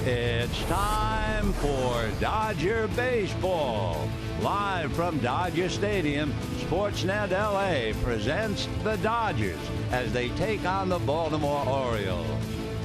It's time for Dodger Baseball. Live from Dodger Stadium, Sportsnet LA presents the Dodgers as they take on the Baltimore Orioles.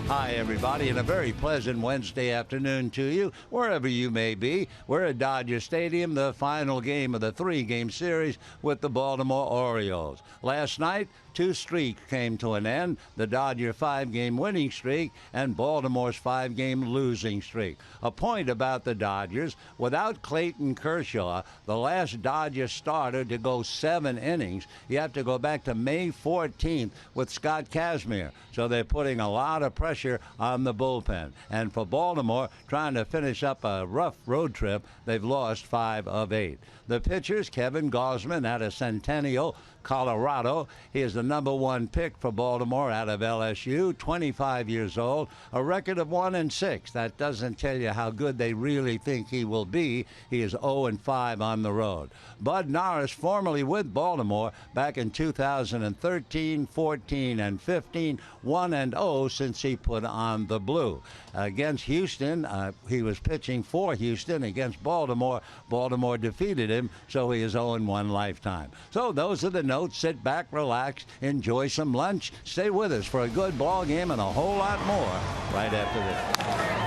Hi, everybody, and a very pleasant Wednesday afternoon to you, wherever you may be. We're at Dodger Stadium, the final game of the three-game series with the Baltimore Orioles. Last night, two streaks came to an end, the Dodger five-game winning streak and Baltimore's five-game losing streak. A point about the Dodgers, without Clayton Kershaw, the last Dodger starter to go 7 innings, you have to go back to May 14th with Scott Kazmir. So they're putting a lot of pressure on the bullpen. And for Baltimore, trying to finish up a rough road trip, they've lost 5 of 8. The pitchers, Kevin Gausman out of Centennial, Colorado. He is the #1 pick for Baltimore out of LSU, 25 years old, a record of 1-6. That doesn't tell you how good they really think he will be. He is 0-5 on the road. Bud Norris, formerly with Baltimore back in 2013, 14, and 15, 1-0 since he put on the blue. Against Houston, he was pitching for Houston against Baltimore. Baltimore defeated him, so he is 0-1 lifetime. So those are the notes. Sit back, relax, enjoy some lunch. Stay with us for a good ball game and a whole lot more right after this.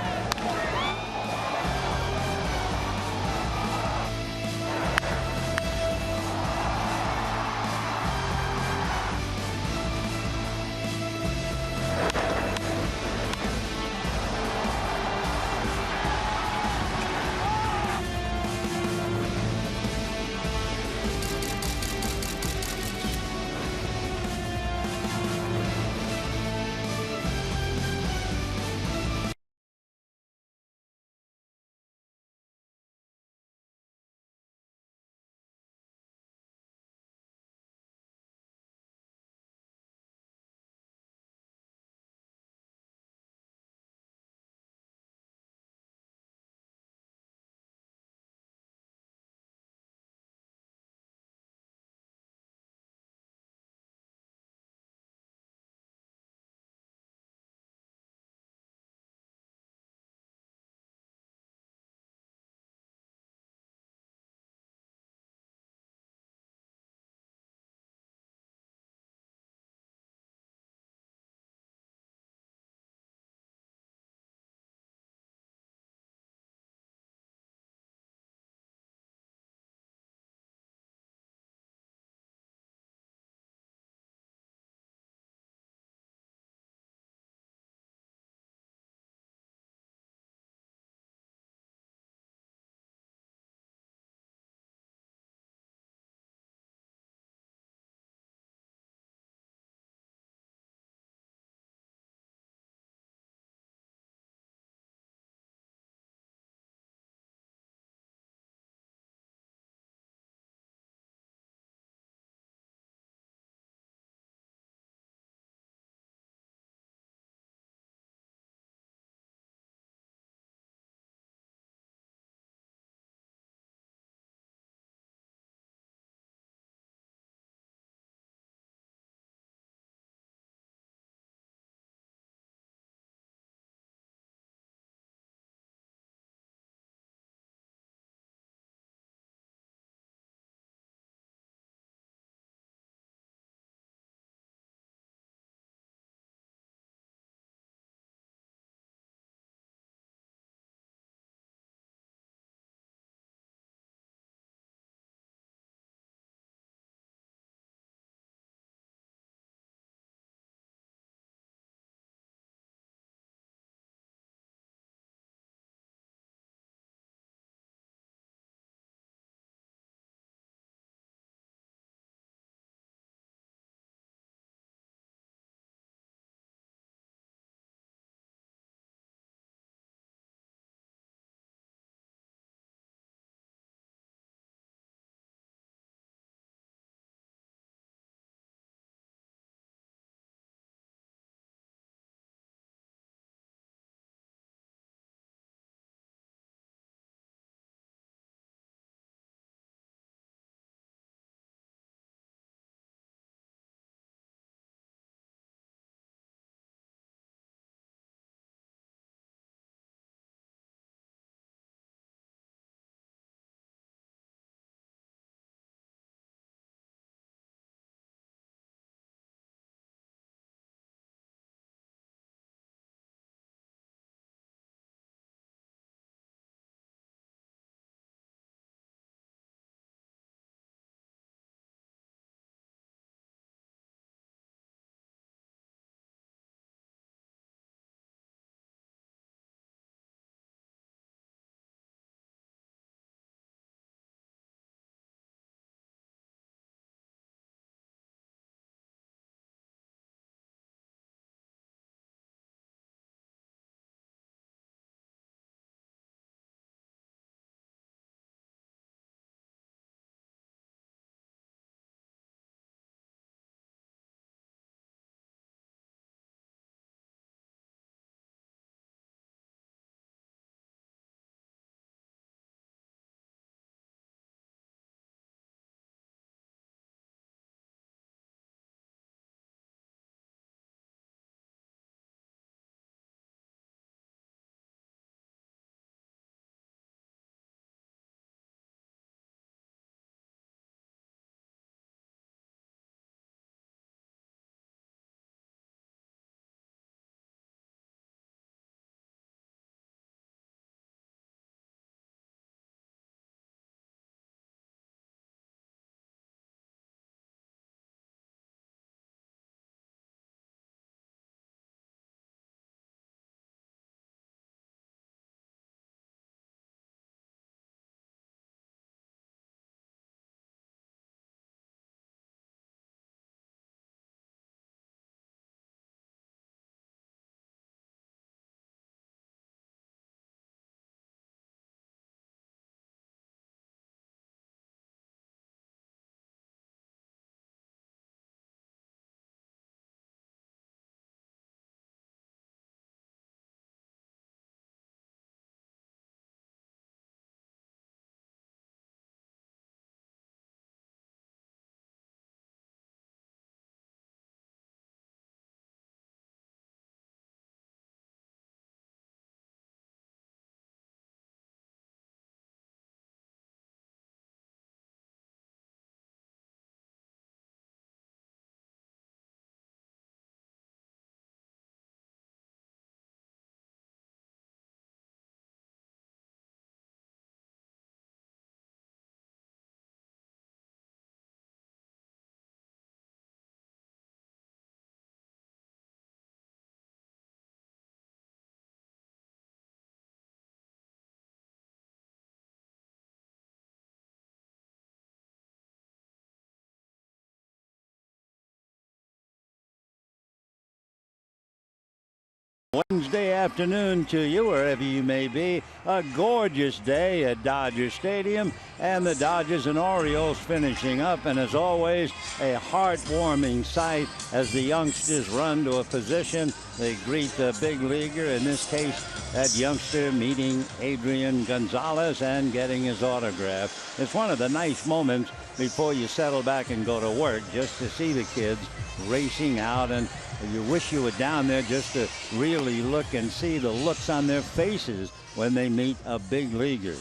Wednesday afternoon to you, wherever you may be. A gorgeous day at Dodger Stadium, and the Dodgers and Orioles finishing up. And as always, a heartwarming sight as the youngsters run to a position. They greet the big leaguer, in this case, that youngster meeting Adrian Gonzalez and getting his autograph. It's one of the nice moments before you settle back and go to work, just to see the kids racing out, and you wish you were down there just to really look and see the looks on their faces when they meet a big leaguer.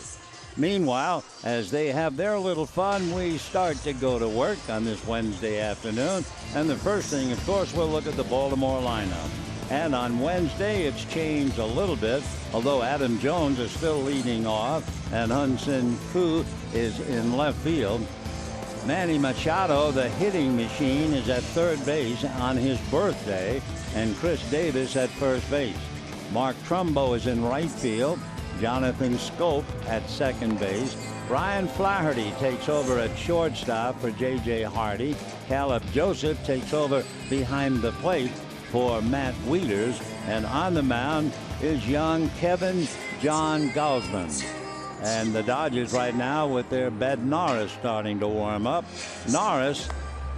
Meanwhile, as they have their little fun, we start to go to work on this Wednesday afternoon. And the first thing, of course, we'll look at the Baltimore lineup. And on Wednesday, it's changed a little bit, although Adam Jones is still leading off, and Hyun-Sung Koo is in left field. Manny Machado, the hitting machine, is at third base on his birthday, and Chris Davis at first base. Mark Trumbo is in right field. Jonathan Scope at second base. Brian Flaherty takes over at shortstop for J.J. Hardy. Caleb Joseph takes over behind the plate for Matt Wieters. And on the mound is young Kevin John Gausman. And the Dodgers right now with their Bednaris starting to warm up. Norris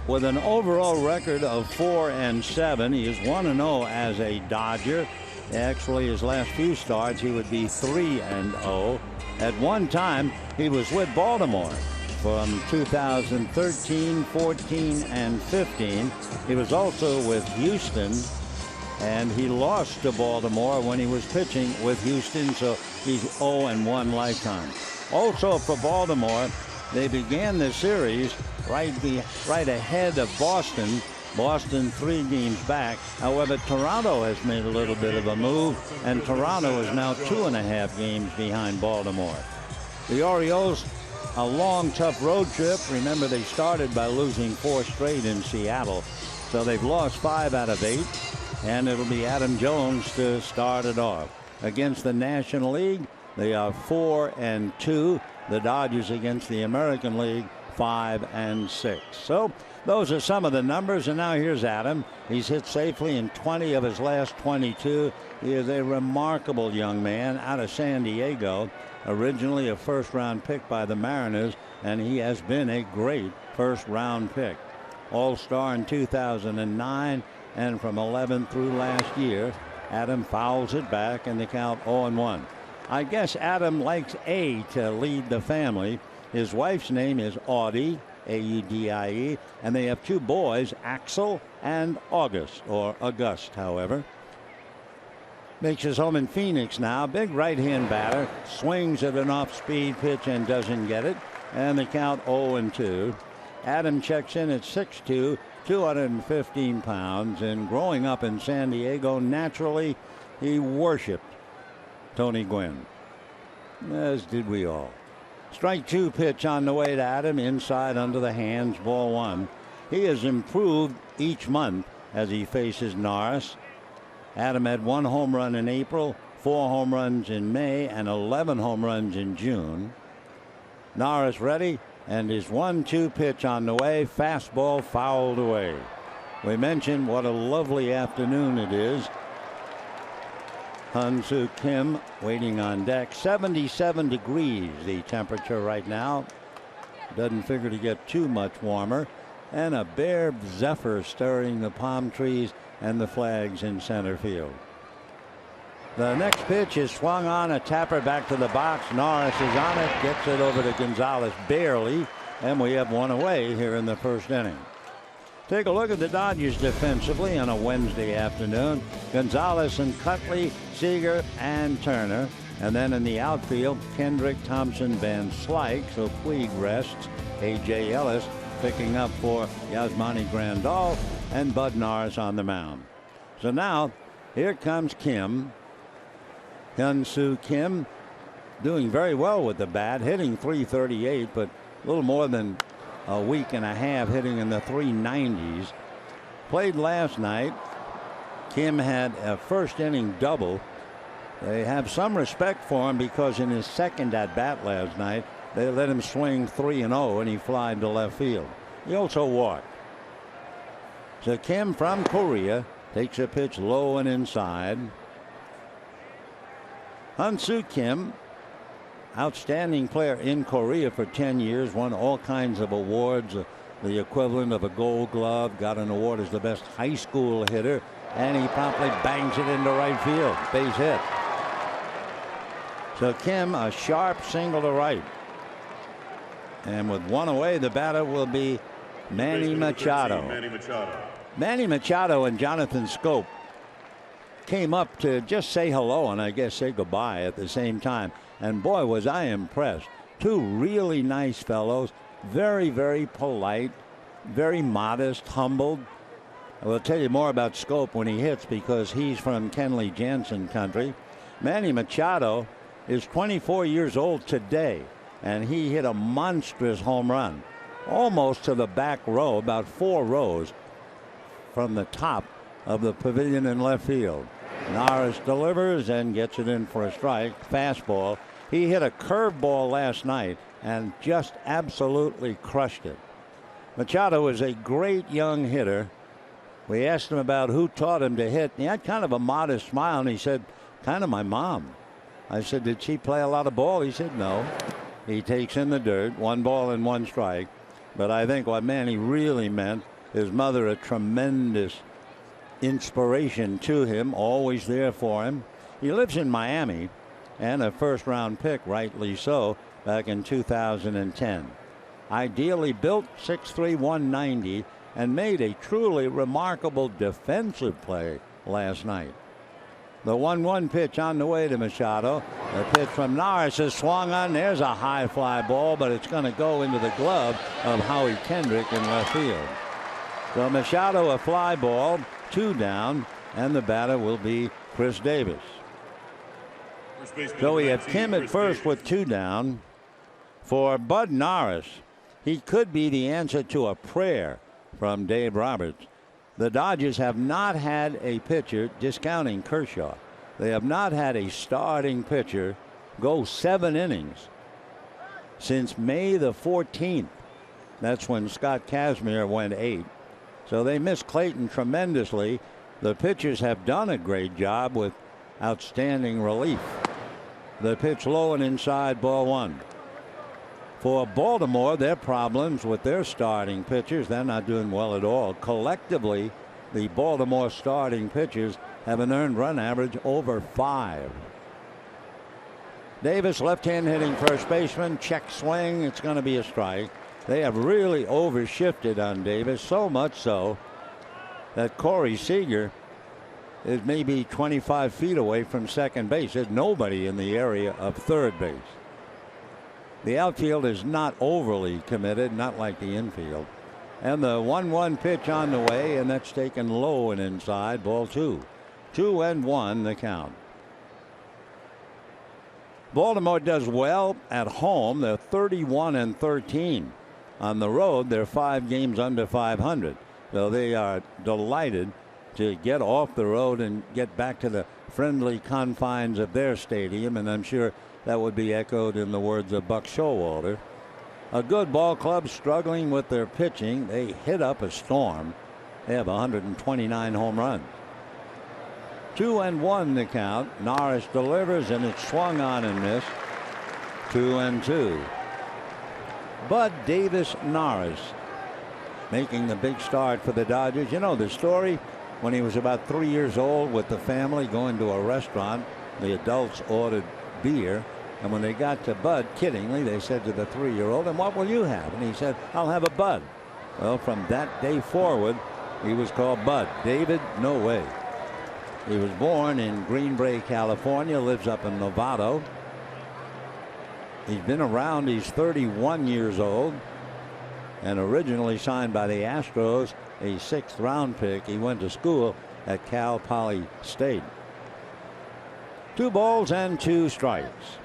with an overall record of 4-7. He is 1-0 as a Dodger. Actually, his last few starts, he would be 3-0. At one time, he was with Baltimore from 2013, 14, and 15. He was also with Houston, and he lost to Baltimore when he was pitching with Houston, so he's 0-1 lifetime. Also for Baltimore, they began the series right ahead of Boston. Boston 3 games back. However, Toronto has made a little bit of a move, and Toronto is now 2.5 games behind Baltimore. The Orioles, a long, tough road trip. Remember, they started by losing 4 straight in Seattle, so they've lost 5 out of 8, and it'll be Adam Jones to start it off. Against the National League, they are 4-2. The Dodgers against the American League, 5-6. So those are some of the numbers, and now here's Adam. He's hit safely in 20 of his last 22. He is a remarkable young man out of San Diego, originally a first-round pick by the Mariners, and he has been a great first-round pick. All-Star in 2009, and from 11 through last year, Adam fouls it back, and the count 0-1. I guess Adam likes A to lead the family. His wife's name is Audie, A-U-D-I-E, and they have 2 boys, Axel and August, or August, however. Makes his home in Phoenix now. Big right-hand batter, swings at an off-speed pitch and doesn't get it, and the count 0-2. Adam checks in at 6'2", 215 pounds, and growing up in San Diego, naturally, he worshipped Tony Gwynn, as did we all. Strike 2 pitch on the way to Adam, inside under the hands, ball 1. He has improved each month as he faces Norris. Adam had 1 home run in April, 4 home runs in May, and 11 home runs in June. Norris ready, and his 1-2 pitch on the way, fastball fouled away. We mentioned what a lovely afternoon it is. Hyun-Sung Kim waiting on deck. 77 degrees the temperature right now. Doesn't figure to get too much warmer. And a bare zephyr stirring the palm trees and the flags in center field. The next pitch is swung on, a tapper back to the box. Norris is on it, gets it over to Gonzalez barely, and we have 1 away here in the first inning. Take a look at the Dodgers defensively on a Wednesday afternoon. Gonzalez and Cutley, Seager and Turner. And then in the outfield, Kendrick, Thompson, Van Slyke. So Puig rests. A.J. Ellis picking up for Yasmani Grandal, and Bud Norris on the mound. So now here comes Kim. Hyun-Sung Kim doing very well with the bat, hitting .338, but a little more than a week and a half hitting in the 390s. Played last night. Kim had a first inning double. They have some respect for him because in his second at bat last night, they let him swing 3-0 and he flied to left field. He also walked. So Kim from Korea takes a pitch low and inside. Hyun-Soo Kim, outstanding player in Korea for 10 years, won all kinds of awards, the equivalent of a Gold Glove, got an award as the best high school hitter, and he promptly bangs it into right field. Base hit. So Kim, a sharp single to right. And with one away, the batter will be Manny Machado. Manny Machado and Jonathan Scope came up to just say hello and I guess say goodbye at the same time. And boy, was I impressed. Two really nice fellows, very, very polite, very modest, humbled. I will tell you more about Scope when he hits because he's from Kenley Jansen country. Manny Machado is 24 years old today, and he hit a monstrous home run almost to the back row, about 4 rows from the top of the pavilion in left field. Norris delivers and gets it in for a strike. Fastball. He hit a curveball last night and just absolutely crushed it. Machado is a great young hitter. We asked him about who taught him to hit. He had kind of a modest smile, and he said, kind of my mom. I said, did she play a lot of ball? He said, no. He takes in the dirt, 1 ball and 1 strike. But I think what Manny really meant, his mother, a tremendous inspiration to him, always there for him. He lives in Miami, and a first-round pick, rightly so, back in 2010. Ideally built, 6'3", 190, and made a truly remarkable defensive play last night. The 1-1 pitch on the way to Machado. The pitch from Norris is swung on. There's a high fly ball, but it's going to go into the glove of Howie Kendrick in left field. So Machado a fly ball, 2 down, and the batter will be Chris Davis. So we have Kim at first with 2 down. For Bud Norris, he could be the answer to a prayer from Dave Roberts. The Dodgers have not had a pitcher, discounting Kershaw, they have not had a starting pitcher go 7 innings since May the 14th. That's when Scott Kazmir went 8. So they missed Clayton tremendously. The pitchers have done a great job with outstanding relief. The pitch low and inside, ball 1. For Baltimore, their problems with their starting pitchers, they're not doing well at all. Collectively, the Baltimore starting pitchers have an earned run average over 5. Davis, left-hand hitting first baseman, check swing. It's going to be a strike. They have really overshifted on Davis, so much so that Corey Seager is maybe 25 feet away from second base. There's nobody in the area of third base. The outfield is not overly committed, not like the infield. And the 1-1 pitch on the way, and that's taken low and inside, ball 2. 2-1 the count. Baltimore does well at home. They're 31-13. On the road, they're 5 games under 500. So they are delighted to get off the road and get back to the friendly confines of their stadium, and I'm sure that would be echoed in the words of Buck Showalter. A good ball club struggling with their pitching. They hit up a storm. They have 129 home runs. 2-1 the count. Norris delivers, and it's swung on and missed. 2-2. Bud Davis Norris making the big start for the Dodgers. You know the story, when he was about 3 years old with the family going to a restaurant, the adults ordered beer, and when they got to Bud, kiddingly, they said to the 3-year-old, and what will you have? And he said, I'll have a Bud. Well, from that day forward, he was called Bud. David, no way. He was born in Green Bay, California, lives up in Novato. He's been around. He's 31 years old and originally signed by the Astros, a 6th round pick. He went to school at Cal Poly State. 2 balls and 2 strikes.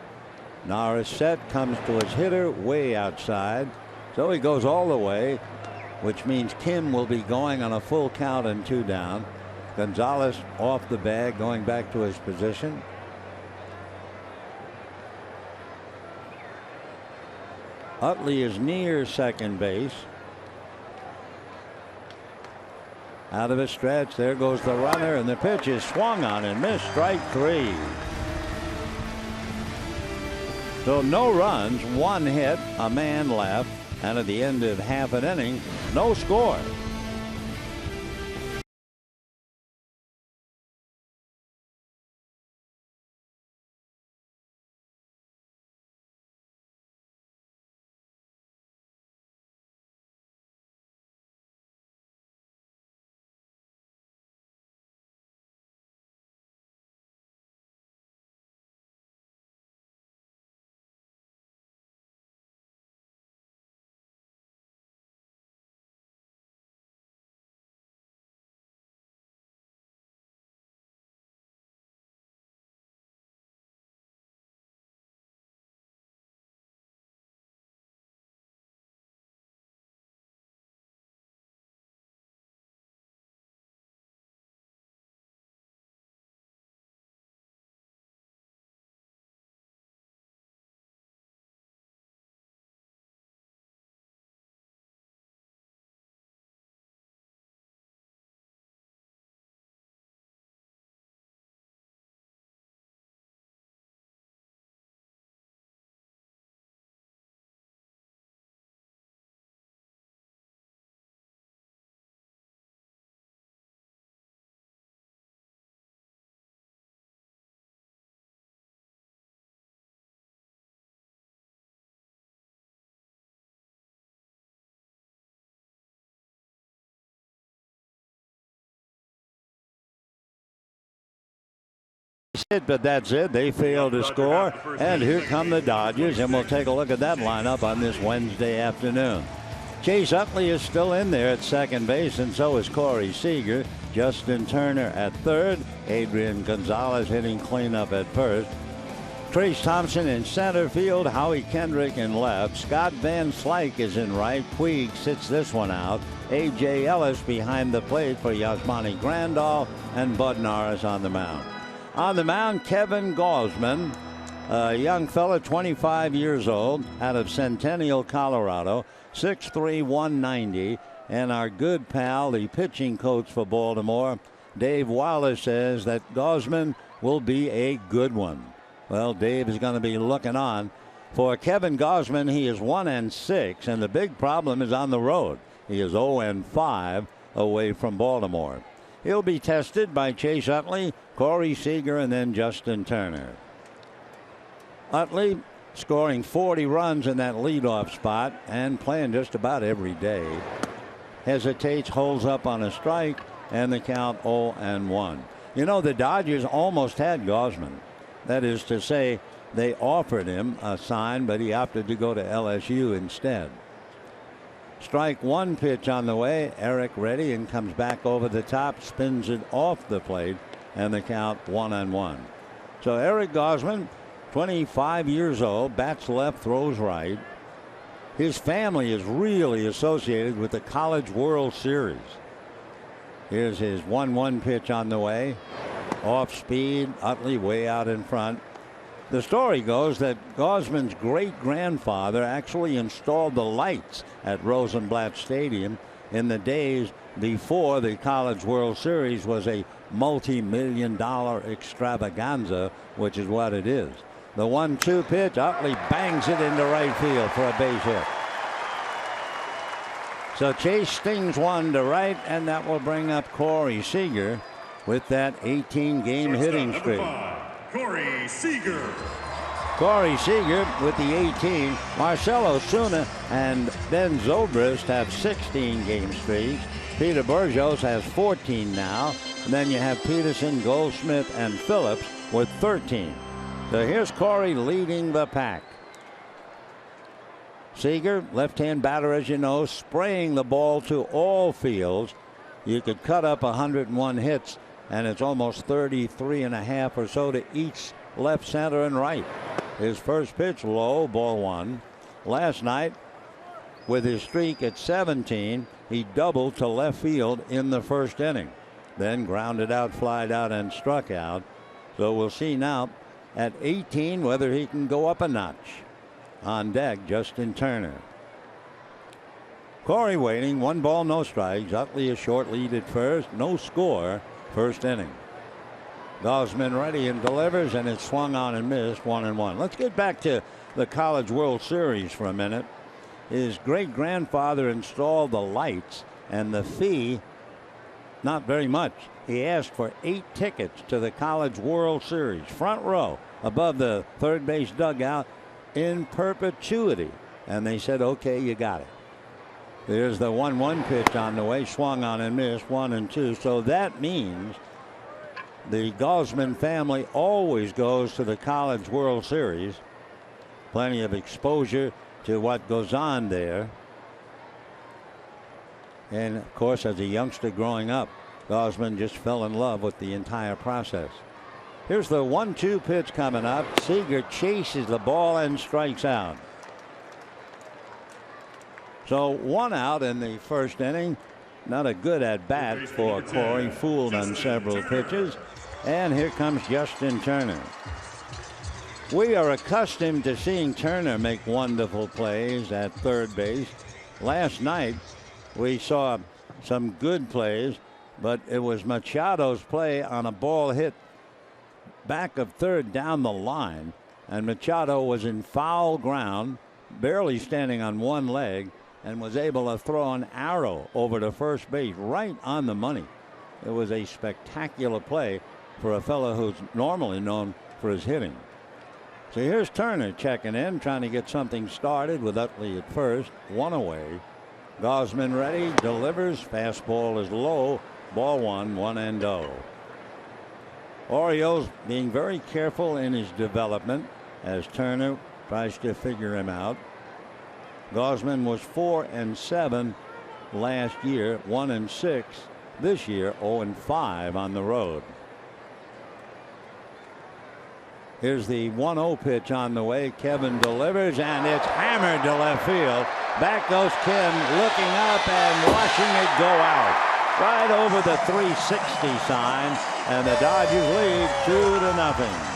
Norris set, comes to his hitter way outside. So he goes all the way, which means Kim will be going on a full count and 2 down. Gonzalez off the bag, going back to his position. Utley is near second base. Out of his stretch, there goes the runner, and the pitch is swung on and missed. Strike 3. So no runs, 1 hit, a man left, and at the end of half an inning, no score. But that's it. They failed to score. And here come the Dodgers. And we'll take a look at that lineup on this Wednesday afternoon. Chase Utley is still in there at second base, and so is Corey Seager. Justin Turner at third. Adrian Gonzalez hitting cleanup at first. Trace Thompson in center field. Howie Kendrick in left. Scott Van Slyke is in right. Puig sits this one out. A.J. Ellis behind the plate for Yasmani Grandal, and Bud Norris on the mound. On the mound, Kevin Gausman, a young fella, 25 years old, out of Centennial, Colorado, 6'3", 190. And our good pal, the pitching coach for Baltimore, Dave Wallace, says that Gausman will be a good one. Well, Dave is going to be looking on. For Kevin Gausman, he is 1-6, and the big problem is on the road. He is 0-5 away from Baltimore. He'll be tested by Chase Utley, Corey Seager, and then Justin Turner. Utley scoring 40 runs in that leadoff spot and playing just about every day. Hesitates, holds up on a strike, and the count 0-1. You know, the Dodgers almost had Gausman. That is to say, they offered him a sign, but he opted to go to LSU instead. Strike one pitch on the way. Eric ready and comes back over the top, spins it off the plate, and the count 1-1. So Eric Gausman, 25 years old, bats left, throws right. His family is really associated with the College World Series. Here's his 1-1 pitch on the way. Off speed, Utley way out in front. The story goes that Gausman's great-grandfather actually installed the lights at Rosenblatt Stadium in the days before the College World Series was a multi-million-dollar extravaganza, which is what it is. The 1-2 pitch, Utley bangs it into right field for a base hit. So Chase stings one to right, and that will bring up Corey Seager with that 18-game hitting streak. Corey Seager. Corey Seager with the 18. Marcell Ozuna and Ben Zobrist have 16-game streaks. Peter Burgos has 14 now. And then you have Peterson, Goldschmidt, and Phillips with 13. So here's Corey leading the pack. Seager, left-hand batter, as you know, spraying the ball to all fields. You could cut up 101 hits, and it's almost 33.5 or so to each left, center, and right. His first pitch low, ball one. Last night, with his streak at 17, he doubled to left field in the first inning. Then grounded out, flied out, and struck out. So we'll see now at 18 whether he can go up a notch. On deck, Justin Turner. Corey waiting, 1 ball, no strikes. Utley a short lead at first, no score, first inning. Gosman ready and delivers, and it's swung on and missed, 1-1. Let's get back to the College World Series for a minute. His great-grandfather installed the lights, and the fee, not very much. He asked for 8 tickets to the College World Series, front row, above the third base dugout, in perpetuity. And they said, okay, you got it. There's the 1-1 pitch on the way, swung on and missed, 1-2. So that means the Gosman family always goes to the College World Series. Plenty of exposure to what goes on there. And of course, as a youngster growing up, Gosman just fell in love with the entire process. Here's the 1-2 pitch coming up. Seager chases the ball and strikes out. So 1 out in the first inning. Not a good at bat for Corey. Fooled on several pitches. And here comes Justin Turner. We are accustomed to seeing Turner make wonderful plays at third base. Last night we saw some good plays, but it was Machado's play on a ball hit back of third down the line, and Machado was in foul ground, barely standing on one leg, and was able to throw an arrow over to first base right on the money. It was a spectacular play for a fellow who's normally known for his hitting. So here's Turner checking in, trying to get something started with Utley at first. 1 away. Gosman ready, delivers. Fastball is low. Ball 1, 1-0. Orioles being very careful in his development as Turner tries to figure him out. Gosman was 4-7 last year, 1-6 this year, 0-5 on the road. Here's the 1-0 pitch on the way. Kevin delivers, and it's hammered to left field. Back goes Kim, looking up and watching it go out. Right over the 360 sign, and the Dodgers lead 2-0.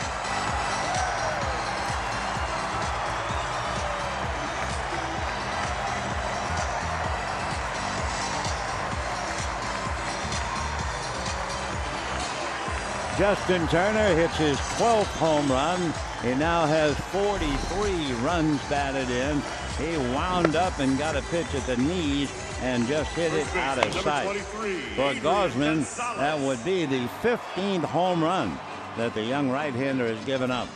Justin Turner hits his 12th home run. He now has 43 runs batted in. He wound up and got a pitch at the knees and just hit it out of sight. For Gosman, that would be the 15th home run that the young right-hander has given up.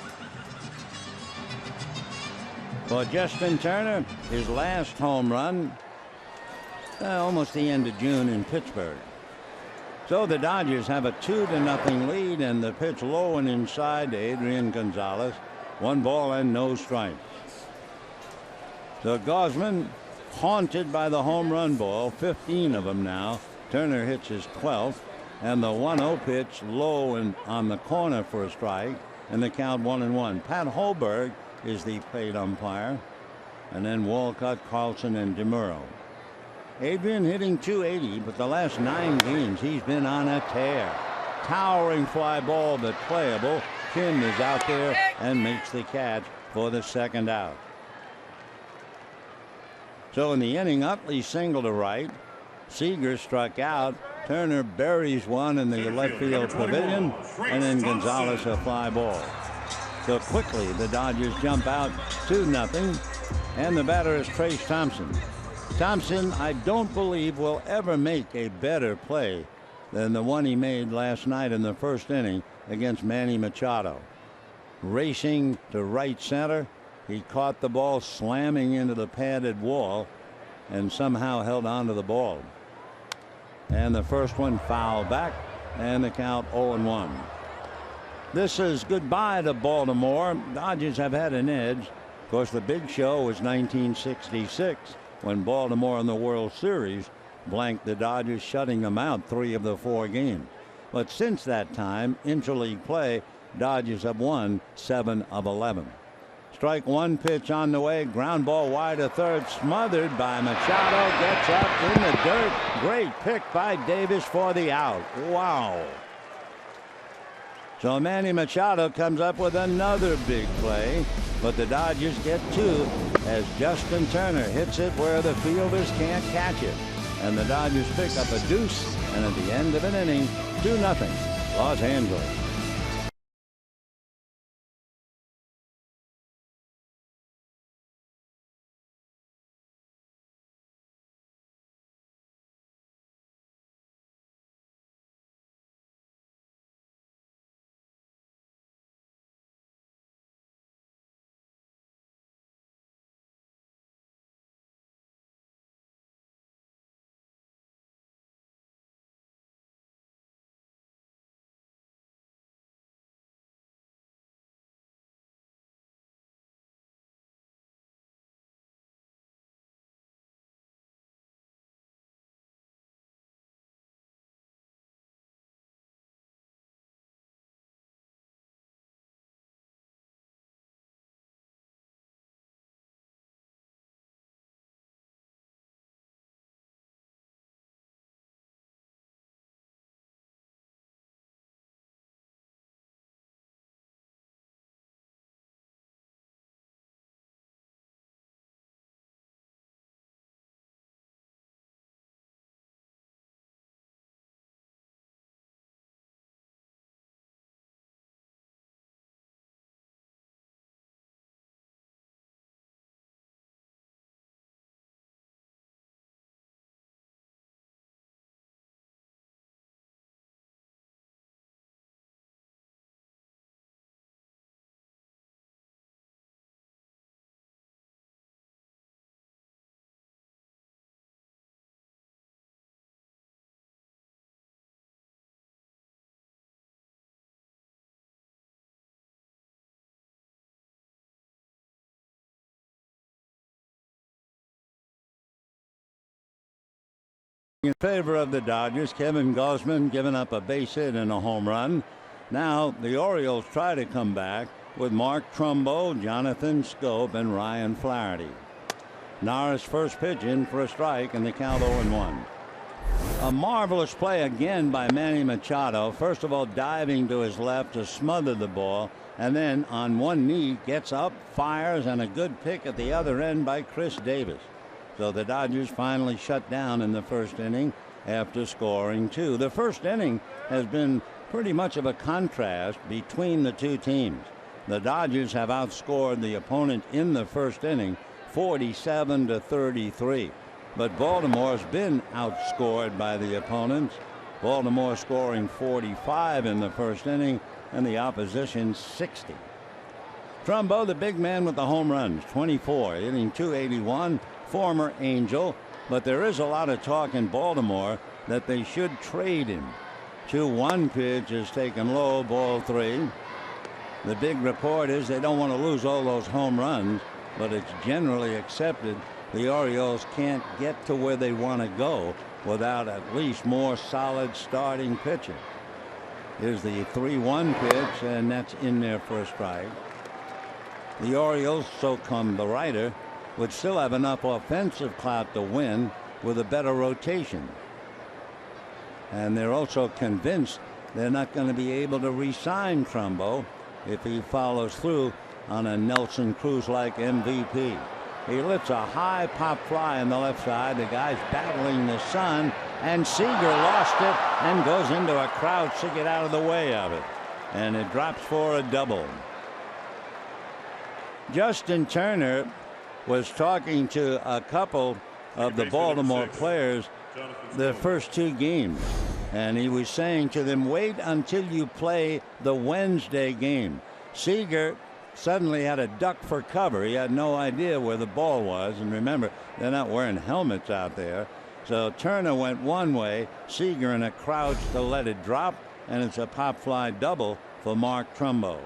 For Justin Turner, his last home run, almost the end of June in Pittsburgh. So the Dodgers have a 2-0 lead, and the pitch low and inside to Adrian Gonzalez. 1 ball and no strikes. So Gosman haunted by the home run ball, 15 of them now. Turner hits his 12th, and the 1-0 pitch low and on the corner for a strike, and the count 1-1. Pat Holberg is the plate umpire, and then Walcott, Carlson, and DeMuro. Adrian hitting .280, but the last 9 games he's been on a tear. Towering fly ball, but playable. Kim is out there and makes the catch for the second out. So in the inning, Utley singled to right. Seager struck out. Turner buries one in the left field pavilion, and then Gonzalez a fly ball. So quickly the Dodgers jump out 2-0, and the batter is Trace Thompson. Thompson, I don't believe, will ever make a better play than the one he made last night in the first inning against Manny Machado. Racing to right center, he caught the ball slamming into the padded wall and somehow held on to the ball. And the first one fouled back, and the count 0-1. This is goodbye to Baltimore. Dodgers have had an edge. Of course, the big show was 1966. When Baltimore in the World Series blanked the Dodgers, shutting them out 3 of the 4 games. But since that time, interleague play, Dodgers have won 7 of 11. Strike 1 pitch on the way. Ground ball wide to third. Smothered by Machado. Gets up in the dirt. Great pick by Davis for the out. Wow. So Manny Machado comes up with another big play, but the Dodgers get 2 as Justin Turner hits it where the fielders can't catch it. And the Dodgers pick up a deuce, and at the end of an inning, 2-0 Los Angeles. In favor of the Dodgers, Kevin Gausman giving up a base hit and a home run. Now the Orioles try to come back with Mark Trumbo, Jonathan Schoop, and Ryan Flaherty. Norris first pitch in for a strike, and the count 0-1. A marvelous play again by Manny Machado. First of all, diving to his left to smother the ball, and then on one knee gets up, fires, and a good pick at the other end by Chris Davis. So the Dodgers finally shut down in the first inning after scoring 2. The first inning has been pretty much of a contrast between the two teams. The Dodgers have outscored the opponent in the first inning 47-33. But Baltimore has been outscored by the opponents. Baltimore scoring 45 in the first inning and the opposition 60. Trumbo, the big man with the home runs, 24, hitting .281. Former Angel, but there is a lot of talk in Baltimore that they should trade him. 2-1 pitch is taken low, ball 3. The big report is they don't want to lose all those home runs, but it's generally accepted the Orioles can't get to where they want to go without at least more solid starting pitching. Here's the 3-1 pitch, and that's in there for a strike. The Orioles, so come the writer, would still have enough offensive clout to win with a better rotation. And they're also convinced they're not going to be able to re-sign Trumbo if he follows through on a Nelson Cruz-like MVP. He lifts a high pop fly on the left side. The guy's battling the sun, and Seager lost it and goes into a crouch to get out of the way of it. And it drops for a double. Justin Turner was talking to a couple of the Baltimore players the first 2 games, and he was saying to them, wait until you play the Wednesday game. Seager suddenly had a duck for cover. He had no idea where the ball was, and remember, they're not wearing helmets out there. So Turner went one way, Seager in a crouch to let it drop, and it's a pop fly double for Mark Trumbo.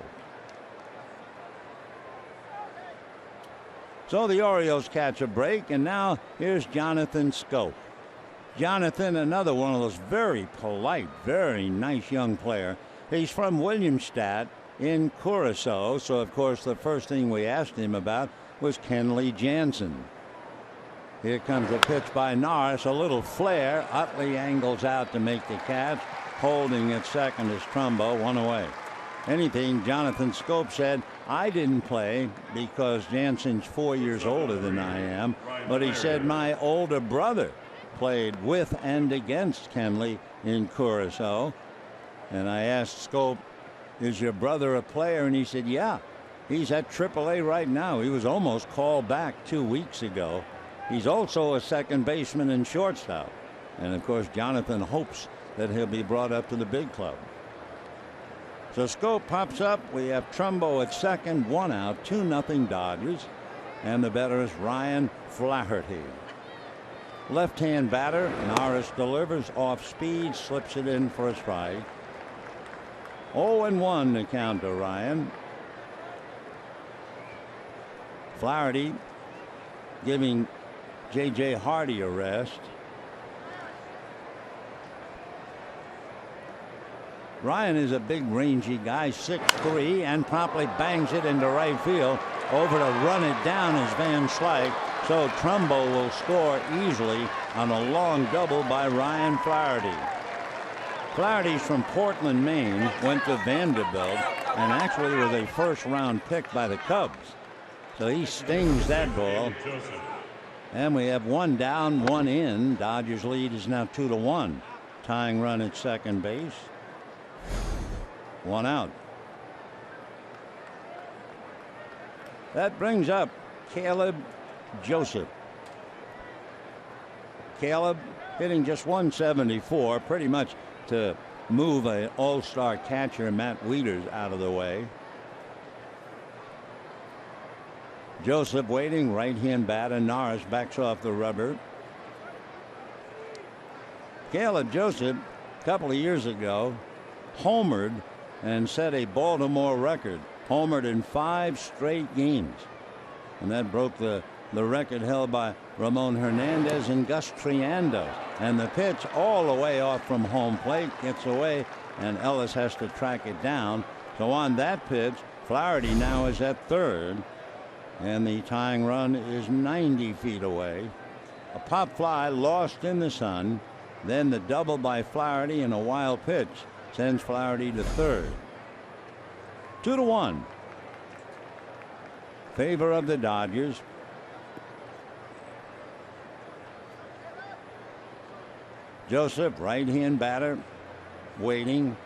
So the Orioles catch a break, and now here's Jonathan Schoop. Jonathan, another one of those very polite, very nice young player. He's from Williamstat in Curacao, so of course the first thing we asked him about was Kenley Jansen. Here comes a pitch by Norris, a little flare. Utley angles out to make the catch. Holding at second is Trumbo, 1 away. Anything, Jonathan Schoop said, I didn't play because Jansen's 4 years older than I am, but he said my older brother played with and against Kenley in Curacao. And I asked Schoop, is your brother a player? And he said, yeah, he's at AAA right now. He was almost called back 2 weeks ago. He's also a second baseman and shortstop. And of course, Jonathan hopes that he'll be brought up to the big club. So Schoop pops up. We have Trumbo at second, 1 out, 2-0 Dodgers. And the batter is Ryan Flaherty. Left-hand batter, Norris delivers off speed, slips it in for a strike. 0-1 to count to Ryan. Flaherty giving J.J. Hardy a rest. Ryan is a big rangy guy, 6'3", and promptly bangs it into right field. Over to run it down is Van Slyke. So Trumbo will score easily on a long double by Ryan Flaherty. Flaherty's from Portland, Maine, went to Vanderbilt, and actually was a first-round pick by the Cubs. So he stings that ball. And we have 1 down, 1 in. Dodgers lead is now 2-1. Tying run at second base. 1 out. That brings up Caleb Joseph. Caleb hitting just 174, pretty much to move an all-star catcher Matt Wieters out of the way. Joseph waiting, right-hand batter. Norris backs off the rubber. Caleb Joseph, a couple of years ago, homered and set a Baltimore record. Homered in 5 straight games. And that broke the the record held by Ramon Hernandez and Gus Triando. And the pitch all the way off from home plate gets away, and Ellis has to track it down. So on that pitch, Flaherty now is at third, and the tying run is 90 feet away. A pop fly lost in the sun, then the double by Flaherty and a wild pitch sends Flaherty to third. 2-1. Favor of the Dodgers. Joseph, right-hand batter, waiting.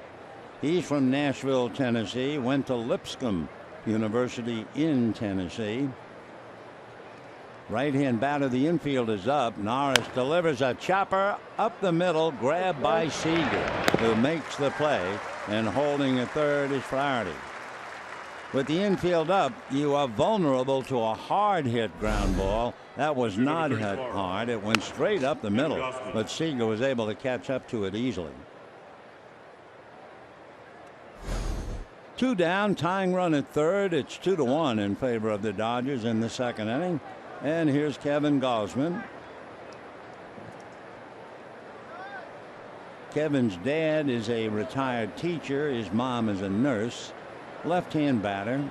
He's from Nashville, Tennessee, went to Lipscomb University in Tennessee. Right-hand batter, the infield is up. Norris delivers a chopper up the middle, grabbed by Seager, who makes the play, and holding at third is Flaherty. With the infield up, you are vulnerable to a hard hit ground ball. That was not hit hard. It went straight up the middle, but Seager was able to catch up to it easily. 2 down, tying run at third. It's 2-1 in favor of the Dodgers in the second inning. And here's Kevin Gausman. Kevin's dad is a retired teacher. His mom is a nurse. Left-hand batter.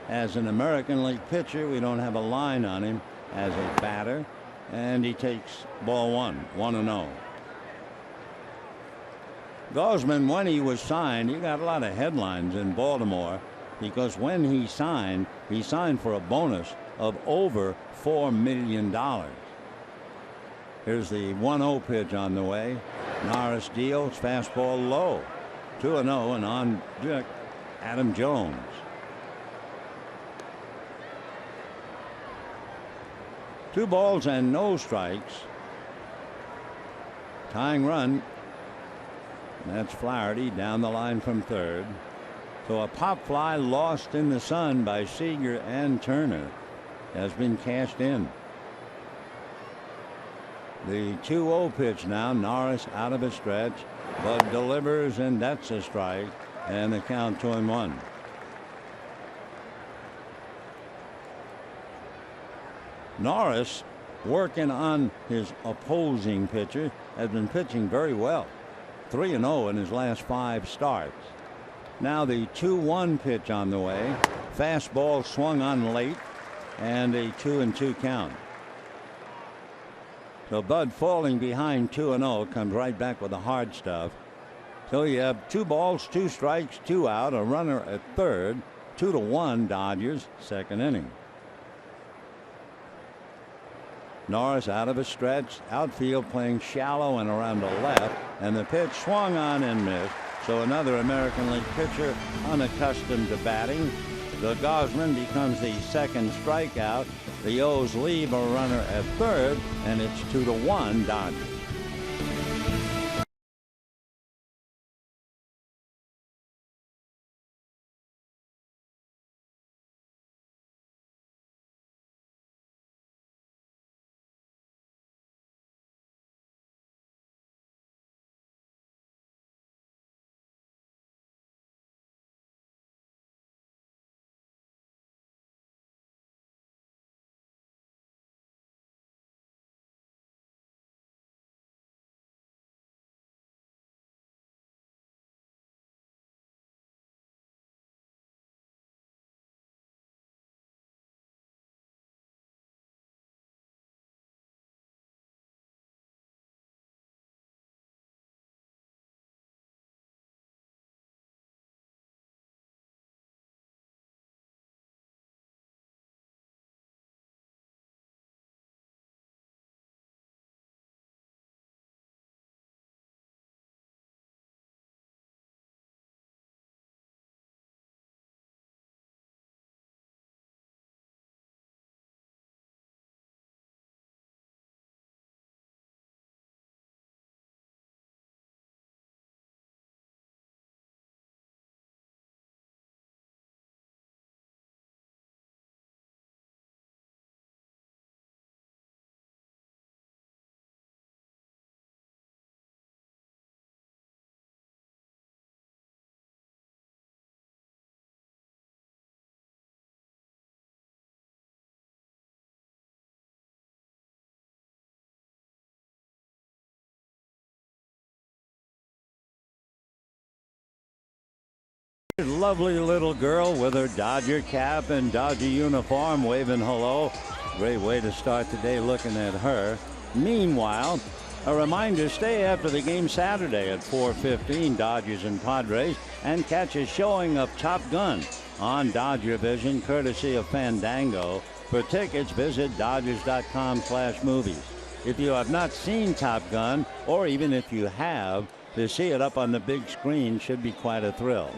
As an American League pitcher, we don't have a line on him as a batter. And he takes ball one, 1-0. Gausman, when he was signed, he got a lot of headlines in Baltimore because when he signed for a bonus of over $4 million. Here's the 1-0 pitch on the way. Norris deals, fastball low. 2-0, and on deck, Adam Jones. Two balls and no strikes. Tying run. That's Flaherty down the line from third. So a pop fly lost in the sun by Seager and Turner has been cashed in. The 2-0 pitch now. Norris out of a stretch. Bud delivers, and that's a strike. And the count 2-1. Norris, working on his opposing pitcher, has been pitching very well. 3-0 in his last 5 starts. Now the 2-1 pitch on the way. Fastball swung on late, and a 2-2 count. So Bud, falling behind 2-0, comes right back with the hard stuff. So you have 2 balls, 2 strikes, 2 out, a runner at third. 2-1 Dodgers, second inning. Norris out of a stretch, outfield playing shallow and around the left, and the pitch swung on and missed. So another American League pitcher unaccustomed to batting. The Gausman becomes the second strikeout. The O's leave a runner at third, and it's 2-1 Dodgers. Lovely little girl with her Dodger cap and Dodger uniform waving hello. Great way to start the day looking at her. Meanwhile, a reminder, stay after the game Saturday at 4:15, Dodgers and Padres, and catch a showing of Top Gun on Dodger Vision, courtesy of Fandango. For tickets, visit Dodgers.com/movies. If you have not seen Top Gun, or even if you have, to see it up on the big screen should be quite a thrill.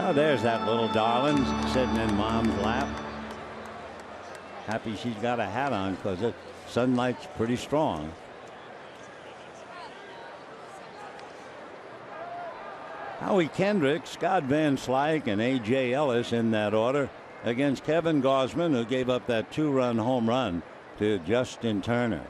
Oh, there's that little darling sitting in Mom's lap. Happy she's got a hat on because the sunlight's pretty strong. Howie Kendrick, Scott Van Slyke, and A.J. Ellis in that order against Kevin Gausman, who gave up that 2-run home run to Justin Turner.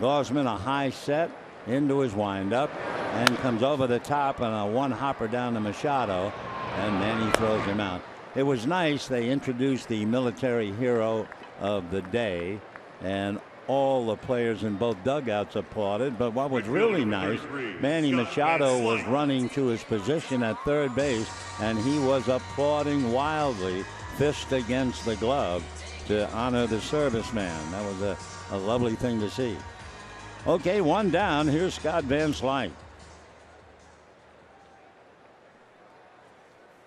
Gausman a high set into his windup and comes over the top on a one-hopper down to Machado, and Manny throws him out. It was nice they introduced the military hero of the day, and all the players in both dugouts applauded. But what was really nice, Manny Machado was running to his position at third base, and he was applauding wildly, fist against the glove, to honor the serviceman. That was a lovely thing to see. Okay, one down. Here's Scott Van Slyke.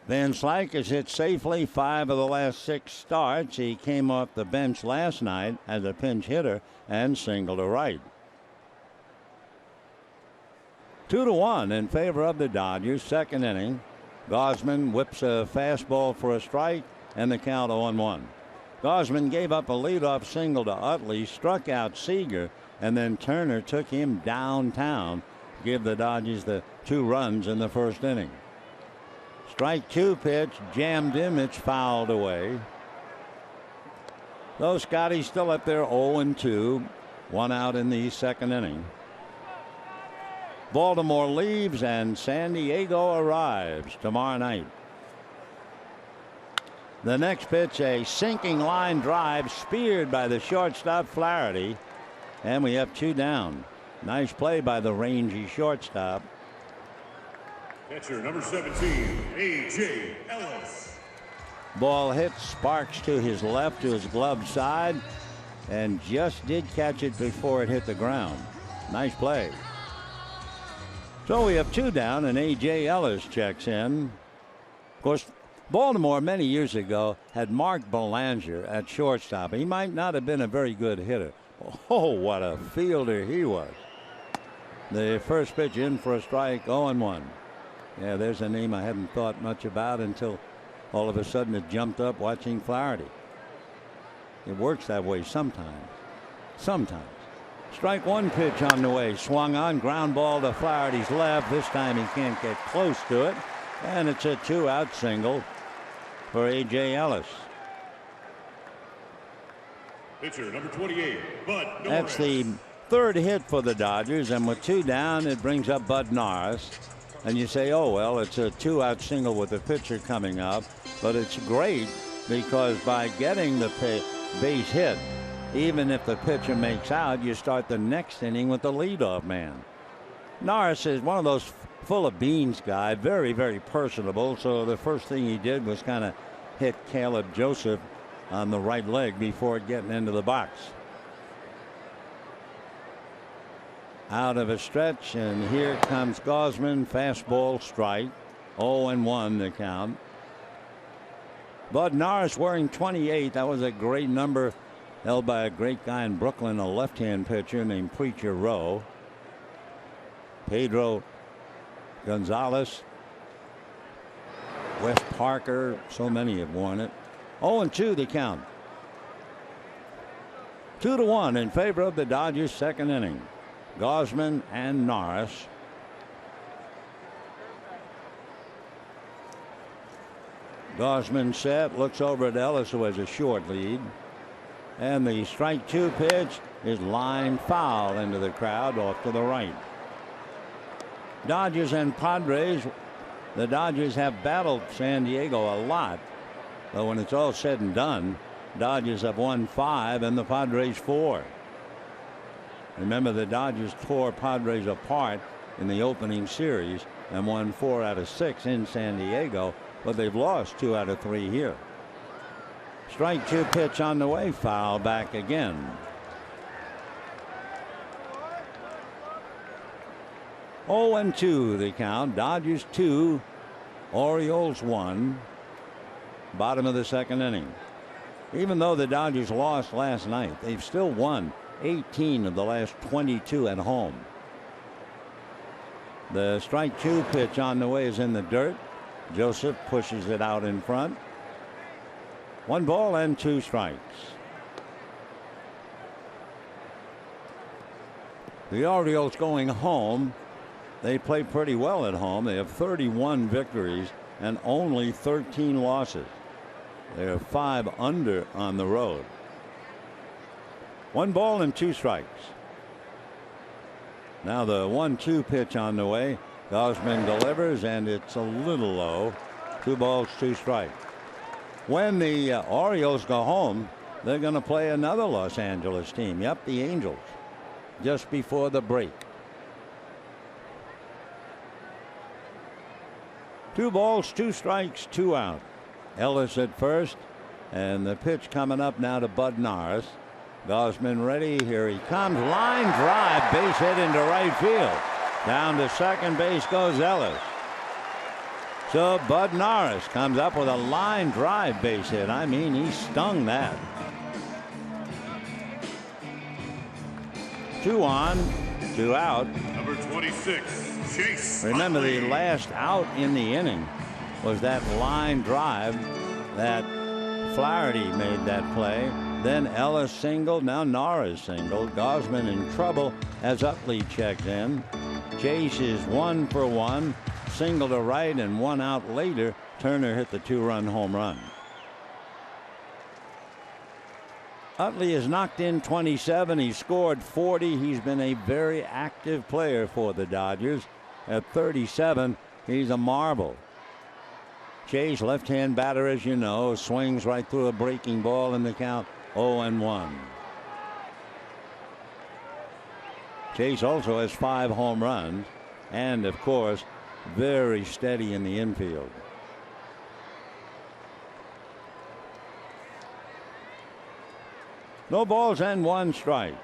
Van Slyke has hit safely 5 of the last 6 starts. He came off the bench last night as a pinch hitter and singled to right. 2-1 in favor of the Dodgers. Second inning. Gausman whips a fastball for a strike, and the count 0-1. Gausman gave up a leadoff single to Utley, struck out Seager, and then Turner took him downtown to give the Dodgers the 2 runs in the first inning. Strike 2 pitch, jammed him, it's fouled away. So Scotty's still up there 0-2, 1 out in the second inning. Baltimore leaves and San Diego arrives tomorrow night. The next pitch, a sinking line drive, speared by the shortstop Flaherty, and we have 2 down. Nice play by the rangy shortstop. Catcher number 17, A.J. Ellis. Ball hits Sparks to his left, to his glove side, and just did catch it before it hit the ground. Nice play. So we have 2 down, and A.J. Ellis checks in. Of course, Baltimore many years ago had Mark Belanger at shortstop. He might not have been a very good hitter. Oh, what a fielder he was. The first pitch in for a strike, 0-1. Yeah, there's a name I hadn't thought much about until all of a sudden it jumped up watching Flaherty. It works that way sometimes. Sometimes. Strike 1 pitch on the way. Swung on, ground ball to Flaherty's left. This time he can't get close to it. And it's a 2-out single for A.J. Ellis. Pitcher number 28, Bud Norris. That's the 3rd hit for the Dodgers, and with 2 down, it brings up Bud Norris. And you say, oh, well, it's a 2-out single with the pitcher coming up. But it's great because by getting the base hit, even if the pitcher makes out, you start the next inning with the leadoff man. Norris is one of those full of beans guy, very, very personable. So the first thing he did was kind of hit Caleb Joseph on the right leg before getting into the box. Out of a stretch, and here comes Gausman. Fastball, strike. 0-1 the count. Bud Norris wearing 28. That was a great number held by a great guy in Brooklyn, a left-hand pitcher named Preacher Rowe. Pedro Gonzalez, Wes Parker, so many have worn it. 0-2 the count. 2-1 in favor of the Dodgers. Second inning. Gausman and Norris. Gausman set, looks over at Ellis, who has a short lead. And the strike 2 pitch is line foul into the crowd off to the right. Dodgers and Padres. The Dodgers have battled San Diego a lot. But when it's all said and done, Dodgers have won 5 and the Padres 4. Remember, the Dodgers tore Padres apart in the opening series, and won 4 out of 6 in San Diego, but they've lost 2 out of 3 here. Strike 2 pitch on the way, foul back again. 0-2 the count. Dodgers 2, Orioles 1. Bottom of the second inning. Even though the Dodgers lost last night, they've still won 18 of the last 22 at home. The strike 2 pitch on the way is in the dirt. Joseph pushes it out in front. 1 ball and 2 strikes. The Orioles going home. They play pretty well at home. They have 31 victories and only 13 losses. They're 5 under on the road. 1 ball and 2 strikes. Now the 1-2 pitch on the way. Gausman delivers, and it's a little low. 2 balls, 2 strikes. When the Orioles go home, they're going to play another Los Angeles team. Yep, the Angels, just before the break. 2 balls, 2 strikes, 2 out. Ellis at first, and the pitch coming up now to Bud Norris. Gausman ready. Here he comes. Line drive, base hit into right field. Down to second base goes Ellis. So Bud Norris comes up with a line drive base hit. I mean, he stung that. 2 on, 2 out. Number 26, Chase. Remember, the last out in the inning was that line drive that Flaherty made that play. Then Ellis singled. Now Norris singled. Gausman in trouble as Utley checks in. Chase is 1 for 1. Single to right, and 1 out later, Turner hit the 2-run home run. Utley has knocked in 27. He scored 40. He's been a very active player for the Dodgers. At 37, he's a marvel. Chase, left-hand batter, as you know, swings right through a breaking ball in the count. 0-1. Chase also has 5 home runs, and of course, very steady in the infield. No balls and 1 strike.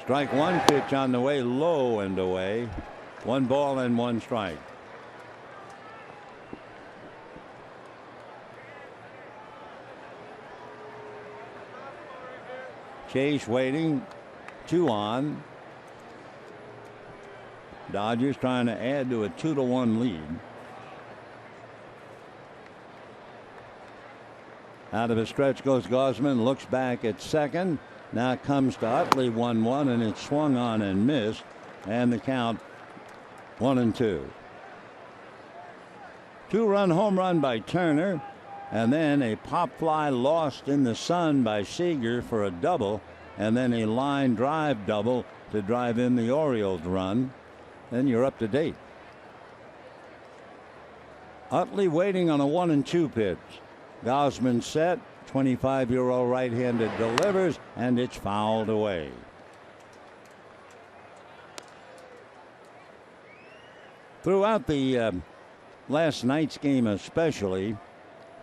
Strike 1 pitch on the way, low and away. 1 ball and 1 strike. Chase waiting. 2 on. Dodgers trying to add to a 2-1 lead. Out of a stretch goes Gausman. Looks back at second. Now it comes to Utley. 1-1, and it's swung on and missed. And the count 1-2. 2-run home run by Turner. And then a pop fly lost in the sun by Seager for a double. And then a line drive double to drive in the Orioles run. Then you're up to date. Utley waiting on a 1-2 pitch. Gausman set. 25-year-old right-handed delivers, and it's fouled away. Throughout the last night's game especially,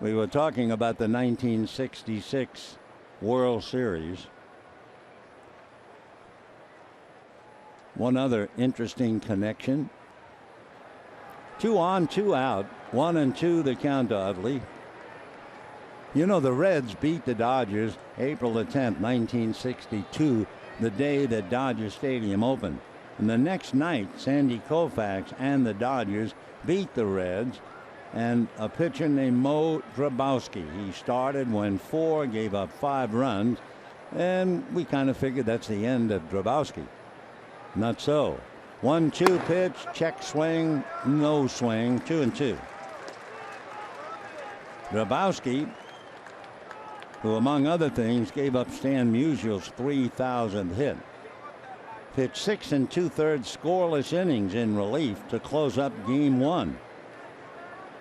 we were talking about the 1966 World Series. One other interesting connection. 2 on, 2 out. 1-2 the count to Utley. You know, the Reds beat the Dodgers April the 10th, 1962, the day that Dodger Stadium opened. And the next night, Sandy Koufax and the Dodgers beat the Reds, and a pitcher named Mo Drabowski. He started, went 4, gave up 5 runs, and we kind of figured that's the end of Drabowski. Not so. 1-2 pitch, check swing, no swing, 2-2. Drabowski, who among other things gave up Stan Musial's 3,000th hit, pitched 6 2/3 scoreless innings in relief to close up Game 1.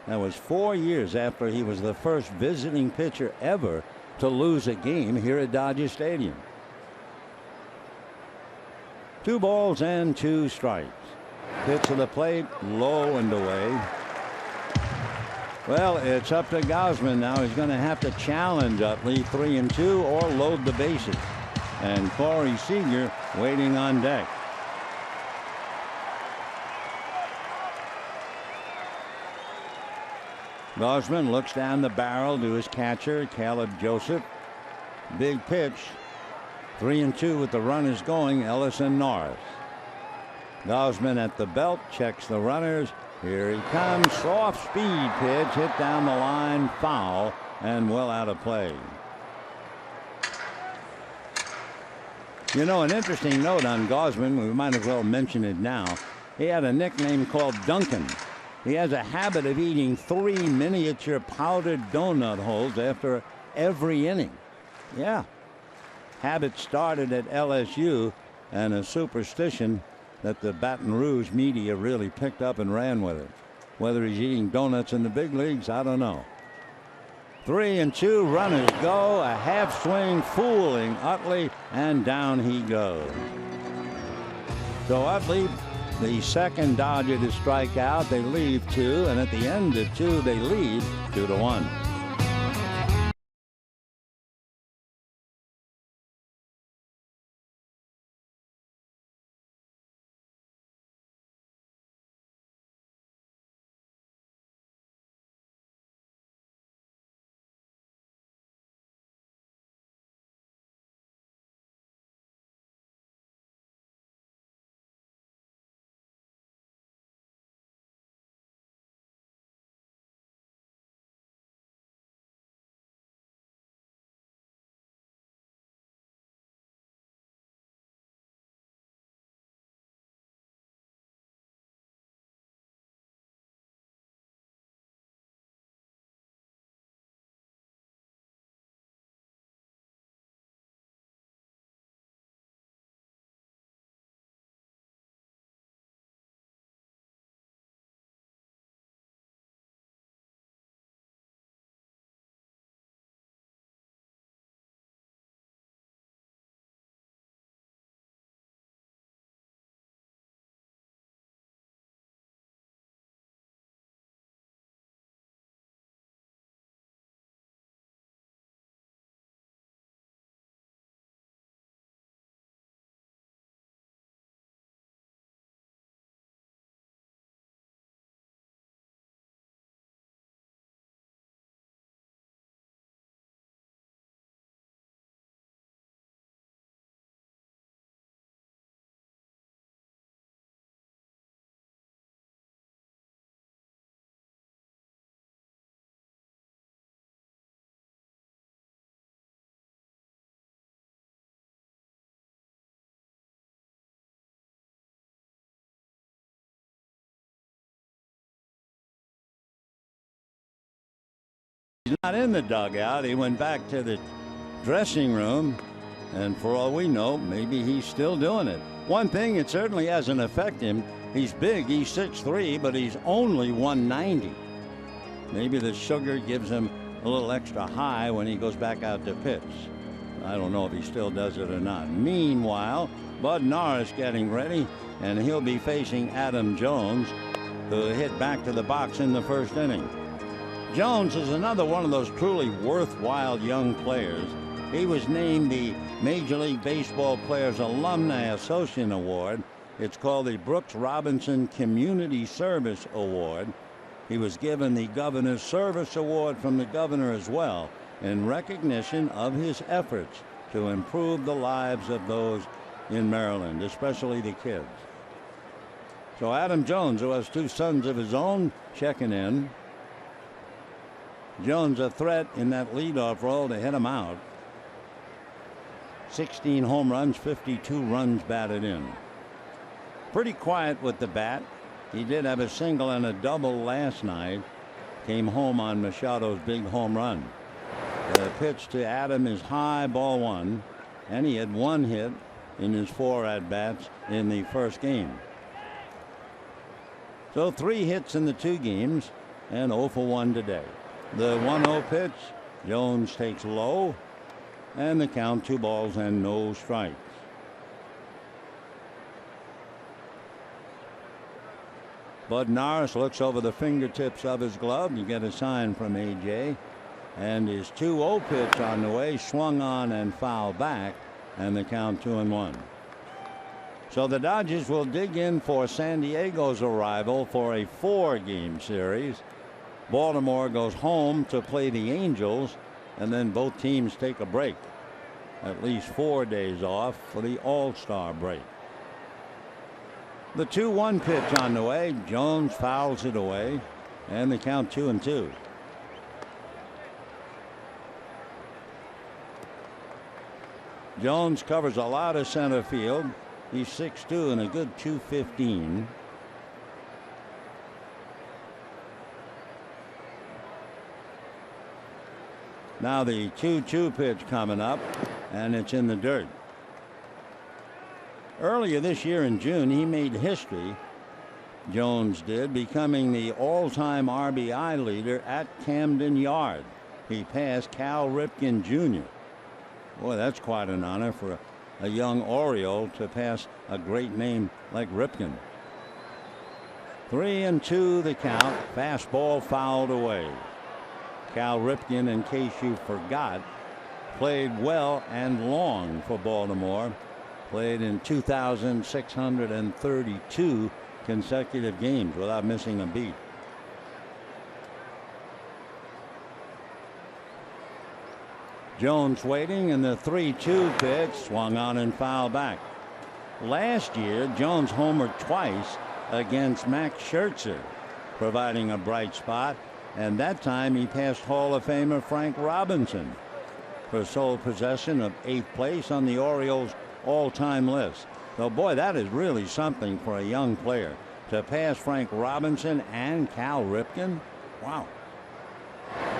That was 4 years after he was the first visiting pitcher ever to lose a game here at Dodger Stadium. 2 balls and 2 strikes. Pitch to the plate, low and away. Well, it's up to Gausman now. He's going to have to challenge Utley 3-2 or load the bases. And Corey Seager waiting on deck. Gausman looks down the barrel to his catcher, Caleb Joseph. Big pitch. 3-2 with the runners going, Ellis and Norris. Gausman at the belt, checks the runners. Here he comes. Soft speed pitch, hit down the line, foul, and well out of play. You know, an interesting note on Gausman, we might as well mention it now. He had a nickname called Duncan. He has a habit of eating 3 miniature powdered donut holes after every inning. Yeah. Habit started at LSU, and a superstition that the Baton Rouge media really picked up and ran with it. Whether he's eating donuts in the big leagues, I don't know. 3-2, runners go. A half swing, fooling Utley, and down he goes. So Utley, the second Dodger to strike out. They leave 2, and at the end of 2, they lead 2-1. He's not in the dugout. He went back to the dressing room, and for all we know, maybe he's still doing it. One thing, it certainly hasn't affected him. He's big. He's 6'3", but he's only 190. Maybe the sugar gives him a little extra high when he goes back out to pitch. I don't know if he still does it or not. Meanwhile, Bud Norris getting ready, and he'll be facing Adam Jones, who hit back to the box in the first inning. Jones is another one of those truly worthwhile young players. He was named the Major League Baseball Players Alumni Association Award. It's called the Brooks Robinson Community Service Award. He was given the Governor's Service Award from the governor as well, in recognition of his efforts to improve the lives of those in Maryland, especially the kids. So Adam Jones, who has 2 sons of his own, checking in. Jones a threat in that leadoff role to hit him out. 16 home runs, 52 runs batted in. Pretty quiet with the bat. He did have a single and a double last night. Came home on Machado's big home run. The pitch to Adam is high, ball 1, and he had 1 hit in his 4 at-bats in the first game. So 3 hits in the 2 games and 0 for 1 today. The 1-0 pitch, Jones takes low, and the count 2 balls and no strikes. Bud Norris looks over the fingertips of his glove. You get a sign from A.J. And his 2-0 pitch on the way, swung on and fouled back, and the count 2-1. So the Dodgers will dig in for San Diego's arrival for a 4-game series. Baltimore goes home to play the Angels, and then both teams take a break. At least 4 days off for the All-Star break. The 2-1 pitch on the way. Jones fouls it away, and the count 2-2. Jones covers a lot of center field. He's 6'2" and a good 215. Now the 2-2 pitch coming up, and it's in the dirt. Earlier this year in June, he made history. Jones did, becoming the all-time RBI leader at Camden Yard. He passed Cal Ripken Jr. Boy, that's quite an honor for a young Oriole to pass a great name like Ripken. 3-2 the count. Fastball fouled away. Cal Ripken, in case you forgot, played well and long for Baltimore. Played in 2,632 consecutive games without missing a beat. Jones waiting, and the 3-2 pitch swung on and fouled back. Last year, Jones homered twice against Max Scherzer, providing a bright spot, and that time he passed Hall of Famer Frank Robinson for sole possession of 8th place on the Orioles all-time list. So boy, that is really something for a young player to pass Frank Robinson and Cal Ripken. Wow.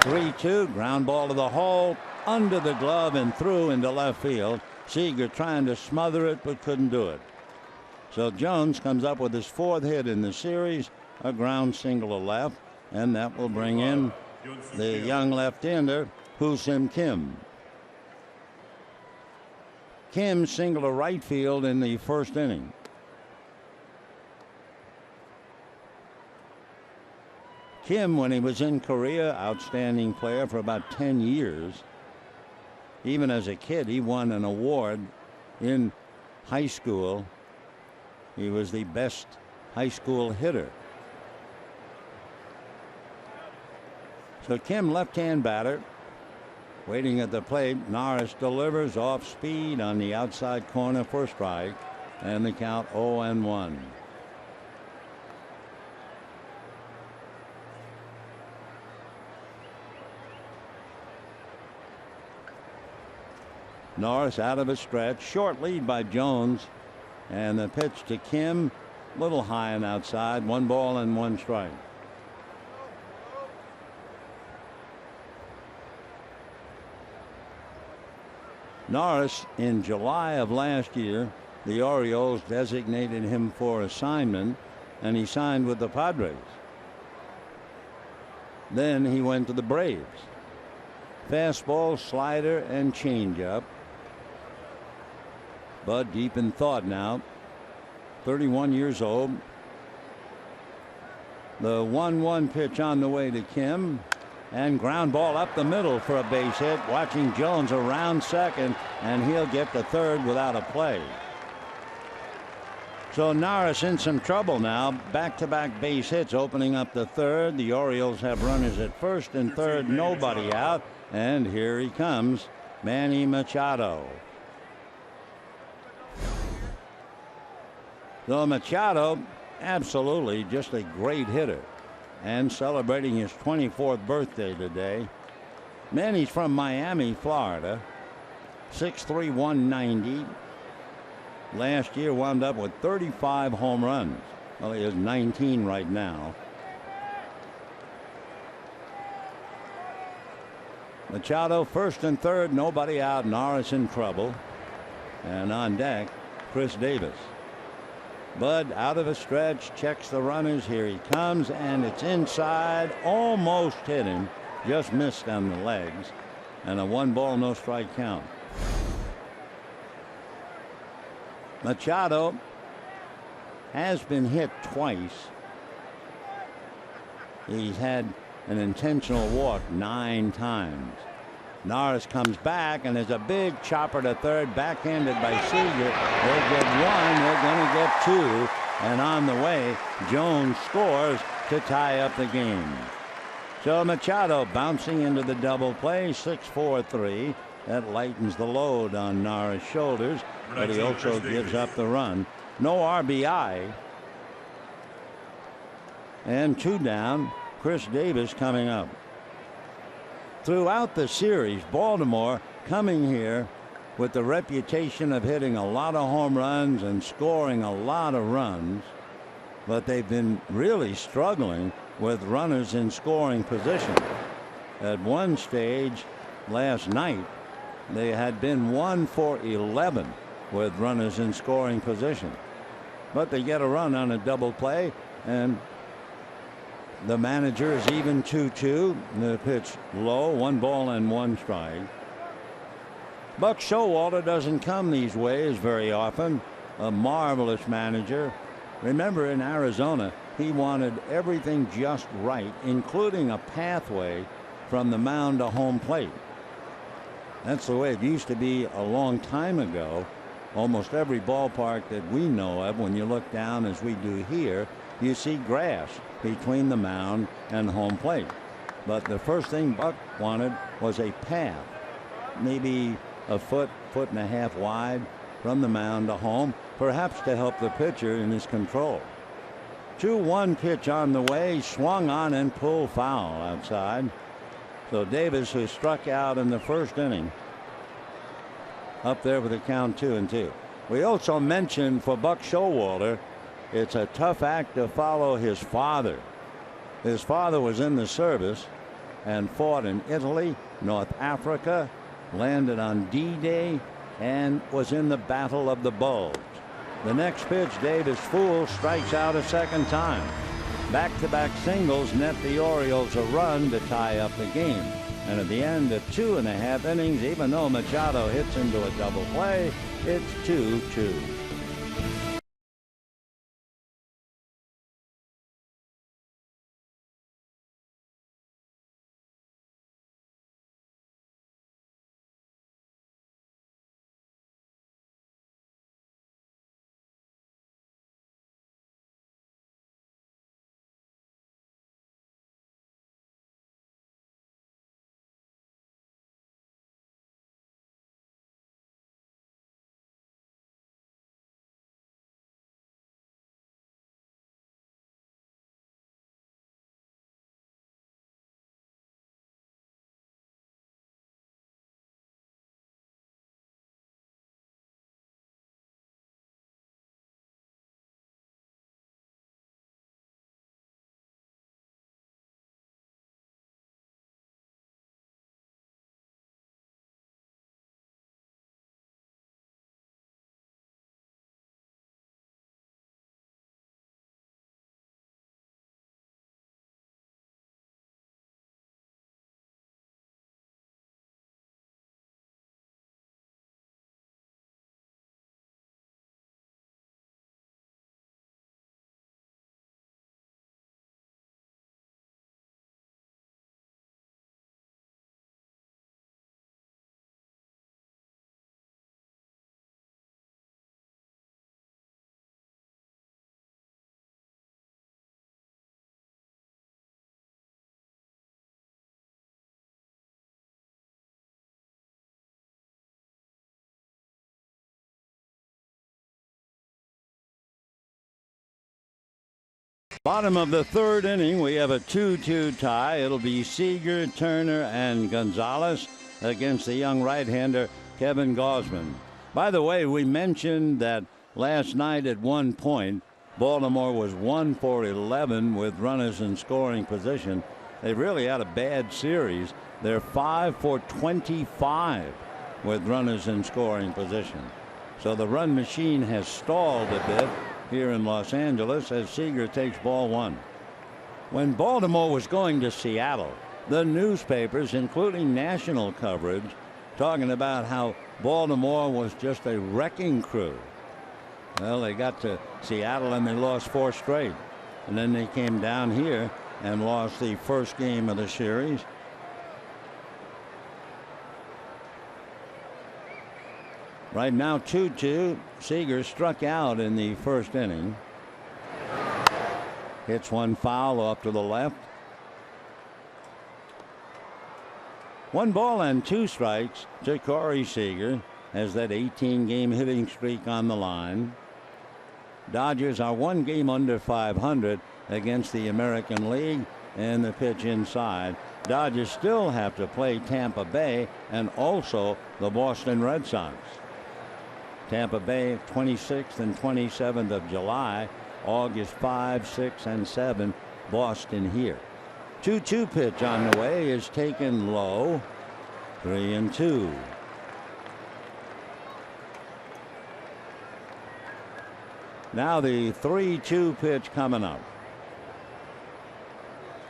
3-2, ground ball to the hole, under the glove and through into left field. Seager trying to smother it but couldn't do it. So Jones comes up with his 4th hit in the series, a ground single to left, and that will bring in the young left-hander Hoo-Sim Kim. Kim singled to right field in the 1st inning. Kim, when he was in Korea, outstanding player for about 10 years. Even as a kid, he won an award in high school. He was the best high school hitter. So Kim, left-hand batter, waiting at the plate. Norris delivers off speed on the outside corner for a strike, and the count 0-1. Norris out of a stretch, short lead by Jones, and the pitch to Kim, little high and outside. 1 ball and 1 strike. Norris, in July of last year, the Orioles designated him for assignment, and he signed with the Padres. Then he went to the Braves. Fastball, slider, and changeup. Bud deep in thought now. 31 years old. The 1-1 pitch on the way to Kim. And ground ball up the middle for a base hit. Watching Jones around second, and he'll get to third without a play. So Norris in some trouble now. Back-to-back base hits opening up the third. The Orioles have runners at first and third, nobody out. And here he comes, Manny Machado. So Machado, absolutely just a great hitter, and celebrating his 24th birthday today. Manny's from Miami, Florida. 6'3", 190. Last year wound up with 35 home runs. Well, he has 19 right now. Machado first and third, nobody out. Norris in trouble. And on deck, Chris Davis. Bud out of a stretch, checks the runners. Here he comes, and it's inside. Almost hit him. Just missed on the legs. And a 1 ball, no strike count. Machado has been hit twice. He's had an intentional walk 9 times. Norris comes back, and there's a big chopper to third, backhanded by Seager. They'll get 1. They're going to get 2. And on the way, Jones scores to tie up the game. So Machado bouncing into the double play, 6-4-3. That lightens the load on Norris' shoulders, but he also gives up the run. No RBI. And 2 down. Chris Davis coming up. Throughout the series, Baltimore coming here with the reputation of hitting a lot of home runs and scoring a lot of runs, but they've been really struggling with runners in scoring position. At one stage last night, they had been 1 for 11 with runners in scoring position, but they get a run on a double play, and the manager is even 2-2. The pitch low, 1 ball and 1 strike. Buck Showalter doesn't come these ways very often. A marvelous manager. Remember, in Arizona, he wanted everything just right, including a pathway from the mound to home plate. That's the way it used to be a long time ago. Almost every ballpark that we know of, when you look down as we do here, you see grass between the mound and home plate. But the first thing Buck wanted was a path, maybe a foot and a half wide from the mound to home, perhaps to help the pitcher in his control. 2-1 pitch on the way, swung on and pulled foul outside. So Davis, who struck out in the first inning, up there with a count 2-2. We also mentioned for Buck Showalter, it's a tough act to follow his father. His father was in the service and fought in Italy, North Africa, landed on D-Day, and was in the Battle of the Bulge. The next pitch, Davis fools, strikes out a second time. Back-to-back singles net the Orioles a run to tie up the game. And at the end of 2.5 innings, even though Machado hits into a double play, it's 2-2. Bottom of the third inning, we have a 2-2 tie. It'll be Seager, Turner, and Gonzalez against the young right-hander Kevin Gausman. By the way, we mentioned that last night at one point, Baltimore was 1 for 11 with runners in scoring position. They really had a bad series. They're 5 for 25 with runners in scoring position. So the run machine has stalled a bit here in Los Angeles as Seager takes ball 1. When Baltimore was going to Seattle, the newspapers, including national coverage, talking about how Baltimore was just a wrecking crew. Well, they got to Seattle and they lost 4 straight. And then they came down here and lost the first game of the series. Right now 2-2. Seager struck out in the first inning. Hits one foul off to the left. 1 ball and 2 strikes to Corey Seager as that 18-game hitting streak on the line. Dodgers are 1 game under 500 against the American League, and the pitch inside. Dodgers still have to play Tampa Bay and also the Boston Red Sox. Tampa Bay 26th and 27th of July, August 5, 6, and 7. Boston here. 2-2 pitch on the way is taken low. 3-2. Now the 3-2 pitch coming up.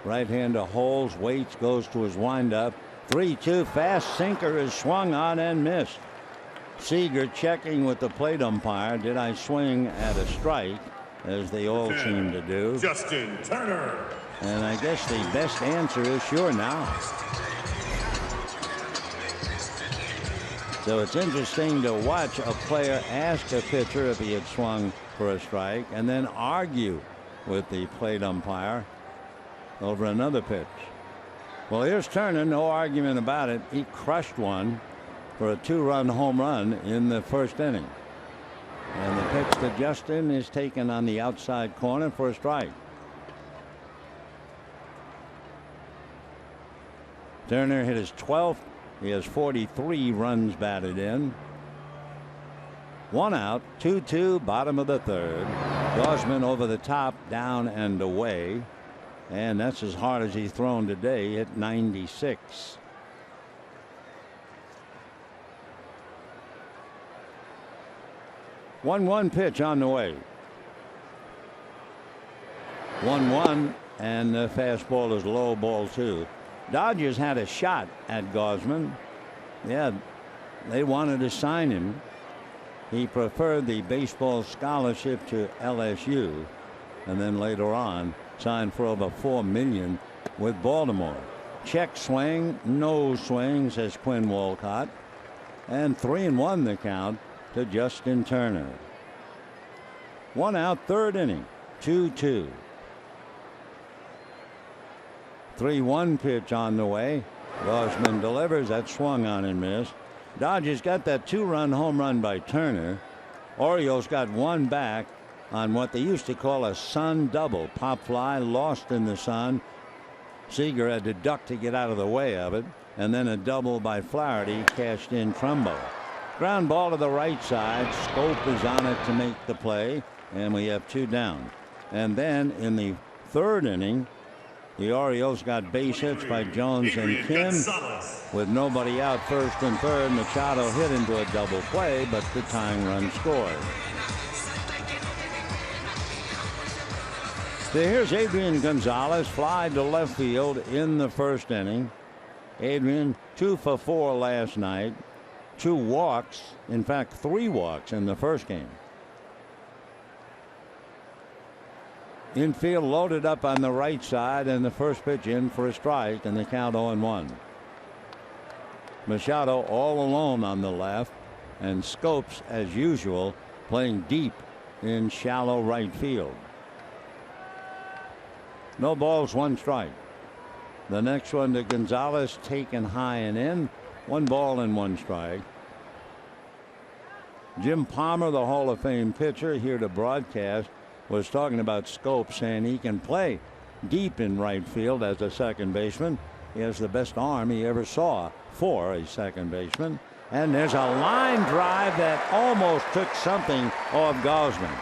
Right-hander holds, waits, goes to his windup. 3-2 fast sinker is swung on and missed. Seager checking with the plate umpire. Did I swing at a strike, as they all seem to do? Justin Turner. And I guess the best answer is sure now. So it's interesting to watch a player ask a pitcher if he had swung for a strike and then argue with the plate umpire over another pitch. Well, here's Turner, no argument about it. He crushed one for a 2-run home run in the first inning. And the pitch to Justin is taken on the outside corner for a strike. Turner hit his 12th. He has 43 runs batted in. 1 out, 2-2, bottom of the third. Gausman over the top, down and away. And that's as hard as he's thrown today, hit 96. One pitch on the way. 1-1, and the fastball is low, ball 2. Dodgers had a shot at Gausman. Yeah, they wanted to sign him. He preferred the baseball scholarship to LSU, and then later on signed for over $4 million with Baltimore. Check swing, no swing, says Quinn Walcott, and 3-1 the count to Justin Turner. 1 out, third inning, 2-2. 3-1 pitch on the way. Gausman delivers. That swung on and missed. Dodgers got that 2-run home run by Turner. Orioles got one back on what they used to call a sun double. Pop fly lost in the sun. Seager had to duck to get out of the way of it. And then a double by Flaherty cashed in Trumbo. Ground ball to the right side. Scope is on it to make the play. And we have 2 down. And then in the third inning, the Orioles got base hits by Jones and Kim. With nobody out first and third, Machado hit into a double play, but the tying run scored. So here's Adrian Gonzalez, fly to left field in the first inning. Adrian 2 for 4 last night. 2 walks, in fact 3 walks in the first game. Infield loaded up on the right side, and the first pitch in for a strike, and the count 0-1. Machado all alone on the left, and Scopes, as usual, playing deep in shallow right field. No balls, 1 strike. The next one to Gonzalez, taken high and in. 1 ball and 1 strike. Jim Palmer, the Hall of Fame pitcher, here to broadcast, was talking about Scope, saying he can play deep in right field as a second baseman. He has the best arm he ever saw for a second baseman. And there's a line drive that almost took something off Gausman.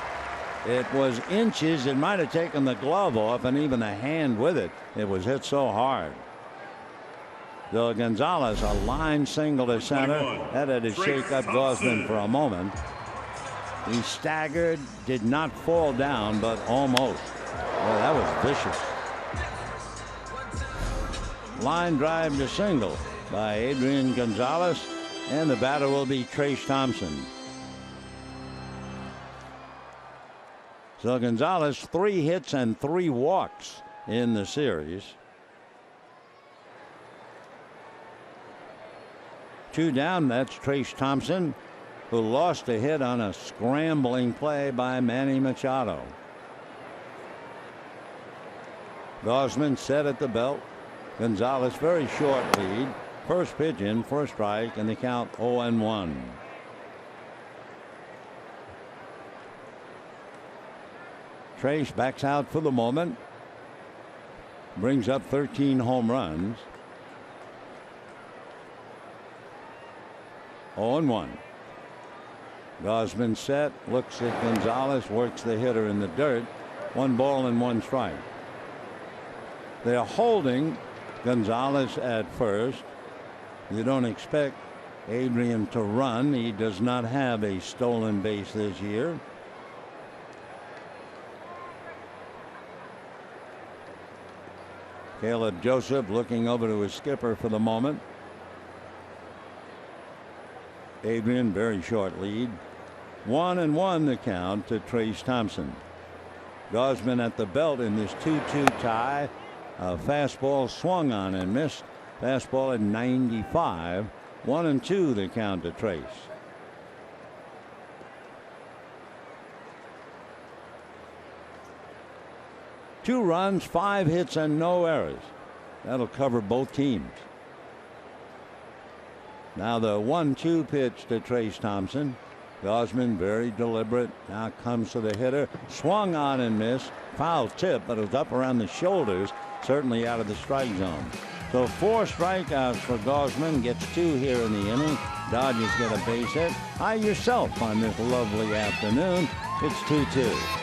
It was inches. It might have taken the glove off and even the hand with it. It was hit so hard. So Gonzalez, a line single to center. That had to shake up Gausman for a moment. He staggered, did not fall down, but almost. Well, that was vicious. Line drive to single by Adrian Gonzalez, and the batter will be Trace Thompson. So Gonzalez, 3 hits and 3 walks in the series. 2 down. That's Trace Thompson, who lost a hit on a scrambling play by Manny Machado. Gausman set at the belt. Gonzalez very short lead. First pitch in for a strike, and the count 0-1. Trace backs out for the moment. Brings up 13 home runs. 0-1. Gausman set, looks at Gonzalez, works the hitter in the dirt. 1 ball and 1 strike. They're holding Gonzalez at first. You don't expect Adrian to run. He does not have a stolen base this year. Caleb Joseph looking over to his skipper for the moment. Adrian very short lead. 1-1 the count to Trace Thompson. Gausman at the belt in this 2-2 tie. A fastball swung on and missed. Fastball at 95. 1-2 the count to Trace. Two runs, 5 hits, and no errors. That'll cover both teams. Now the 1-2 pitch to Trace Thompson. Gausman very deliberate. Now comes to the hitter. Swung on and missed. Foul tip, but it was up around the shoulders. Certainly out of the strike zone. So 4 strikeouts for Gausman. Gets 2 here in the inning. Dodgers get a base hit. Hi yourself on this lovely afternoon. It's 2-2.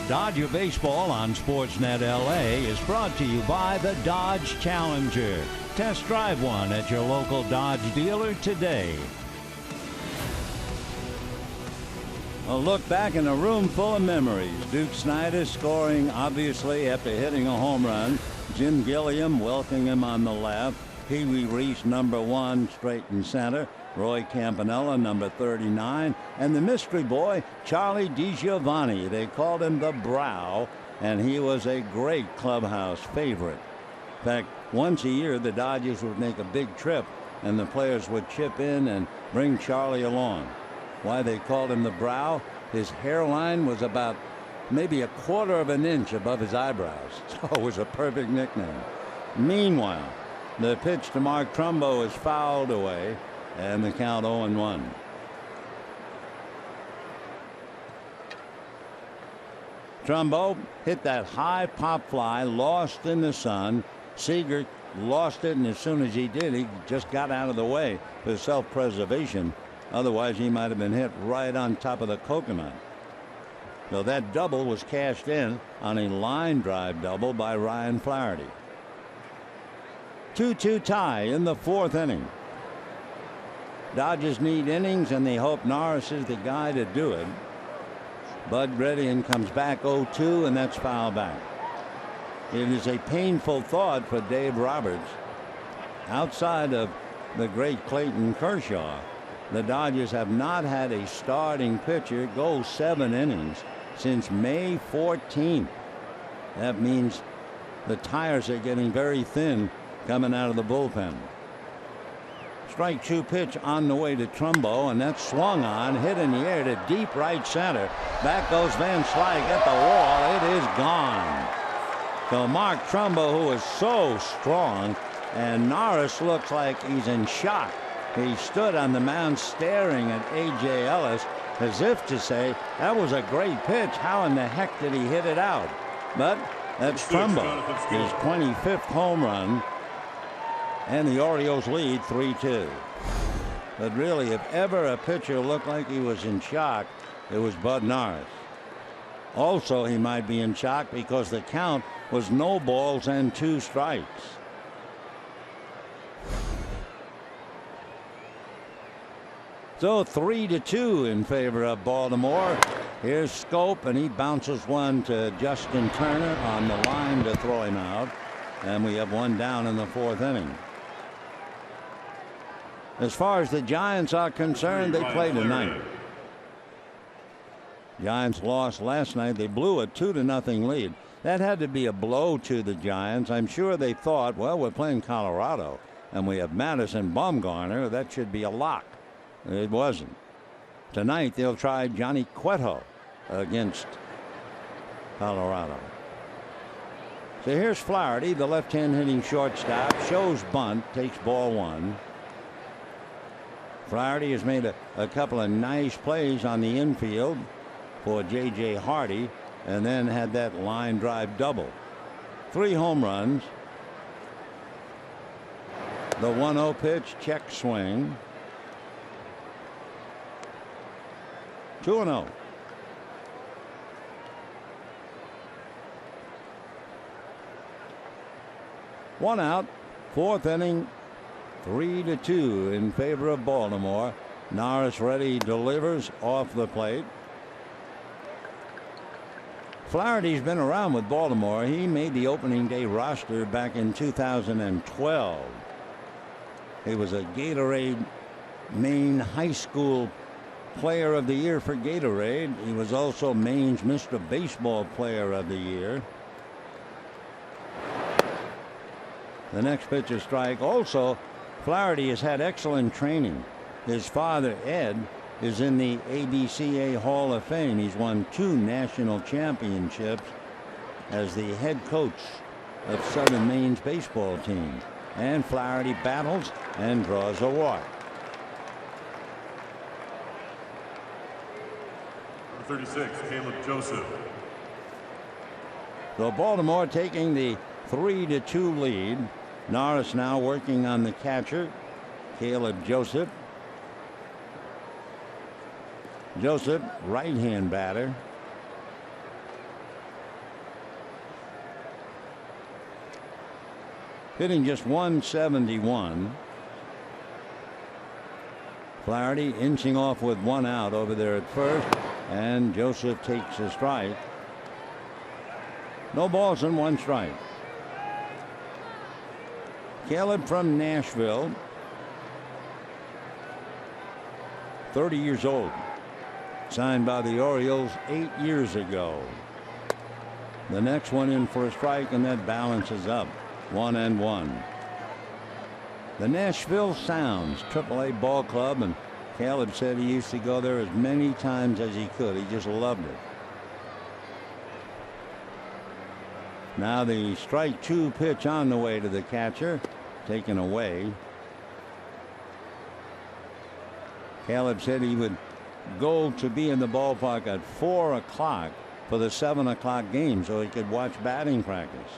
Dodger Baseball on Sportsnet LA is brought to you by the Dodge Challenger. Test drive one at your local Dodge dealer today. A look back in a room full of memories. Duke Snider scoring obviously after hitting a home run. Jim Gilliam welcoming him on the left. Pee Wee Reese #1 straight in center. Roy Campanella #39, and the mystery boy Charlie DiGiovanni. They called him the Brow, and he was a great clubhouse favorite. In fact, once a year the Dodgers would make a big trip, and the players would chip in and bring Charlie along. Why they called him the Brow? His hairline was about maybe 1/4 of an inch above his eyebrows, so it was a perfect nickname. Meanwhile, the pitch to Mark Trumbo is fouled away, and the count 0-1. Trumbo hit that high pop fly, lost in the sun. Seager lost it, and as soon as he did, he just got out of the way for self-preservation. Otherwise, he might have been hit right on top of the coconut. So that double was cashed in on a line drive double by Ryan Flaherty. 2-2 tie in the 4th inning. Dodgers need innings, and they hope Norris is the guy to do it. Bud Gredian comes back 0-2, and that's foul back. It is a painful thought for Dave Roberts. Outside of the great Clayton Kershaw, the Dodgers have not had a starting pitcher go 7 innings since May 14th. That means the tires are getting very thin coming out of the bullpen. Strike 2 pitch on the way to Trumbo, and that's swung on, hit in the air to deep right center. Back goes Van Slyke at the wall. It is gone. So Mark Trumbo, who is so strong, and Norris looks like he's in shock. He stood on the mound staring at A.J. Ellis as if to say, that was a great pitch. How in the heck did he hit it out? But that's Trumbo, his 25th home run, and the Orioles lead 3-2. But really, if ever a pitcher looked like he was in shock, it was Bud Norris. Also, he might be in shock because the count was no balls and 2 strikes. So 3-2 in favor of Baltimore. Here's Scope, and he bounces one to Justin Turner on the line to throw him out. And we have one down in the 4th inning. As far as the Giants are concerned, they play tonight. Giants lost last night. They blew a 2-0 lead. That had to be a blow to the Giants. I'm sure they thought, well, we're playing Colorado, and we have Madison Bumgarner. That should be a lock. It wasn't. Tonight they'll try Johnny Cueto against Colorado. So here's Flaherty, the left-hand hitting shortstop, shows bunt, takes ball 1. Flaherty has made a couple of nice plays on the infield for J.J. Hardy, and then had that line drive double. 3 home runs. The 1-0 pitch, check swing. 2-0. One out, 4th inning, 3-2 in favor of Baltimore. Norris ready, delivers off the plate. Flaherty's been around with Baltimore. He made the opening day roster back in 2012. He was a Gatorade Maine High School Player of the Year for Gatorade. He was also Maine's Mr. Baseball Player of the Year. The next pitch is strike. Also, Flaherty has had excellent training. His father, Ed, is in the ABCA Hall of Fame. He's won 2 national championships as the head coach of Southern Maine's baseball team. And Flaherty battles and draws a walk. 36, Caleb Joseph. So Baltimore taking the 3-2 lead. Norris now working on the catcher, Caleb Joseph. Joseph, right-hand batter. Hitting just 171. Flaherty inching off with 1 out over there at first, and Joseph takes a strike. No balls and 1 strike. Caleb from Nashville, 30 years old, signed by the Orioles 8 years ago. The next one in for a strike, and that balances up 1-1. The Nashville Sounds AAA ball club, and Caleb said he used to go there as many times as he could. He just loved it. Now the strike 2 pitch on the way to the catcher, taken away. Caleb said he would go to be in the ballpark at 4 o'clock for the 7 o'clock game so he could watch batting practice.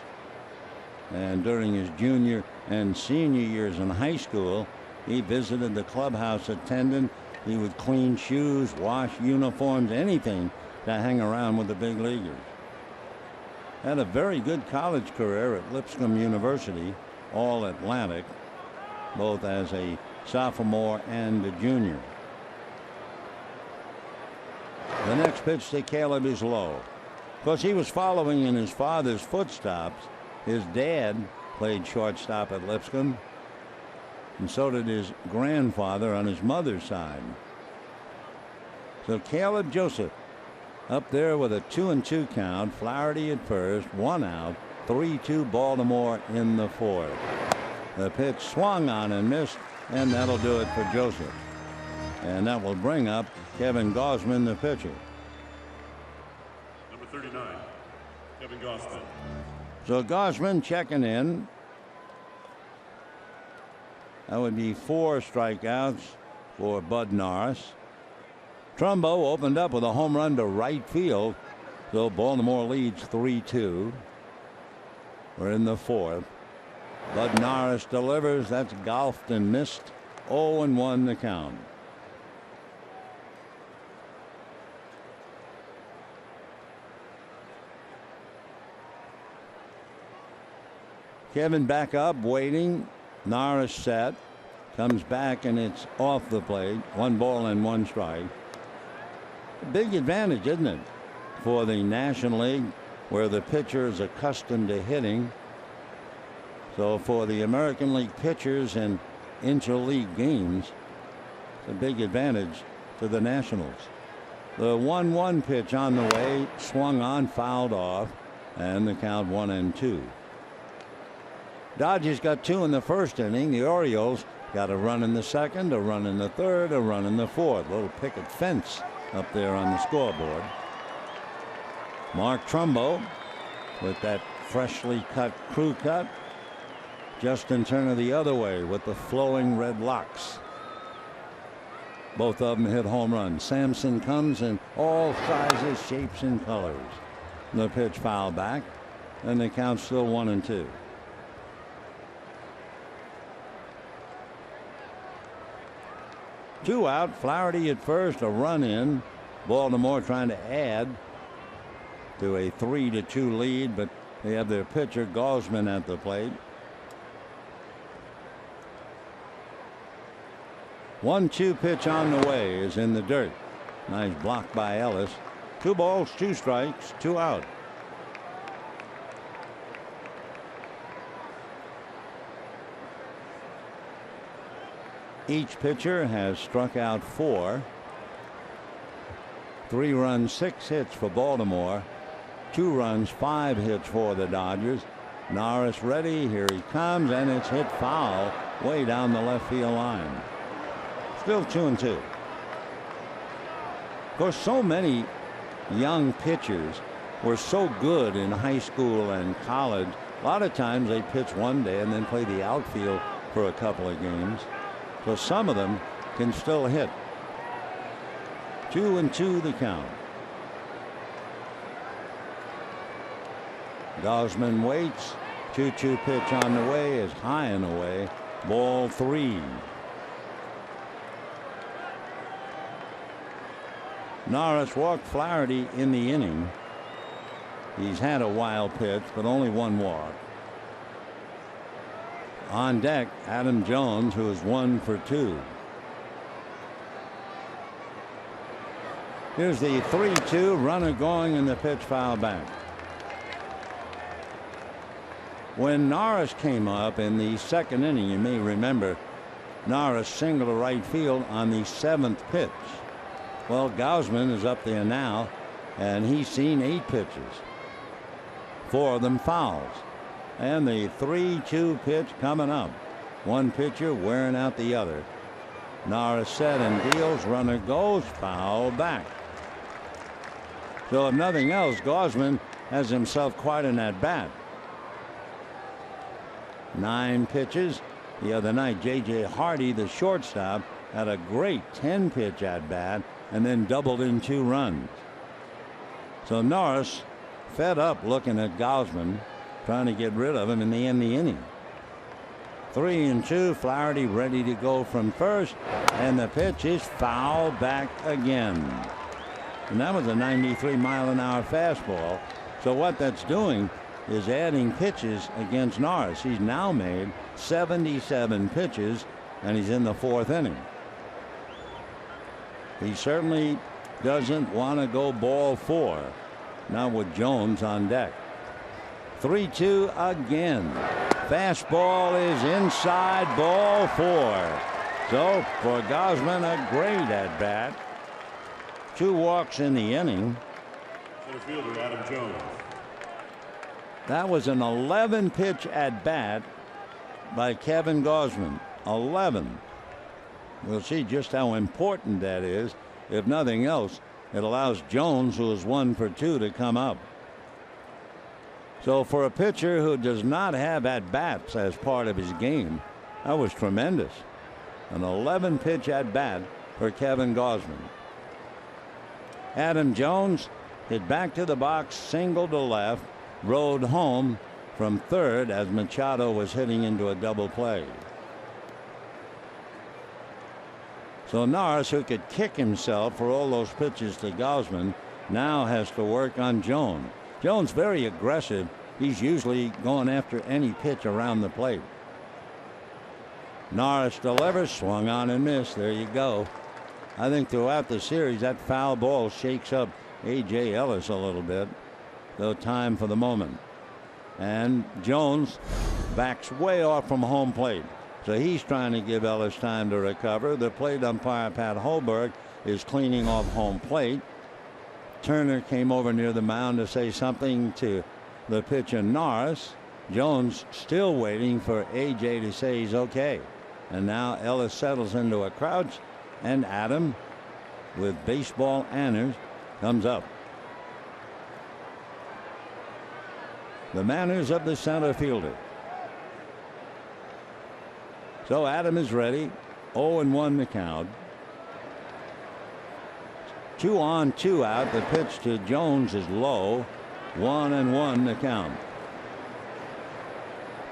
And during his junior and senior years in high school, he visited the clubhouse attendant. He would clean shoes, wash uniforms, anything to hang around with the big leaguers. Had a very good college career at Lipscomb University, All Atlantic, both as a sophomore and a junior. The next pitch to Caleb is low. Of course, he was following in his father's footsteps. His dad played shortstop at Lipscomb, and so did his grandfather on his mother's side. So Caleb Joseph up there with a 2-2 count. Flaherty at first, 1 out, 3-2 Baltimore in the fourth. The pitch swung on and missed, and that'll do it for Joseph. And that will bring up Kevin Gausman, the pitcher. Number 39, Kevin Gausman. So Gausman checking in. That would be 4 strikeouts for Bud Norris. Trumbo opened up with a home run to right field. So Baltimore leads 3-2. We're in the fourth. Bud Norris delivers. That's golfed and missed. 0-1 the count. Kevin back up, waiting. Norris set. Comes back, and it's off the plate. 1 ball and 1 strike. A big advantage, isn't it, for the National League, where the pitcher is accustomed to hitting. So for the American League pitchers and interleague games, it's a big advantage to the Nationals. The 1-1 pitch on the way, swung on, fouled off, and the count 1-2. Dodgers got 2 in the first inning. The Orioles got a run in the second, a run in the third, a run in the fourth. Little picket fence up there on the scoreboard. Mark Trumbo with that freshly cut crew cut. Justin Turner the other way with the flowing red locks. Both of them hit home runs. Sampson comes in all sizes, shapes, and colors. The pitch foul back, and the count's still 1-2. Two out. Flaherty at first, a run in. Baltimore trying to add to a 3-2 lead, but they have their pitcher Gausman at the plate. 1-2 pitch on the way is in the dirt. Nice block by Ellis. 2 balls, 2 strikes, 2 out. Each pitcher has struck out 4. 3 runs, 6 hits for Baltimore. 2 runs, 5 hits for the Dodgers. Norris ready. Here he comes, and it's hit foul way down the left field line. Still 2-2. Of course, so many young pitchers were so good in high school and college. A lot of times they pitch one day and then play the outfield for a couple of games. So some of them can still hit. 2-2 the count. Gausman waits. 2-2 pitch on the way is high and away. Ball 3. Norris walked Flaherty in the inning. He's had a wild pitch, but only 1 walk. On deck, Adam Jones, who is 1 for 2. Here's the 3-2, runner going, and the pitch foul back. When Norris came up in the second inning, you may remember Norris singled to right field on the 7th pitch. Well, Gausman is up there now, and he's seen 8 pitches. 4 of them fouls. And the 3-2 pitch coming up. One pitcher wearing out the other. Norris set and deals. Runner goes. Foul back. So if nothing else, Gausman has himself quite an at-bat. 9 pitches. The other night, J.J. Hardy, the shortstop, had a great 10-pitch at-bat and then doubled in 2 runs. So Norris fed up looking at Gausman, trying to get rid of him, and they end the inning. 3-2. Flaherty ready to go from first, and the pitch is foul back again. And that was a 93-mile-an-hour fastball. So what that's doing is adding pitches against Norris. He's now made 77 pitches, and he's in the 4th inning. He certainly doesn't want to go ball 4. Now with Jones on deck. 3-2 again. Fastball is inside, ball 4. So for Gausman, a great at bat. 2 walks in the inning. Center fielder Adam Jones. That was an 11 pitch at bat by Kevin Gausman. 11. We'll see just how important that is. If nothing else, it allows Jones, who is 1 for 2, to come up. So for a pitcher who does not have at-bats as part of his game, that was tremendous. An 11 pitch at bat for Kevin Gausman. Adam Jones hit back to the box, single to left, rode home from third as Machado was hitting into a double play. So Norris, who could kick himself for all those pitches to Gausman, now has to work on Jones. Jones very aggressive. He's usually going after any pitch around the plate. Norris delivers, swung on and missed. There you go. I think throughout the series that foul ball shakes up A.J. Ellis a little bit, though time for the moment. And Jones backs way off from home plate. So he's trying to give Ellis time to recover. The plate umpire, Pat Holberg, is cleaning off home plate. Turner came over near the mound to say something to the pitcher Norris. Jones still waiting for A.J. to say he's okay. And now Ellis settles into a crouch, and Adam, with baseball manners, comes up. The manners of the center fielder. So Adam is ready. 0-1 the count. 2 on, 2 out. The pitch to Jones is low. 1-1 the count.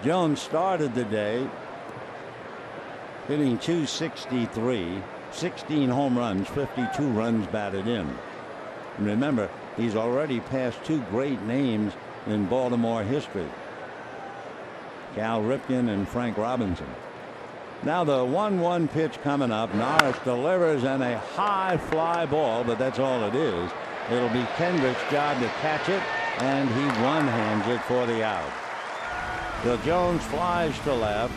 Jones started the day hitting .263, 16 home runs, 52 runs batted in. And remember, he's already passed 2 great names in Baltimore history, Cal Ripken and Frank Robinson. Now the 1-1 pitch coming up. Norris delivers, and a high fly ball, but that's all it is. It'll be Kendrick's job to catch it, and he one-hands it for the out. So Jones flies to left.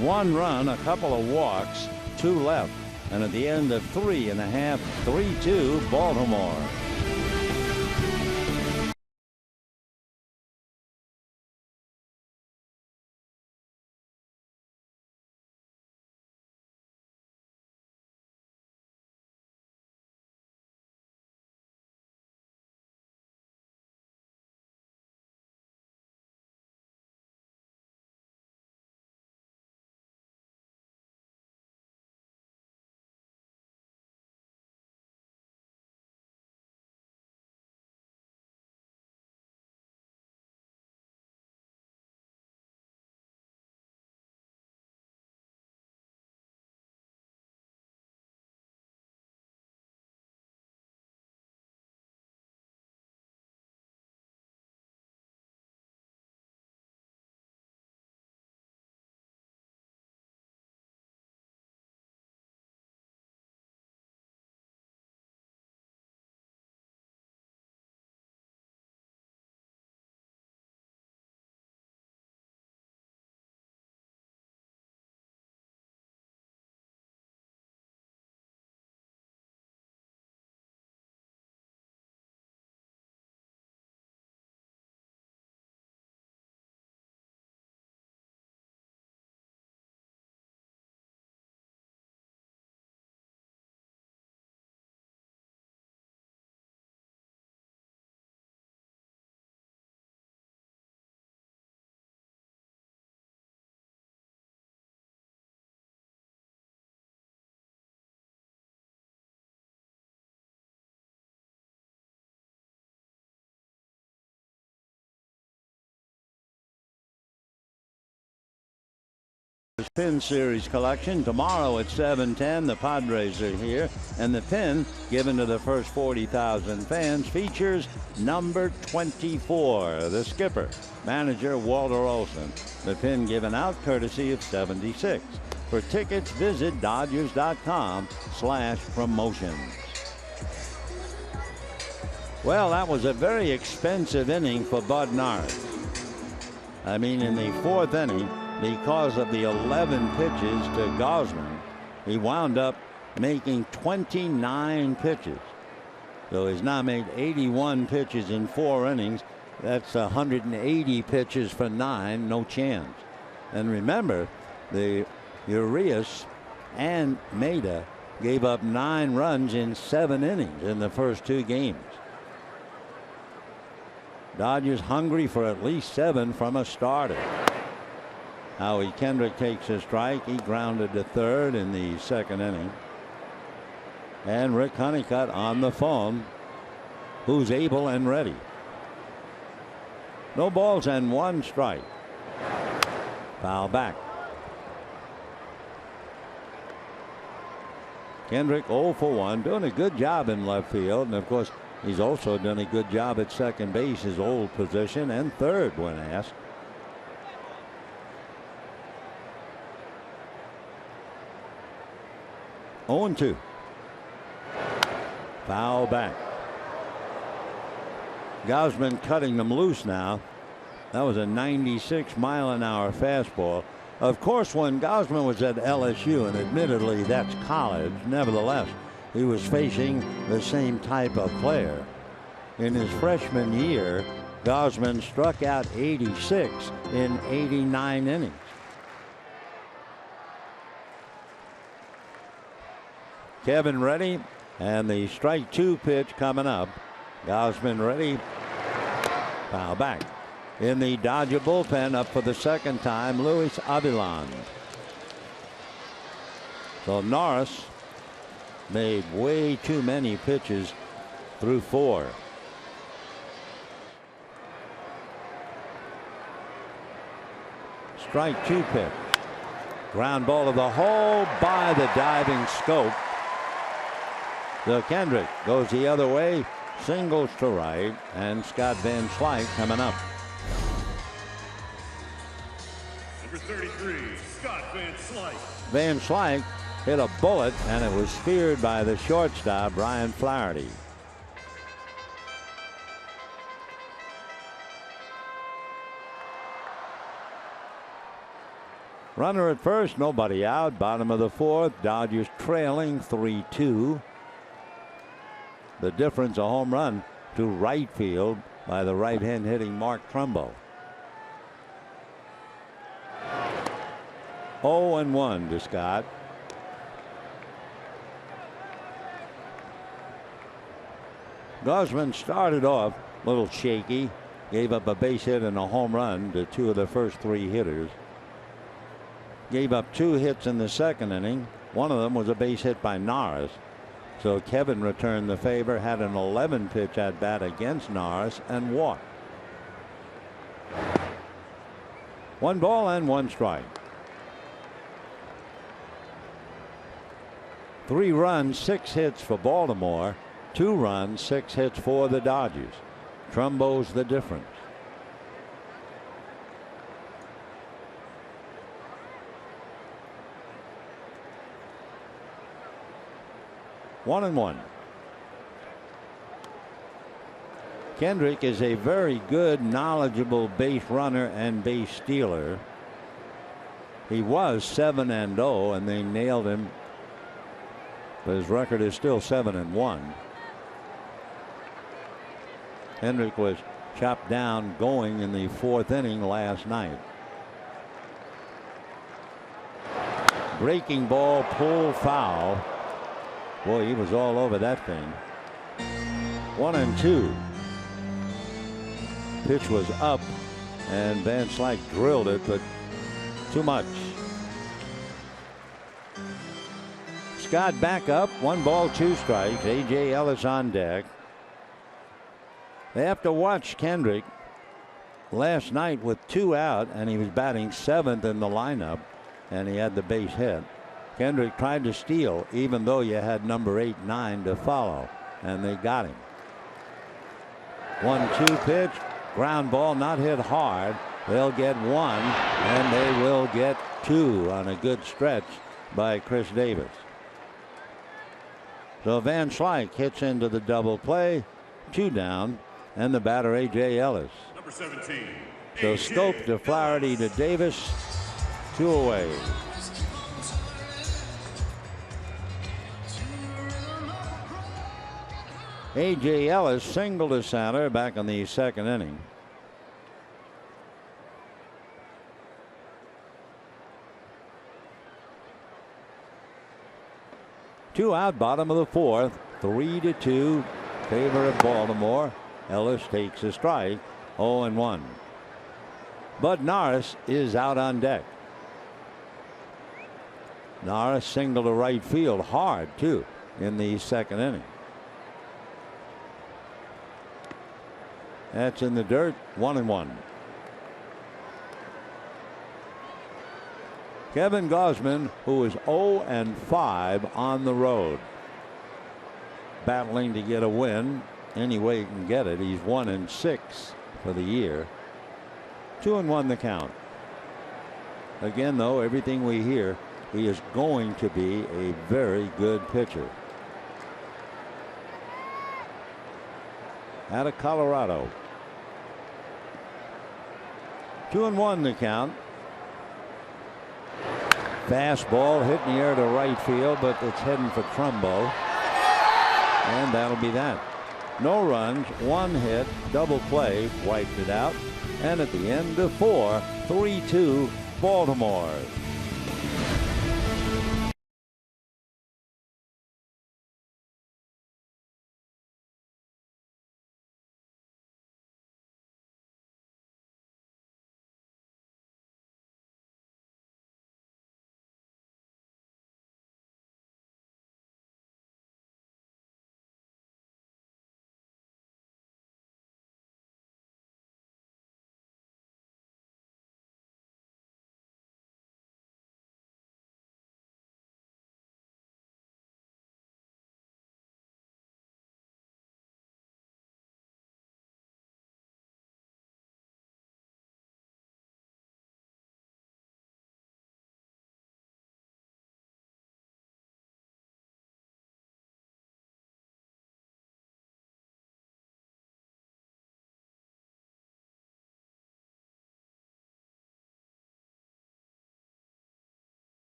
1 run, a couple of walks, 2 left. And at the end of 3.5, 3-2 Baltimore. Pin Series collection tomorrow at 7:10. The Padres are here, and the pin given to the first 40,000 fans features number 24, the skipper, manager Walter Olson. The pin given out courtesy of 76. For tickets, visit Dodgers.com/promotions. Well, that was a very expensive inning for Bud Norris. I mean, in the fourth inning, because of the 11 pitches to Gausman, he wound up making 29 pitches. So he's now made 81 pitches in 4 innings. That's 180 pitches for 9, no chance. And remember, the Urias and Maeda gave up 9 runs in 7 innings in the first 2 games. Dodgers hungry for at least 7 from a starter. Howie Kendrick takes a strike. He grounded to third in the second inning. And Rick Honeycutt on the phone, who's able and ready. No balls and 1 strike. Foul back. Kendrick 0 for 1, doing a good job in left field. And of course, he's also done a good job at second base, his old position, and third when asked. Oh and 2. Foul back. Gausman cutting them loose now. That was a 96-mile-an-hour fastball. Of course, when Gausman was at LSU, and admittedly that's college, nevertheless, he was facing the same type of player. In his freshman year, Gausman struck out 86 in 89 innings. Kevin ready, and the strike 2 pitch coming up. Gausman ready. Foul back. In the Dodger bullpen, up for the second time, Luis Avilan. So Norris made way too many pitches through 4. Strike 2 pitch. Ground ball to the hole by the diving Scope. So Kendrick goes the other way, singles to right, and Scott Van Slyke coming up. Number 33, Scott Van Slyke. Van Slyke hit a bullet, and it was speared by the shortstop, Brian Flaherty. Runner at first, nobody out. Bottom of the 4th, Dodgers trailing 3-2. The difference, a home run to right field by the right-hand hitting Mark Trumbo. 0-1 to Scott. Gausman started off a little shaky, gave up a base hit and a home run to 2 of the first 3 hitters. Gave up 2 hits in the second inning. One of them was a base hit by Norris. So Kevin returned the favor, had an 11 pitch at bat against Norris and walked. 1 ball and 1 strike. 3 runs, 6 hits for Baltimore. 2 runs, 6 hits for the Dodgers. Trumbo's the difference. One and 1. Kendrick is a very good, knowledgeable base runner and base stealer. He was 7-0, and they nailed him. But his record is still 7-1. Kendrick was chopped down going in the 4th inning last night. Breaking ball, pull foul. Boy, he was all over that thing. 1-2. Pitch was up, and Van Slyke drilled it, but too much. Scott back up, 1 ball, 2 strikes. A.J. Ellis on deck. They have to watch Kendrick last night with 2 out, and he was batting 7th in the lineup, and he had the base hit. Kendrick tried to steal, even though you had number 8, 9 to follow, and they got him. 1-2 pitch, ground ball, not hit hard. They'll get 1, and they will get 2 on a good stretch by Chris Davis. So Van Slyke hits into the double play. 2 down, and the batter A.J. Ellis. Number 17. So Scope to Flaherty to Davis, 2 away. A.J. Ellis singled to center back in the 2nd inning. Two out, bottom of the 4th, 3-2, favor of Baltimore. Ellis takes a strike, 0-1. Bud Norris is out on deck. Norris singled to right field hard too in the 2nd inning. That's in the dirt, 1-1. Kevin Gausman, who is 0-5 on the road, battling to get a win any way he can get it. He's 1-6 for the year. 2-1 the count. Again, though, everything we hear, he is going to be a very good pitcher. Out of Colorado. 2-1 the count. Fastball hit in the air to right field, but it's heading for Trumbo. And that'll be that. No runs, 1 hit, double play, wiped it out. And at the end of 4, 3-2 Baltimore.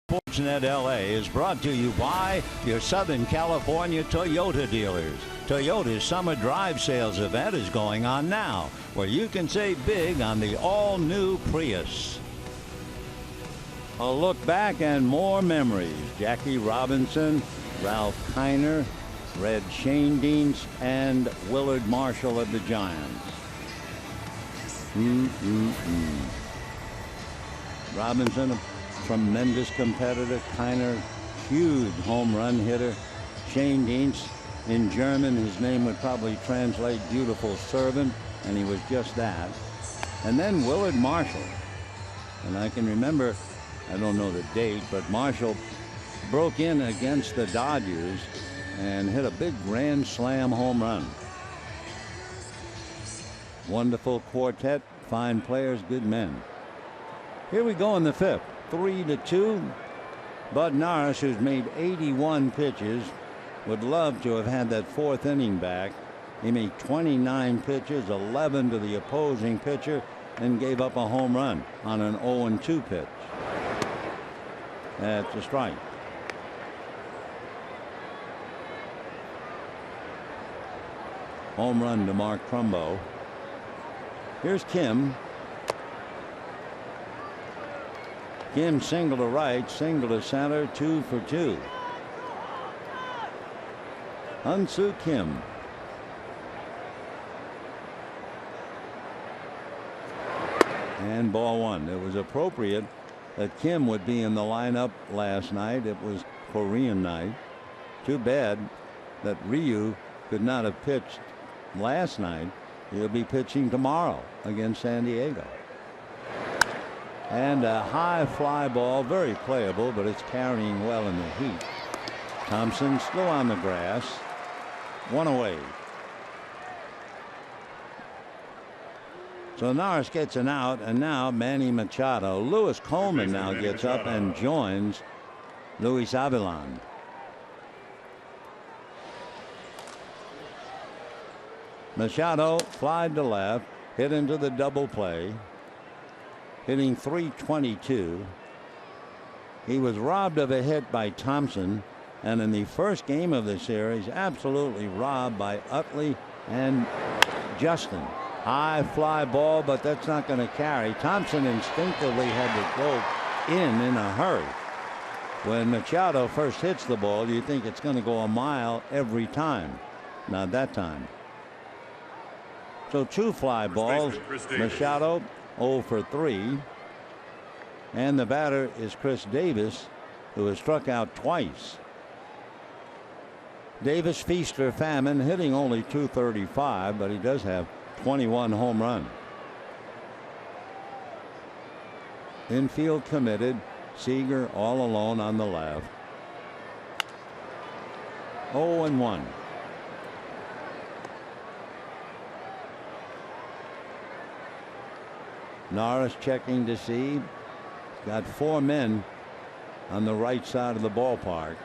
Sportsnet LA is brought to you by your Southern California Toyota dealers. Toyota's Summer Drive Sales event is going on now, where you can save big on the all-new Prius. A look back and more memories. Jackie Robinson, Ralph Kiner, Red Schoendienst, and Willard Marshall of the Giants. Robinson, a tremendous competitor. Kiner, huge home run hitter. Schoendienst, in German, his name would probably translate beautiful servant, and he was just that. And then Willard Marshall. And I can remember, I don't know the date, but Marshall broke in against the Dodgers and hit a big grand slam home run. Wonderful quartet, fine players, good men. Here we go in the 5th, 3-2. Bud Norris, who's made 81 pitches, would love to have had that 4th inning back. He made 29 pitches, 11 to the opposing pitcher, and gave up a home run on an 0-2 pitch. That's a strike. Home run to Mark Trumbo. Here's Kim. Kim single to right, single to center, 2 for 2. Hyun-Soo Kim. And ball 1. It was appropriate that Kim would be in the lineup last night. It was Korean night. Too bad that Ryu could not have pitched last night. He'll be pitching tomorrow against San Diego. And a high fly ball, very playable, but it's carrying well in the heat. Thompson still on the grass. One away. So Norris gets an out, and now Manny Machado. Luis Coleman now gets up and joins Luis Avilan. Machado flied to left, hit into the double play, hitting .322. He was robbed of a hit by Thompson, and in the first game of the series, absolutely robbed by Utley and Justin. High fly ball, but that's not going to carry. Thompson instinctively had to go in a hurry. When Machado first hits the ball, you think it's going to go a mile every time. Not that time. So 2 fly balls. Machado 0 for 3. And the batter is Chris Davis, who has struck out twice. Davis feast or famine, hitting only .235, but he does have 21 home runs. Infield committed. Seager all alone on the left. 0-1. Norris checking to see. Got 4 men on the right side of the ballpark.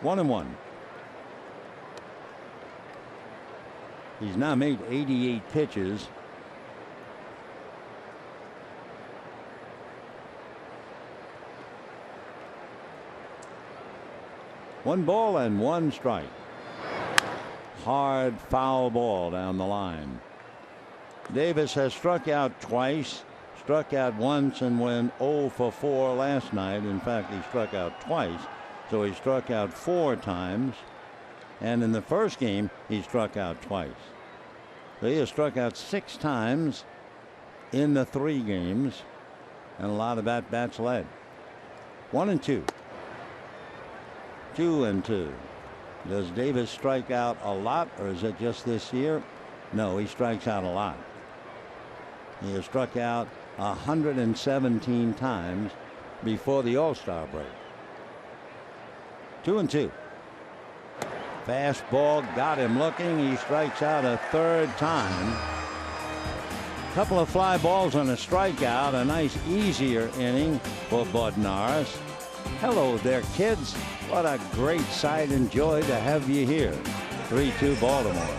One and one. He's now made 88 pitches. One ball and 1 strike. Hard foul ball down the line. Davis has struck out twice, struck out once, and went 0 for 4 last night. In fact, he struck out twice. So he struck out 4 times, and in the first game he struck out twice. So he has struck out 6 times in the 3 games, and a lot of at-bats led. 1-2. 2-2. Does Davis strike out a lot, or is it just this year? No, he strikes out a lot. He has struck out 117 times before the All-Star break. 2-2. Fastball got him looking. He strikes out a 3rd time. Couple of fly balls and a strikeout. A nice easier inning for Bud Norris. Hello there, kids. What a great sight and joy to have you here. 3-2 Baltimore.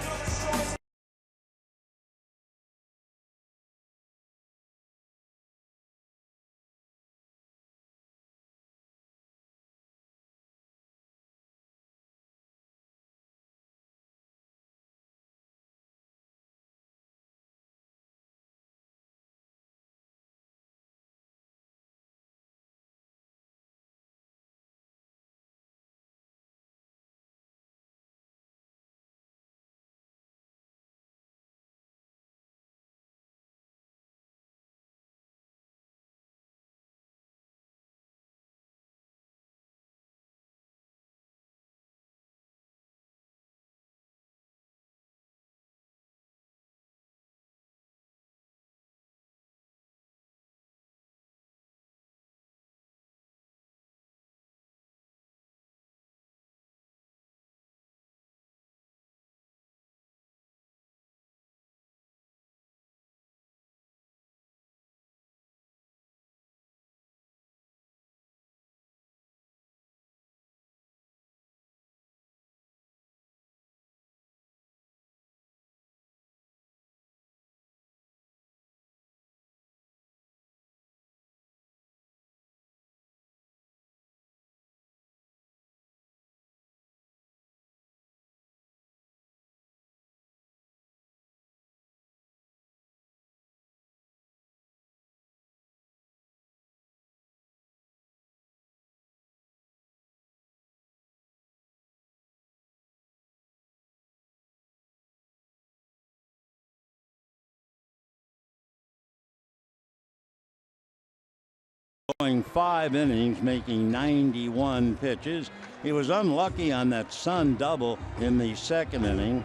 Going 5 innings, making 91 pitches. He was unlucky on that Sun double in the second inning.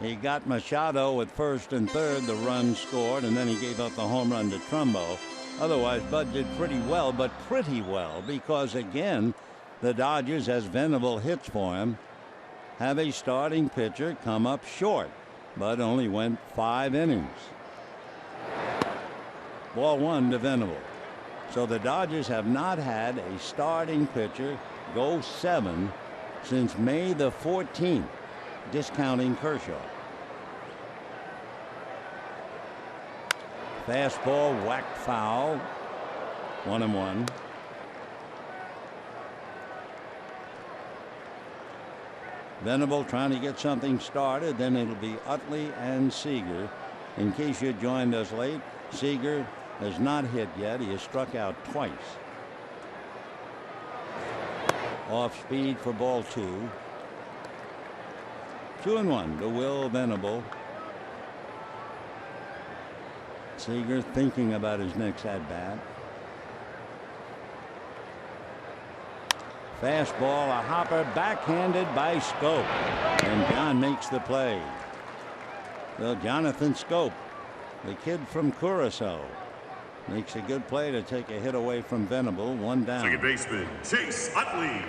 He got Machado at first and third. The run scored, and then he gave up the home run to Trumbo. Otherwise, Bud did pretty well, because, again, the Dodgers, as Venable hits for him, have a starting pitcher come up short. Bud only went 5 innings. Ball 1 to Venable. So the Dodgers have not had a starting pitcher go 7 since May the 14th, discounting Kershaw. Fastball whacked foul. 1-1. Venable trying to get something started. Then it'll be Utley and Seager. In case you joined us late, Seager has not hit yet. He has struck out twice. Off speed for ball 2. 2-1 to Will Venable. Seager thinking about his next at-bat. Fastball, a hopper, backhanded by Schoop. And John makes the play. Well, Jonathan Schoop, the kid from Curacao, makes a good play to take a hit away from Venable. 1 down. Second baseman, Chase Utley.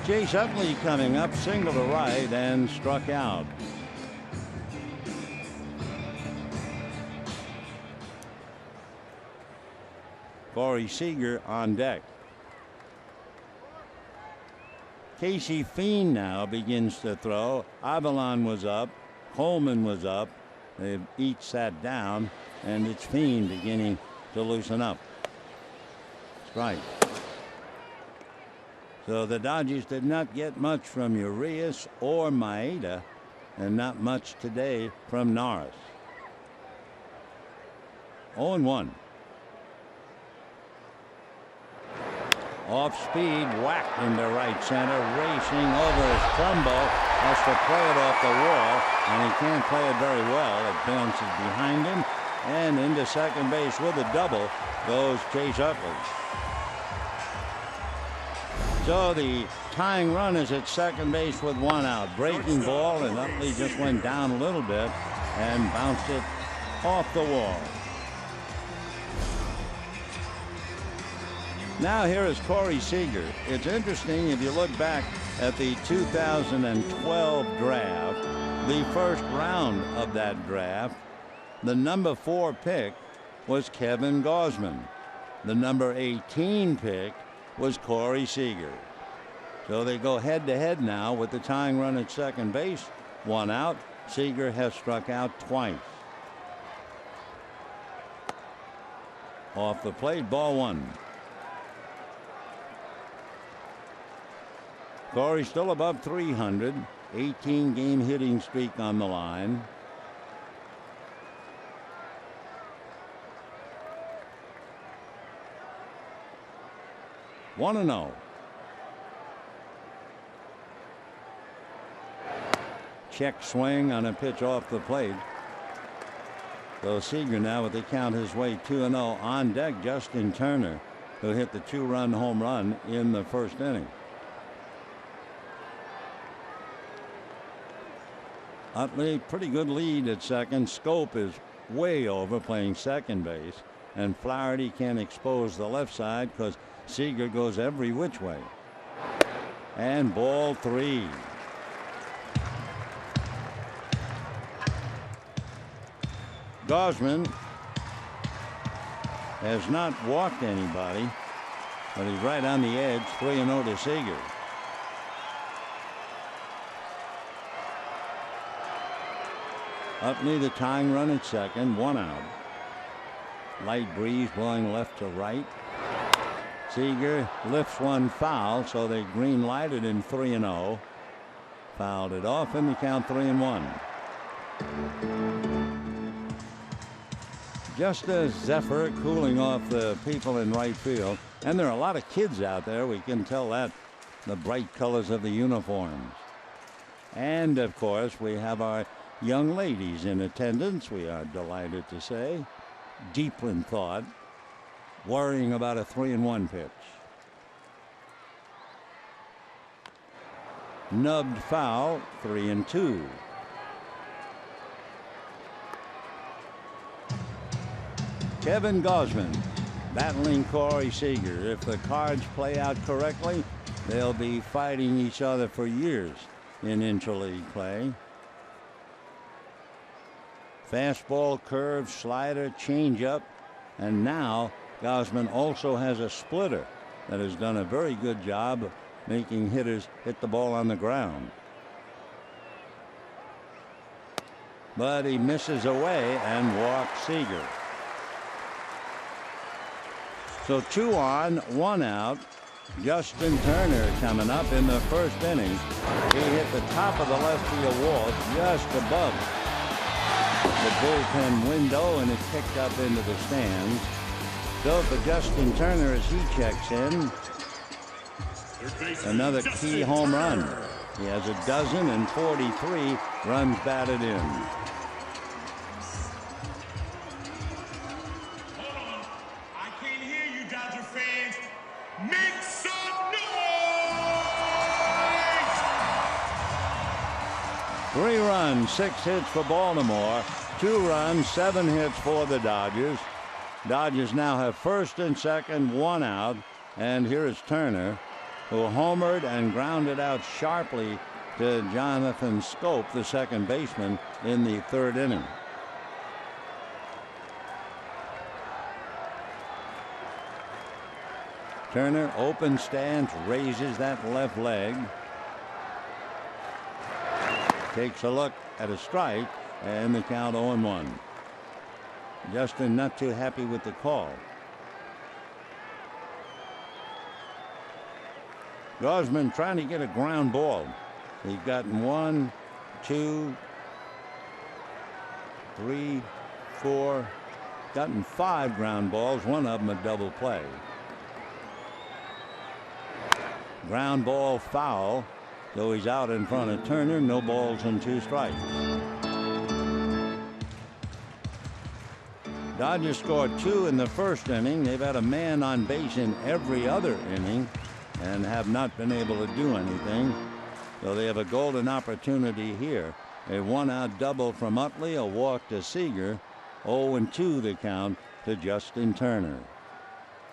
Chase Utley coming up, single to right, and struck out. Corey Seager on deck. Casey Fiend now begins to throw. Avalon was up. Coleman was up. They've each sat down, and it's Fiend beginning to loosen up. Strike. So the Dodgers did not get much from Urias or Maeda, and not much today from Norris. 0-1. Off speed, whacked into right center, racing over his Trumbo, has to play it off the wall, and he can't play it very well. It bounces behind him, and into second base with a double goes Chase Utley. So the tying run is at second base with 1 out. Breaking ball, and Utley just went down a little bit and bounced it off the wall. Now here is Corey Seager. It's interesting if you look back at the 2012 draft, the first round of that draft, the number 4 pick was Kevin Gausman. The number 18 pick was Corey Seager. So they go head to head now with the tying run at second base. 1 out. Seager has struck out twice. Off the plate, ball 1. Corey still above 300, 18-game hitting streak on the line. One and 0. Check swing on a pitch off the plate. So Seager now with the count his way 2-0. On deck, Justin Turner, who hit the 2-run home run in the first inning. Utley, pretty good lead at second. Schoop is way over playing second base, and Flaherty can't expose the left side because Seager goes every which way. And ball 3. Gausman has not walked anybody, but he's right on the edge. 3-0 to Seager. Utley the tying run at second, 1 out. Light breeze blowing left to right. Seager lifts one foul, so they green lighted in 3-0. Fouled it off, and the count 3-1. Just a zephyr cooling off the people in right field, and there are a lot of kids out there. We can tell that, the bright colors of the uniforms. And of course we have our young ladies in attendance, we are delighted to say. deep in thought, worrying about a 3-1 pitch. Nubbed foul, 3-2. Kevin Gausman battling Corey Seager. If the cards play out correctly, they'll be fighting each other for years in interleague play. Fastball, curve, slider, changeup, and now Gausman also has a splitter that has done a very good job of making hitters hit the ball on the ground. But he misses away and walks Seager. So 2 on, 1 out. Justin Turner coming up in the first inning. He hit the top of the left field wall just above the bullpen window, and it kicked up into the stands. So for Justin Turner as he checks in, another key home run. He has 1,043 runs batted in. Hold on. I can't hear you, Dodger fans. Make some noise! 3 runs, 6 hits for Baltimore. 2 runs, 7 hits for the Dodgers. Dodgers now have first and second, 1 out. And here is Turner, who homered and grounded out sharply to Jonathan Scope, the second baseman, in the 3rd inning. Turner, open stance, raises that left leg. Takes a look at a strike, and the count 0-1. Justin not too happy with the call. Gausman trying to get a ground ball. He's gotten 1, 2, 3, 4, gotten 5 ground balls, 1 of them a double play. Ground ball foul, so he's out in front of Turner. No balls and 2 strikes. Dodgers scored 2 in the first inning. They've had a man on base in every other inning and have not been able to do anything. So they have a golden opportunity here. A 1-out double from Utley, a walk to Seager. 0-2 the count to Justin Turner.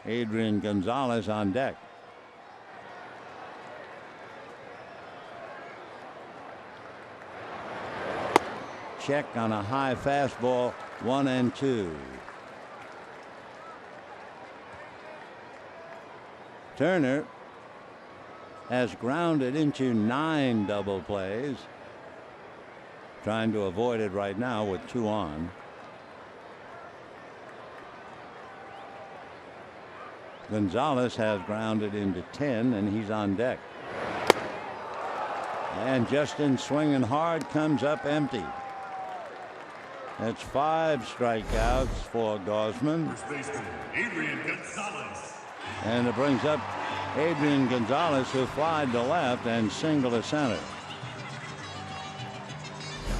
Adrian Gonzalez on deck. Check on a high fastball, 1-2. Turner has grounded into 9 double plays. Trying to avoid it right now with 2 on. Gonzalez has grounded into 10, and he's on deck. And Justin swinging hard, comes up empty. That's 5 strikeouts for Gausman. First baseman, Adrian Gonzalez. And it brings up Adrian Gonzalez, who flied to left and singled to center.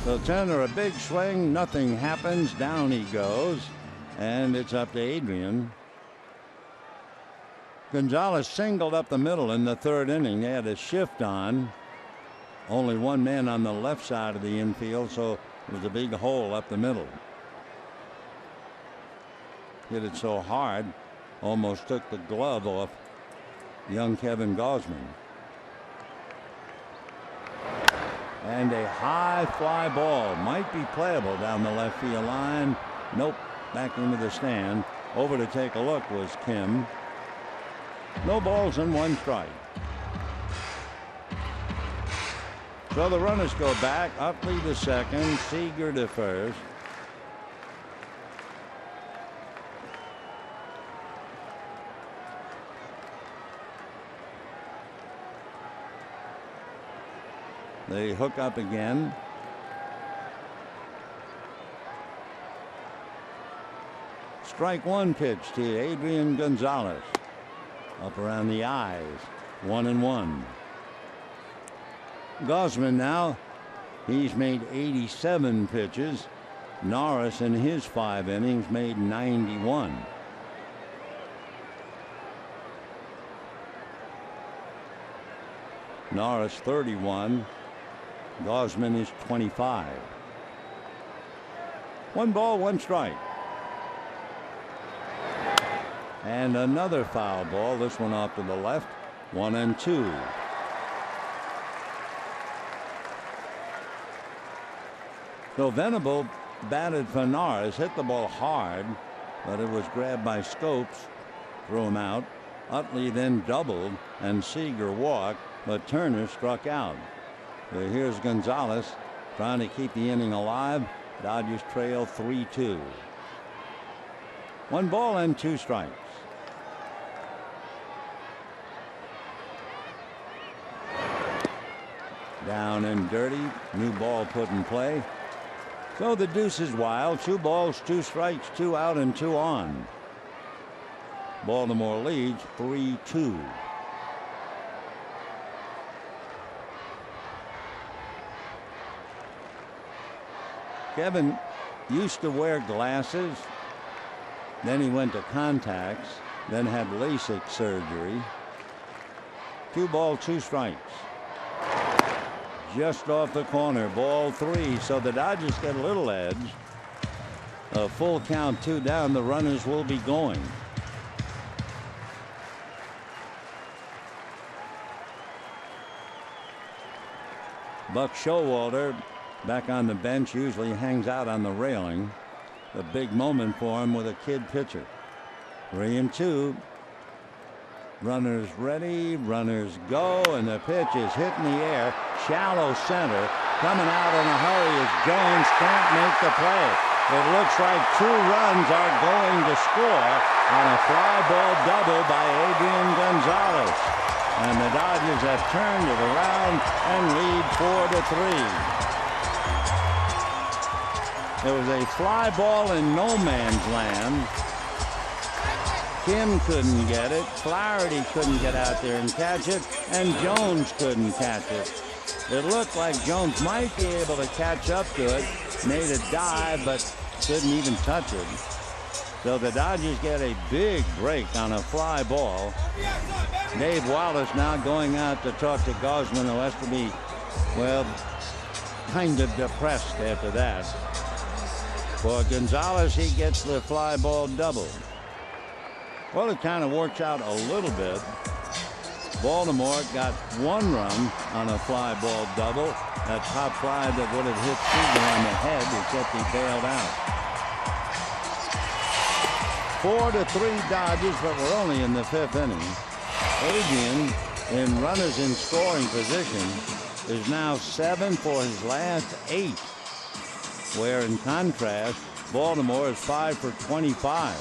So Turner, a big swing, nothing happens, down he goes, and it's up to Adrian. Gonzalez singled up the middle in the 3rd inning. They had a shift on. Only 1 man on the left side of the infield, so it was a big hole up the middle. Hit it so hard, almost took the glove off young Kevin Gausman. And a high fly ball might be playable down the left field line. Nope, back into the stand. Over to take a look was Kim. No balls and 1 strike. So the runners go back. Utley to second, Seager to first. They hook up again. Strike 1 pitch to Adrian Gonzalez. Up around the eyes. 1-1. Gausman now, he's made 87 pitches. Norris in his 5 innings made 91. Norris 31. Gausman is 25. 1 ball, 1 strike. And another foul ball. This one off to the left. 1-2. So Venable batted for Norris, hit the ball hard, but it was grabbed by Scopes, threw him out. Utley then doubled and Seager walked, but Turner struck out. So here's Gonzalez trying to keep the inning alive. Dodgers trail 3-2. 1 ball and 2 strikes. Down and dirty. New ball put in play. So the deuce is wild. 2 balls, 2 strikes, 2 out and 2 on. Baltimore leads 3-2. Kevin used to wear glasses. Then he went to contacts. Then had LASIK surgery. 2 balls, 2 strikes. Just off the corner, ball 3. So the Dodgers get a little edge. A full count, 2 down. The runners will be going. Buck Showalter back on the bench, usually hangs out on the railing. A big moment for him with a kid pitcher. 3-2. Runners ready, runners go, and the pitch is hit in the air. Shallow center. Coming out in a hurry is Jones. Can't make the play. It looks like 2 runs are going to score on a fly ball double by Adrian Gonzalez. And the Dodgers have turned it around and lead 4-3. It was a fly ball in no man's land. Kim couldn't get it. Flaherty couldn't get out there and catch it. And Jones couldn't catch it. It looked like Jones might be able to catch up to it. Made a dive, but couldn't even touch it. So the Dodgers get a big break on a fly ball. Dave Wallace now going out to talk to Gausman, who has to be, well, kind of depressed after that. For Gonzalez, he gets the fly ball double. Well, it kind of works out a little bit. Baltimore got 1 run on a fly ball double. That top fly that would have hit Seager on the head, except he bailed out. 4-3 Dodgers, but we're only in the 5th inning. Adrian, in runners in scoring position, is now 7 for his last 8. Where in contrast, Baltimore is 5 for 25.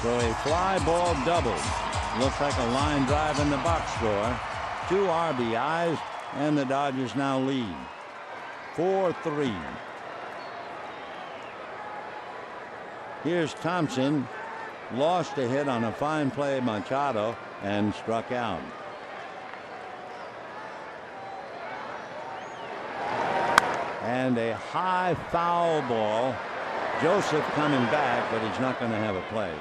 So a fly ball double. Looks like a line drive in the box score. 2 RBIs, and the Dodgers now lead 4-3. Here's Thompson. Lost a hit on a fine play, Machado, and struck out. And a high foul ball. Joseph coming back, but he's not going to have a play.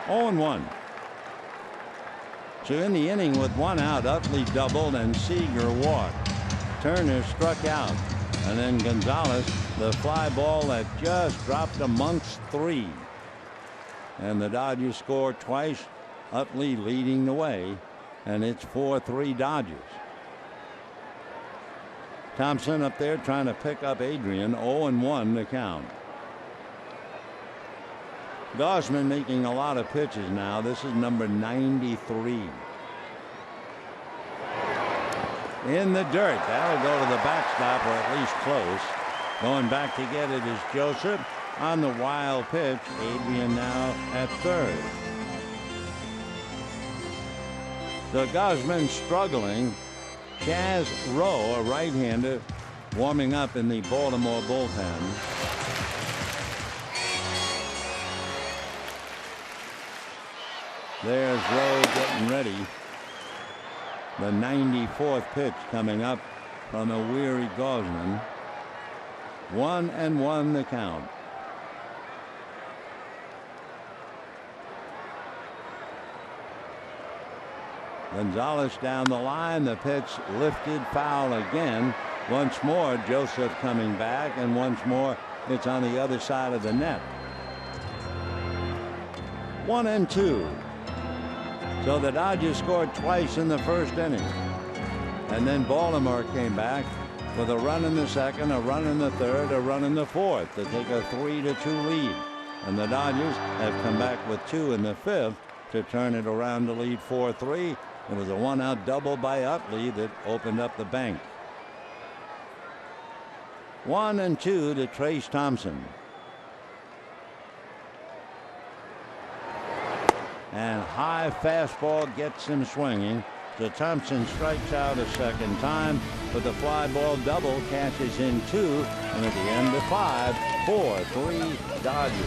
0-1. So in the inning with 1 out, Utley doubled and Seager walked. Turner struck out. And then Gonzalez, the fly ball that just dropped amongst 3. And the Dodgers score twice. Utley leading the way. And it's 4-3 Dodgers. Thompson up there trying to pick up Adrian. 0-1 the count. Gausman making a lot of pitches now. This is number 93. In the dirt. That'll go to the backstop, or at least close. Going back to get it is Joseph on the wild pitch. Adrian now at 3rd. So Gausman struggling. Chaz Rowe, a right-hander, warming up in the Baltimore bullpen. There's Rowe getting ready. The 94th pitch coming up from a weary Gosman. 1-1 the count. Gonzalez down the line. The pitch lifted, foul again. Once more, Joseph coming back, and once more, it's on the other side of the net. 1-2. So the Dodgers scored twice in the first inning. And then Baltimore came back with a run in the second, a run in the third, a run in the fourth to take a 3-2 lead. And the Dodgers have come back with 2 in the fifth to turn it around to lead 4-3. It was a 1-out double by Utley that opened up the bank. 1-2 to Trace Thompson. And high fastball gets him swinging. So Thompson strikes out a second time, but the fly ball double cashes in 2, and at the end of 5, 4-3 Dodgers.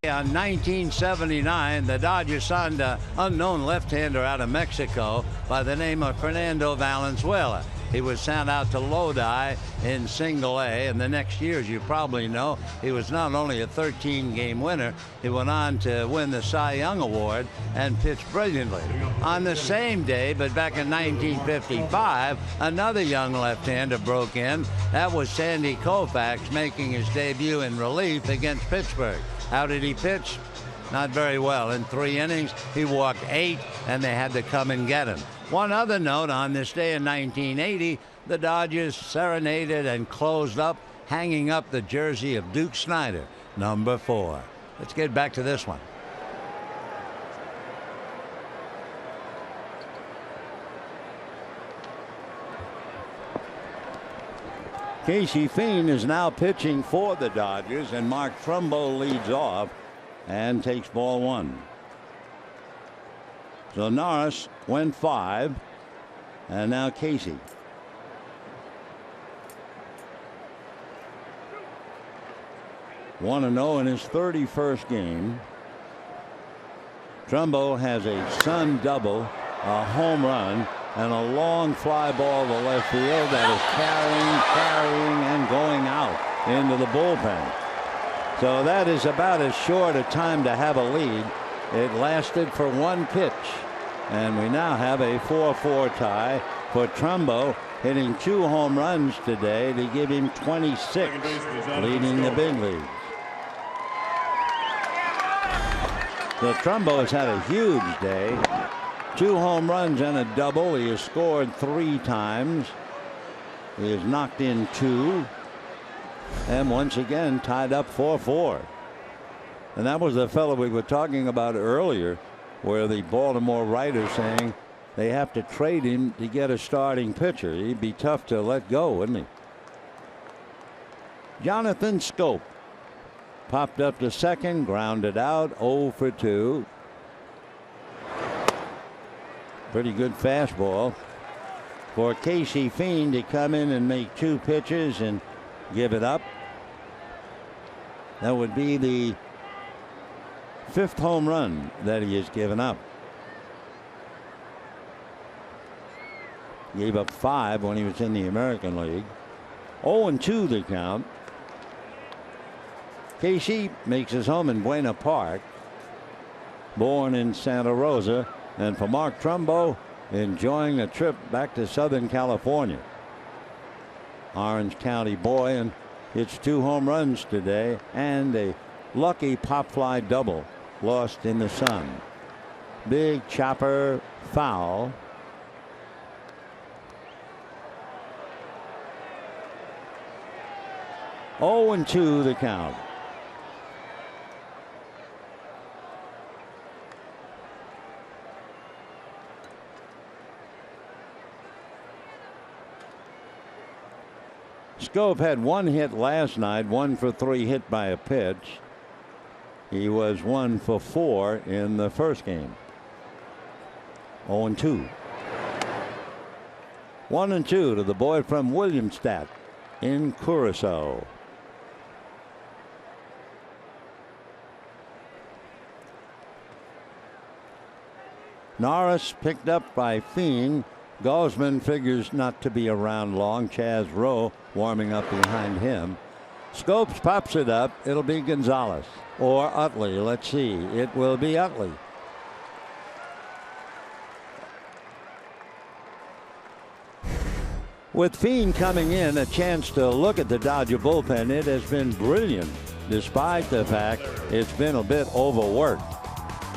On 1979, the Dodgers signed an unknown left-hander out of Mexico by the name of Fernando Valenzuela. He was sent out to Lodi in Single A, and the next year, as you probably know, he was not only a 13-game winner, he went on to win the Cy Young Award and pitched brilliantly. On the same day, but back in 1955, another young left-hander broke in. That was Sandy Koufax, making his debut in relief against Pittsburgh. How did he pitch? Not very well. In 3 innings, he walked 8, and they had to come and get him. One other note, on this day in 1980, the Dodgers serenaded and closed up, hanging up the jersey of Duke Snider, number 4. Let's get back to this one. Casey Fiend is now pitching for the Dodgers, and Mark Trumbo leads off and takes ball 1. So Norris went 5, and now Casey. One and 0 in his 31st game. Trumbo has a Sun double, a home run, and a long fly ball to left field that is carrying, and going out into the bullpen. So that is about as short a time to have a lead. It lasted for 1 pitch. And we now have a 4-4 tie for Trumbo, hitting 2 home runs today to give him 26, leading the big leagues. So Trumbo has had a huge day. 2 home runs and a double. He has scored 3 times. He has knocked in 2. And once again tied up 4-4. And that was the fellow we were talking about earlier, where the Baltimore writer saying they have to trade him to get a starting pitcher. He'd be tough to let go, wouldn't he? Jonathan Schoop popped up to second, grounded out, 0 for 2. Pretty good fastball for Casey Fiend to come in and make 2 pitches and give it up. That would be the 5th home run that he has given up. Gave up 5 when he was in the American League. 0-2 the count. Casey makes his home in Buena Park, born in Santa Rosa, and for Mark Trumbo, enjoying a trip back to Southern California. Orange County boy, and hits 2 home runs today and a lucky pop fly double lost in the sun. Big chopper foul. Oh, and 2 the count. Schoop had 1 hit last night, 1 for 3 hit by a pitch. He was 1 for 4 in the first game. 0-2. 1-2 to the boy from Williamstadt in Curacao. Norris picked up by Fiend. Gosman figures not to be around long. Chaz Rowe warming up behind him. Scopes pops it up. It'll be Gonzalez or Utley. Let's see. It will be Utley. With Fiend coming in, a chance to look at the Dodger bullpen. It has been brilliant despite the fact it's been a bit overworked.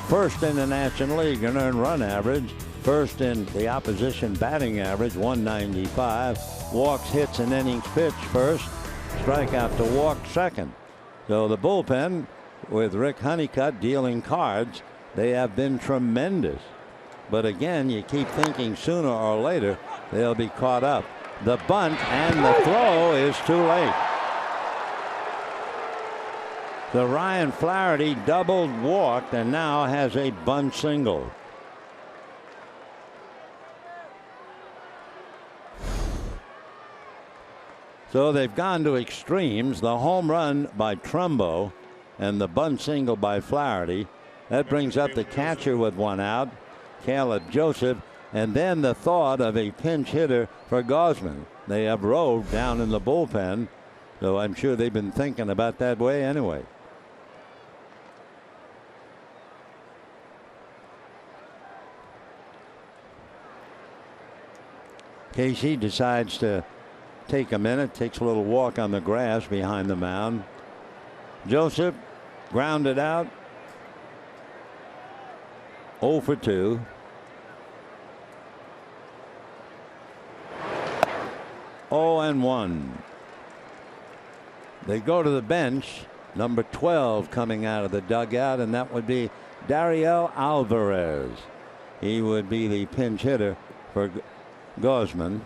First in the National League in earned run average. First in the opposition batting average, 195. Walks, hits, and innings pitched first. Strikeout to walk second. So the bullpen, with Rick Honeycutt dealing cards, they have been tremendous. But again, you keep thinking sooner or later they'll be caught up. The bunt and the throw is too late. So Ryan Flaherty doubled, walked, and now has a bunt single. So they've gone to extremes. The home run by Trumbo and the bunt single by Flaherty. That brings up the catcher with 1 out, Caleb Joseph, and then the thought of a pinch hitter for Gosman. They have Rowe down in the bullpen, so I'm sure they've been thinking about that way anyway. Casey decides to take a minute, takes a little walk on the grass behind the mound. Joseph grounded out, 0 for 2. Oh, and 1. They go to the bench. Number 12 coming out of the dugout, and that would be Dariel Alvarez. He would be the pinch hitter for Gosman.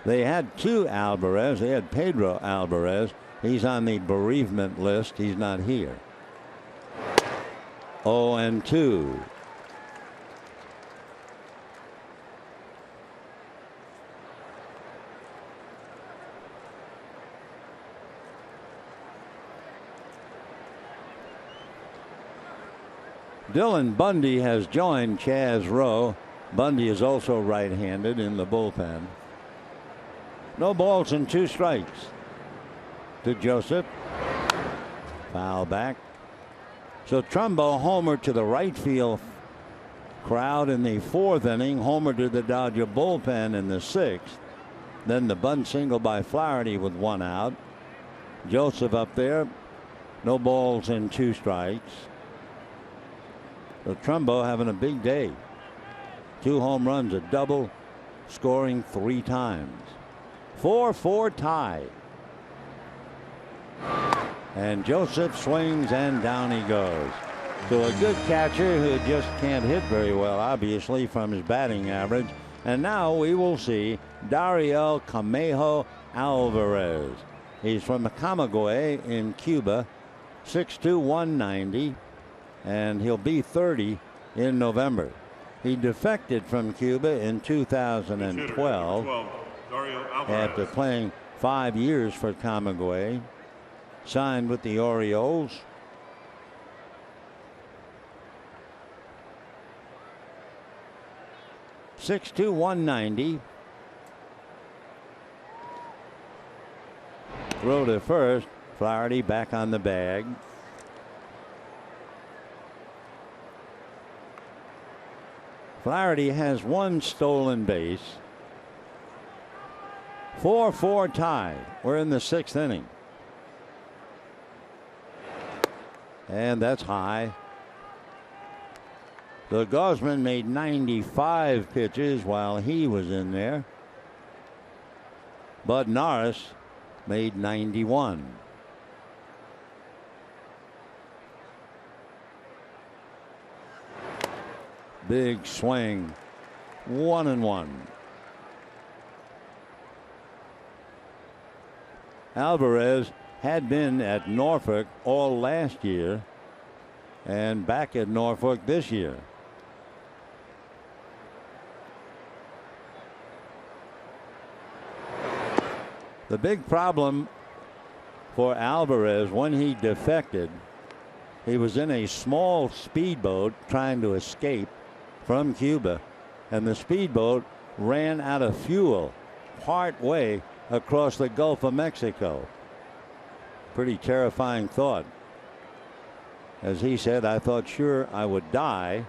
They had 2 Alvarez. They had Pedro Alvarez. He's on the bereavement list. He's not here. 0-2. Dylan Bundy has joined Chaz Rowe. Bundy is also right-handed in the bullpen. No balls and 2 strikes to Joseph. Foul back. So Trumbo homered to the right field crowd in the 4th inning. Homer to the Dodger bullpen in the 6th. Then the bunt single by Flaherty with 1 out. Joseph up there. No balls and 2 strikes. So Trumbo having a big day. 2 home runs, a double, scoring 3 times. 4-4 tie. And Joseph swings and down he goes. to a good catcher who just can't hit very well, obviously, from his batting average. And now we will see Dariel Camejo Alvarez. He's from Camagüey in Cuba, 6'2", 190, and he'll be 30 in November. He defected from Cuba in 2012 after playing 5 years for Camagüey. Signed with the Orioles. .6'2", 190. Throw to first. Flaherty back on the bag. Flaherty has 1 stolen base. 4-4 tie. We're in the 6th inning. And that's high. The Gaussman made 95 pitches while he was in there. Bud Norris made 91. Big swing. 1-1. Alvarez had been at Norfolk all last year and back at Norfolk this year. The big problem for Alvarez when he defected, he was in a small speedboat trying to escape from Cuba, and the speedboat ran out of fuel part way across the Gulf of Mexico. Pretty terrifying thought. As he said, I thought sure I would die.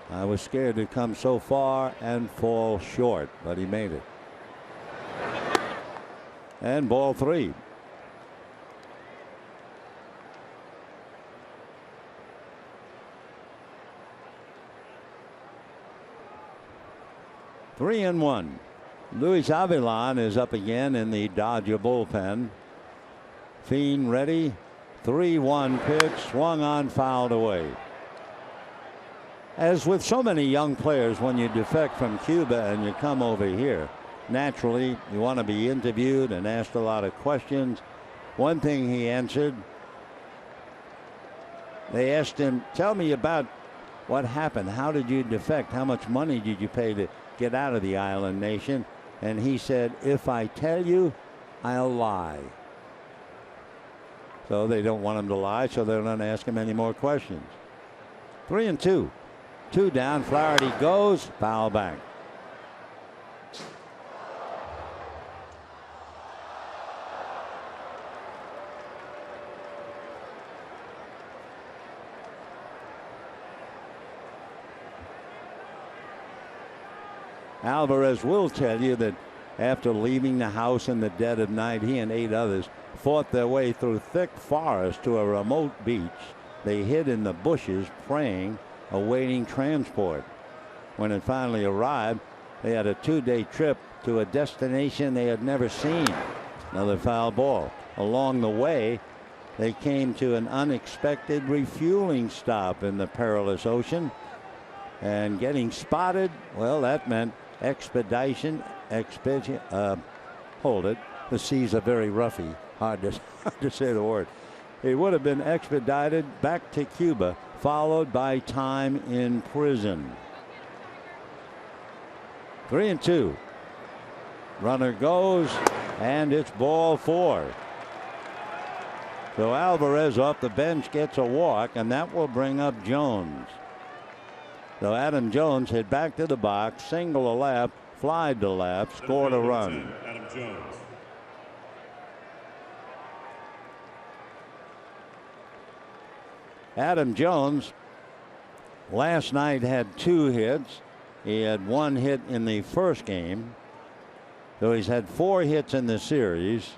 I was scared to come so far and fall short, but he made it. And ball 3. Three and 1. Luis Avilan is up again in the Dodger bullpen. Fiend ready. 3-1 pitch, swung on, fouled away. As with so many young players, when you defect from Cuba and you come over here, naturally you want to be interviewed and asked a lot of questions. One thing he answered, they asked him, tell me about what happened. How did you defect? How much money did you pay to get out of the island nation? And he said, if I tell you, I'll lie. So they don't want him to lie, so they're not ask him any more questions. 3 and 2. 2 down. Flaherty goes, foul back. Alvarez will tell you that after leaving the house in the dead of night, he and 8 others fought their way through thick forest to a remote beach. They hid in the bushes praying, awaiting transport. When it finally arrived, they had a 2-day trip to a destination they had never seen. Another foul ball. Along the way, they came to an unexpected refueling stop in the perilous ocean. And getting spotted, well, that meant expedition. Hold it. The seas are very roughy. Hard to say the word. It would have been expedited back to Cuba, followed by time in prison. 3 and 2. Runner goes, and it's ball 4. So Alvarez off the bench gets a walk, and that will bring up Jones. So Adam Jones hit back to the box, single to left, flied to left, scored a run. Adam Jones. Adam Jones last night had 2 hits. He had 1 hit in the first game. So he's had 4 hits in the series.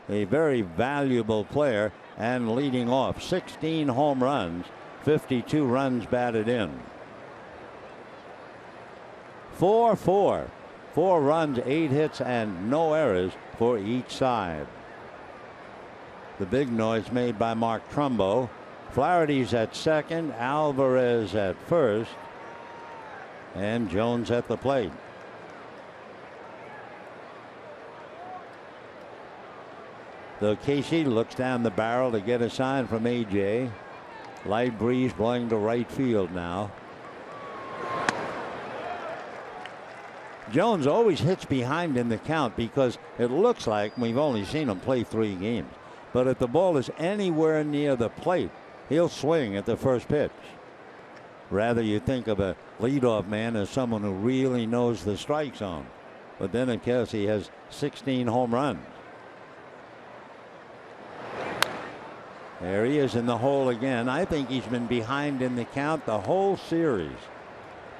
A very valuable player and leading off 16 home runs, 52 runs batted in. 4-4. 4 runs, 8 hits, and no errors for each side. The big noise made by Mark Trumbo. Flaherty's at second, Alvarez at first, and Jones at the plate. So Casey looks down the barrel to get a sign from AJ. Light breeze blowing to right field now. Jones always hits behind in the count because it looks like we've only seen him play 3 games. But if the ball is anywhere near the plate, he'll swing at the first pitch. Rather, you think of a leadoff man as someone who really knows the strike zone. But then, of course, he has 16 home runs. There he is in the hole again. I think he's been behind in the count the whole series.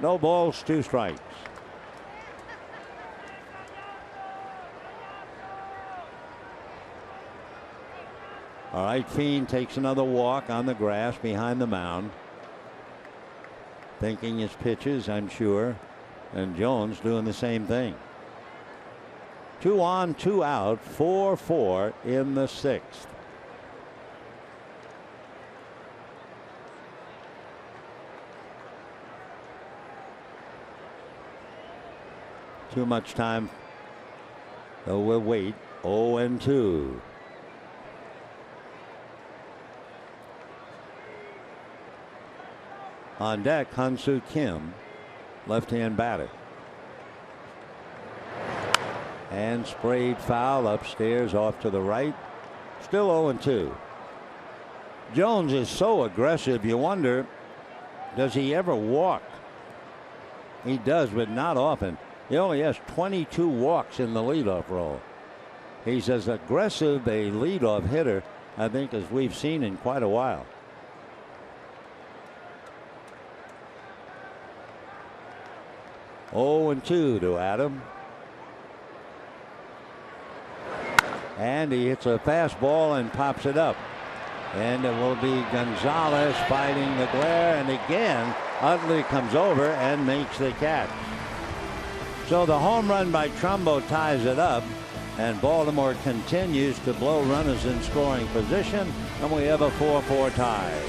No balls, 2 strikes. All right, Fiend takes another walk on the grass behind the mound. Thinking his pitches, I'm sure. And Jones doing the same thing. 2 on, 2 out, 4-4 in the 6th. Too much time. So we'll wait. 0-2. On deck, Hyun-Soo Kim, left-hand batter. And sprayed foul upstairs off to the right. Still 0-2. Jones is so aggressive, you wonder, does he ever walk? He does, but not often. He only has 22 walks in the leadoff role. He's as aggressive a leadoff hitter, I think, as we've seen in quite a while. Oh, 2 to Adam. And he hits a fastball and pops it up. And it will be Gonzalez fighting the glare. And again, Utley comes over and makes the catch. So the home run by Trumbo ties it up. And Baltimore continues to blow runners in scoring position. And we have a 4-4 tie.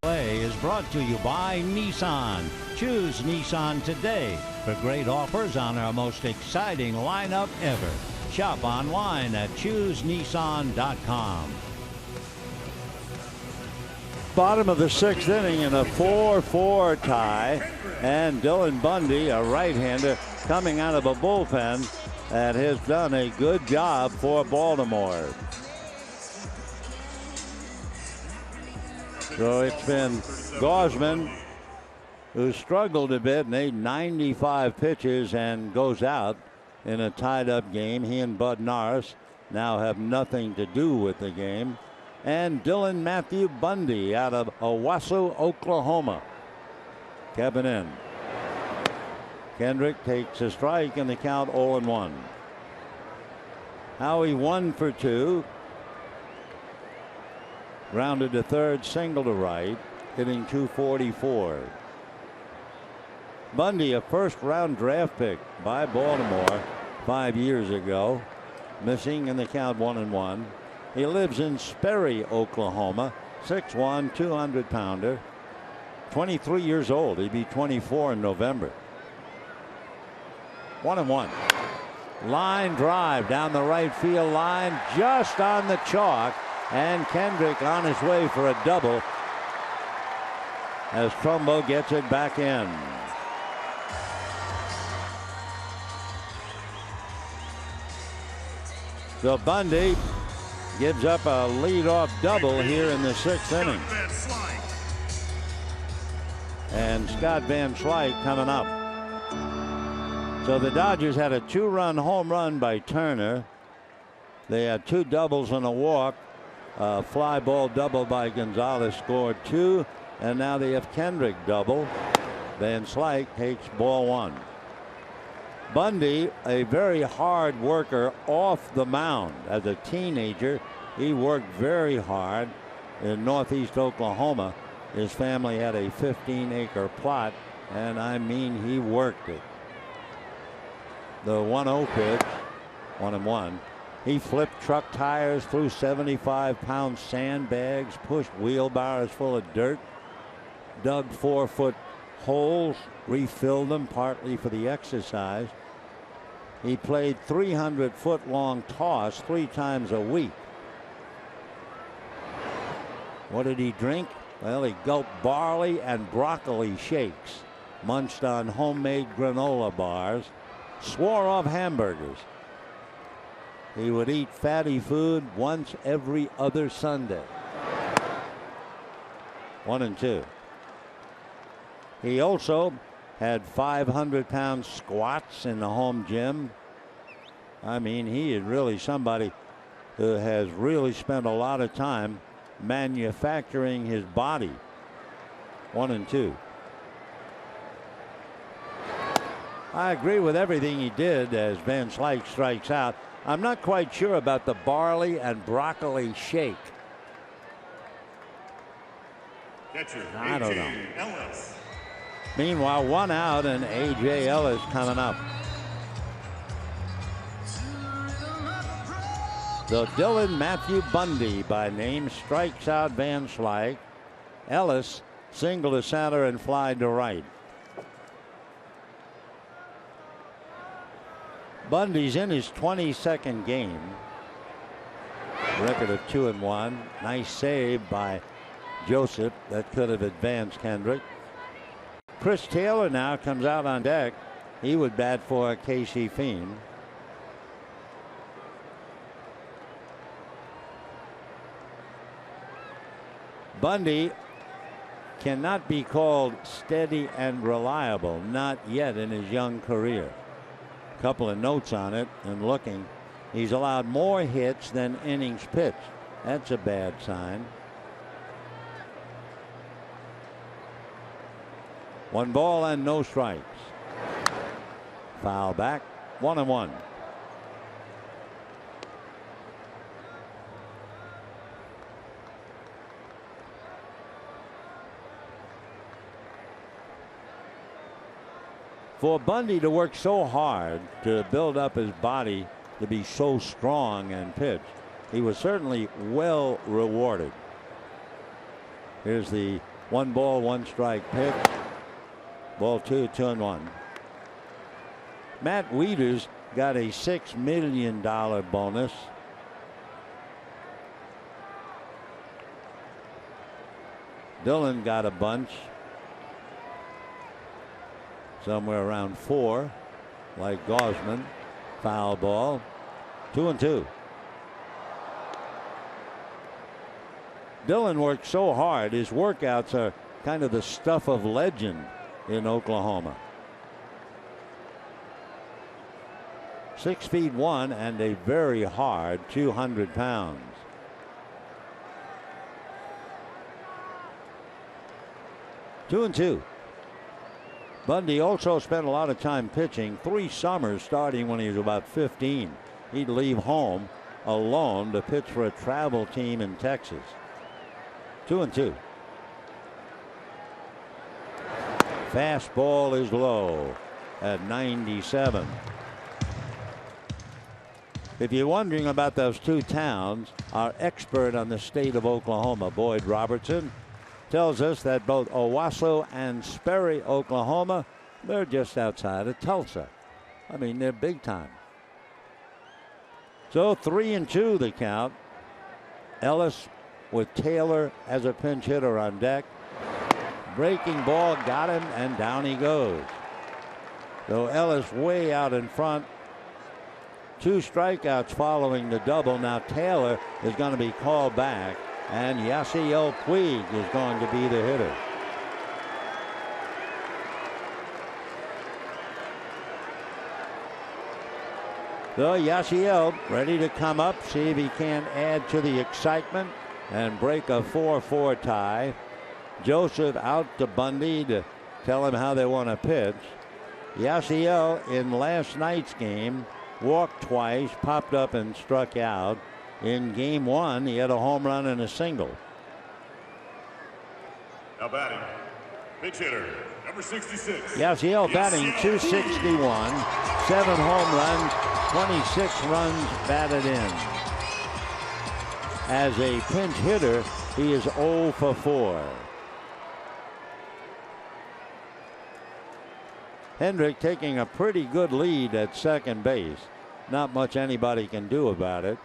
LA is brought to you by Nissan. Choose Nissan today for great offers on our most exciting lineup ever. Shop online at choosenissan.com. Bottom of the 6th inning in a 4-4 tie. And Dylan Bundy, a right-hander, coming out of a bullpen that has done a good job for Baltimore. So it's been Gausman who struggled a bit, made 95 pitches and goes out in a tied-up game. He and Bud Norris now have nothing to do with the game. And Dylan Matthew Bundy out of Owasso, Oklahoma. Kevin in. Kendrick takes a strike and the count 0-1. Howie 1 for 2. Grounded to third, single to right, hitting .244. Bundy, a first-round draft pick by Baltimore 5 years ago, missing in the count 1-1. He lives in Sperry, Oklahoma. 6'1", 200-pounder. 23 years old. He'd be 24 in November. 1-1. Line drive down the right field line, just on the chalk, and Kendrick on his way for a double as Trumbo gets it back in. So Bundy gives up a leadoff double here in the 6th inning. And Scott Van Slyke coming up. So the Dodgers had a 2-run home run by Turner. They had 2 doubles and a walk. A fly ball double by Gonzalez scored 2. And now they have Kendrick double. Van Slyke takes ball 1. Bundy, a very hard worker off the mound. As a teenager, he worked very hard in northeast Oklahoma. His family had a 15-acre plot, and I mean, he worked it. The 1-0 pitch, 1-1. He flipped truck tires, threw 75-pound sandbags, pushed wheelbarrows full of dirt, dug 4-foot holes, refilled them partly for the exercise. He played 300-foot-long toss 3 times a week. What did he drink? Well, he gulped barley and broccoli shakes, munched on homemade granola bars, swore off hamburgers. He would eat fatty food once every other Sunday. 1-2. He also had 500-pound squats in the home gym. I mean, he is really somebody who has really spent a lot of time manufacturing his body. 1-2. I agree with everything he did as Van Slyke strikes out. I'm not quite sure about the barley and broccoli shake. I don't know. Ellis. Meanwhile, 1 out and A.J. Ellis coming up. So Dylan Matthew Bundy by name strikes out Van Slyke. Ellis single to center and fly to right. Bundy's in his 22nd game. Record of 2-1. Nice save by Joseph that could have advanced Kendrick. Chris Taylor now comes out on deck. He would bat for Casey Fiend. Bundy cannot be called steady and reliable, not yet in his young career. A couple of notes on it and looking. He's allowed more hits than innings pitched. That's a bad sign. 1 ball and no strikes. Foul back. 1-1. For Bundy to work so hard to build up his body to be so strong and pitch, he was certainly well rewarded. Here's the 1 ball, 1 strike pitch. Ball 2, 2-1. Matt Wieters got a $6 million bonus. Dillon got a bunch. Somewhere around 4, like Gausman. Foul ball. 2-2. Dillon worked so hard. His workouts are kind of the stuff of legend in Oklahoma. 6'1" and a very hard 200 pounds. Two and two. Bundy also spent a lot of time pitching, 3 summers starting when he was about 15 he'd leave home alone to pitch for a travel team in Texas. 2-2. Fastball is low at 97. If you're wondering about those two towns, our expert on the state of Oklahoma, Boyd Robertson, tells us that both Owasso and Sperry, Oklahoma, they're just outside of Tulsa. I mean, they're big time. So 3-2 the count. Ellis with Taylor as a pinch hitter on deck. Breaking ball got him, and down he goes. So Ellis way out in front. 2 strikeouts following the double. Now Taylor is going to be called back, and Yasiel Puig is going to be the hitter. So Yasiel ready to come up, see if he can add to the excitement and break a 4-4 tie. Joseph out to Bundy to tell him how they want to pitch. Yasiel in last night's game walked twice, popped up and struck out. In game 1, he had a home run and a single. Now batting, pitch hitter, number 66. Yasiel batting .261, 7 home runs, 26 runs batted in. As a pinch hitter, he is 0 for 4. Hendrick taking a pretty good lead at second base. Not much anybody can do about it.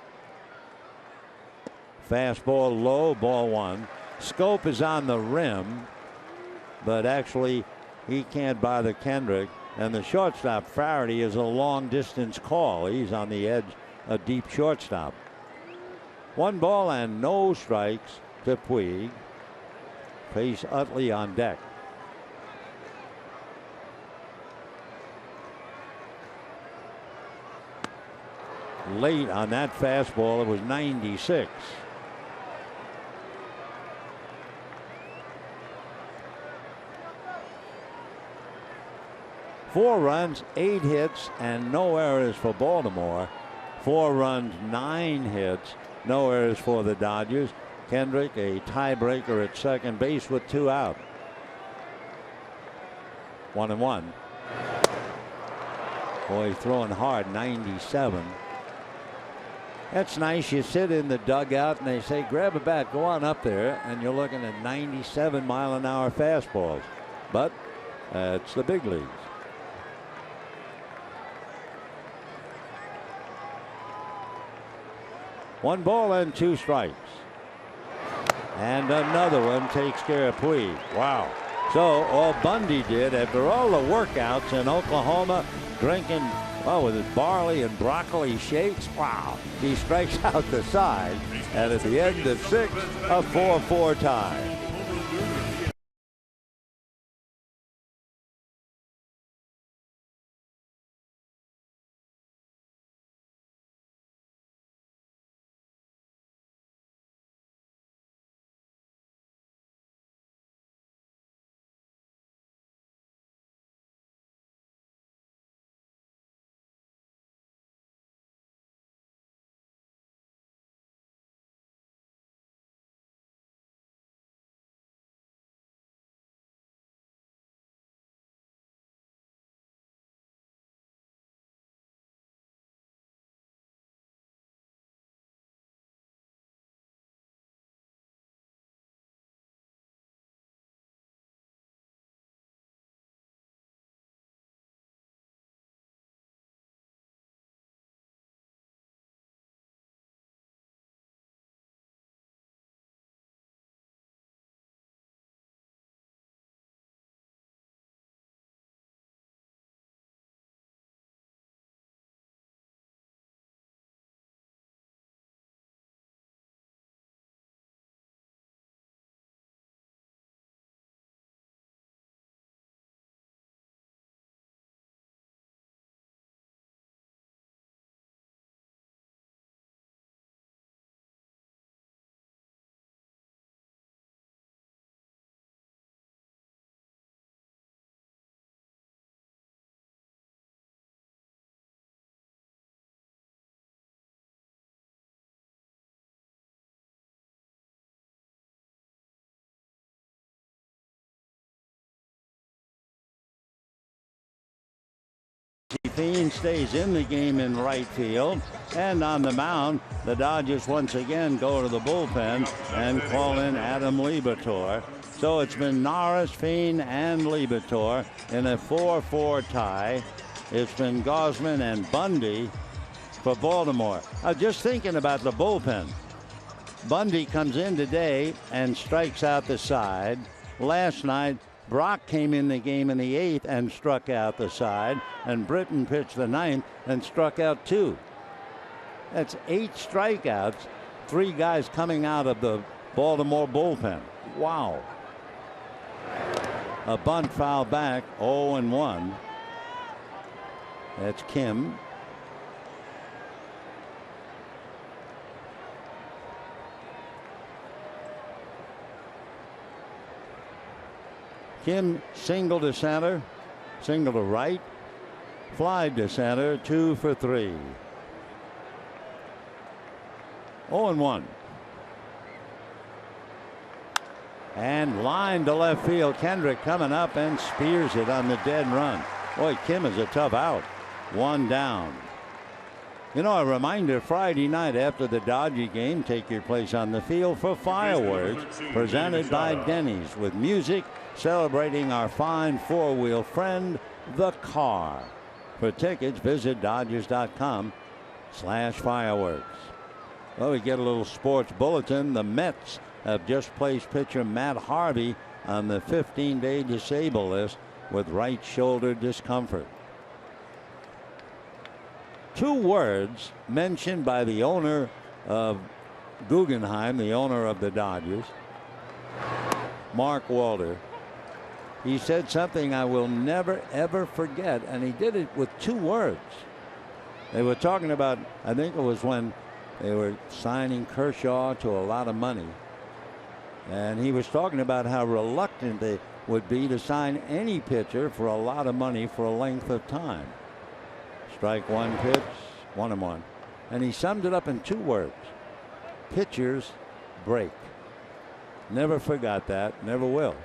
Fastball low, ball 1. Scope is on the rim, but actually he can't bother Kendrick. And the shortstop, Faraday, is a long distance call. He's on the edge, a deep shortstop. 1 ball and no strikes to Puig. Face Utley on deck. Late on that fastball, it was 96. Four runs, 8 hits, and no errors for Baltimore. 4 runs, 9 hits, no errors for the Dodgers. Kendrick a tiebreaker at second base with 2 out. 1-1. Boy, he's throwing hard, 97. That's nice. You sit in the dugout and they say, grab a bat, go on up there, and you're looking at 97-mile-an-hour fastballs. But it's the big leagues. One ball and 2 strikes. And another one takes care of Puig. Wow. So all Bundy did, after all the workouts in Oklahoma, drinking, with his barley and broccoli shakes, wow, he strikes out the side. And at the end of 6, a 4-4 tie. Lane stays in the game in right field. And on the mound, the Dodgers once again go to the bullpen and call in Adam Liebertor. So it's been Norris, Fiend, and Liebertor in a 4-4 tie. It's been Gausman and Bundy for Baltimore. Just thinking about the bullpen. Bundy comes in today and strikes out the side. Last night, Brock came in the game in the 8th and struck out the side. And Britton pitched the 9th and struck out 2. That's 8 strikeouts. 3 guys coming out of the Baltimore bullpen. Wow. A bunt foul back, 0-1. That's Kim. Kim single to center, single to right, fly to center, 2 for 3. 0-1. And line to left field. Kendrick coming up and spears it on the dead run. Boy, Kim is a tough out. 1 down. You know, a reminder, Friday night after the Dodger game, take your place on the field for fireworks presented by Denny's with music celebrating our fine 4-wheel friend, the car. For tickets, visit Dodgers.com/fireworks. Well, we get a little sports bulletin. The Mets have just placed pitcher Matt Harvey on the 15-day disabled list with right shoulder discomfort. 2 words mentioned by the owner of Guggenheim, the owner of the Dodgers, Mark Walter. He said something I will never, ever forget, and he did it with 2 words. They were talking about, I think it was when they were signing Kershaw to a lot of money. And he was talking about how reluctant they would be to sign any pitcher for a lot of money for a length of time. Strike 1 pitch, 1-1. And he summed it up in 2 words. Pitchers break. Never forgot that, never will.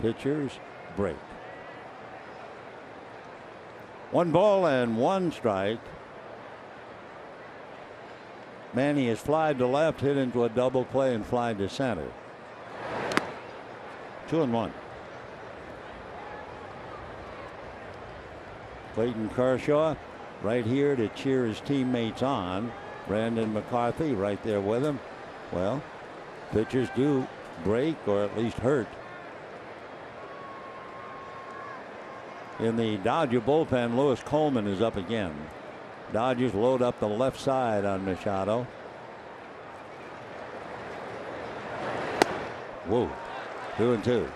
Pitchers break. 1 ball and 1 strike. Manny is fly to left, hit into a double play and fly to center. 2-1. Clayton Kershaw right here to cheer his teammates on. Brandon McCarthy right there with him. Well, pitchers do break or at least hurt. In the Dodger bullpen, Lewis Coleman is up again. Dodgers load up the left side on Machado. Whoa, 2-2.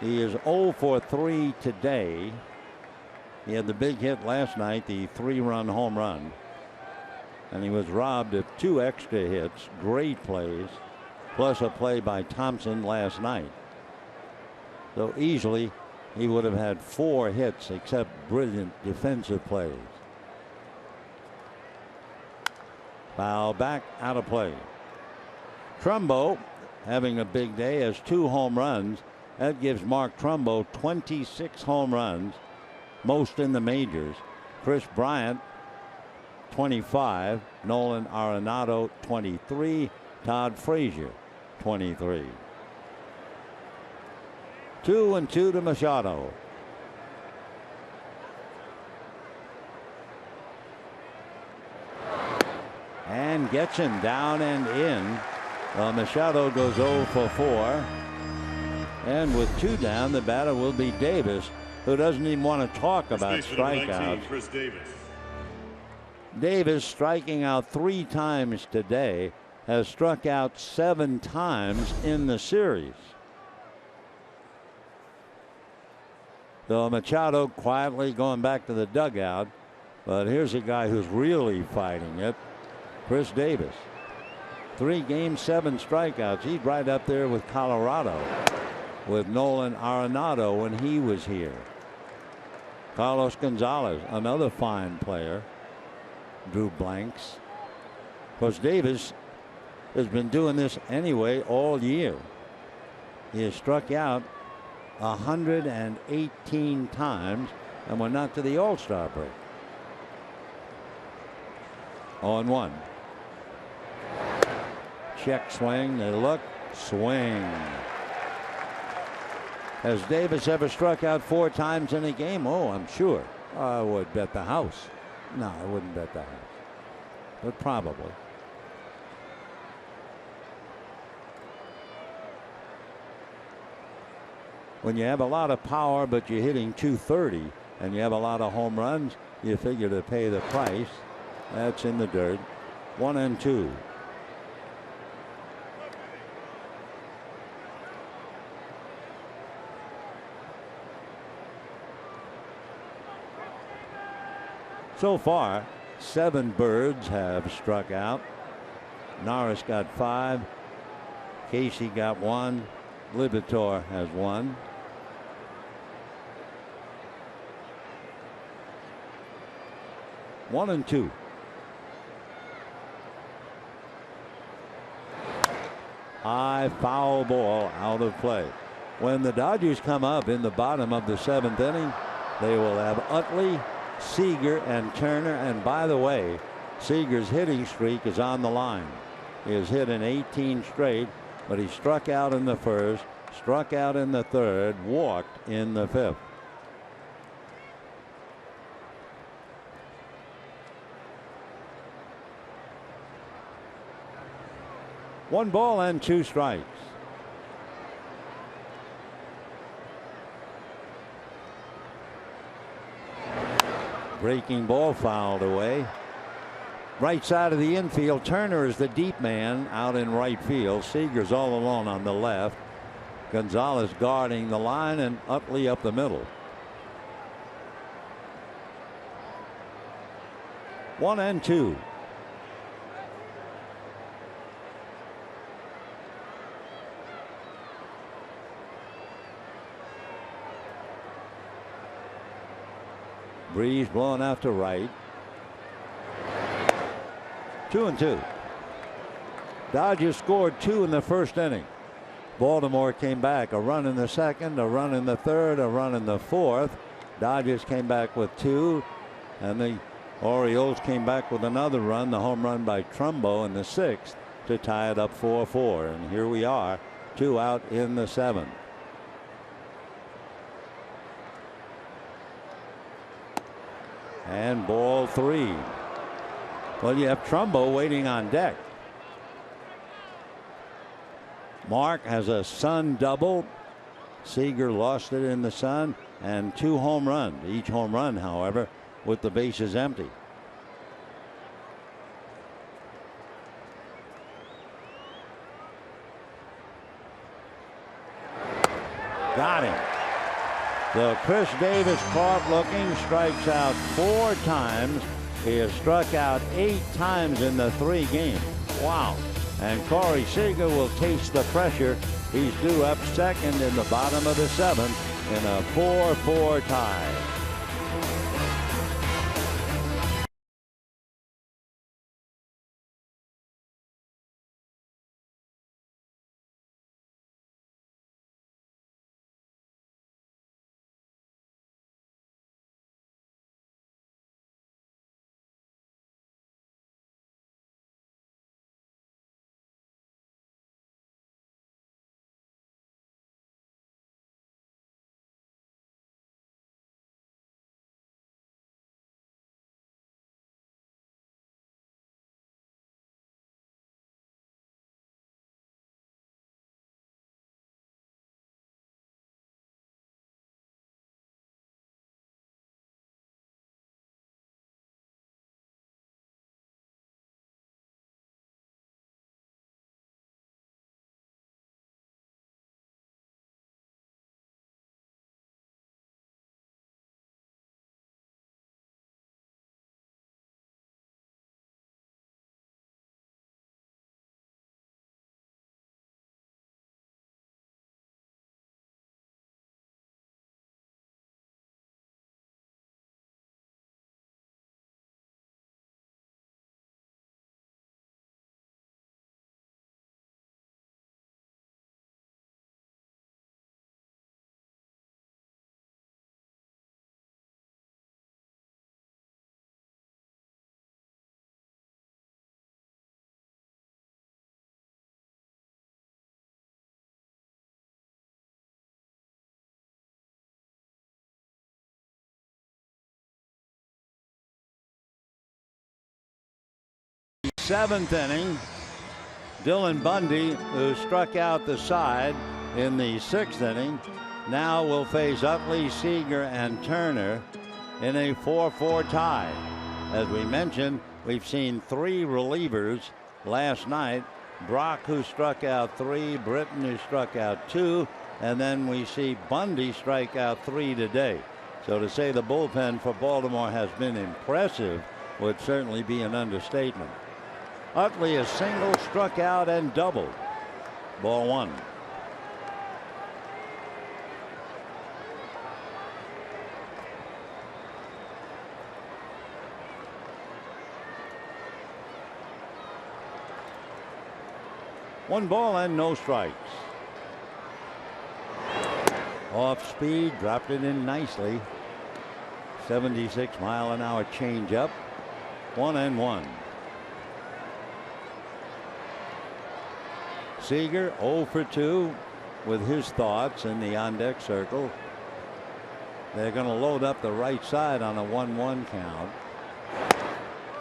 He is 0 for 3 today. He had the big hit last night, the 3-run home run. And he was robbed of 2 extra hits, great plays, plus a play by Thompson last night. So easily he would have had 4 hits except brilliant defensive plays. Foul back, out of play. Trumbo having a big day, has 2 home runs. That gives Mark Trumbo 26 home runs, most in the majors. Chris Bryant 25, Nolan Arenado 23, Todd Frazier 23. 2-2 to Machado. And gets him down and in. Machado goes 0 for 4. And with 2 down, the batter will be Davis, who doesn't even want to talk about strikeouts. Chris Davis. Davis, striking out 3 times today, has struck out 7 times in the series. So Machado quietly going back to the dugout. But here's a guy who's really fighting it. Chris Davis. 3 games, 7 strikeouts. He's right up there with Colorado, with Nolan Arenado when he was here. Carlos Gonzalez, another fine player, drew blanks. Of course, Davis has been doing this anyway all year. He has struck out 118 times, and we're not to the All-Star break. 0-1. Check swing. They look. Swing. Has Davis ever struck out 4 times in a game? Oh, I'm sure. I would bet the house. No, I wouldn't bet the house, but probably. When you have a lot of power, but you're hitting .230, and you have a lot of home runs, you figure to pay the price. That's in the dirt. 1-2. So far, 7 birds have struck out. Norris got 5. Casey got 1. Libator has 1. One and 2. High foul ball out of play. When the Dodgers come up in the bottom of the 7th inning, they will have Utley, Seager, and Turner. And by the way, Seager's hitting streak is on the line. He has hit in 18 straight, but he struck out in the first, struck out in the third, walked in the 5th. One ball and 2 strikes. Breaking ball fouled away. Right side of the infield. Turner is the deep man out in right field. Seager's all alone on the left. Gonzalez guarding the line, and Utley up the middle. 1-2. Breeze blowing out to right. 2-2. Dodgers scored 2 in the first inning. Baltimore came back. A run in the second, a run in the third, a run in the fourth. Dodgers came back with 2, and the Orioles came back with another run, the home run by Trumbo in the 6th, to tie it up 4-4. And here we are, 2 out in the 7th. And ball 3. Well, you have Trumbo waiting on deck. Mark has a Sun double. Seager lost it in the Sun, and 2 home runs. Each home run, however, with the bases empty. Got him. The Chris Davis caught looking, strikes out 4 times. He has struck out 8 times in the 3 games. Wow. And Corey Seager will taste the pressure. He's due up second in the bottom of the 7th in a 4-4 tie. 7th inning. Dylan Bundy, who struck out the side in the 6th inning, now will face Utley, Seager, and Turner in a 4-4 tie. As we mentioned, we've seen 3 relievers last night. Brock, who struck out 3, Britton, who struck out 2, and then we see Bundy strike out 3 today. So to say the bullpen for Baltimore has been impressive would certainly be an understatement. Utley is single, struck out, and doubled. Ball 1. One ball and no strikes. Off speed, dropped it in nicely. 76-mile-an-hour changeup. 1-1. Seager 0 for 2 with his thoughts in the on-deck circle. They're going to load up the right side on a 1-1 count.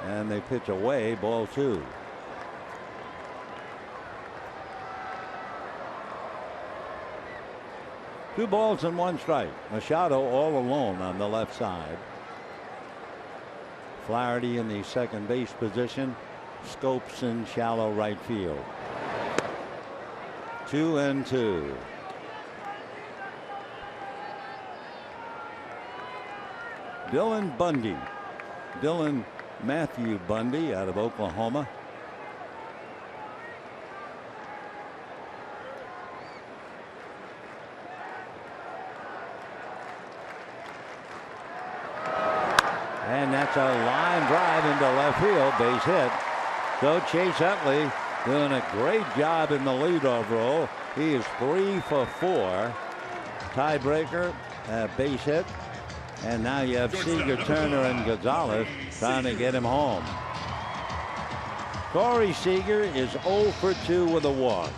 And they pitch away, ball 2. Two balls and 1 strike. Machado all alone on the left side. Flaherty in the second base position. Scopes in shallow right field. 2-2. Dylan Bundy. Dylan Matthew Bundy out of Oklahoma. And that's a line drive into left field, base hit. So Chase Utley doing a great job in the leadoff role. He is 3 for 4. Tiebreaker, base hit. And now you have Seager, Turner, and Gonzalez trying to get him home. Corey Seager is 0 for 2 with a walk.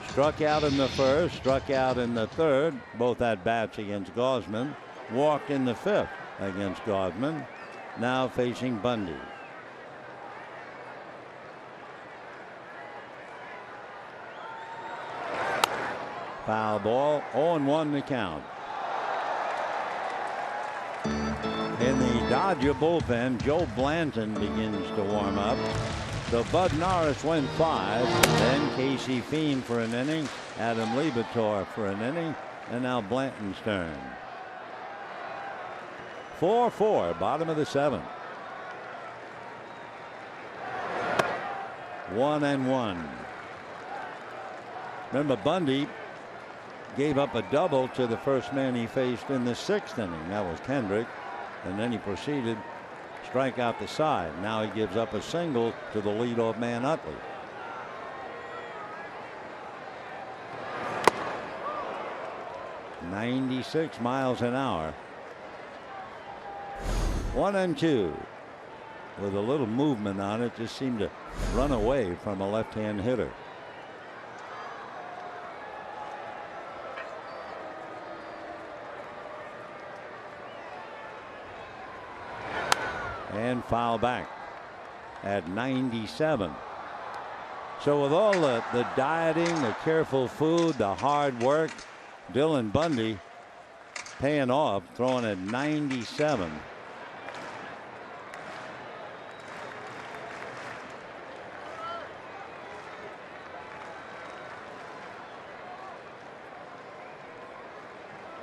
Struck out in the first, struck out in the third, both at bats against Gausman. Walked in the 5th against Gausman. Now facing Bundy. Foul ball, 0-1 the count. In the Dodger bullpen, Joe Blanton begins to warm up. So Bud Norris went 5, then Casey Fiend for an inning, Adam Liebertor for an inning, and now Blanton's turn. 4-4, bottom of the 7th. 1-1. Remember, Bundy gave up a double to the first man he faced in the 6th inning. That was Kendrick. And then he proceeded to strike out the side. Now he gives up a single to the leadoff man, Utley. .96 miles an hour. 1-2. With a little movement on it, just seemed to run away from a left-hand hitter. And foul back at 97. So with all the dieting, the careful food, the hard work, Dylan Bundy paying off, throwing at 97.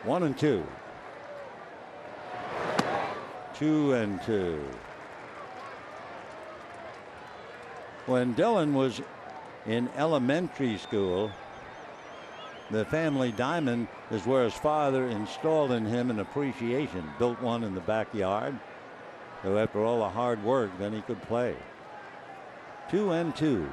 One and 2. 2-2. When Dylan was in elementary school, the family diamond is where his father installed in him an appreciation, built one in the backyard. So after all the hard work, then he could play. 2-2.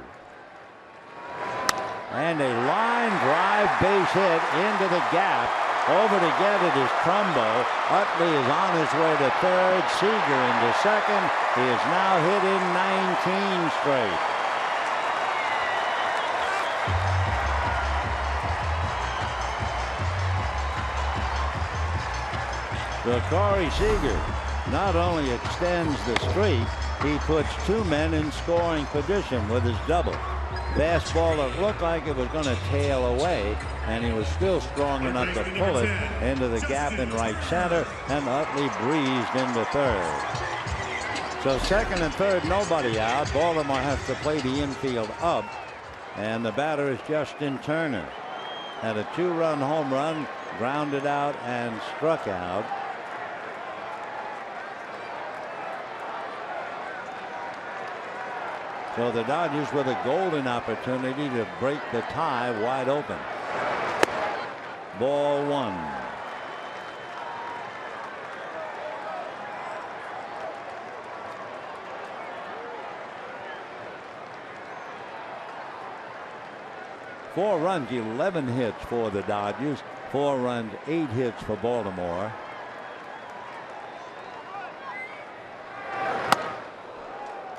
And a line drive base hit into the gap. Over to get it is Trumbo. Utley is on his way to third. Seager into second. He is now hit in 19 straight. So Corey Seager not only extends the streak, he puts two men in scoring position with his double. Fastball that looked like it was going to tail away, and he was still strong enough to pull it into the gap in right center, and Utley breezed into third. So second and third, nobody out. Baltimore has to play the infield up, and the batter is Justin Turner. Had a 2-run home run, grounded out and struck out. So the Dodgers with a golden opportunity to break the tie wide open. Ball one. Four runs, 11 hits for the Dodgers. 4 runs, 8 hits for Baltimore.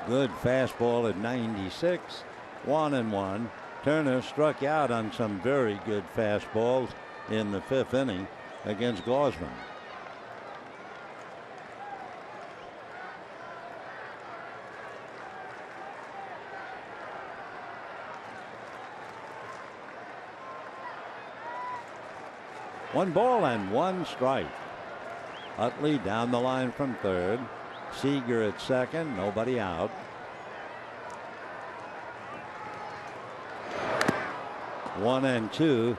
Good fastball at 96. 1-1. Turner struck out on some very good fastballs in the 5th inning against Gosman. One ball and one strike. Utley down the line from third. Seager at second, nobody out. One and two.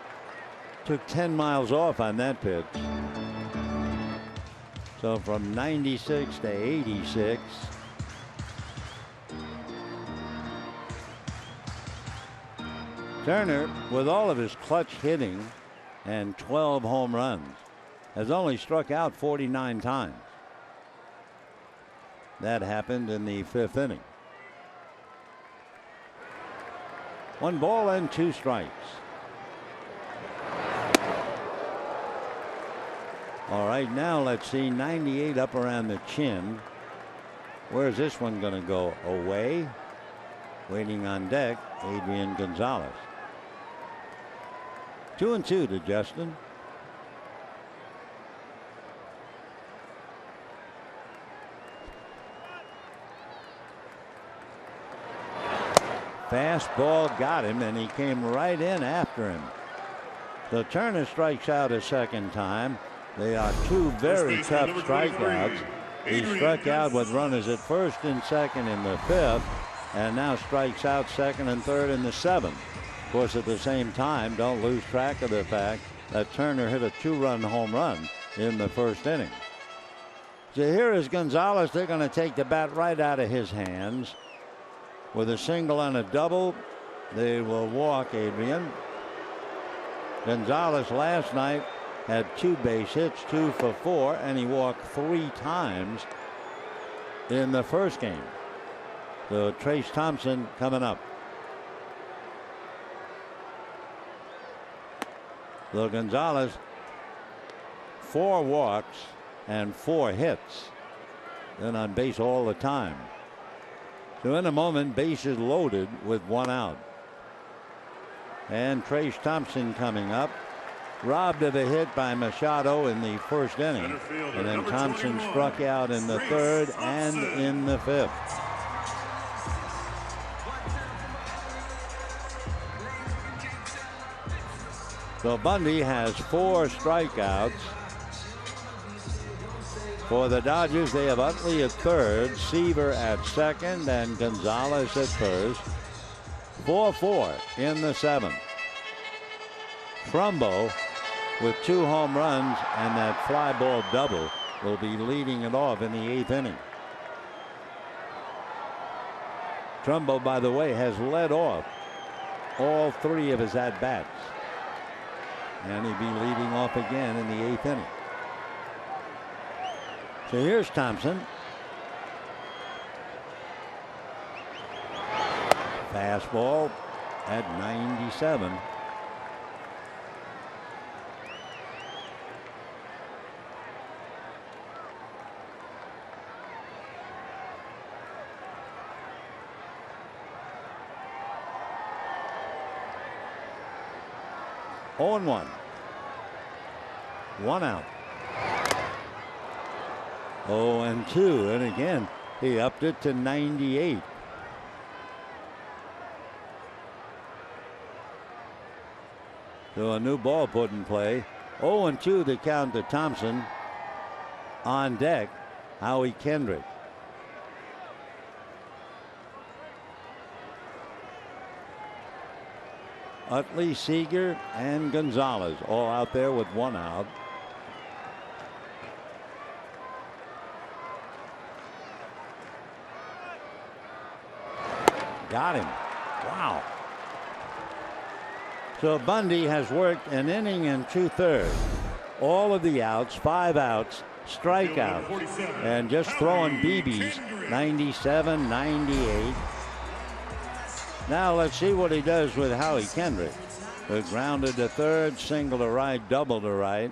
Took 10 miles off on that pitch. So from 96 to 86. Turner, with all of his clutch hitting and 12 home runs, has only struck out 49 times. That happened in the 5th inning. 1 ball and 2 strikes. All right, now let's see. 98 up around the chin. Where's this one going to go? Away. Waiting on deck, Adrian Gonzalez. 2-2 to Justin. Fastball got him, and he came right in after him. So Turner strikes out a second time. They are 2 very tough strikeouts. He struck out with runners at first and second in the 5th, and now strikes out second and third in the 7th. Of course, at the same time, don't lose track of the fact that Turner hit a 2-run home run in the 1st inning. So here is Gonzalez. They're going to take the bat right out of his hands. With a single and a double, they will walk Adrian. Gonzalez last night had 2 base hits, 2 for 4, and he walked 3 times in the 1st game. So Trace Thompson coming up. So Gonzalez, 4 walks and 4 hits. Then on base all the time. So in a moment, bases loaded with 1 out. And Trace Thompson coming up. Robbed of a hit by Machado in the 1st inning. And then Thompson struck out in the 3rd and in the 5th. So Bundy has 4 strikeouts. For the Dodgers, they have Utley at third, Seaver at second, and Gonzalez at first. 4-4 in the 7th. Trumbo with 2 home runs and that fly ball double will be leading it off in the 8th inning. Trumbo, by the way, has led off all 3 of his at-bats. And he'll be leading off again in the 8th inning. So here's Thompson. Fastball at 97. Oh and 1. 1 out. 0 and 2, and again He upped it to 98. So a new ball put in play. 0-2 the count to Thompson. On deck, Howie Kendrick. Utley, Seager, and Gonzalez all out there with one out. Got him. Wow. So Bundy has worked an inning and 2/3. All of the outs, 5 outs, strikeouts, and just throwing BBs. 97, 98. Now let's see what he does with Howie Kendrick. The grounded to third, single to right, double to right.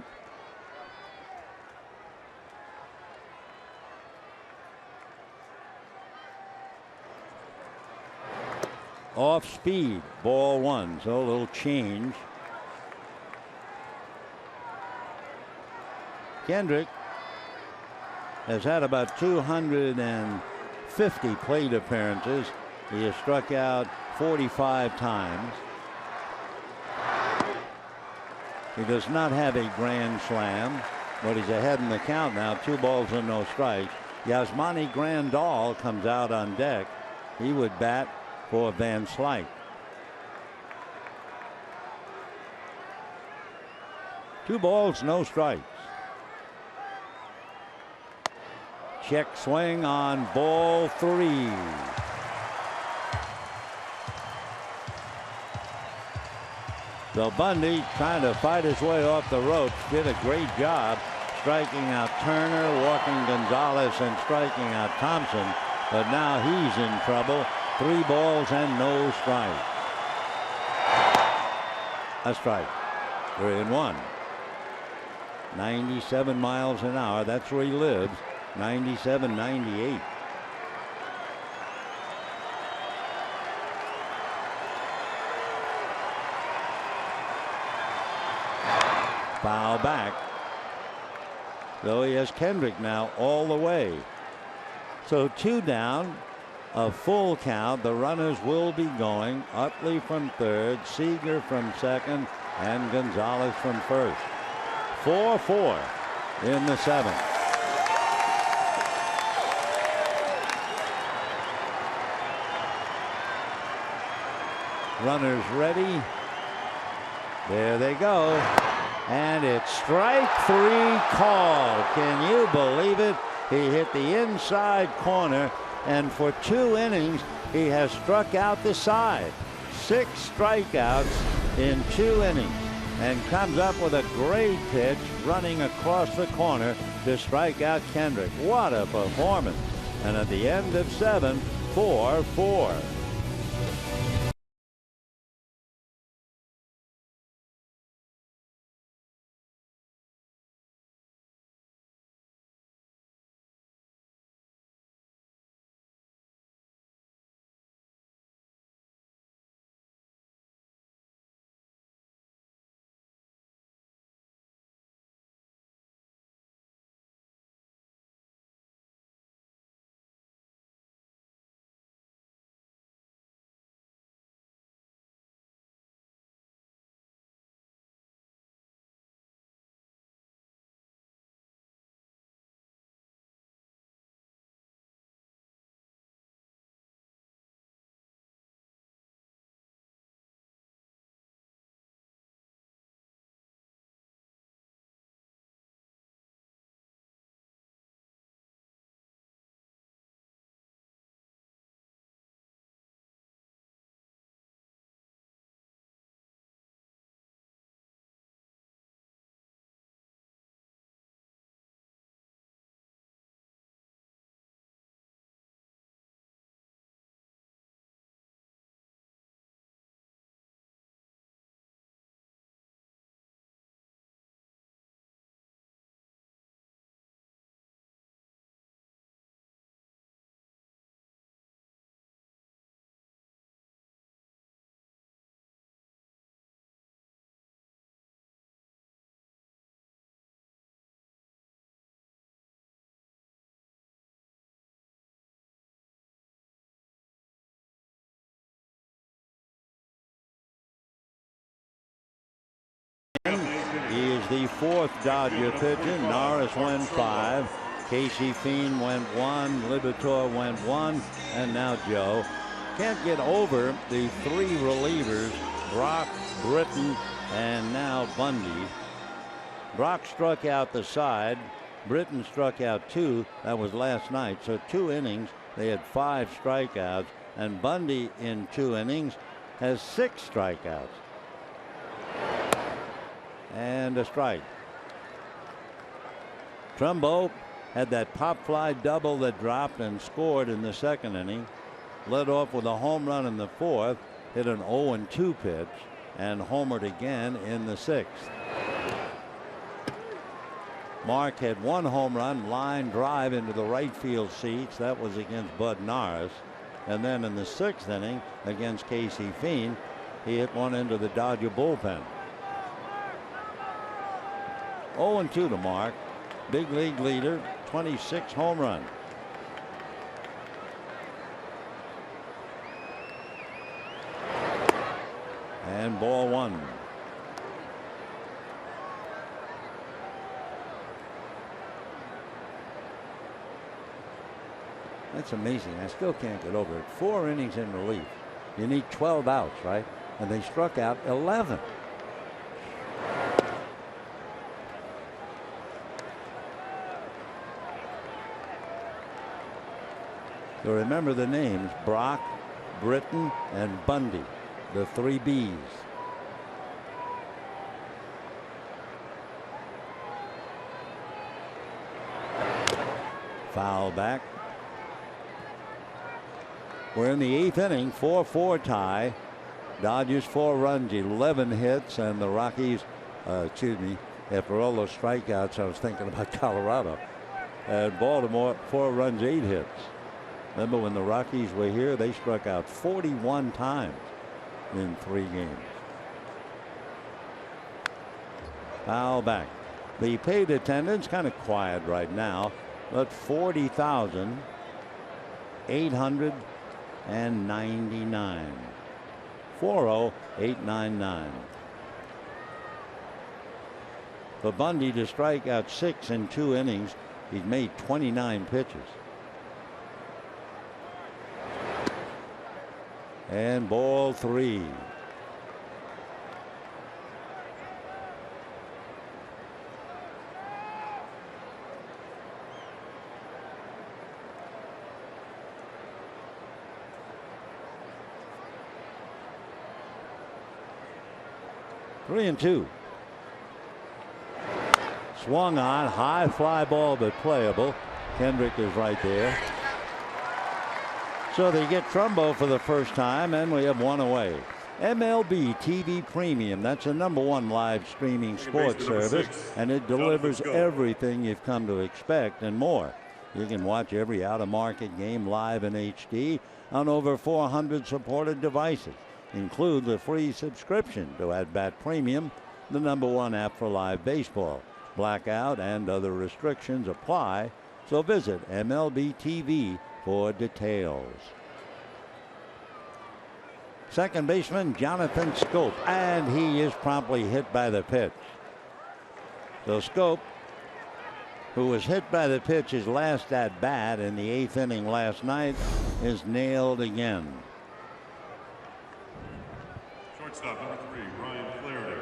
Off speed, ball 1, so a little change. Kendrick has had about 250 plate appearances. He has struck out 45 times. He does not have a grand slam, but he's ahead in the count now. 2 balls and no strikes. Yasmani Grandal comes out on deck. He would bat for Van Slyke. Two balls, no strikes. Check swing on ball 3. So Bundy trying to fight his way off the ropes. Did a great job striking out Turner, walking Gonzalez, and striking out Thompson. But now he's in trouble. 3 balls and no strikes. A strike. 3-1. 97 miles an hour. That's where he lives. 97, 98. Foul back. So he has Kendrick now all the way. So 2 down. A full count. The runners will be going. Utley from third, Seager from second, and Gonzalez from first. 4-4 in the 7th. Runners ready. There they go. And it's strike 3 called. Can you believe it? He hit the inside corner. And for 2 innings, he has struck out the side. 6 strikeouts in 2 innings. And comes up with a great pitch running across the corner to strike out Kendrick. What a performance. And at the end of 7, 4-4. He is the fourth Dodger pitcher. Norris went 5. Casey Fiend went 1. Liberatore went 1. And now Joe. Can't get over the 3 relievers, Brock, Britton, and now Bundy. Brock struck out the side. Britton struck out 2. That was last night. So 2 innings. They had 5 strikeouts. And Bundy in 2 innings has 6 strikeouts. And a strike. Trumbo had that pop fly double that dropped and scored in the 2nd inning. Led off with a home run in the 4th. Hit an 0-2 pitch and homered again in the 6th. Mark had 1 home run, line drive into the right field seats. That was against Bud Norris. And then in the 6th inning against Casey Fiend, he hit one into the Dodger bullpen. 0-2 to Mark. Big league leader, 26 home runs. And ball 1. That's amazing. I still can't get over it. 4 innings in relief. You need 12 outs, right? And they struck out 11. So remember the names: Brock, Britton, and Bundy, the 3 Bs. Foul back. We're in the 8th inning, 4-4 tie. Dodgers 4 runs, 11 hits, and the Rockies, after all those strikeouts, I was thinking about Colorado. And Baltimore, 4 runs, 8 hits. Remember when the Rockies were here, they struck out 41 times in 3 games. Foul back. The paid attendance kind of quiet right now, but 40,899. 40899. For Bundy to strike out 6 in 2 innings, he's made 29 pitches. And ball 3. Three and 2. Swung on, high fly ball, but playable. Kendrick is right there. So they get Trumbo for the first time, and we have 1 away. MLB TV Premium, that's the #1 live streaming sports service, and it delivers everything you've come to expect and more. You can watch every out-of-market game live in HD on over 400 supported devices. Include the free subscription to At Bat Premium, the #1 app for live baseball. Blackout and other restrictions apply, so visit MLB TV for details. Second baseman Jonathan Schoop, and he is promptly hit by the pitch. So Schoop, who was hit by the pitch his last at bat in the 8th inning last night, is nailed again. Shortstop number 3, Ryan Flaherty.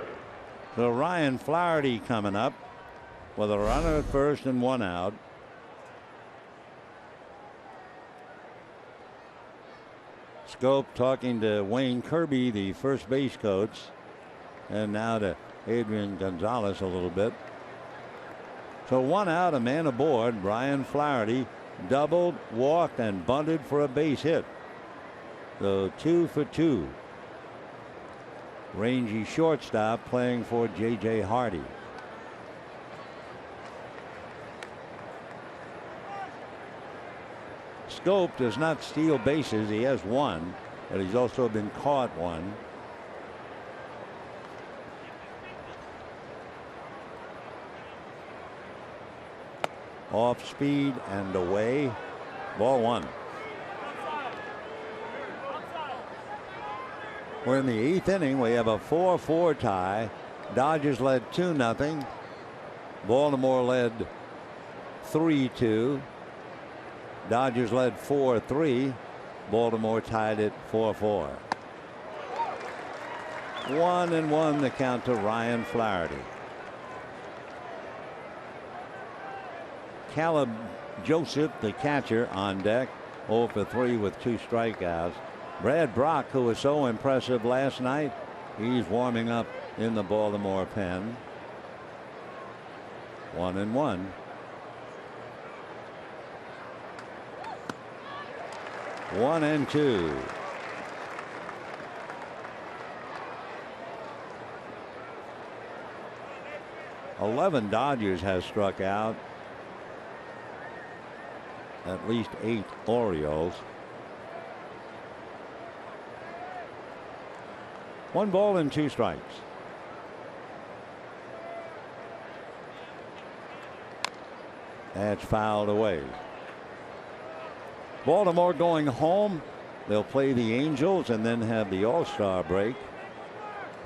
So Ryan Flaherty coming up with a runner at first and 1 out. Schoop talking to Wayne Kirby, the first base coach, and now to Adrian Gonzalez a little bit. So 1 out, a man aboard. Ryan Flaherty doubled, walked, and bunted for a base hit. So 2 for 2. Rangy shortstop playing for J.J. Hardy. Schoop does not steal bases. He has 1, but he's also been caught 1. Off speed and away. Ball 1. We're in the 8th inning. We have a 4-4 tie. Dodgers led 2-0. Baltimore led 3-2. Dodgers led 4-3. Baltimore tied it 4-4. 1-1 the count to Ryan Flaherty. Caleb Joseph, the catcher, on deck, 0 for 3 with 2 strikeouts. Brad Brock, who was so impressive last night, he's warming up in the Baltimore pen. 1-1. 1-2. "11 Dodgers has struck out. At least 8 Orioles. 1 ball and 2 strikes. That's fouled away. Baltimore going home. They'll play the Angels and then have the All-Star break.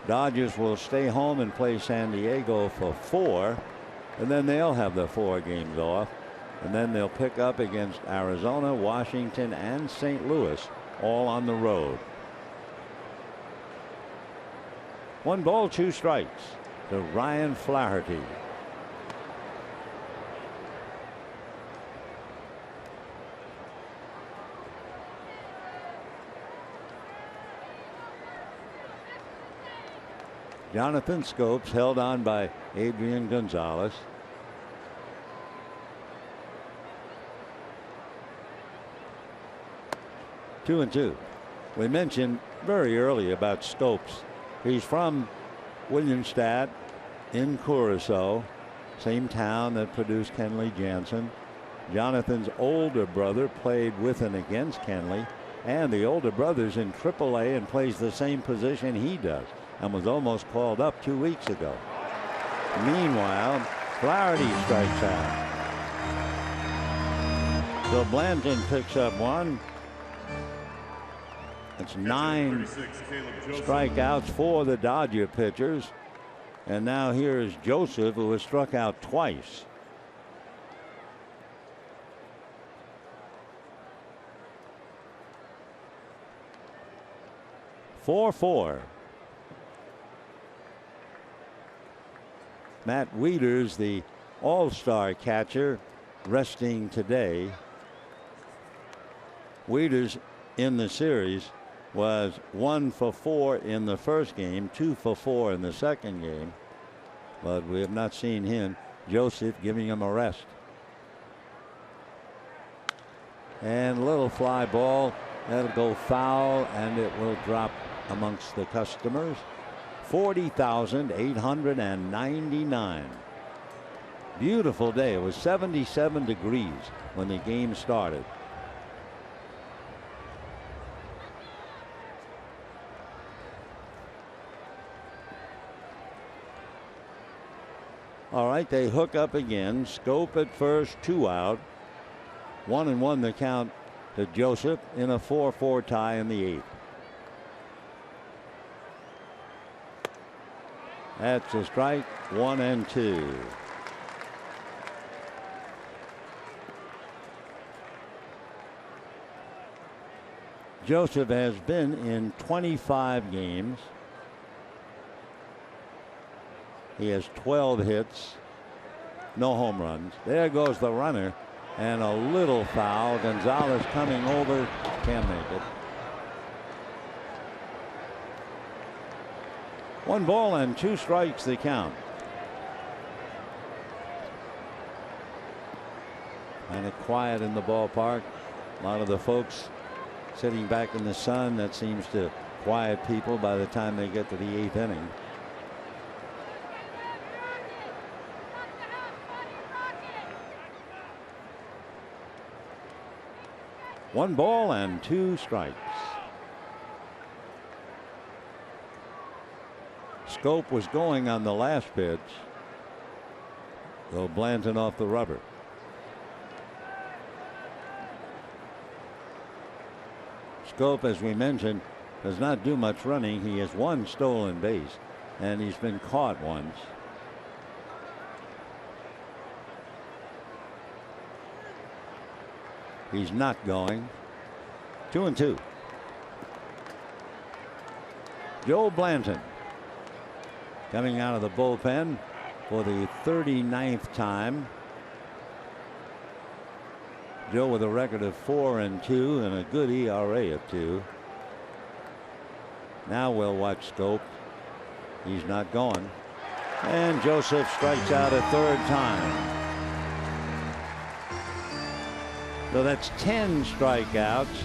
Dodgers will stay home and play San Diego for 4, and then they'll have the 4 games off. And then they'll pick up against Arizona, Washington, and St. Louis, all on the road. 1 ball, 2 strikes to Ryan Flaherty. Jonathan Scopes held on by Adrian Gonzalez. 2-2. We mentioned very early about Scopes. He's from Williamstadt in Curacao, same town that produced Kenley Jansen. Jonathan's older brother played with and against Kenley, and the older brother's in AAA and plays the same position he does, and was almost called up 2 weeks ago. Meanwhile, Flaherty strikes out. So Blanton picks up 1. It's 9 strikeouts for the Dodger pitchers. And now here's Joseph, who was struck out twice. "4-4. Matt Wieters, the All-Star catcher, resting today. Wieters in the series was 1 for 4 in the first game, 2 for 4 in the second game, but we have not seen him. Joseph giving him a rest. And a little fly ball that'll go foul, and it will drop amongst the customers. 40,899. Beautiful day. It was 77 degrees when the game started. All right, they hook up again. Scope at first, 2 out. 1-1 the count to Joseph in a 4-4 tie in the 8th. That's a strike. 1-2. Joseph has been in 25 games. He has 12 hits, no home runs. There goes the runner, and a little foul. Gonzalez coming over, can't make it. 1 ball and 2 strikes the count. Kind of quiet in the ballpark. A lot of the folks sitting back in the sun. That seems to quiet people by the time they get to the 8th inning. One ball and 2 strikes. Scope was going on the last pitch, though Blanton off the rubber. Scope, as we mentioned, does not do much running. He has 1 stolen base. and he's been caught once. He's not going. 2-2. Joe Blanton coming out of the bullpen for the 39th time. Joe with a record of 4-2 and a good ERA of 2. Now we'll watch Scope. He's not going. And Joseph strikes out a third time. So that's 10 strikeouts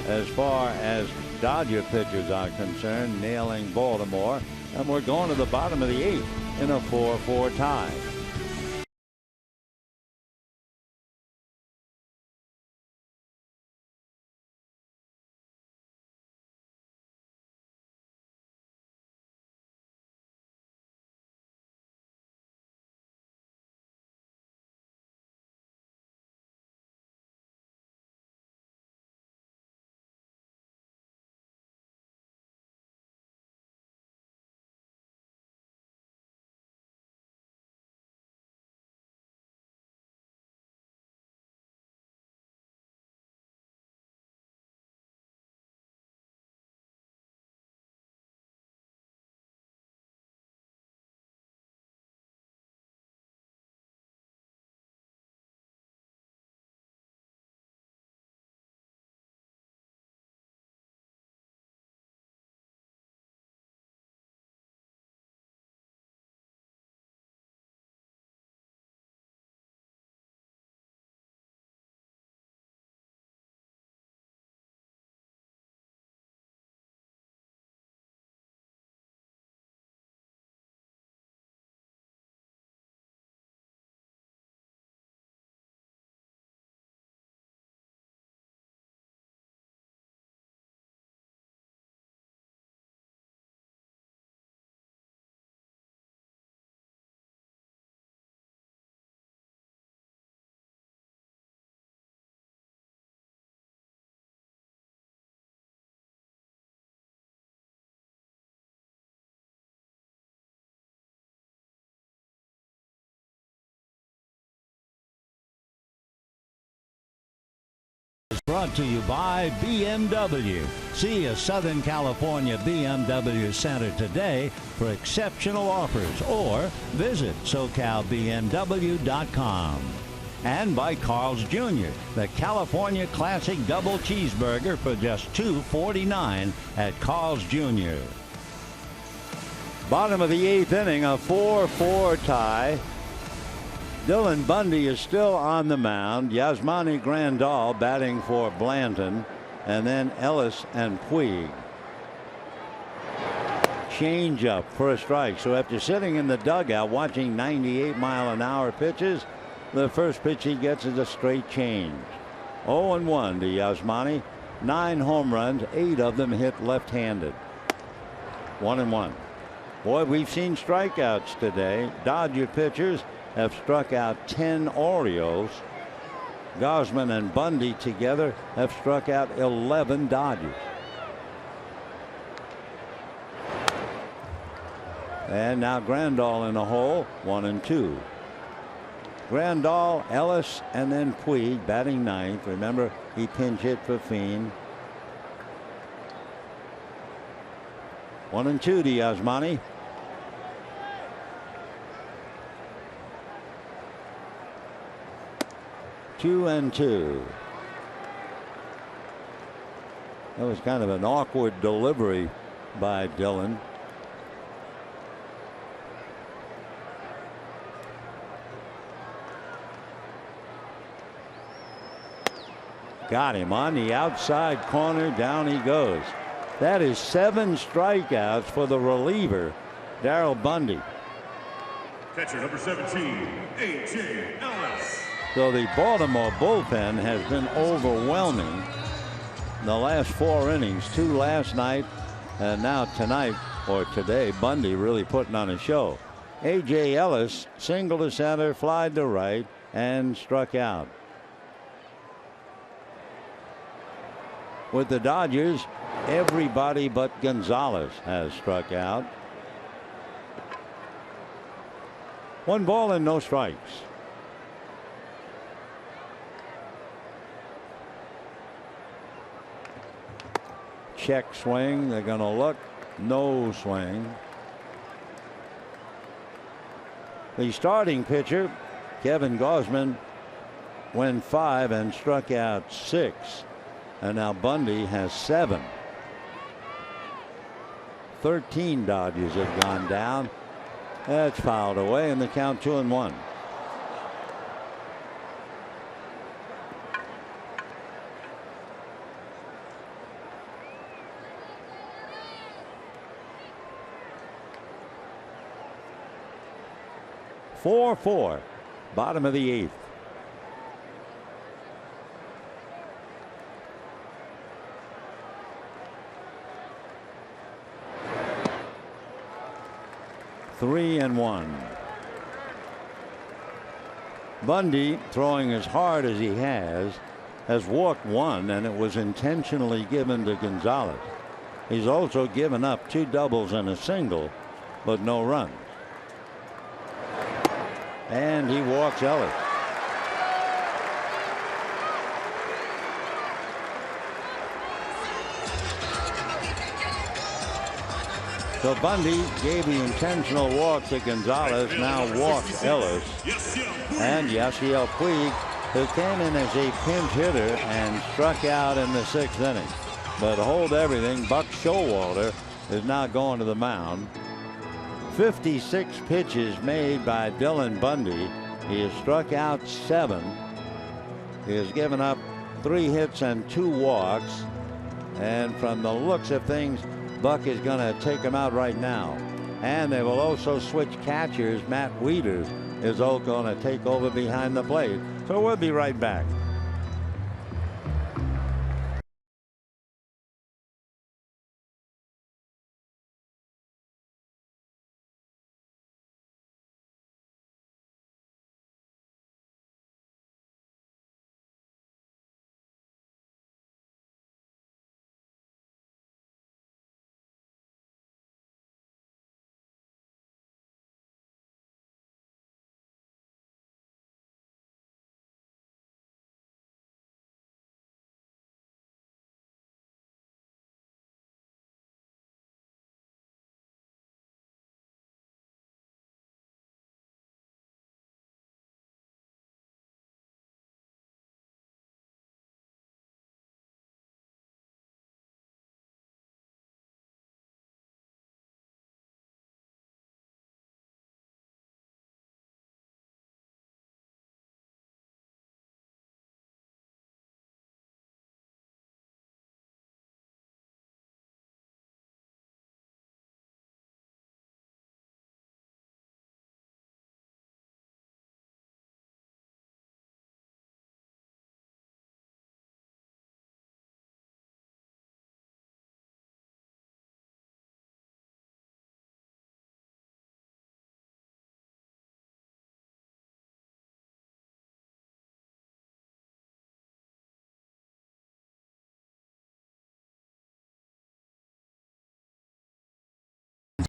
as far as Dodger pitchers are concerned, nailing Baltimore. And we're going to the bottom of the 8th in a 4-4 tie. Brought to you by BMW. See a Southern California BMW Center today for exceptional offers, or visit SoCalBMW.com. And by Carl's Jr., the California Classic Double Cheeseburger for just $2.49 at Carl's Jr. Bottom of the 8th inning, a 4-4 tie. Dylan Bundy is still on the mound. Yasmani Grandal batting for Blanton, and then Ellis and Puig. Change up for a strike. So after sitting in the dugout watching 98-mile-an-hour pitches, the first pitch he gets is a straight change. 0-1 to Yasmani. 9 home runs, 8 of them hit left-handed. 1-1. Boy, we've seen strikeouts today. Dodger pitchers have struck out 10 Orioles. Gausman and Bundy together have struck out 11 Dodgers. And now Grandal in the hole, 1-2. Grandal, Ellis, and then Puig batting ninth. Remember, he pinch hit for Fiend. 1-2 to Yasmani. Two and two. That was kind of an awkward delivery by Dylan. Got him on the outside corner. Down he goes. That is 7 strikeouts for the reliever, Darrell Bundy. Catcher number 17, A.J. Ellis. So the Baltimore bullpen has been overwhelming the last 4 innings. 2 last night, and now tonight, or today, Bundy really putting on a show. A.J. Ellis single to center, fly to right, and struck out. With the Dodgers, everybody but Gonzalez has struck out. 1 ball and no strikes. Check swing. They're going to look. No swing. The starting pitcher, Kevin Gausman, went 5 and struck out 6. And now Bundy has 7. 13 Dodgers have gone down. That's fouled away, and the count 2-1. Four, bottom of the 8th. Three and 1. Bundy, throwing as hard as he has walked 1, and it was intentionally given to Gonzalez. He's also given up 2 doubles and a single, but no runs. And he walks Ellis. So Bundy gave the intentional walk to Gonzalez, now walks Ellis. And Yasiel Puig, who came in as a pinch hitter and struck out in the 6th inning. But hold everything, Buck Showalter is now going to the mound. 56 pitches made by Dylan Bundy. He has struck out 7. He has given up 3 hits and 2 walks. And from the looks of things, Buck is going to take him out right now. And they will also switch catchers. Matt Wieters is also going to take over behind the plate. So we'll be right back.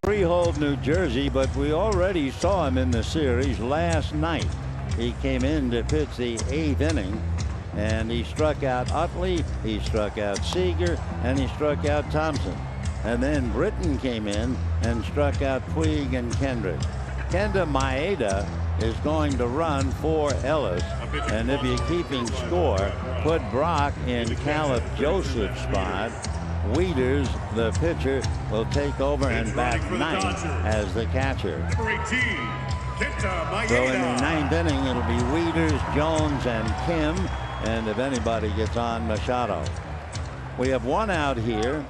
Freehold, New Jersey, but we already saw him in the series last night. He came in to pitch the 8th inning, and he struck out Utley, he struck out Seager, and he struck out Thompson. And then Britton came in and struck out Puig and Kendrick. Kenta Maeda is going to run for Ellis, and if you're keeping score, put Brock in Caleb Joseph's spot. Wieters, the pitcher, will take over and bat 9th as the catcher. So in the 9th inning, it'll be Wieters, Jones, and Kim, and if anybody gets on, Machado. We have 1 out here.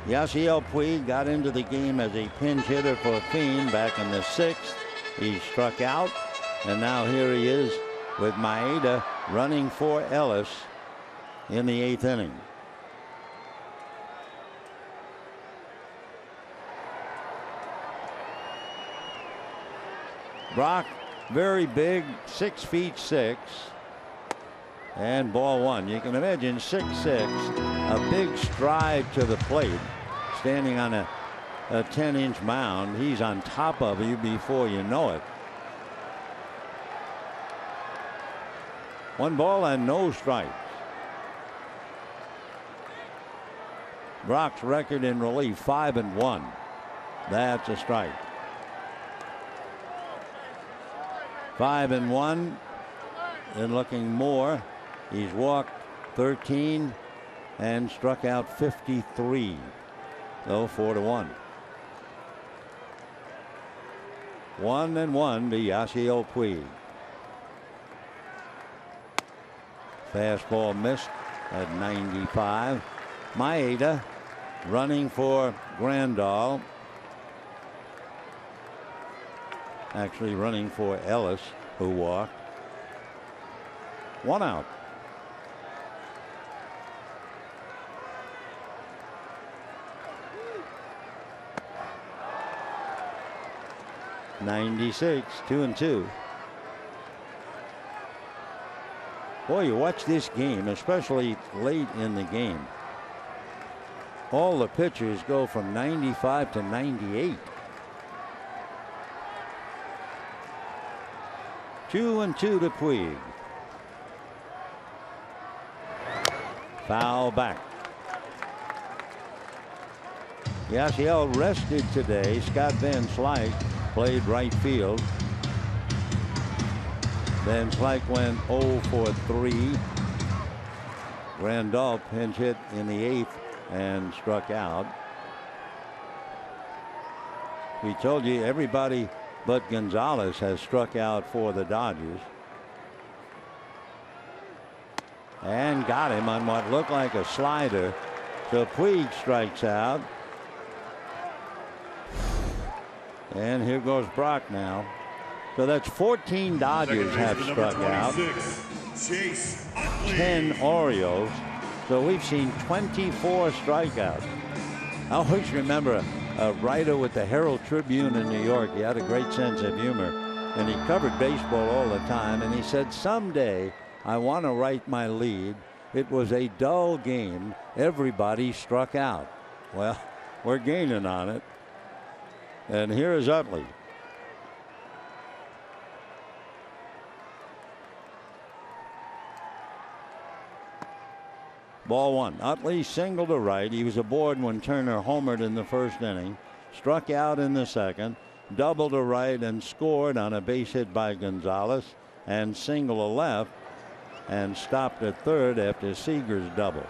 Yasiel Puig got into the game as a pinch hitter for Fiend back in the 6th. He struck out, and now here he is with Maeda running for Ellis in the 8th inning. Brock, very big, 6'6", and ball 1. You can imagine 6'6", a big stride to the plate, standing on a 10-inch mound. He's on top of you before you know it. 1 ball and no strikes. Brock's record in relief, 5-1. That's a strike. 5-1. And looking more. He's walked 13 and struck out 53. So 4-1. 1-1 to Yasiel Puig. Fastball missed at 95. Maeda running for Grandal. Actually running for Ellis, who walked. 1 out. '96, 2-2. Boy, you watch this game, especially late in the game. All the pitchers go from 95 to 98. 2-2 to Puig. Foul back. Yasiel rested today. Scott Van Slyke played right field. Van Slyke went 0 for 3. Grandal pinch hit in the 8th and struck out. We told you everybody but Gonzalez has struck out for the Dodgers. And got him on what looked like a slider. So Puig strikes out. And here goes Brock now. So that's 14 Dodgers have struck out. 10 Orioles. So we've seen 24 strikeouts. I always remember a writer with the Herald Tribune in New York. He had a great sense of humor. And he covered baseball all the time. And he said, someday I want to write my lead. It was a dull game. Everybody struck out. Well, we're gaining on it. And here is Utley. Ball 1. Utley single to right. He was aboard when Turner homered in the first inning. Struck out in the second. Double to right and scored on a base hit by Gonzalez. And single to left. And stopped at third after Seager's double.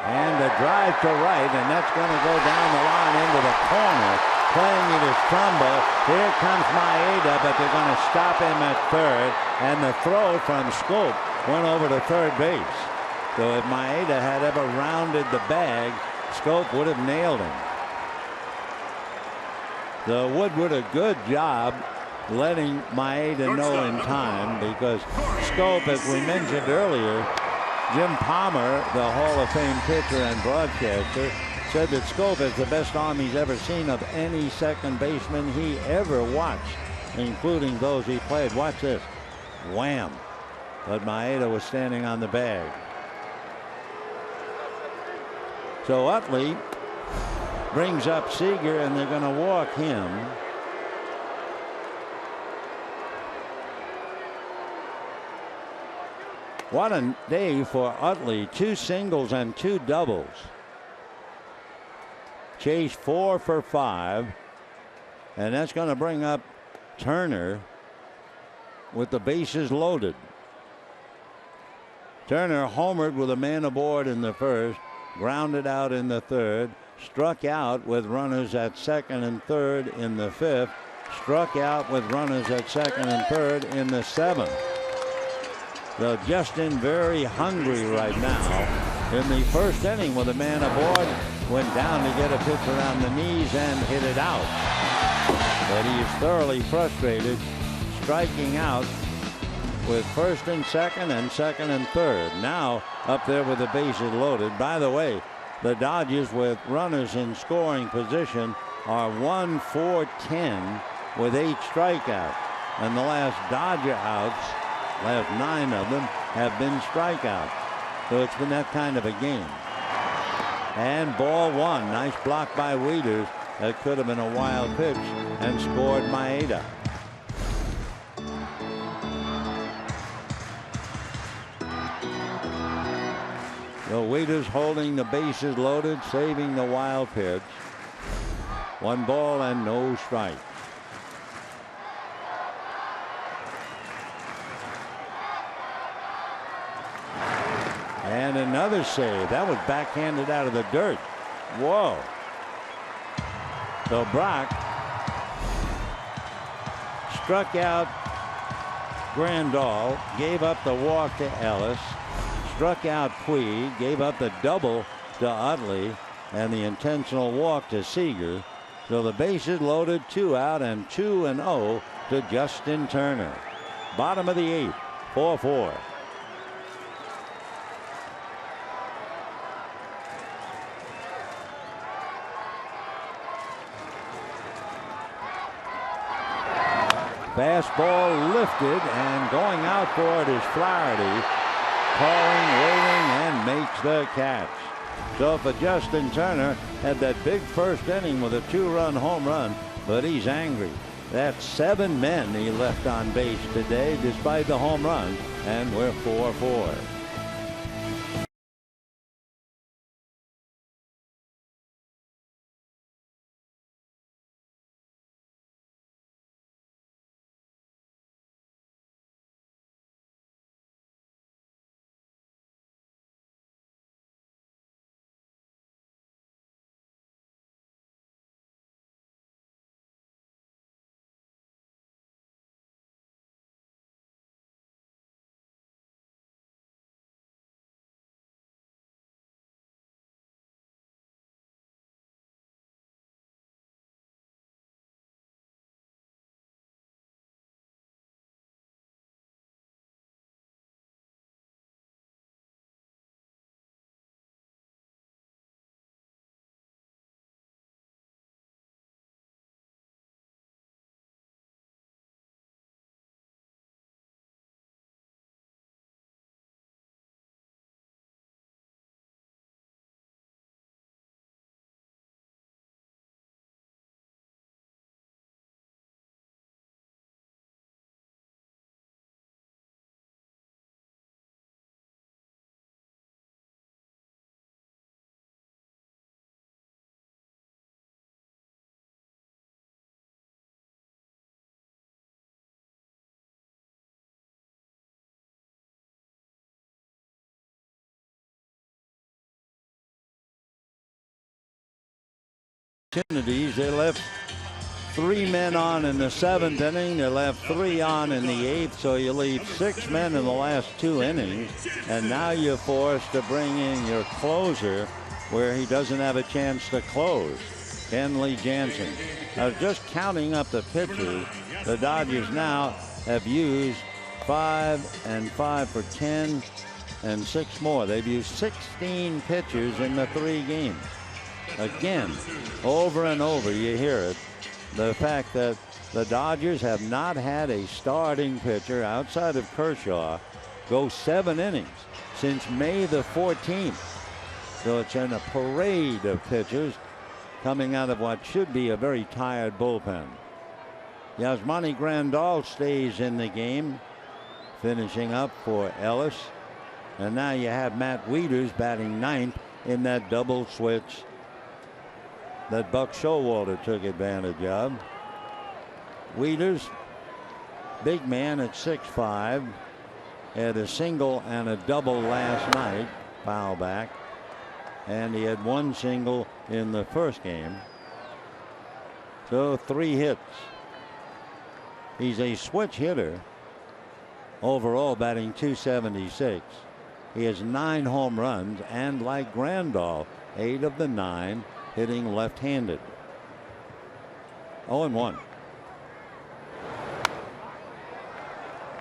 And a drive to right, and that's going to go down the line into the corner. Playing it is Trumbo. Here comes Maeda, but they're going to stop him at third. And the throw from Scope went over to third base. So if Maeda had ever rounded the bag, Scope would have nailed him. The Woodward a good job letting Maeda know in time, because Scope, as we mentioned earlier, Jim Palmer, the Hall of Fame pitcher and broadcaster, said that Scope has the best arm he's ever seen of any second baseman he ever watched, including those he played. Watch this. Wham. But Maeda was standing on the bag. So Utley brings up Seager, and they're going to walk him. What a day for Utley. 2 singles and 2 doubles. Chase 4 for 5. And that's going to bring up Turner with the bases loaded. Turner homered with a man aboard in the first. Grounded out in the third. Struck out with runners at second and third in the fifth. Struck out with runners at second and third in the seventh. So Justin very hungry right now. In the first inning with a man aboard, went down to get a pitch around the knees and hit it out. But he is thoroughly frustrated, striking out with first and second and third. Now up there with the bases loaded. By the way, the Dodgers with runners in scoring position are 1-4-10 with 8 strikeouts. And the last Dodger outs, last 9 of them, have been strikeouts. So it's been that kind of a game. And ball 1. Nice block by Wieters. That could have been a wild pitch and scored Maeda. The Waiters holding the bases loaded, saving the wild pitch. 1 ball and no strike. And another save. That was backhanded out of the dirt. Whoa. So Brock struck out Grandal, gave up the walk to Ellis, struck out Puig, gave up the double to Utley, and the intentional walk to Seager. So the bases loaded, 2 out, and 2-0 to Justin Turner. Bottom of the 8th, 4-4. Fastball lifted, and going out for it is Flaherty. Calling, waiting, and makes the catch. So for Justin Turner, had that big first inning with a 2-run home run, but he's angry. That's 7 men he left on base today despite the home run, and we're 4-4. They left 3 men on in the 7th inning. They left 3 on in the 8th. So you leave 6 men in the last 2 innings. And now you're forced to bring in your closer where he doesn't have a chance to close. Kenley Jansen. Now just counting up the pitchers, the Dodgers now have used 5 and 5 for 10 and 6 more. They've used 16 pitchers in the 3 games. Again, over and over you hear it, the fact that the Dodgers have not had a starting pitcher outside of Kershaw go 7 innings since May the 14th. So it's in a parade of pitchers coming out of what should be a very tired bullpen. Yasmani Grandal stays in the game, finishing up for Ellis. And now you have Matt Wieters batting 9th in that double switch that Buck Showalter took advantage of. Wieters, big man at 6'5", had a single and a double last night, foul back, and he had 1 single in the first game. So 3 hits. He's a switch hitter, overall batting .276. He has 9 home runs, and like Grandal, 8 of the 9 hitting left-handed. 0-1.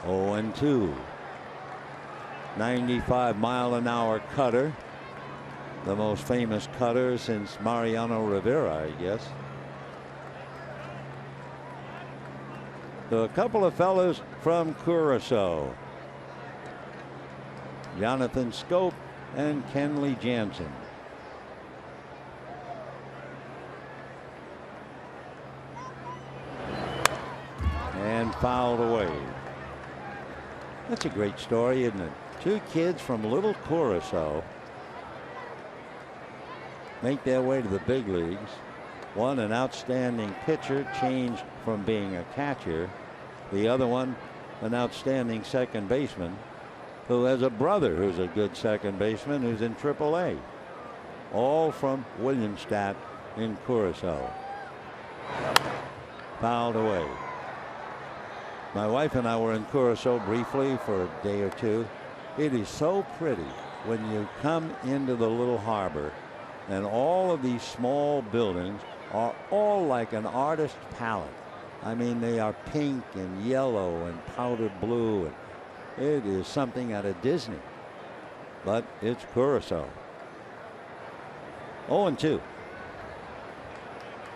0-2. 95-mile-an-hour cutter. The most famous cutter since Mariano Rivera, I guess. So a couple of fellas from Curacao. Jonathan Scope and Kenley Jansen. fouled away. That's a great story, isn't it? Two kids from Little Curacao make their way to the big leagues. One, an outstanding pitcher, changed from being a catcher. The other one, an outstanding second baseman who has a brother who's a good second baseman who's in AAA. All from Williamstat in Curacao. Fouled away. My wife and I were in Curacao briefly for a day or two. It is so pretty when you come into the little harbor, and all of these small buildings are all like an artist's palette. I mean, they are pink and yellow and powdered blue. And it is something out of Disney. But it's Curacao. 0-2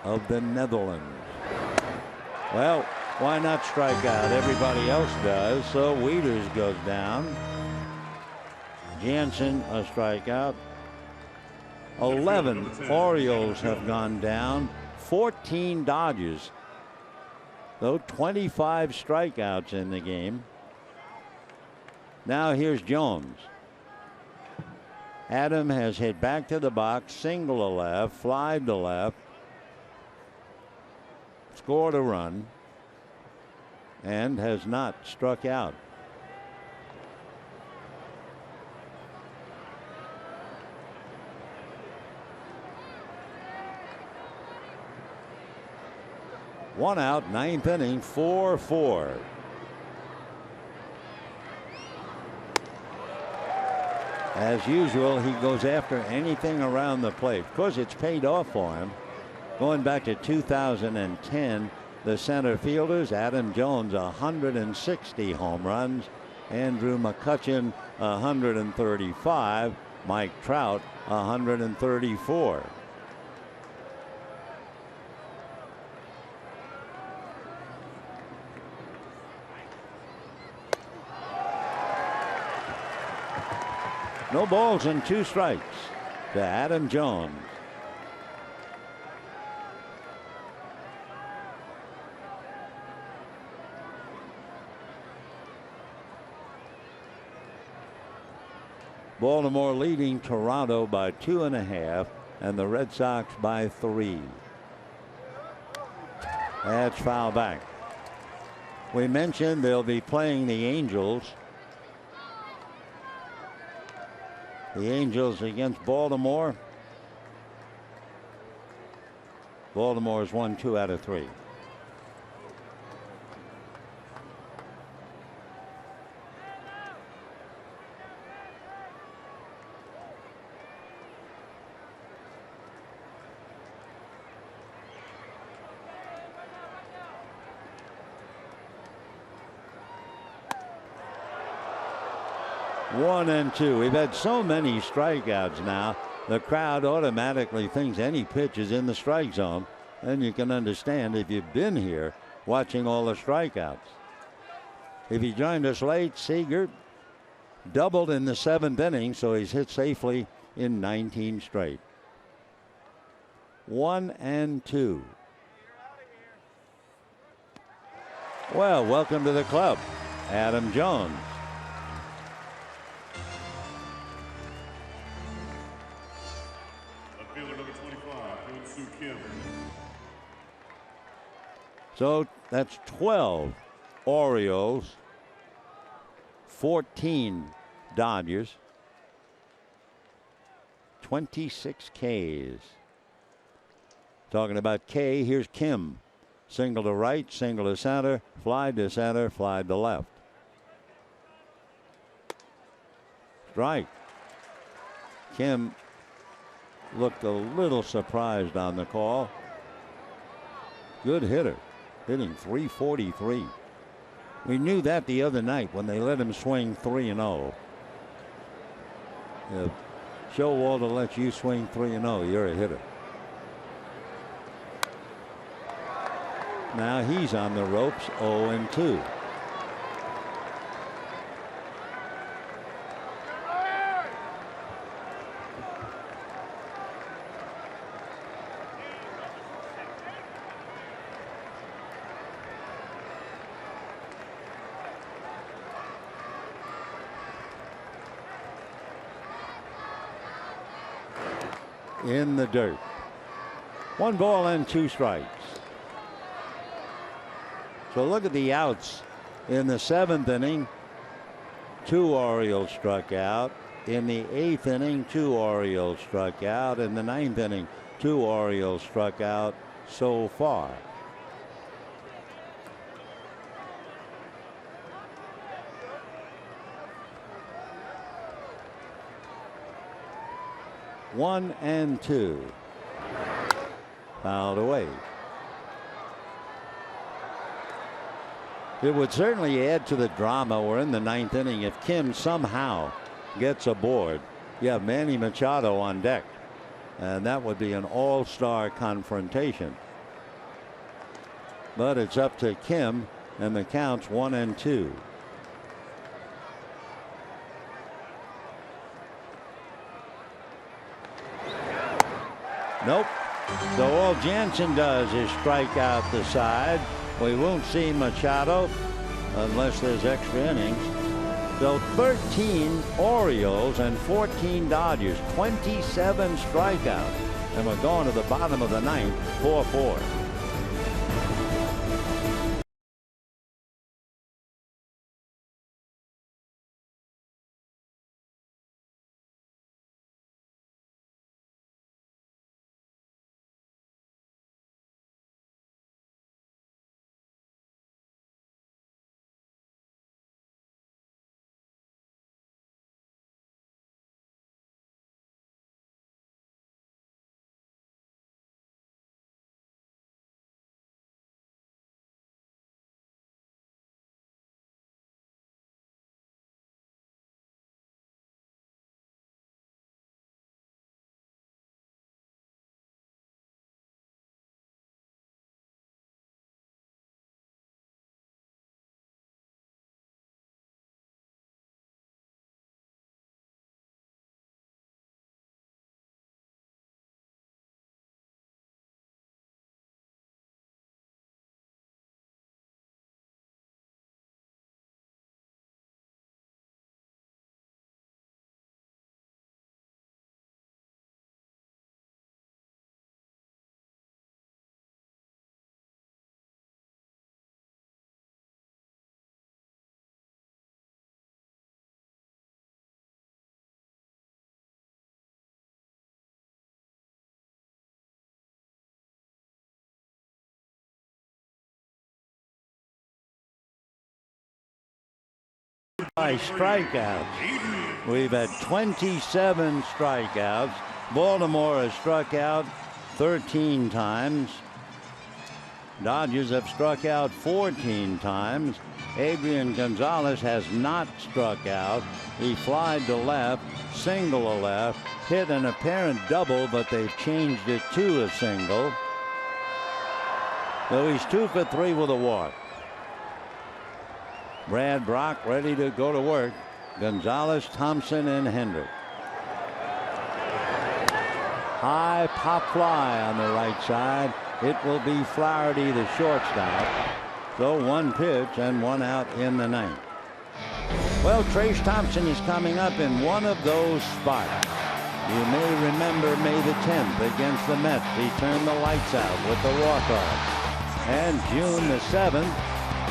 of the Netherlands. Well, why not strike out? Everybody else does. So Wieters goes down. Jansen a strikeout. 11 Orioles have gone down. 14 Dodgers. Though 25 strikeouts in the game. Now here's Jones. Adam has hit back to the box, single to left, fly to left, scored a run, and has not struck out. One out, ninth inning, 4-4. As usual, he goes after anything around the plate. Of course, it's paid off for him. Going back to 2010, the center fielders, Adam Jones, 160 home runs. Andrew McCutchen, 135. Mike Trout, 134. No balls and 2 strikes to Adam Jones. Baltimore leading Toronto by 2.5 and the Red Sox by 3. That's foul back. We mentioned they'll be playing the Angels. The Angels against Baltimore. Baltimore's won 2 out of 3. One and two. We've had so many strikeouts now. The crowd automatically thinks any pitch is in the strike zone. And you can understand if you've been here watching all the strikeouts. If you joined us late, Seager doubled in the 7th inning, so he's hit safely in 19 straight. 1 and 2. Well, welcome to the club, Adam Jones. So that's 12 Orioles, 14 Dodgers, 26 Ks. Talking about K, here's Kim. Single to right, single to center, fly to left. Strike. Kim looked a little surprised on the call. Good hitter. Hitting .343. We knew that the other night when they let him swing 3-0. If Showalter lets you swing 3-0, you're a hitter. Now he's on the ropes, 0-2. in the dirt. 1 ball and 2 strikes. So look at the outs. In the 7th inning, 2 Orioles struck out. In the 8th inning, 2 Orioles struck out. In the 9th inning, 2 Orioles struck out so far. One and 2. Fouled away. It would certainly add to the drama. We're in the 9th inning. If Kim somehow gets aboard, you have Manny Machado on deck, and that would be an all-star confrontation. But it's up to Kim, and the count's 1 and 2. Nope. So all Jansen does is strike out the side. We won't see Machado unless there's extra innings. So 13 Orioles and 14 Dodgers, 27 strikeouts. And we're going to the bottom of the 9th, 4-4. By strikeouts. We've had 27 strikeouts. Baltimore has struck out 13 times. Dodgers have struck out 14 times. Adrian Gonzalez has not struck out. He flied to left, single to left, hit an apparent double, but they've changed it to a single. So he's 2 for 3 with a walk. Brad Brock ready to go to work. Gonzalez, Thompson, and Hendrick. High pop fly on the right side. It will be Flaherty, the shortstop. So 1 pitch and 1 out in the 9th. Well, Trayce Thompson is coming up in one of those spots. You may remember May the 10th against the Mets. He turned the lights out with the walk-off. And June the 7th,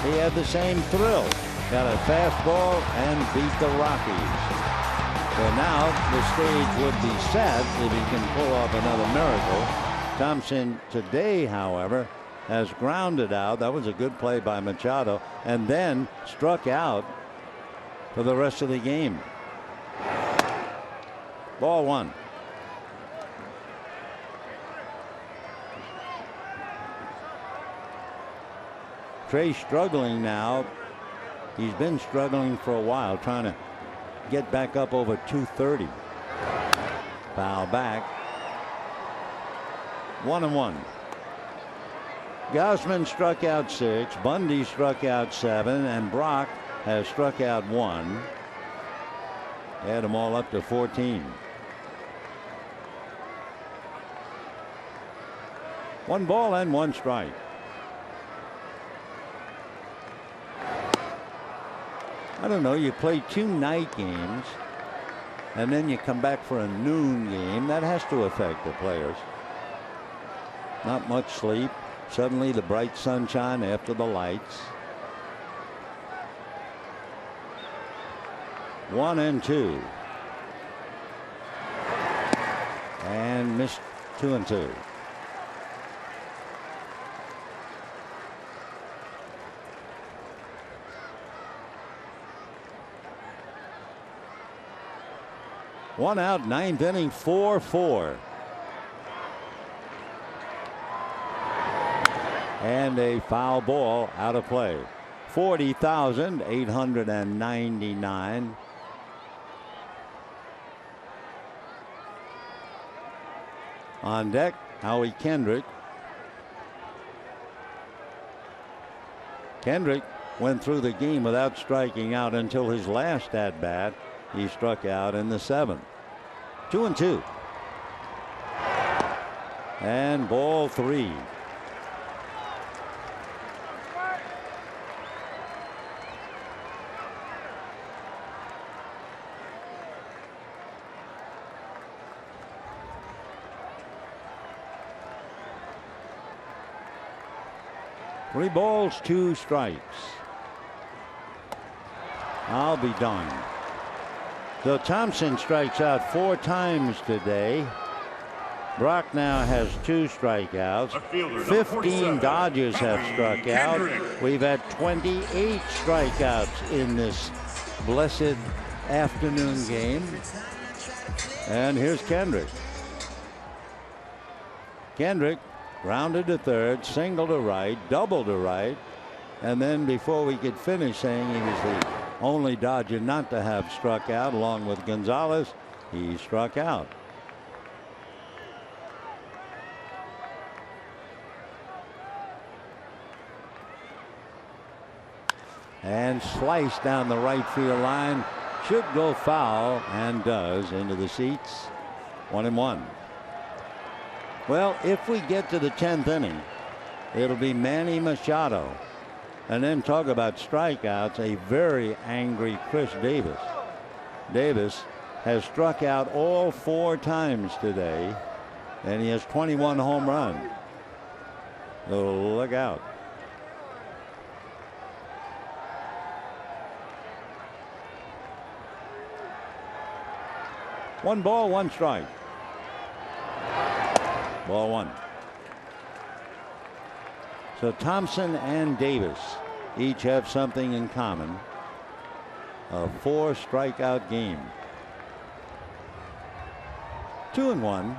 he had the same thrill. Got a fastball and beat the Rockies. So now the stage would be set if he can pull off another miracle. Thompson today, however, has grounded out. That was a good play by Machado, and then struck out for the rest of the game. Ball 1. Trayce struggling now. He's been struggling for a while, trying to get back up over 230. Foul back. 1-1. Gausman struck out 6. Bundy struck out 7. And Brock has struck out 1. Add them all up to 14. 1 ball and 1 strike. I don't know, you play 2 night games. and then you come back for a noon game. That has to affect the players. Not much sleep. Suddenly the bright sunshine after the lights. 1-2. And missed 2-2. One out, ninth inning, 4-4. And a foul ball out of play. 40,899. On deck, Howie Kendrick. Kendrick went through the game without striking out until his last at bat. He struck out in the seventh. 2-2. And ball 3. Three balls, 2 strikes. I'll be darned. So Thompson strikes out 4 times today. Brock now has 2 strikeouts. 15 Dodgers have struck out. We've had 28 strikeouts in this blessed afternoon game. And here's Kendrick. Kendrick grounded to third, single to right, double to right, and then before we could finish saying he was the only Dodger not to have struck out, along with Gonzalez, he struck out. And sliced down the right field line, should go foul, and does, into the seats. 1-1. Well, if we get to the 10th inning, it'll be Manny Machado. And then talk about strikeouts, a very angry Chris Davis. Davis has struck out all 4 times today, and he has 21 home runs. So look out. One ball, 1 strike. Ball 1. So Thompson and Davis each have something in common. A 4 strikeout game. 2-1.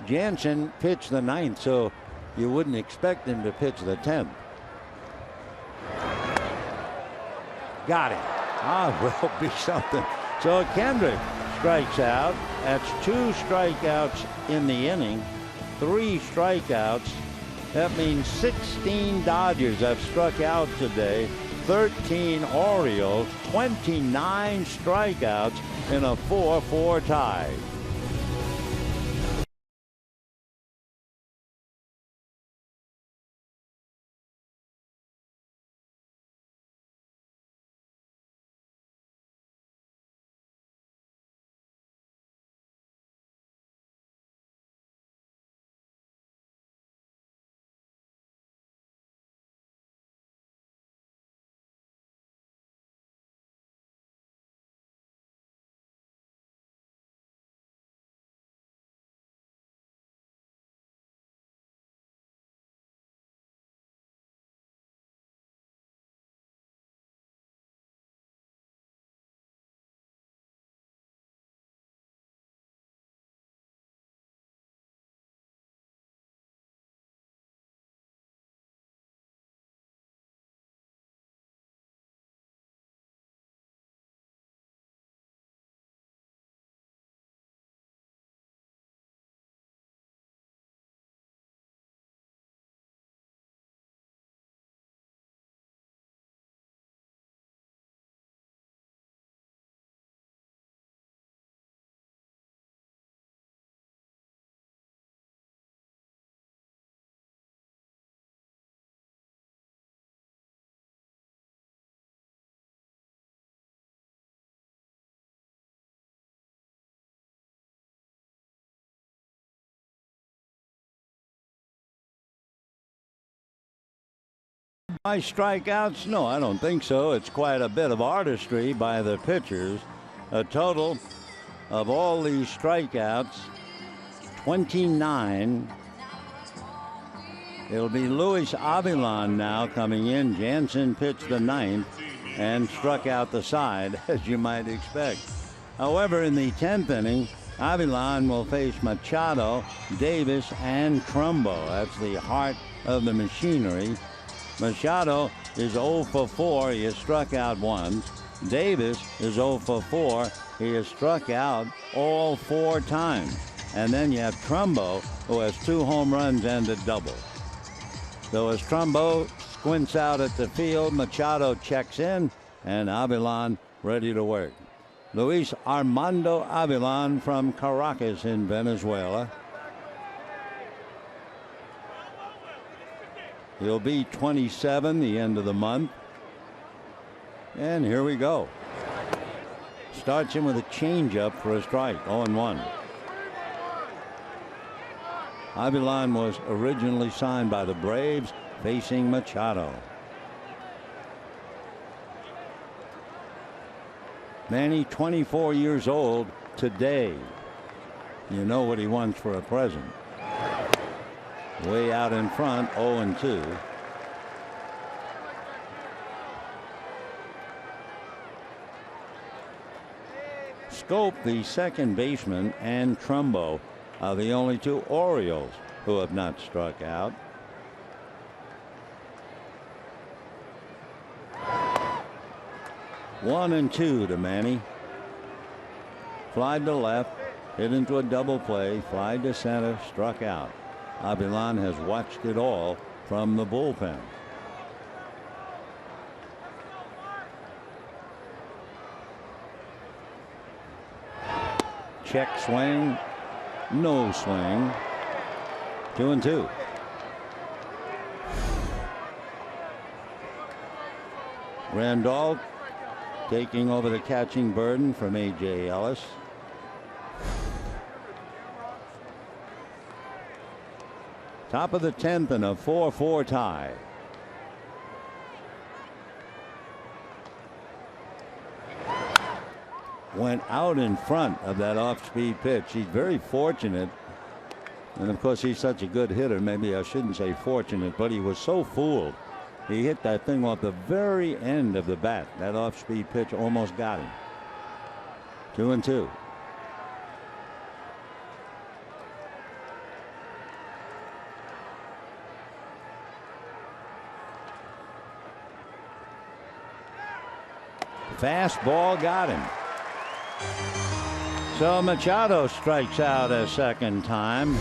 Jansen pitched the 9th, so you wouldn't expect him to pitch the 10th. Got it. Will be something. So Kendrick strikes out. That's 2 strikeouts in the inning, 3 strikeouts. That means 16 Dodgers have struck out today, 13 Orioles, 29 strikeouts in a 4-4 tie. By strikeouts? No, I don't think so. It's quite a bit of artistry by the pitchers. A total of all these strikeouts, 29. It'll be Luis Avilan now coming in. Jansen pitched the ninth and struck out the side, as you might expect. However, in the 10th inning, Avilan will face Machado, Davis, and Trumbo. That's the heart of the machinery. Machado is 0 for 4. He has struck out once. Davis is 0 for 4. He has struck out all 4 times. And then you have Trumbo, who has 2 home runs and a double. So as Trumbo squints out at the field, Machado checks in, and Avilan ready to work. Luis Armando Avilan from Caracas in Venezuela. He'll be 27 the end of the month. And here we go. Starts him with a changeup for a strike, 0-1. Avilan was originally signed by the Braves, facing Machado. Manny, 24 years old today. You know what he wants for a present. Way out in front, 0-2. Scope, the second baseman, and Trumbo are the only 2 Orioles who have not struck out. One and 2 to Manny. Fly to left, hit into a double play, fly to center, struck out. Avilan has watched it all from the bullpen. Check swing. No swing. 2-2. Randolph taking over the catching burden from A.J. Ellis. Top of the 10th and a 4-4 tie. Went out in front of that off-speed pitch. He's very fortunate. And of course, he's such a good hitter. Maybe I shouldn't say fortunate, but he was so fooled. He hit that thing off the very end of the bat. That off-speed pitch almost got him. 2-2. Fastball got him. So Machado strikes out a second time.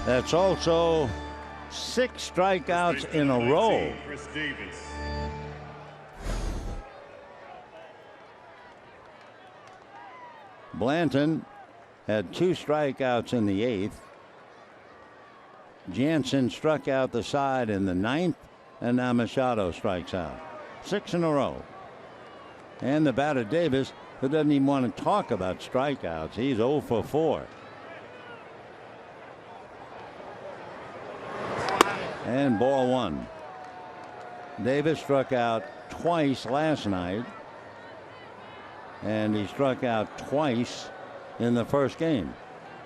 That's also 6 strikeouts in a row. Blanton had 2 strikeouts in the 8th. Jansen struck out the side in the 9th, and now Machado strikes out. 6 in a row. And the batter Davis, who doesn't even want to talk about strikeouts. He's 0 for 4. And ball 1. Davis struck out twice last night. And he struck out twice in the first game.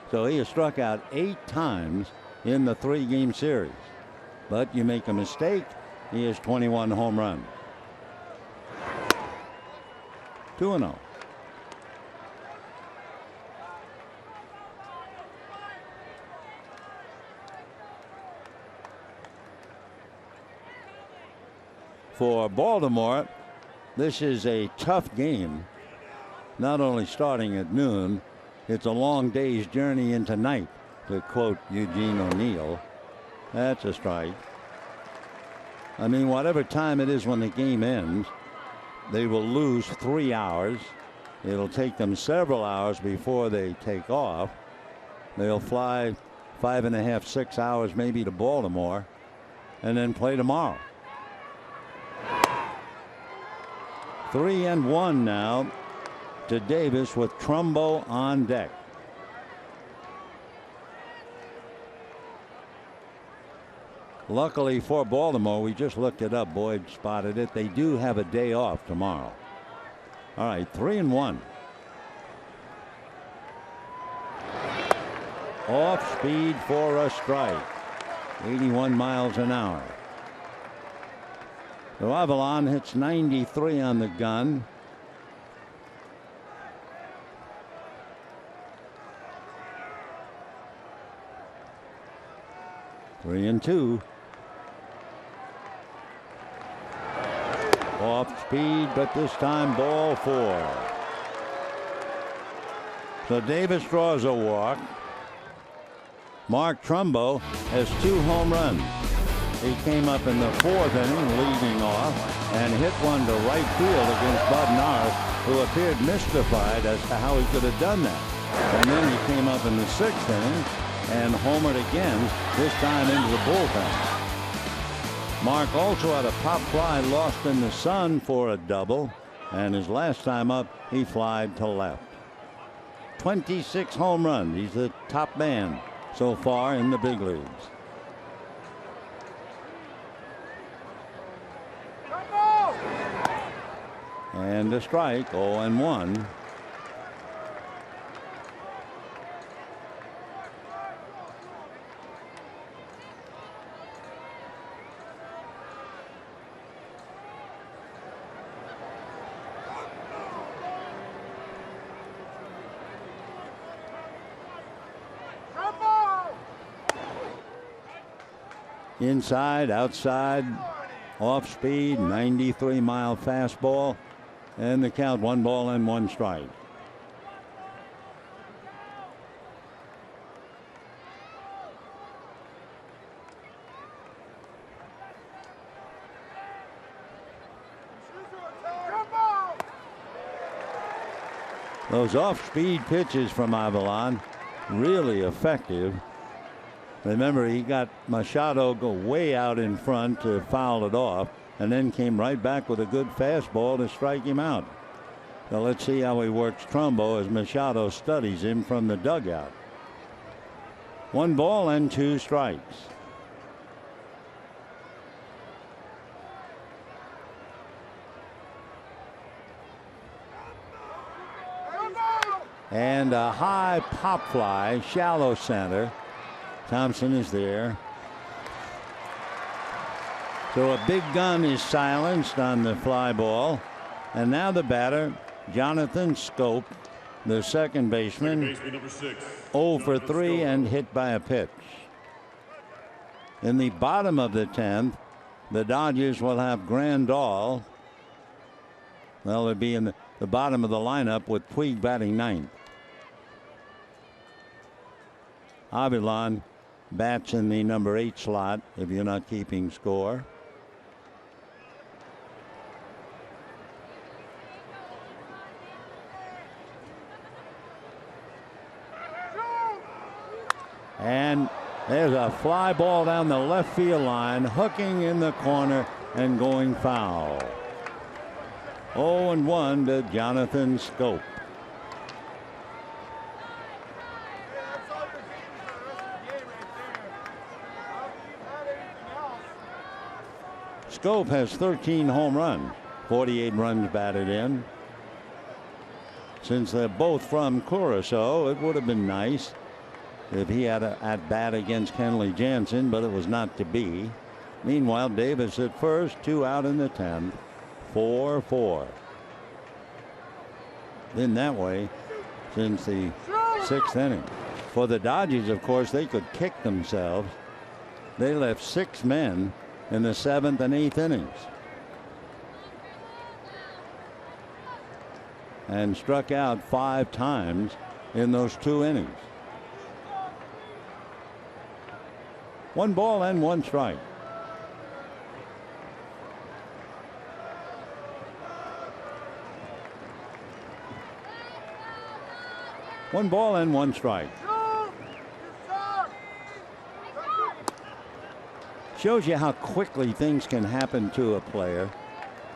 So he has struck out 8 times in the 3-game series. But you make a mistake, he has 21 home runs. 2-0. For Baltimore, this is a tough game. Not only starting at noon, it's a long day's journey into night, to quote Eugene O'Neill. That's a strike. I mean, whatever time it is when the game ends, they will lose 3 hours. It'll take them several hours before they take off. They'll fly 5.5, 6 hours maybe to Baltimore and then play tomorrow. 3-1 now to Davis with Trumbo on deck. Luckily for Baltimore, we just looked it up. Boyd spotted it. They do have a day off tomorrow. All right, 3-1. Off speed for a strike. 81 miles an hour. So Avalon hits 93 on the gun. Three and two. Off speed, but this time ball 4. So Davis draws a walk. Mark Trumbo has 2 home runs. He came up in the 4th inning leading off and hit one to right field against Bud Norris, who appeared mystified as to how he could have done that. And then he came up in the 6th inning and homered again, this time into the bullpen. Mark also had a pop fly lost in the sun for a double, and his last time up he flied to left. 26 home runs. He's the top man so far in the big leagues. And a strike, 0-1. Inside, outside, off speed, 93-mile fastball, and the count 1-1 strike. Those off-speed pitches from Avalon, really effective. Remember, he got Machado go way out in front to foul it off, and then came right back with a good fastball to strike him out. So let's see how he works Trumbo as Machado studies him from the dugout. 1-2 strikes. And a high pop fly, shallow center. Thompson is there. So a big gun is silenced on the fly ball. And now the batter, Jonathan Schoop, the second baseman, 0 for 3 and hit by a pitch. In the bottom of the 10th, the Dodgers will have Grandal. Well, they'll be in the bottom of the lineup with Puig batting 9th. Avilon bats in the number 8 slot if you're not keeping score. And there's a fly ball down the left field line, hooking in the corner and going foul. 0-1 to Jonathan Schoop. Schoop has 13 home runs, 48 runs batted in. Since they're both from Curacao, it would have been nice if he had a at bat against Kenley Jansen, but it was not to be. Meanwhile, Davis at first, 2 out in the 10th, 4-4. Been that way since the 6th inning. For the Dodgers, of course, they could kick themselves. They left 6 men in the 7th and 8th innings and struck out 5 times in those 2 innings. 1-1 strike. One ball and 1 strike. Shows you how quickly things can happen to a player.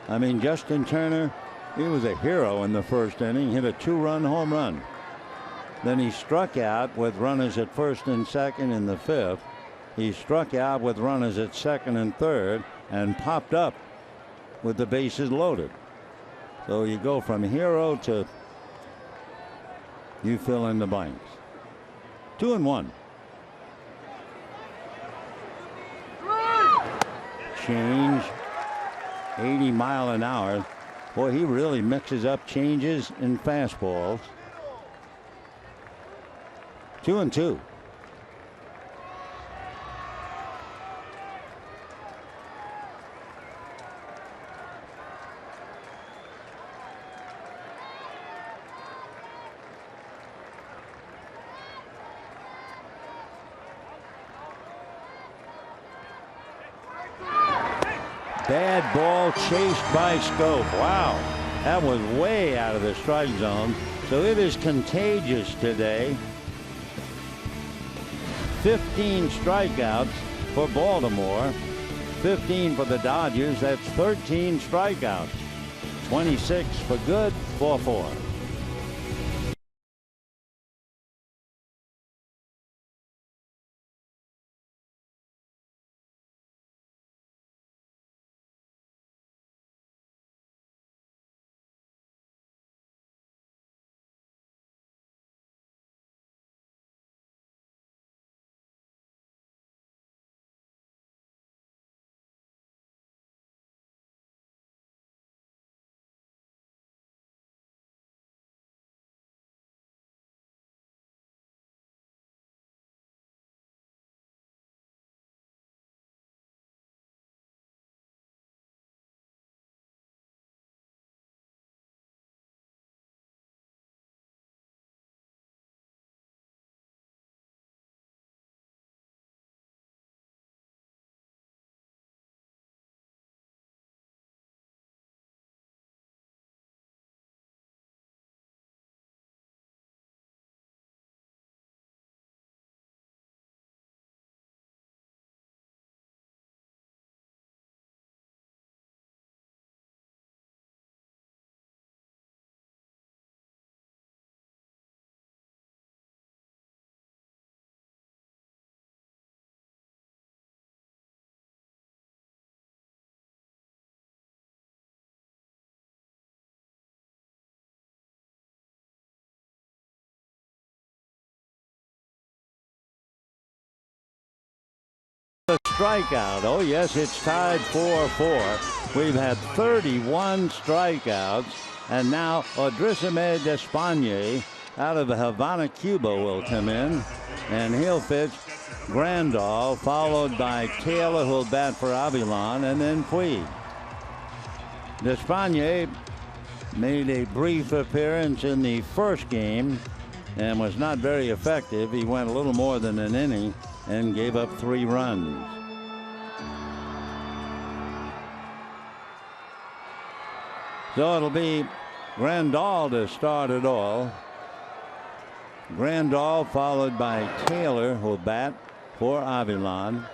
I mean, Justin Turner, he was a hero in the 1st inning, hit a 2-run home run. Then he struck out with runners at 1st and 2nd in the 5th. He struck out with runners at second and third and popped up with the bases loaded. So you go from hero to you fill in the blanks. 2-1. Change, 80 mile an hour. Boy, he really mixes up changes and fastballs. 2-2. Bad ball chased by Scope. Wow, that was way out of the strike zone. So it is contagious today. 15 strikeouts for Baltimore, 15 for the Dodgers. That's 13 strikeouts. 26 for good, 4-4. A strikeout. Oh yes, it's tied 4-4. We've had 31 strikeouts, and now Odrisame Despaigne out of Havana, Cuba will come in, and he'll pitch. Grandal, followed by Taylor, who'll bat for Avilan, and then Puig. Despaigne made a brief appearance in the first game and was not very effective. He went a little more than an inning and gave up 3 runs. So it'll be Grandal to start it all. Grandal followed by Taylor, who'll bat for Avilan,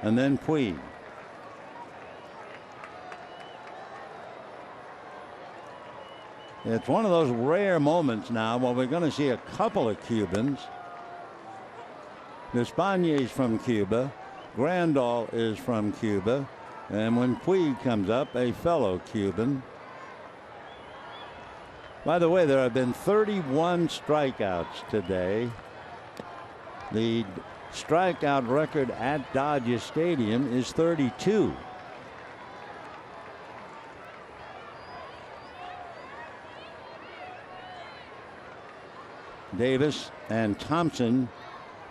and then Puig. It's one of those rare moments now where we're going to see a couple of Cubans. Despaigne is from Cuba. Grandal is from Cuba. And when Puig comes up, a fellow Cuban. By the way, there have been 31 strikeouts today. The strikeout record at Dodger Stadium is 32. Davis and Thompson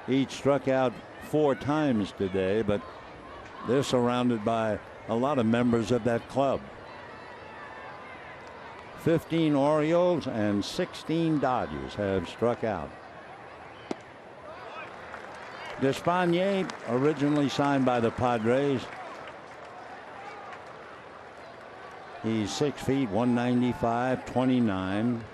each struck out 4 times today, but they're surrounded by a lot of members of that club. 15 Orioles and 16 Dodgers have struck out. Despaigne, originally signed by the Padres. He's 6 feet, 195, 29.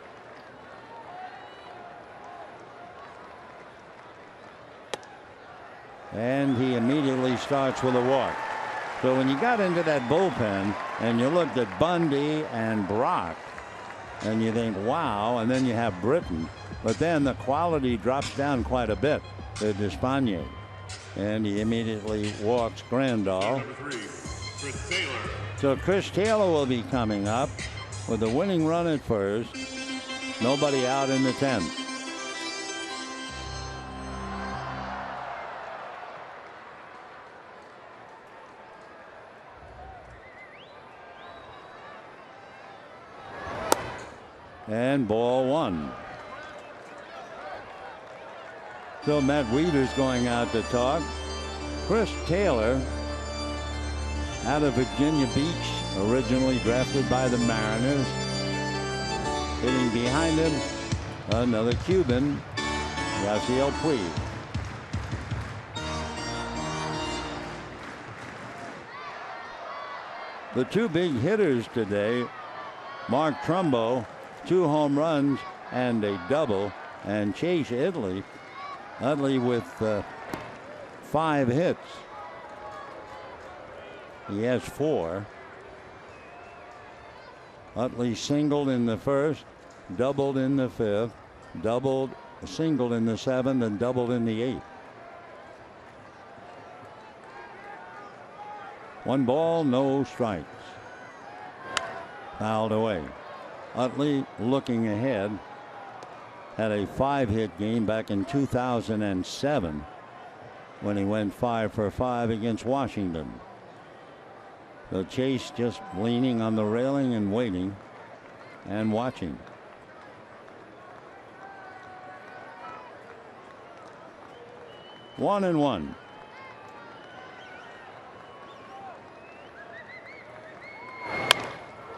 And he immediately starts with a walk. So when you got into that bullpen and you looked at Bundy and Brock and you think, wow, and then you have Britton, but then the quality drops down quite a bit to Despaigne. And he immediately walks Grandal. Number 3, Chris Taylor. So Chris Taylor will be coming up with a winning run at first. Nobody out in the 10th. And ball 1. So Matt Wieters going out to talk. Chris Taylor, out of Virginia Beach, originally drafted by the Mariners. Hitting behind him, another Cuban, Yasiel Puig. The two big hitters today, Mark Trumbo, 2 home runs and a double, and Chase Utley with 5 hits. He has 4. Utley singled in the first, doubled in the 5th, singled in the 7th, and doubled in the 8th. 1 ball, no strikes. Fouled away. Utley looking ahead. Had a 5-hit game back in 2007 when he went 5 for 5 against Washington. So Chase just leaning on the railing and waiting and watching. One and one.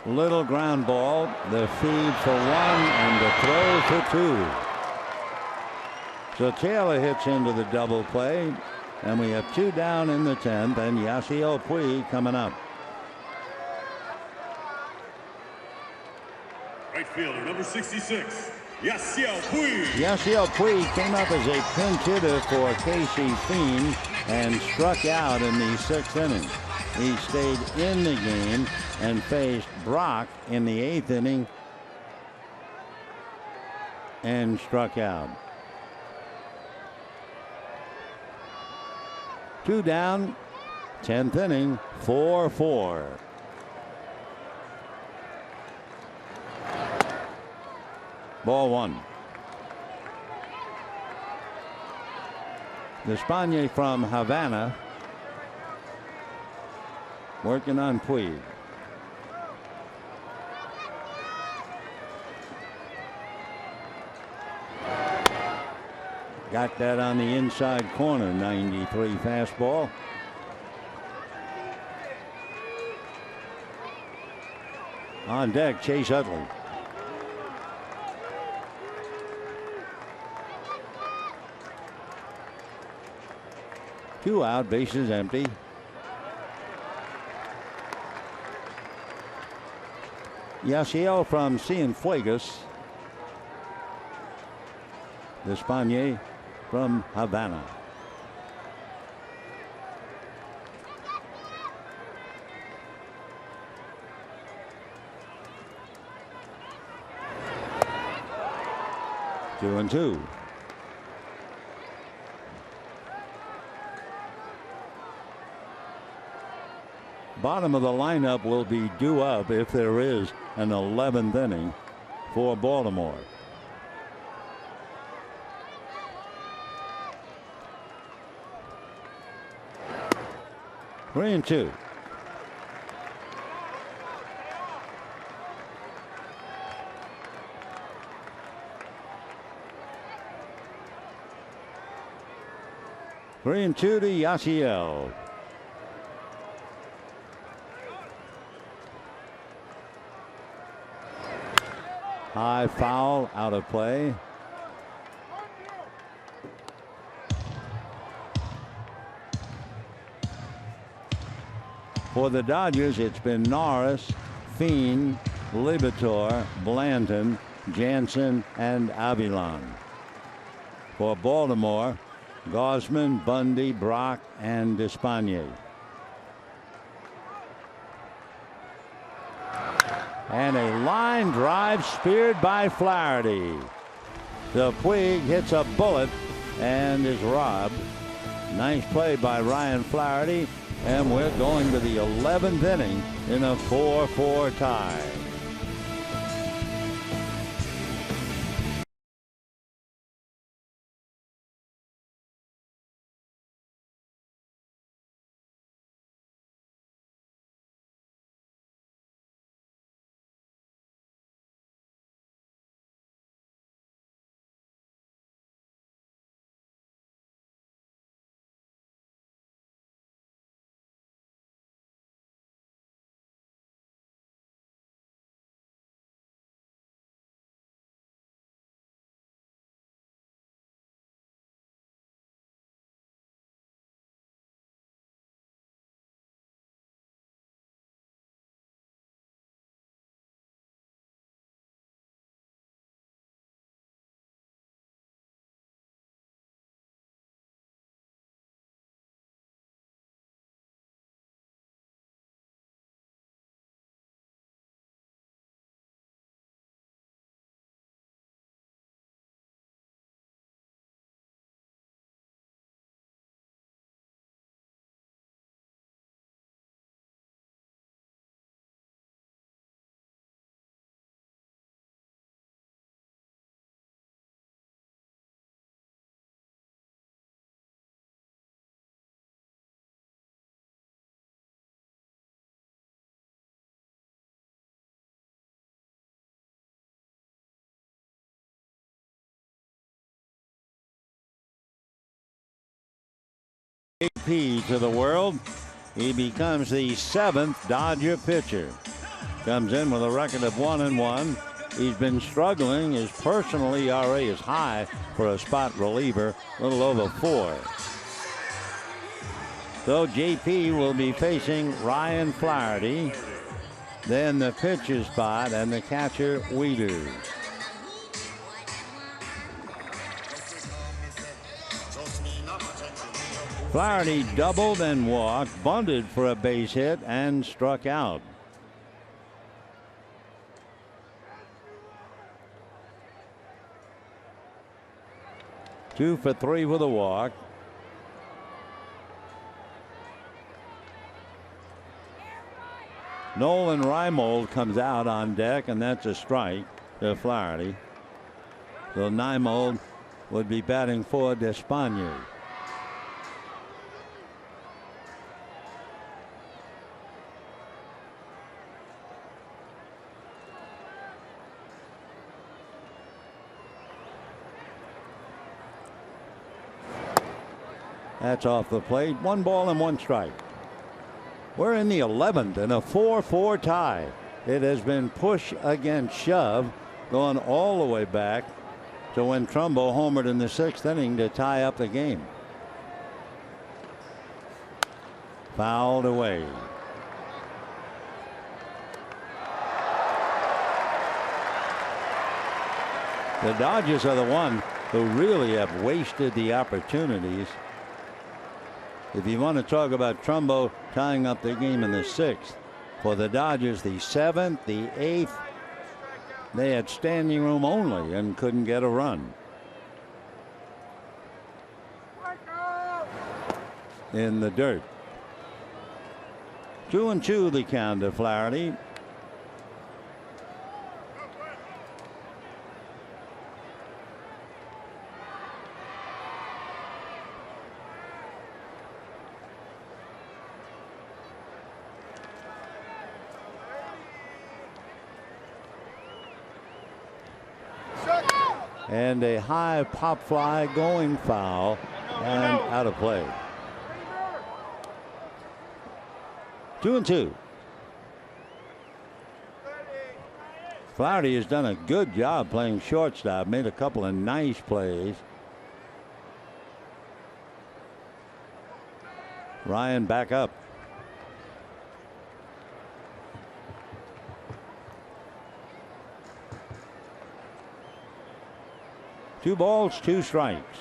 Little ground ball, the feed for 1 and the throw for 2. So Taylor hits into the double play, and we have 2 down in the 10th, and Yasiel Puig coming up. Right fielder, number 66, Yasiel Puig. Yasiel Puig came up as a pinch hitter for Casey Fiend and struck out in the 6th inning. He stayed in the game and faced Brock in the 8th inning and struck out. 2 down, 10th inning, 4-4. Ball 1. Despaigne from Havana working on Puig. Got that on the inside corner, 93 fastball. On deck, Chase Utley. Two out, bases empty. Yasiel from Cienfuegos. Despaigne from Havana. Two and two. Bottom of the lineup will be due up if there is an 11th inning for Baltimore. Three and two. Three and two to Yasiel. High foul, out of play. For the Dodgers, it's been Norris, Fiend, Liberatore, Blanton, Jansen, and Avilan. For Baltimore, Gausman, Bundy, Brock, and Despaigne. And a line drive speared by Flaherty. The Puig hits a bullet and is robbed. Nice play by Ryan Flaherty, and we're going to the 11th inning in a 4-4 tie. AP to the world. He becomes the 7th Dodger pitcher. Comes in with a record of 1-1. He's been struggling. His personal ERA is high for a spot reliever, a little over 4. So JP will be facing Ryan Flaherty. Then the pitcher spot and the catcher Wieters. Flaherty doubled and walked, bunted for a base hit, and struck out. Two for 3 with a walk. Nolan Reimold comes out on deck, and that's a strike to Flaherty. So Reimold would be batting for Despaigne. That's off the plate. 1 ball and 1 strike. We're in the 11th in a 4-4 tie. It has been push against shove, going all the way back to when Trumbo homered in the 6th inning to tie up the game. Fouled away. The Dodgers are the one who really have wasted the opportunities. If you want to talk about Trumbo tying up the game in the 6th, for the Dodgers, the 7th, the 8th, they had standing room only and couldn't get a run. In the dirt. 2-2 the count to Flaherty. And a high pop fly going foul and out of play. 2-2. Flaherty has done a good job playing shortstop, made a couple of nice plays. Ryan back up. Two balls, 2 strikes.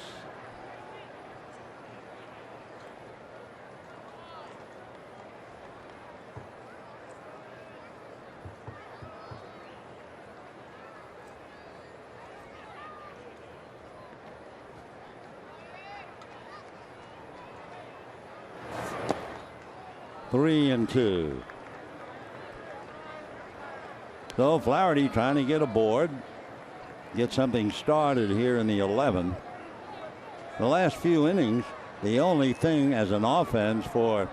3-2. So Flaherty trying to get aboard, get something started here in the 11th. The last few innings, the only thing as an offense for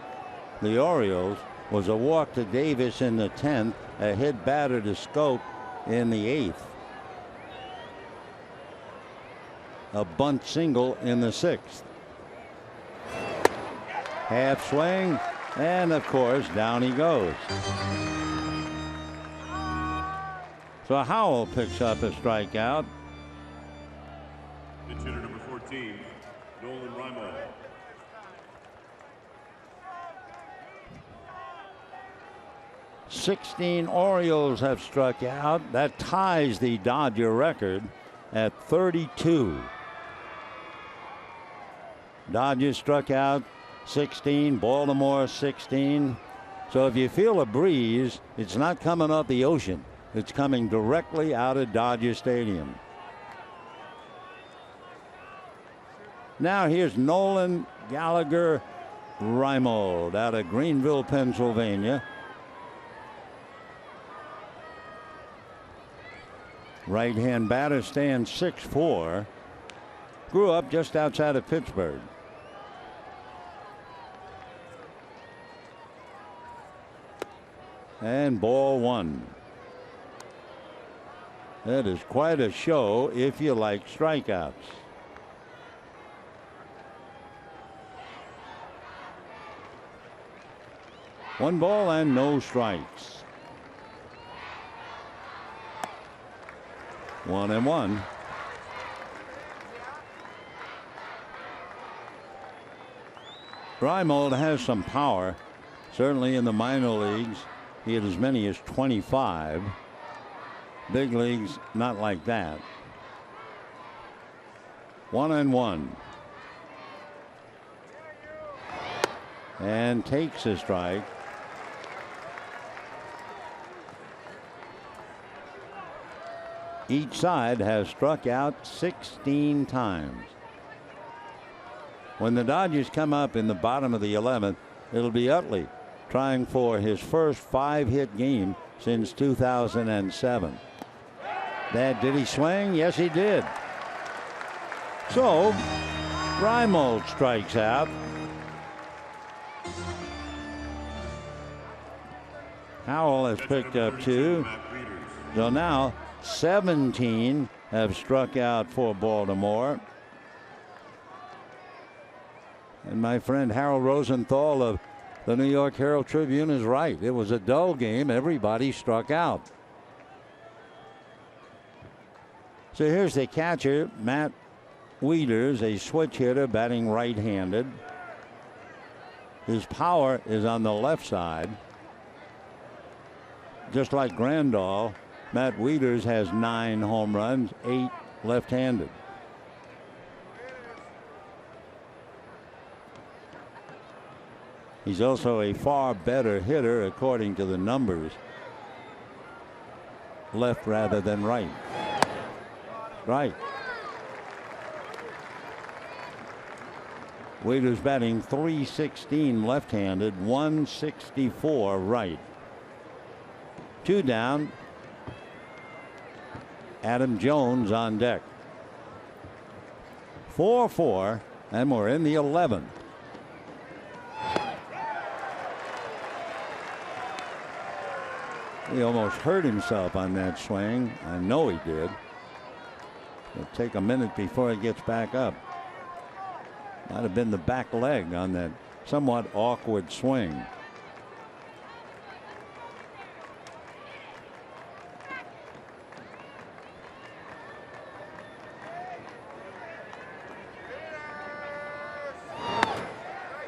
the Orioles was a walk to Davis in the 10th, a hit batter to Scope in the 8th, a bunt single in the 6th. Half swing, and of course down he goes. So Howell picks up a strikeout. Pitch hitter number 14, Nolan Rimo. 16 Orioles have struck out. That ties the Dodger record at 32. Dodgers struck out 16, Baltimore 16. So if you feel a breeze, it's not coming off the ocean. It's coming directly out of Dodger Stadium. Now here's Nolan Gallagher Reimold out of Greenville, Pennsylvania. Right-hand batter, stands 6'4". Grew up just outside of Pittsburgh. And ball one. That is quite a show if you like strikeouts. One ball and no strikes. 1-1. Reimold has some power. Certainly in the minor leagues, he had as many as 25. Big leagues, not like that. 1-1. And takes a strike. Each side has struck out 16 times. When the Dodgers come up in the bottom of the 11th, it'll be Utley trying for his first 5-hit game since 2007. Did he swing? Yes, he did. So Reimold strikes out. Howell has picked up 2. So now 17 have struck out for Baltimore. And my friend Harold Rosenthal of the New York Herald Tribune is right. It was a dull game. Everybody struck out. So here's the catcher, Matt Wieters, a switch hitter batting right-handed. His power is on the left side. Just like Grandal, Matt Wieters has 9 home runs, 8 left-handed. He's also a far better hitter according to the numbers. Left rather than right. Right. Wieters batting .316 left-handed, 164 right. 2 down. Adam Jones on deck. 4-4, and we're in the 11th. He almost hurt himself on that swing. I know he did. It'll take a minute before he gets back up. Might have been the back leg on that somewhat awkward swing.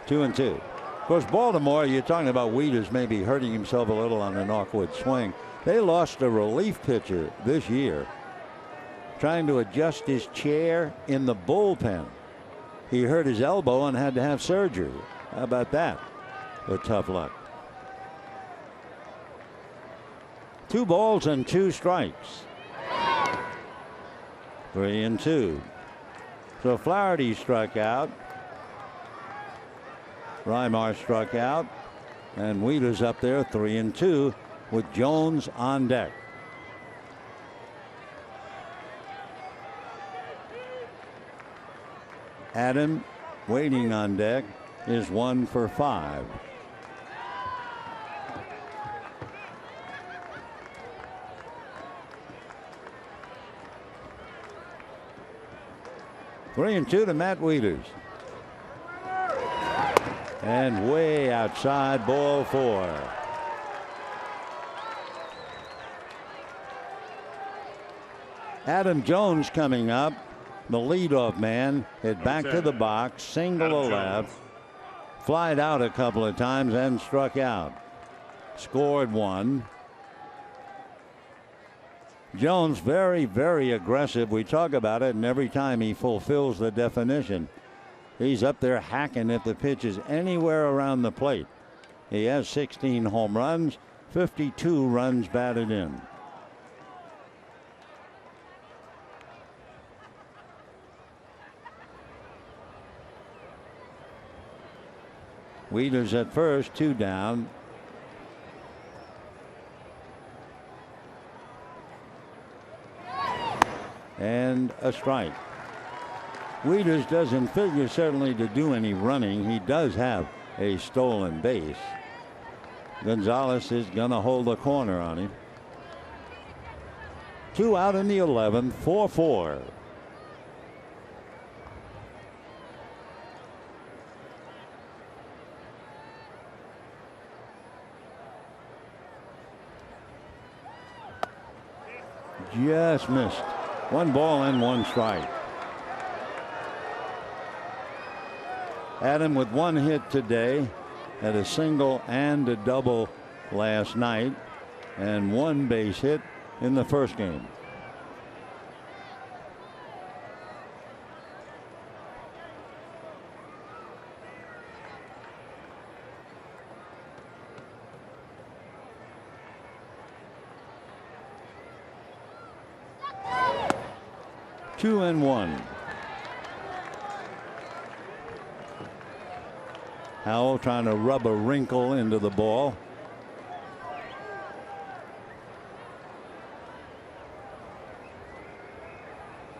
Two and two. Of course, Baltimore, you're talking about Wieters maybe hurting himself a little on an awkward swing. They lost a relief pitcher this year, trying to adjust his chair in the bullpen. He hurt his elbow and had to have surgery. How about that? With tough luck. 2 balls and 2 strikes. 3-2. So Flaherty struck out. Reimar struck out. And Wheeler's up there 3-2 with Jones on deck. Adam, waiting on deck, is 1 for 5. Three and 2 to Matt Wieters. And way outside, ball 4. Adam Jones coming up, the leadoff man, hit back to the box, single to left, flied out a couple of times and struck out. Scored 1. Jones very, very aggressive. We talk about it, and every time he fulfills the definition. He's up there hacking if the pitch is anywhere around the plate. He has 16 home runs, 52 runs batted in. Wieters at first, 2 down. And a strike. Wieters doesn't figure certainly to do any running. He does have a stolen base. Gonzalez is going to hold the corner on him. 2 out in the 11th, 4-4. Just missed. 1 ball and 1 strike. Adam with 1 hit today, had a single and a double last night, and 1 base hit in the first game. Two and 1. Howell trying to rub a wrinkle into the ball.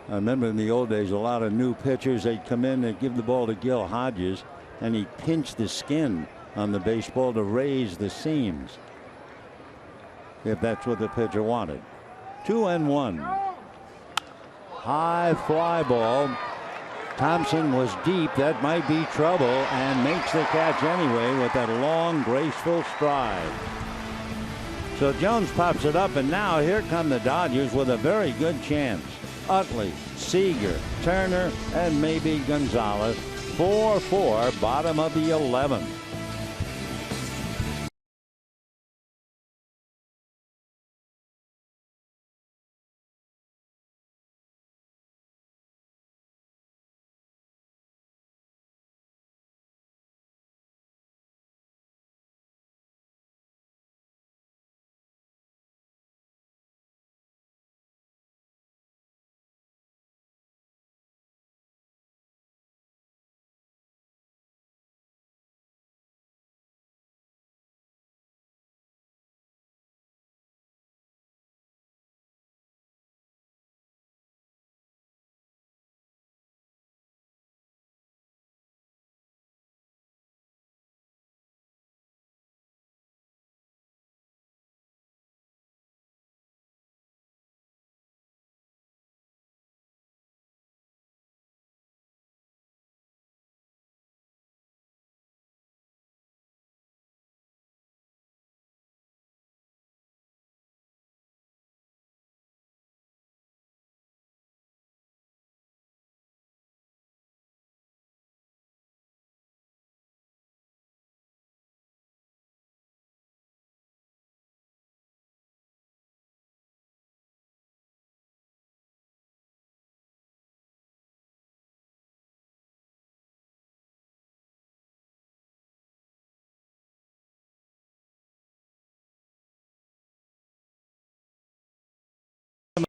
I remember in the old days, a lot of new pitchers, they'd come in and give the ball to Gil Hodges, and he'd pinch the skin on the baseball to raise the seams, if that's what the pitcher wanted. 2 and 1. High fly ball. Thompson was deep. That might be trouble, and makes the catch anyway with that long, graceful stride. So Jones pops it up, and now here come the Dodgers with a very good chance. Utley, Seager, Turner, and maybe Gonzalez. 4-4, bottom of the 11th.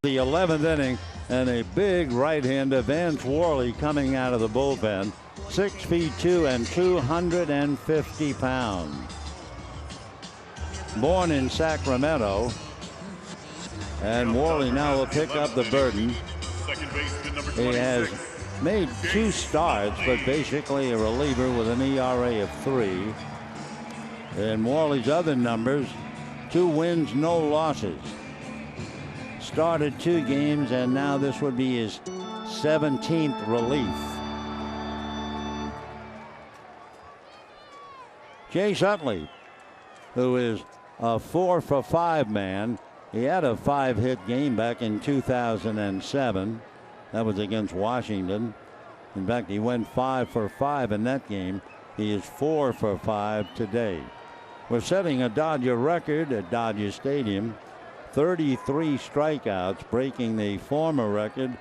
The 11th inning, and a big right-hander, Vance Worley, coming out of the bullpen. 6'2" and 250 pounds. born in Sacramento. And Worley now will pick up the burden. He has made 2 starts, but basically a reliever with an ERA of 3. And Worley's other numbers, 2 wins, no losses. Started 2 games, and now this would be his 17th relief. Chase Utley, who is a 4-for-5 man. He had a 5-hit game back in 2007. That was against Washington. In fact, he went 5-for-5 in that game. He is 4-for-5 today. We're setting a Dodger record at Dodger Stadium. 33 strikeouts, breaking the former record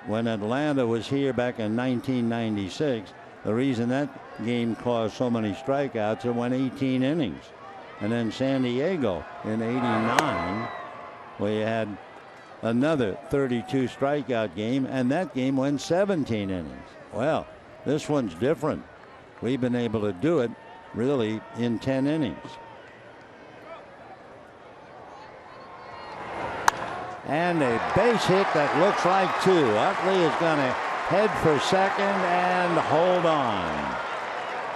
when Atlanta was here back in 1996. The reason that game caused so many strikeouts, it went 18 innings. And then San Diego in '89, we had another 32 strikeout game, and that game went 17 innings. Well, this one's different. We've been able to do it really in 10 innings. And a base hit that looks like 2. Utley is going to head for second and hold on.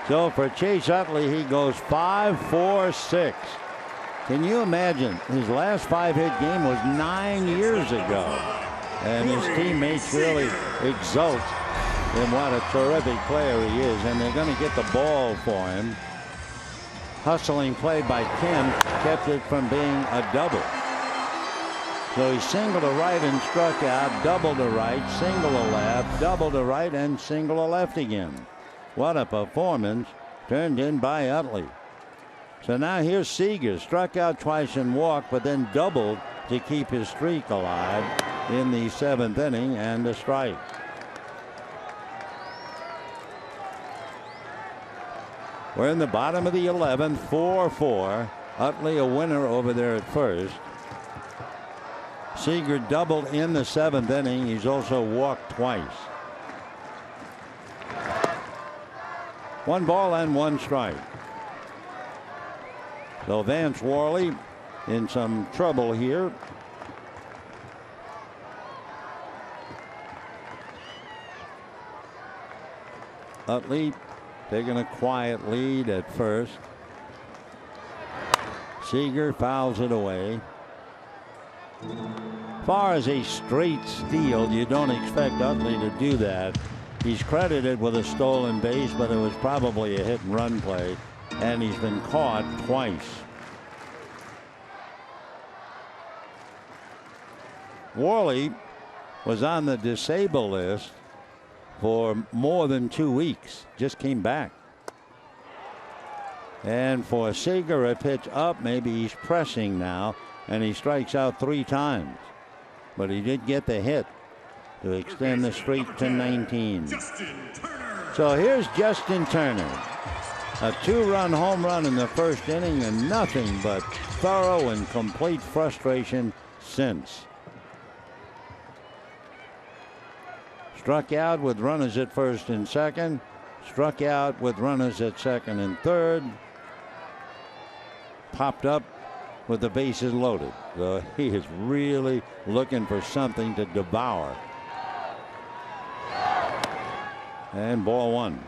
So for Chase Utley, he goes 5-4-6. Can you imagine? His last 5-hit game was 9 years ago. And his teammates really exult in what a terrific player he is. And they're going to get the ball for him. Hustling play by Kim kept it from being a double. So he singled to right and struck out, double to right, single to left, double to right, and single to left again. What a performance turned in by Utley. So now here's Seager, struck out twice and walked, but then doubled to keep his streak alive in the 7th inning, and a strike. We're in the bottom of the 11th, 4-4. Utley a winner over there at first. Seager doubled in the 7th inning. He's also walked twice. 1 ball and 1 strike. So Vance Worley in some trouble here. Utley taking a quiet lead at first. Seager fouls it away. As far as a straight steal, you don't expect Utley to do that. He's credited with a stolen base, but it was probably a hit and run play, and he's been caught twice. Worley was on the disabled list for more than 2 weeks, just came back. And for Seager, a pitch up, maybe he's pressing now, and he strikes out 3 times. But he did get the hit to extend the streak to 19. So here's Justin Turner. A 2-run home run in the first inning, and nothing but thorough and complete frustration since. Struck out with runners at first and second. Struck out with runners at second and third. Popped up with the bases loaded. So he is really looking for something to devour. And ball 1.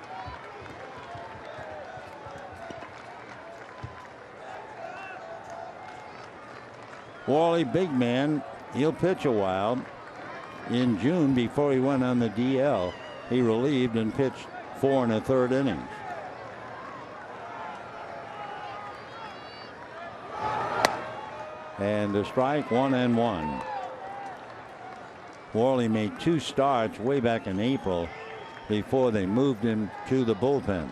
Worley, big man, he'll pitch a while. In June, before he went on the DL, he relieved and pitched 4 1/3 innings. And a strike, 1-1. Worley made 2 starts way back in April before they moved him to the bullpen.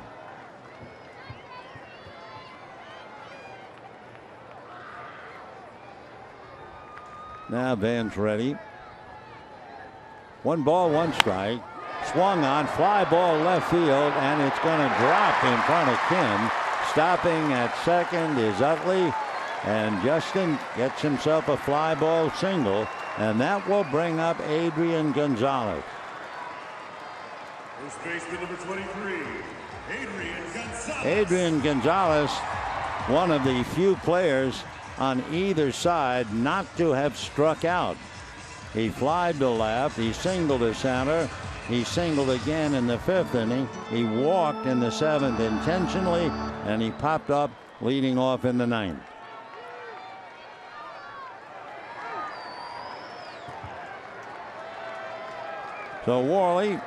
Now Van's ready. 1 ball, 1 strike. Swung on, fly ball left field, and it's going to drop in front of Kim. Stopping at second is Utley, and Justin gets himself a fly ball single, and that will bring up Adrian Gonzalez. First baseman number 23, Adrian Gonzalez. Adrian Gonzalez one of the few players on either side not to have struck out. He flied to left. He singled to center. He singled again in the 5th inning. He walked in the 7th intentionally, and he popped up leading off in the 9th. So Worley,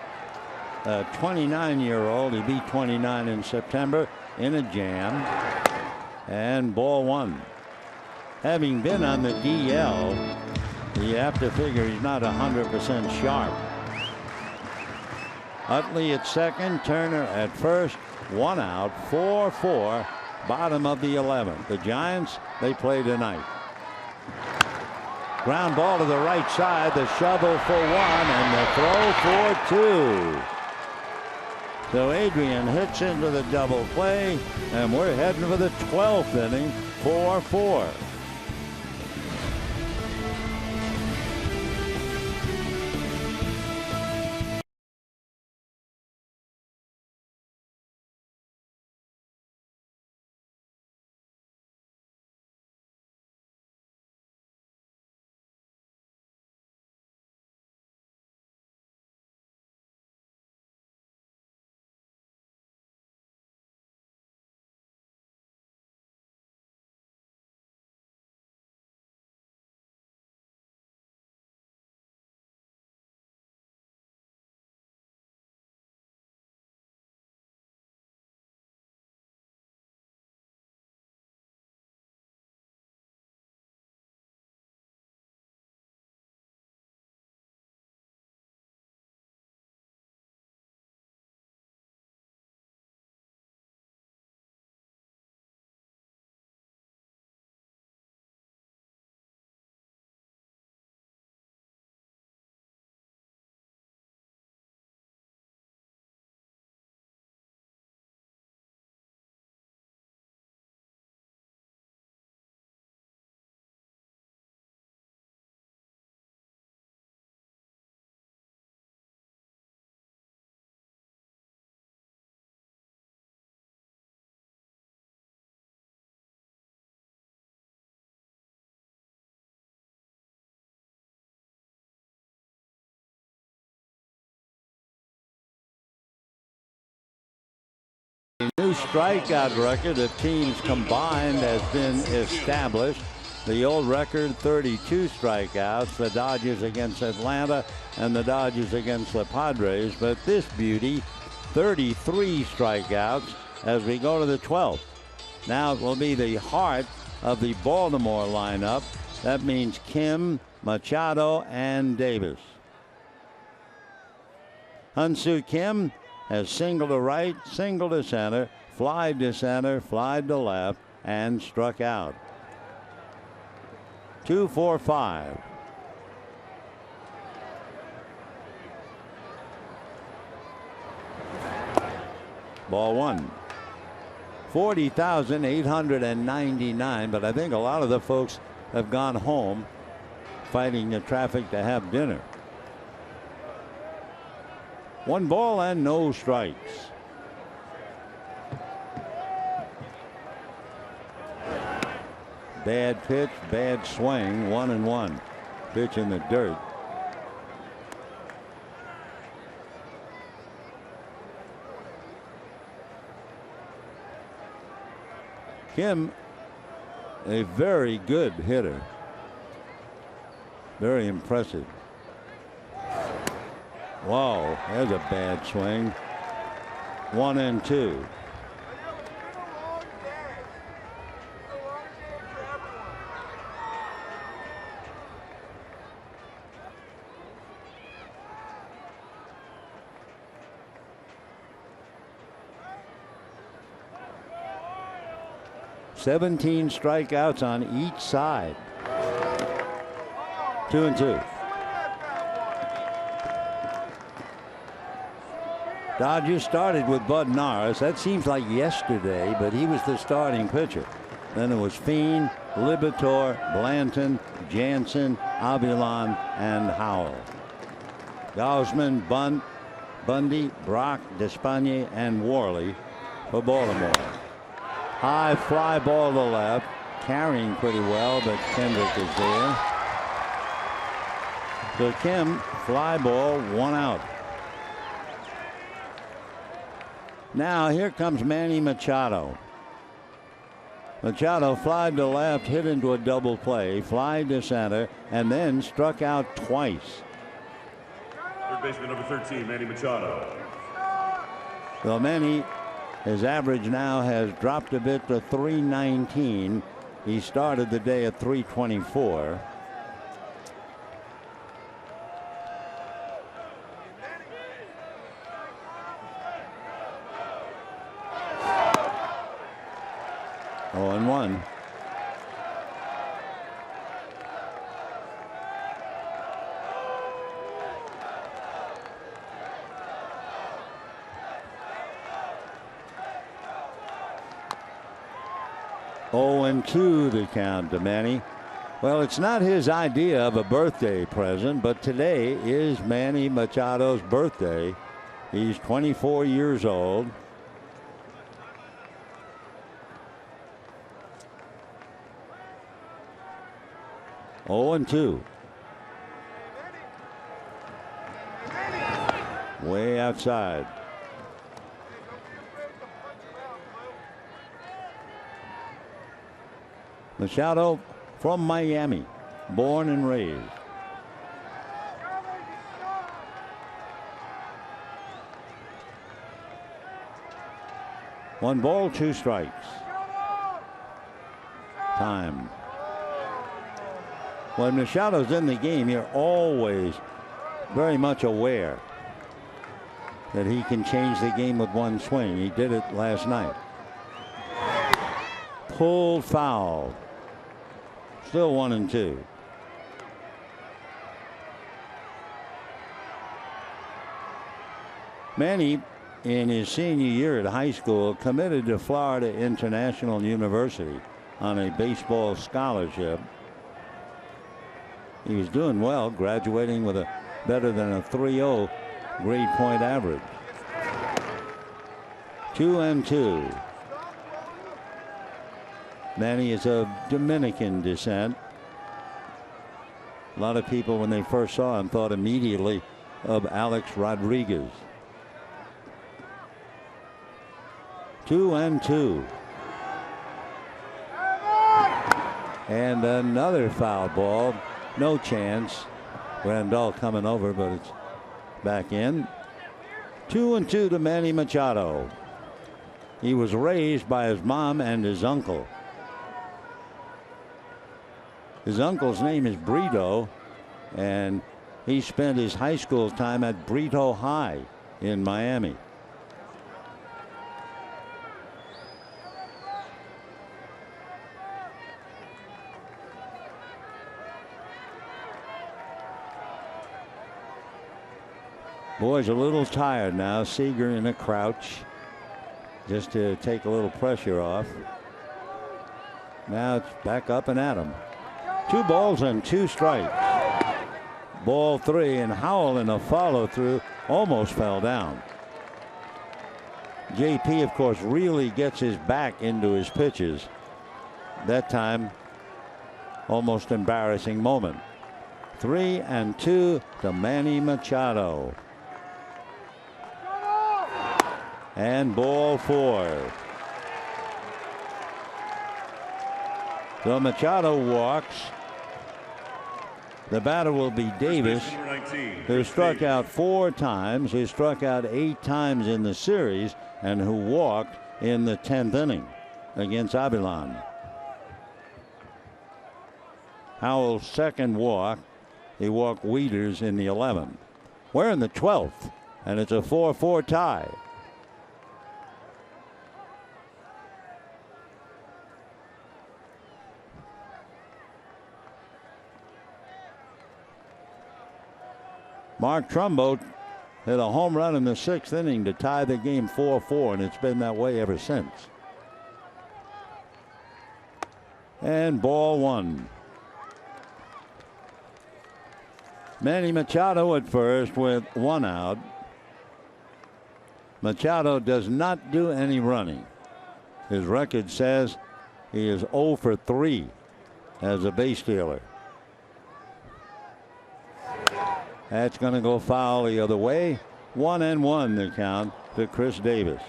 a 29-year-old, he beat 29 in September in a jam, and ball 1. Having been on the DL, you have to figure he's not 100% sharp. Utley at second, Turner at first, 1 out, 4-4, bottom of the 11th. The Giants, they play tonight. Ground ball to the right side, the shovel for 1 and the throw for 2. So Adrian hits into the double play, and we're heading for the 12th inning, 4-4. A new strikeout record of teams combined has been established. The old record, 32 strikeouts, the Dodgers against Atlanta and the Dodgers against the Padres. But this beauty, 33 strikeouts as we go to the 12th. Now it will be the heart of the Baltimore lineup. That means Kim, Machado, and Davis. Hyun-Soo Kim has singled to right, singled to center, flied to left, and struck out. 2-4-5. Ball 1. 40,899, but I think a lot of the folks have gone home fighting the traffic to have dinner. 1 ball and no strikes. Bad pitch, bad swing, 1-1. Pitch in the dirt. Kim, a very good hitter. Very impressive. Wow, there's a bad swing. 1-2. Seventeen strikeouts on each side. 2-2. Dodgers started with Bud Norris. That seems like yesterday, but he was the starting pitcher. Then it was Fiend, Liberatore, Blanton, Jansen, Avilan, and Howell. Gausman, Bundy, Brock, Despaigne, and Worley for Baltimore. High fly ball to left. Carrying pretty well, but Kendrick is there. So Kim, fly ball, 1 out. Now here comes Manny Machado. Machado flied to left, hit into a double play, flied to center, and then struck out twice. Third baseman number 13, Manny Machado. So Manny, his average now has dropped a bit to 319. He started the day at 324. Oh, and 1. Oh, and 2 the count to Manny. Well, it's not his idea of a birthday present, but today is Manny Machado's birthday. He's 24 years old. Oh, and 2. Way outside. Machado from Miami, born and raised. One ball, 2 strikes. Time. When Machado's in the game, you're always very much aware that he can change the game with 1 swing. He did it last night. Pulled foul. Still 1 and 2. Manny, in his senior year at high school, committed to Florida International University on a baseball scholarship. He was doing well, graduating with a better than a 3.0 grade point average. 2 and 2. Manny is of Dominican descent. A lot of people, when they first saw him, thought immediately of Alex Rodriguez. 2 and 2. And another foul ball. No chance. Randall coming over, but it's back in. 2 and 2 to Manny Machado. He was raised by his mom and his uncle. His uncle's name is Brito, and he spent his high school time at Brito High in Miami. Boys a little tired now. Seager in a crouch just to take a little pressure off. Now it's back up and at him. 2 balls and 2 strikes. Ball 3, and Howell in a follow through almost fell down. JP, of course, really gets his back into his pitches. That time, almost embarrassing moment. 3 and 2 to Manny Machado. And ball 4. So Machado walks. The batter will be Davis, who struck out 4 times, who struck out 8 times in the series, and who walked in the 10th inning against Avilan. Howell's second walk. He walked Wieters in the 11th. We're in the 12th, and it's a 4-4 tie. Mark Trumbo hit a home run in the 6th inning to tie the game 4-4, and it's been that way ever since. And ball 1. Manny Machado at first with 1 out. Machado does not do any running. His record says he is 0 for 3 as a base stealer. That's going to go foul the other way. 1-1 the count to Chris Davis.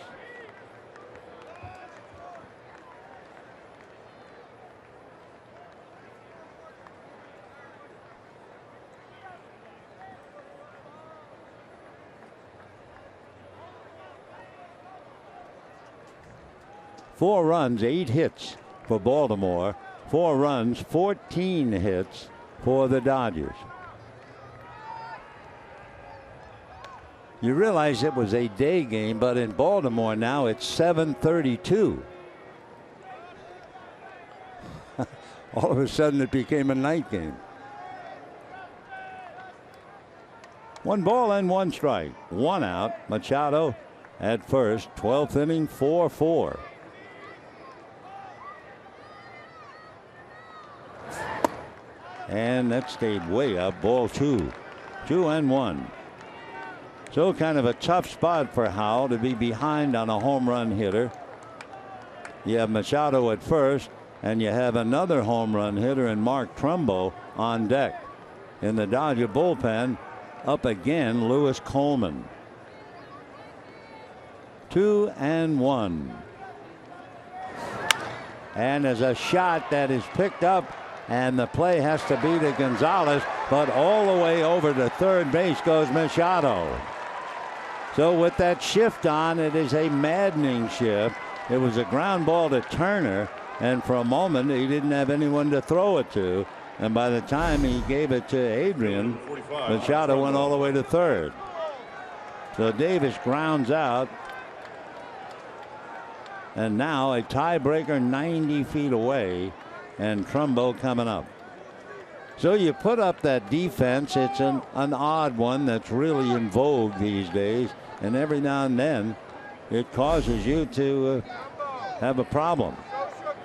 Four runs, 8 hits for Baltimore. 4 runs, 14 hits for the Dodgers. You realize it was a day game, but in Baltimore now it's 7:32. All of a sudden it became a night game. 1 ball and 1 strike. 1 out. Machado at first. 12th inning, 4-4. And that stayed way up. Ball 2. 2-1. So kind of a tough spot for Howell to be behind on a home run hitter. You have Machado at first, and you have another home run hitter in Mark Trumbo on deck. In the Dodger bullpen, up again, Lewis Coleman. 2-1. And as a shot that is picked up, and the play has to be to Gonzalez, but all the way over to third base goes Machado. So with that shift on, it is a maddening shift. It was a ground ball to Turner, and for a moment he didn't have anyone to throw it to. And by the time he gave it to Adrian, Machado went all the way to third. So Davis grounds out. And now a tiebreaker 90 feet away, and Trumbo coming up. So you put up that defense. It's an odd one that's really in vogue these days. And every now and then it causes you to have a problem.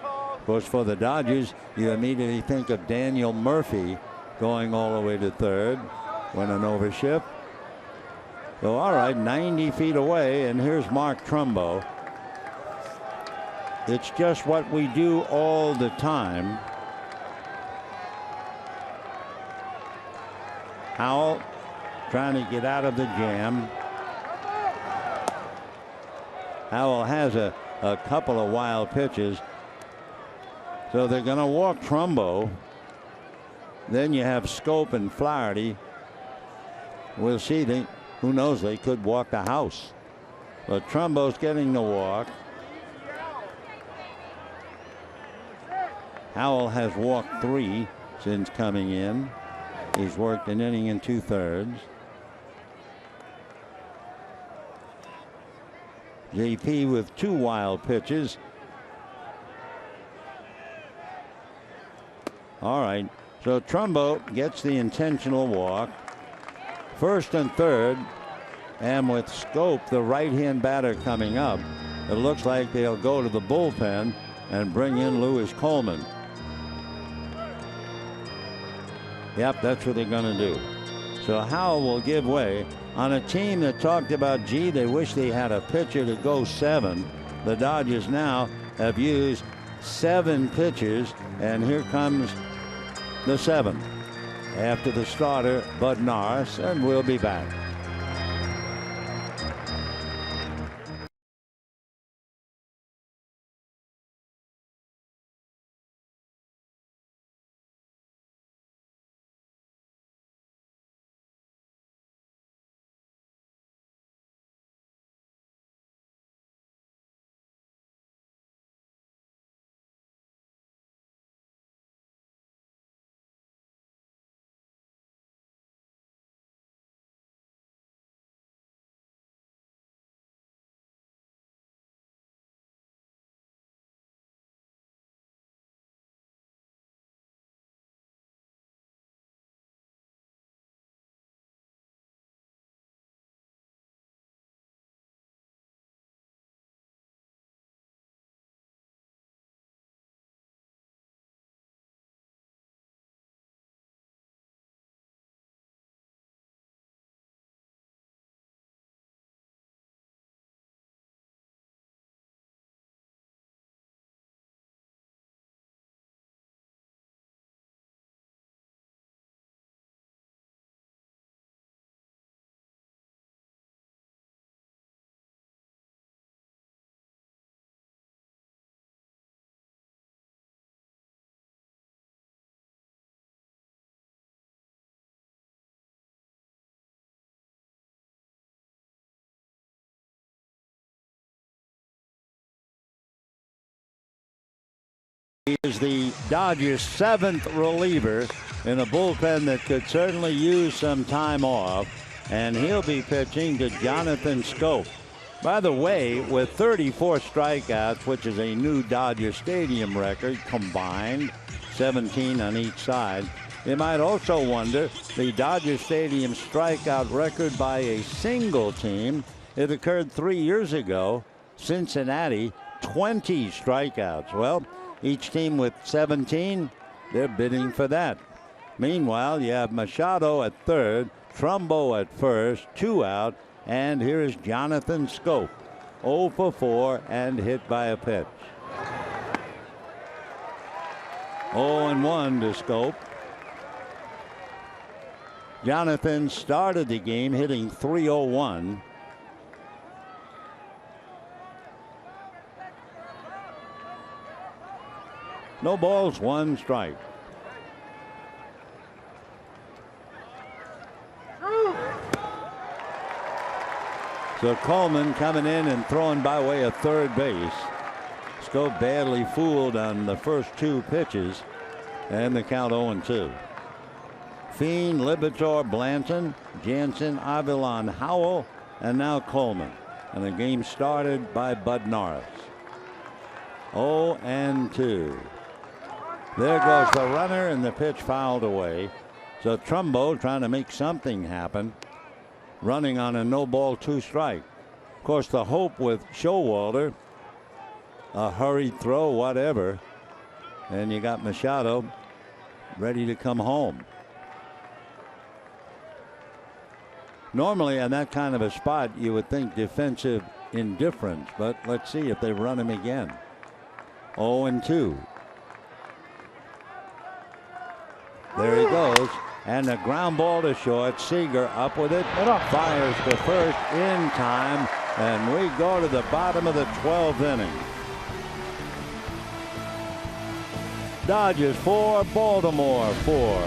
Of course, for the Dodgers, you immediately think of Daniel Murphy going all the way to third when an overshift. So, all right, 90 feet away, and here's Mark Trumbo. It's just what we do all the time. Howell trying to get out of the jam. Howell has a couple of wild pitches. So they're going to walk Trumbo. Then you have Scope and Flaherty. We'll see. Who knows? They could walk the house. But Trumbo's getting the walk. Howell has walked 3 since coming in. He's worked an inning and 2/3. JP with 2 wild pitches. All right. So Trumbo gets the intentional walk. First and third. And with Scope, the right-hand batter, coming up, it looks like they'll go to the bullpen and bring in Lewis Coleman. Yep, that's what they're going to do. So Howell will give way on a team that talked about, gee, they wish they had a pitcher to go 7. The Dodgers now have used 7 pitchers, and here comes the 7th after the starter, Bud Norris, and we'll be back. He is the Dodgers' 7th reliever in a bullpen that could certainly use some time off, and he'll be pitching to Jonathan Schoop. By the way, with 34 strikeouts, which is a new Dodger Stadium record combined, 17 on each side, you might also wonder the Dodger Stadium strikeout record by a single team. It occurred 3 years ago. Cincinnati, 20 strikeouts. Well, each team with 17, they're bidding for that. Meanwhile, you have Machado at third, Trumbo at first, 2 out, and here is Jonathan Schoop, 0 for 4 and hit by a pitch. 0-1 to Schoop. Jonathan started the game hitting .301. No balls, 1 strike. So Coleman coming in and throwing by way of third base. Schoop badly fooled on the first 2 pitches, and the count 0-2. Fiend, Lipitor, Blanton, Jansen, Avilan, Howell, and now Coleman. And the game started by Bud Norris. 0-2. There goes the runner, and the pitch fouled away. So Trumbo trying to make something happen, running on a no ball 2 strike. Of course, the hope with Showalter, a hurried throw, whatever, and you got Machado ready to come home. Normally on that kind of a spot you would think defensive indifference, but let's see if they run him again. 0-2. There he goes, and a ground ball to short. Seager up with it, fires to first in time, and we go to the bottom of the 12th inning. Dodgers 4, Baltimore 4.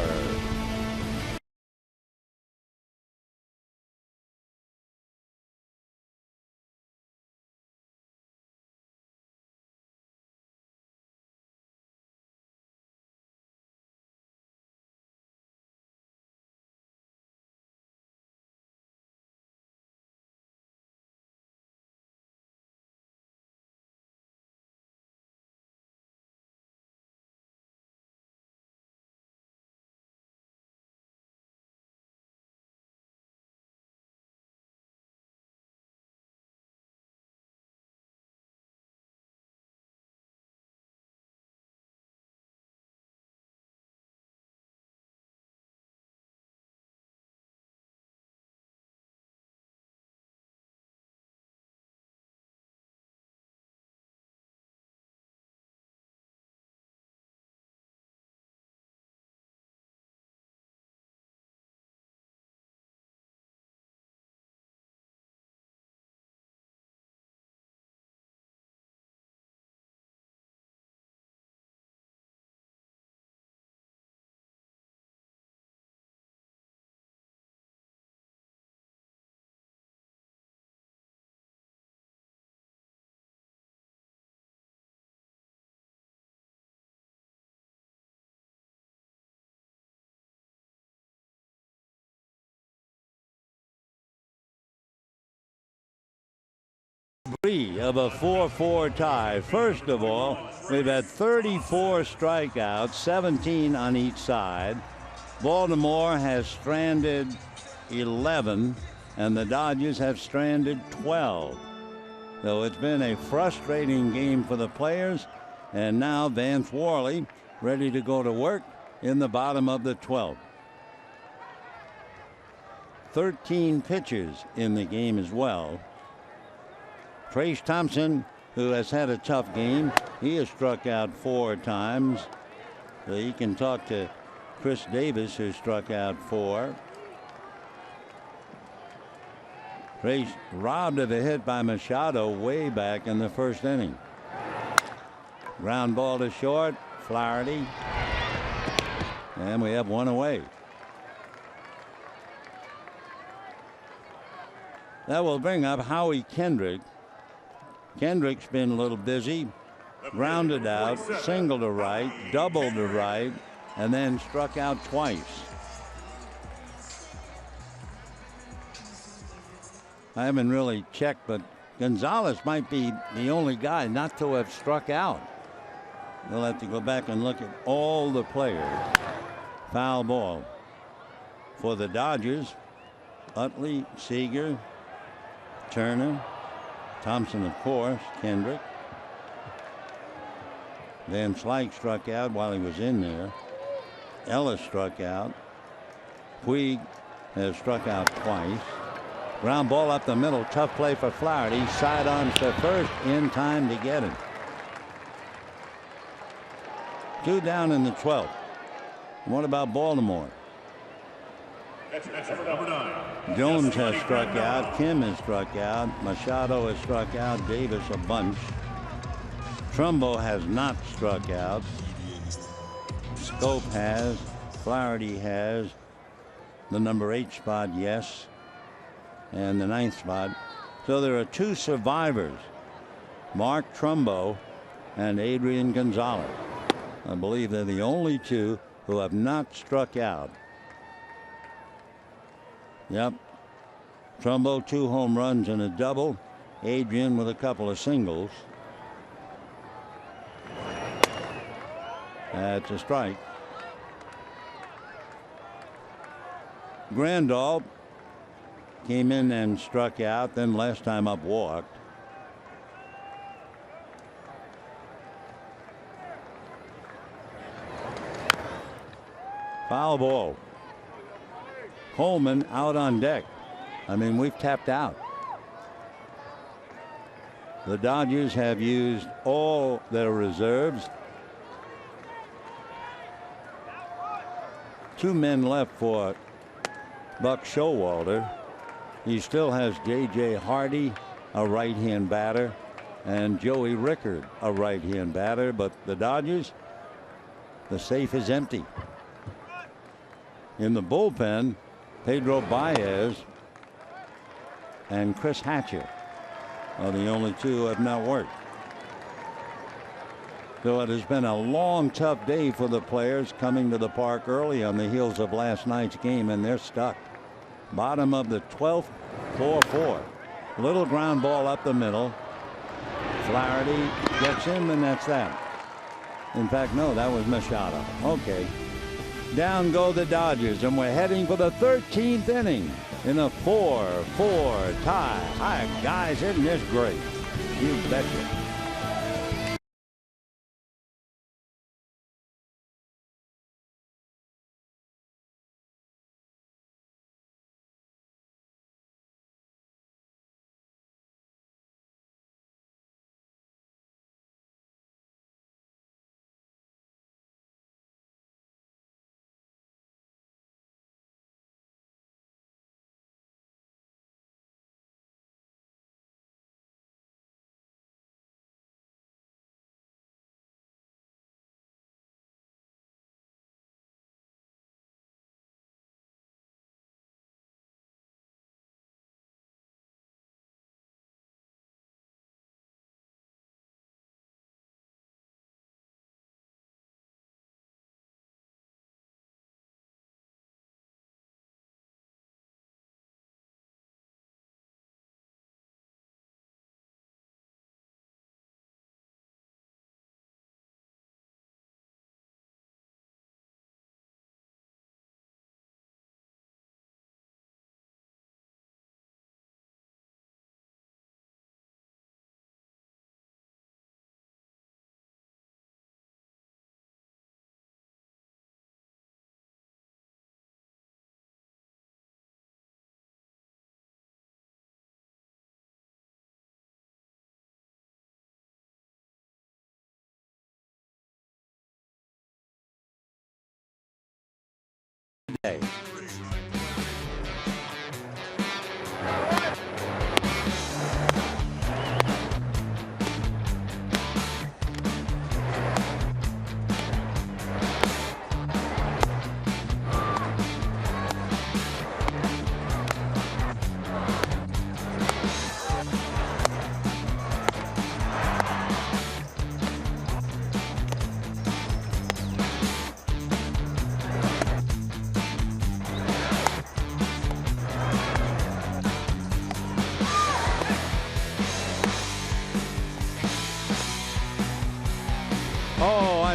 Of a 4-4 tie. First of all, we've had 34 strikeouts, 17 on each side. Baltimore has stranded 11, and the Dodgers have stranded 12. So it's been a frustrating game for the players, and now Vance Worley ready to go to work in the bottom of the 12th. 13 pitchers in the game as well. Trace Thompson, who has had a tough game, he has struck out 4 times. So he can talk to Chris Davis, who struck out 4. Trace robbed of a hit by Machado way back in the first inning. Ground ball to short, Flaherty, and we have 1 away. That will bring up Howie Kendrick. Kendrick's been a little busy grounded out, single to right, double to right, and then struck out twice. I haven't really checked, but Gonzalez might be the only guy not to have struck out. We'll have to go back and look at all the players. Foul ball for the Dodgers. Utley, Seager, Turner, Thompson, of course, Kendrick. Van Slyke struck out while he was in there. Ellis struck out. Puig has struck out twice. Ground ball up the middle. Tough play for Flaherty. Sidearms to first in time to get him. 2 down in the 12th. What about Baltimore? That's number 9. Jones has struck out. Kim has struck out. Machado has struck out. Davis a bunch. Trumbo has not struck out. Scope has. Flaherty has. The number 8 spot, yes. And the 9th spot. So there are 2 survivors. Mark Trumbo and Adrian Gonzalez. I believe they're the only 2 who have not struck out. Yep. Trumbo 2 home runs and a double. Adrian with a couple of singles. That's a strike. Grandal came in and struck out, then last time up walked. Foul ball. Coleman out on deck. I mean, we've tapped out. The Dodgers have used all their reserves. 2 men left for Buck Showalter. He still has J.J. Hardy, a right-hand batter, and Joey Rickard, a right-hand batter. But the Dodgers, the safe is empty. In the bullpen, Pedro Baez and Chris Hatcher are the only 2 who have not worked. So it has been a long, tough day for the players coming to the park early on the heels of last night's game, and they're stuck. Bottom of the 12th, 4-4. Little ground ball up the middle. Flaherty gets him, and that's that. In fact, no, that was Machado. Okay. Down go the Dodgers, and we're heading for the 13th inning in a 4-4 tie. Hi, guys, isn't this great? You betcha. Day.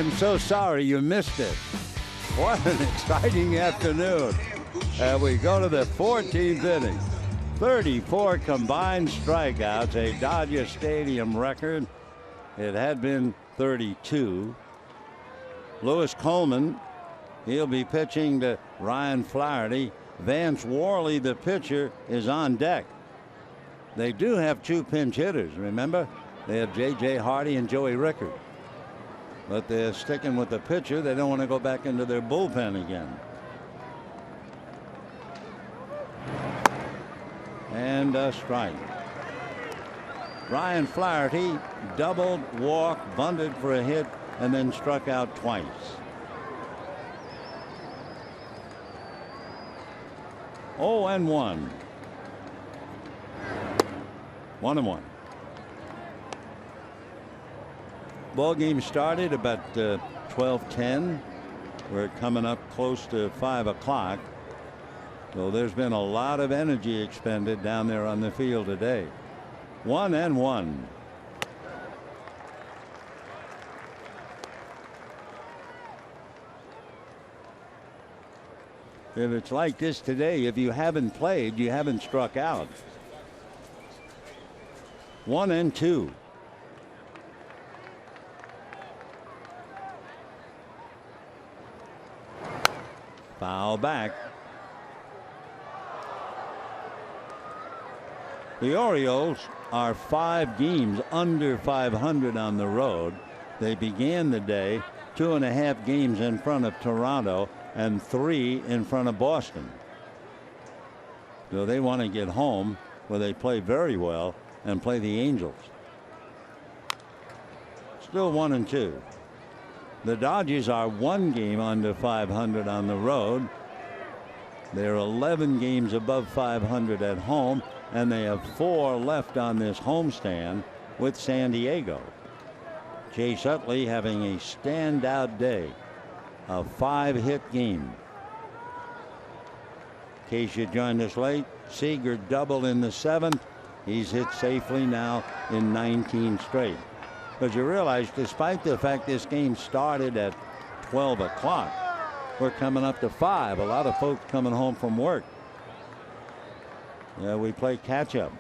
I'm so sorry you missed it. What an exciting afternoon. We go to the 14th inning. 34 combined strikeouts, a Dodger Stadium record. It had been 32. Lewis Coleman, he'll be pitching to Ryan Flaherty. Vance Worley, the pitcher, is on deck. They do have two pinch hitters, remember? They have J.J. Hardy and Joey Rickard. But they're sticking with the pitcher. They don't want to go back into their bullpen again. And a strike. Ryan Flaherty doubled, walked, bunted for a hit, and then struck out twice. Oh, and 1. 1-1. Ball game started about 12:10. We're coming up close to 5 o'clock. So there's been a lot of energy expended down there on the field today. 1-1. If it's like this today, if you haven't played, you haven't struck out. 1-2. Foul back. The Orioles are 5 games under 500 on the road. They began the day 2.5 games in front of Toronto and 3 in front of Boston. So they want to get home where they play very well and play the Angels. Still 1-2. The Dodgers are 1 game under 500 on the road. They're 11 games above 500 at home, and they have 4 left on this homestand with San Diego. Chase Utley having a standout day, a 5-hit game. In case you joined us late, Seager doubled in the 7th. He's hit safely now in 19 straight. But you realize, despite the fact this game started at 12 o'clock, we're coming up to 5. A lot of folks coming home from work. We play catch up.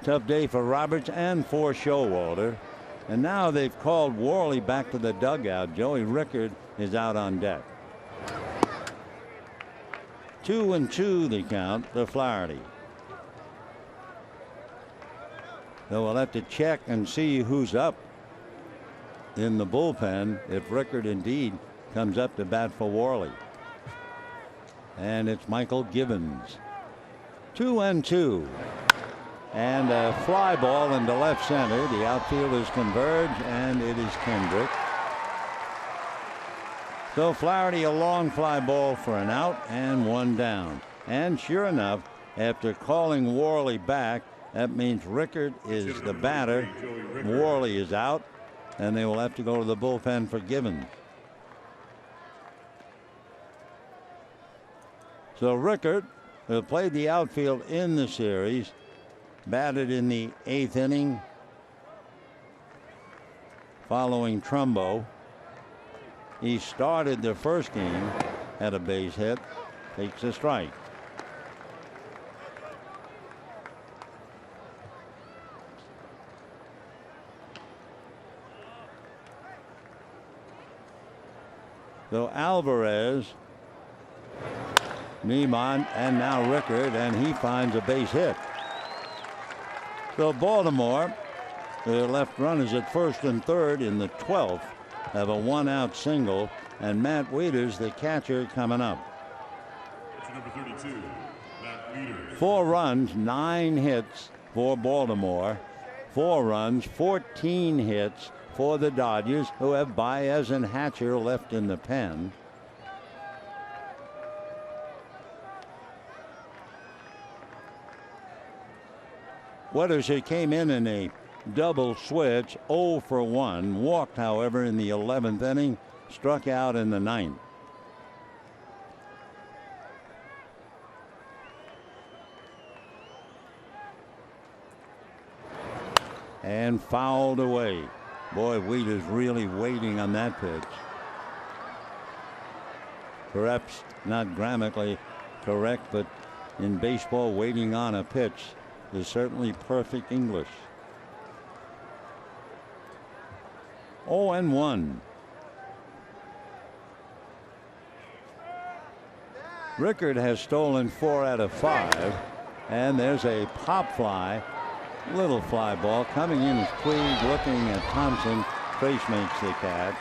Tough day for Roberts and for Showalter. And now they've called Worley back to the dugout. Joey Rickard is out on deck. 2-2 the count to Flaherty. So we'll have to check and see who's up in the bullpen if Rickard indeed comes up to bat for Worley. And it's Michael Givens. 2-2. And a fly ball into left center. The outfielders converge, and it is Kendrick. So Flaherty, a long fly ball for an out and 1 down. And sure enough, after calling Worley back, that means Rickard is the batter. Worley is out, and they will have to go to the bullpen for Givens. So Rickard, who played the outfield in the series, batted in the 8th inning following Trumbo. He started the first game, had a base hit, takes a strike. So Alvarez, Niemann, and now Rickard, and he finds a base hit. So Baltimore, the left runners at first and third in the 12th, have a 1-out single, and Matt Wieters, the catcher, coming up. Number 32, Matt Wieters. 4 runs, 9 hits for Baltimore. 4 runs, 14 hits for the Dodgers, who have Baez and Hatcher left in the pen. Wieters, who came in a double switch, 0 for 1, walked, however, in the 11th inning, struck out in the 9th. And fouled away. Boy, Wheat is really waiting on that pitch. Perhaps not grammatically correct, but in baseball, waiting on a pitch is certainly perfect English. 0-1. Rickard has stolen 4 out of 5, and there's a pop fly, little fly ball coming in as Puig looking at Thompson. Trace makes the catch.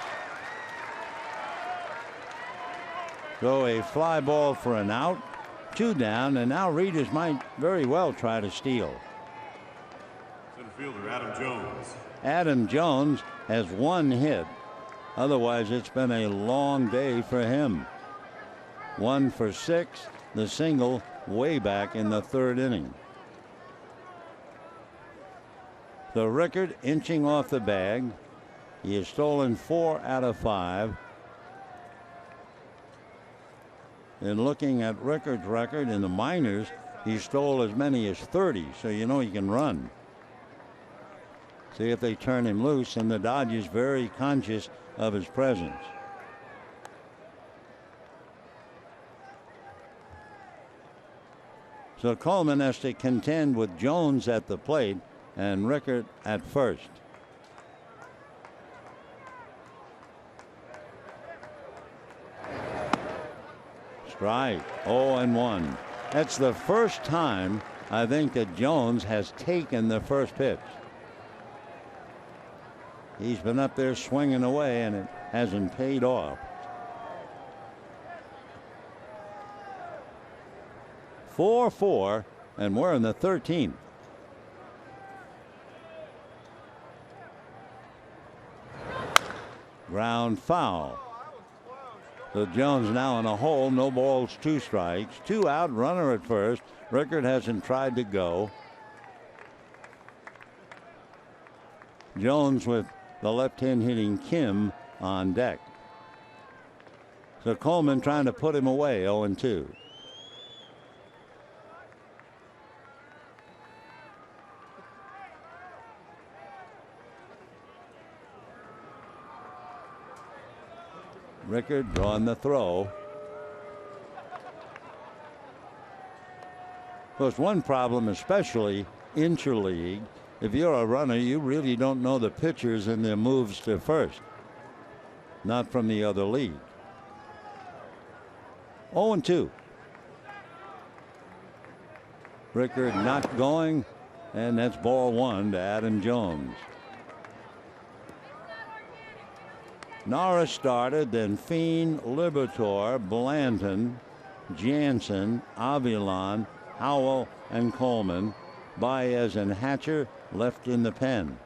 So a fly ball for an out, 2 down, and now Reedus might very well try to steal. Center fielder Adam Jones. Adam Jones has 1 hit. Otherwise, it's been a long day for him. 1 for 6, the single way back in the 3rd inning. So Rickard inching off the bag. He has stolen 4 out of 5. And looking at Rickard's record in the minors, he stole as many as 30, so you know he can run. See if they turn him loose, and the Dodgers very conscious of his presence. So Coleman has to contend with Jones at the plate and Rickard at first. Strike. 0-1. That's the first time I think that Jones has taken the first pitch. He's been up there swinging away, and it hasn't paid off. 4-4, and we're in the 13th. Ground foul. So Jones now in a hole. No balls, 2 strikes. 2 out, runner at first. Rickard hasn't tried to go. Jones with the left-hand hitting Kim on deck. So Coleman trying to put him away. 0-2. Rickard drawing the throw. There's one problem, especially interleague. If you're a runner, you really don't know the pitchers and their moves to first. Not from the other league. 0-2. Rickard not going, and that's ball 1 to Adam Jones. Norris started, then Feen, Liberatore, Blanton, Jansen, Avilan, Howell, and Coleman. Baez and Hatcher left in the pen.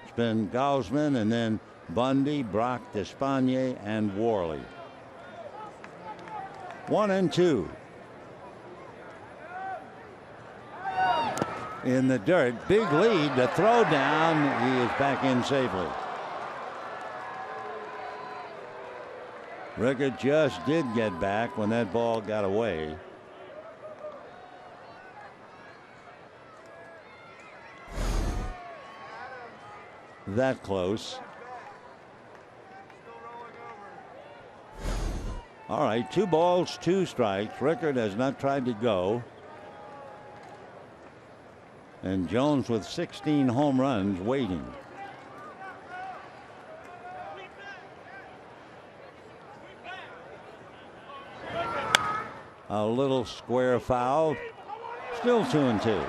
It's been Gausman and then Bundy, Brock, Despagne, and Worley. 1-2. In the dirt, big lead, the throw down. He is back in safely. Rickard just did get back when that ball got away. That close. All right, 2 balls, 2 strikes. Rickard has not tried to go. And Jones with 16 home runs waiting. A little square foul. Still 2-2.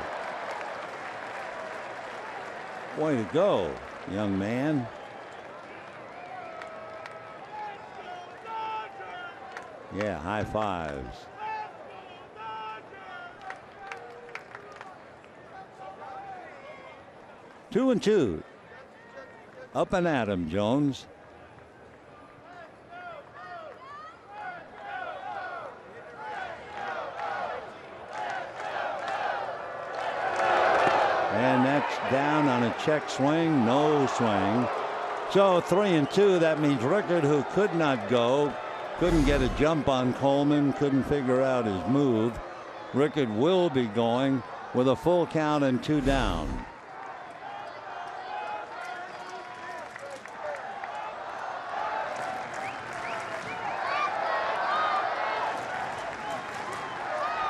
Way to go, young man. Yeah, high fives. Two and two. Up and at him, Jones. And that's down on a check swing, no swing. So 3-2. That means Rickard, who could not go, couldn't get a jump on Coleman, couldn't figure out his move. Rickard will be going with a full count and 2 down.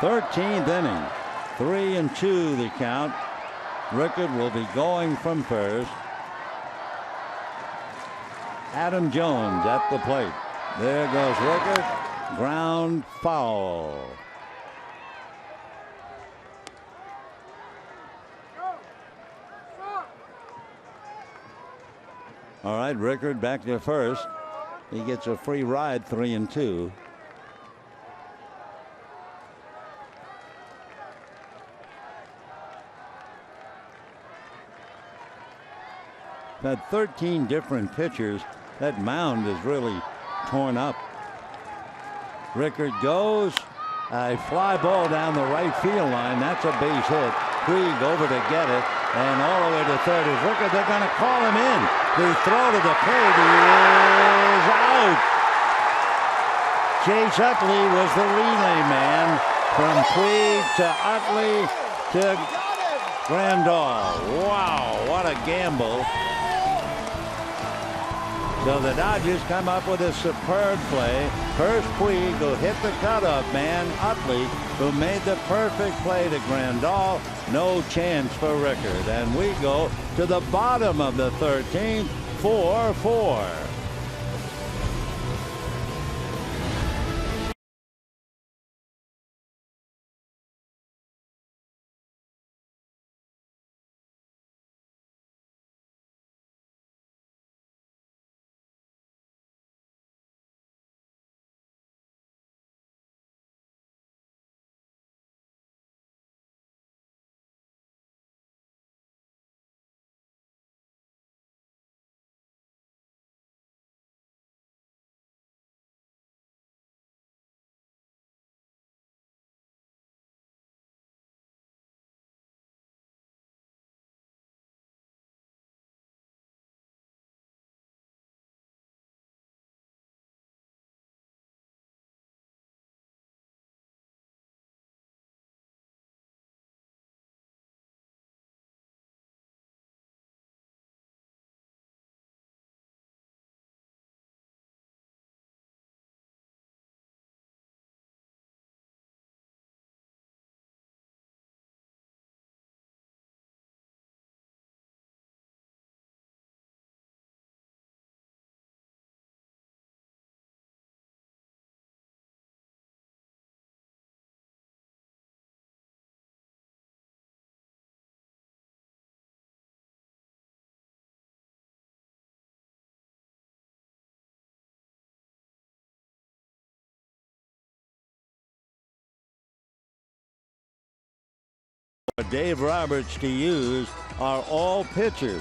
13th inning. 3-2 the count. Rickard will be going from first. Adam Jones at the plate. There goes Rickard. Ground foul. All right, Rickard back to first. He gets a free ride, 3-2. Had 13 different pitchers. That mound is really torn up. Rickard goes. A fly ball down the right field line. That's a base hit. Puig over to get it. And all the way to third is Rickard. They're going to call him in. The throw to the plate is out. Chase Utley was the relay man from Puig to Utley to Grandal. Wow, what a gamble. So the Dodgers come up with a superb play. First Puig, who hit the cutoff man. Utley, who made the perfect play to Grandal. No chance for Rickard. And we go to the bottom of the 13th, 4-4. Dave Roberts to use are all pitchers.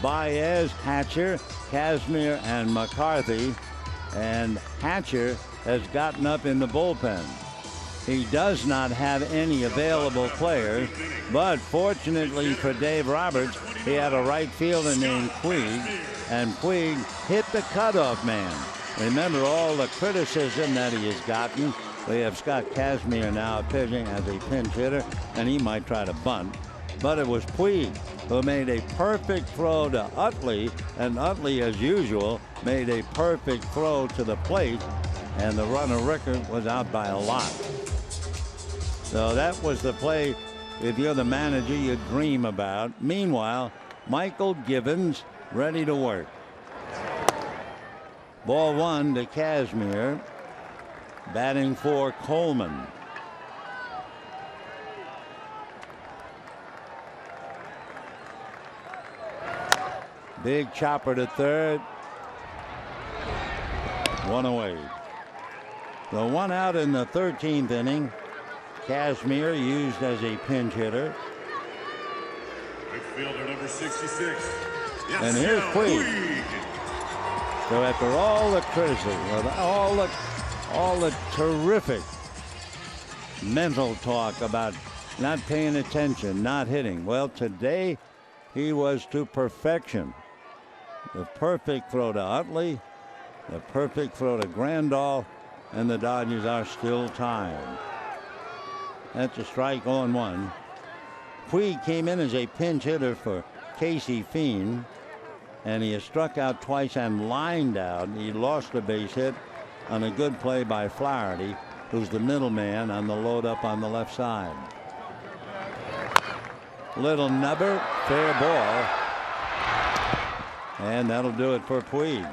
Baez, Hatcher, Kazmir, and McCarthy. And Hatcher has gotten up in the bullpen. He does not have any available players, but fortunately for Dave Roberts, he had a right fielder named Puig, and Puig hit the cutoff man. Remember all the criticism that he has gotten. We have Scott Kazmir now pitching as a pinch hitter, and he might try to bunt. But it was Puig who made a perfect throw to Utley, and Utley, as usual, made a perfect throw to the plate, and the runner Rickard was out by a lot. So that was the play, if you're the manager, you dream about. Meanwhile, Michael Givens ready to work. Ball one to Kazmir. Batting for Coleman. Big chopper to third. One away. The one out in the 13th inning. Kazmir used as a pinch hitter. Right fielder number 66. Yes, and here's Puig. So after all the criticism, all the terrific mental talk about not paying attention, not hitting, well, today he was to perfection. The perfect throw to Utley, the perfect throw to Grandal, and the Dodgers are still tied. That's a strike on one. Puig came in as a pinch hitter for Casey Fiend, and he has struck out twice and lined out. He lost a base hit on a good play by Flaherty. who's the middleman on the load up on the left side. Little nubber, fair ball. And that'll do it for Puig.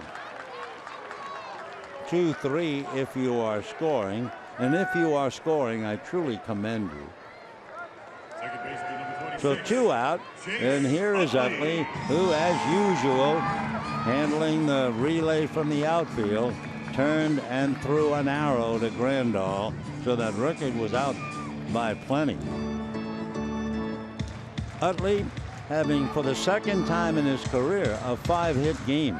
2-3 if you are scoring. And if you are scoring, I truly commend you. So 2 out. And here is Utley, who, as usual, handling the relay from the outfield, turned and threw an arrow to Grandal, so that Rickard was out by plenty. Utley having, for the second time in his career, a 5-hit game.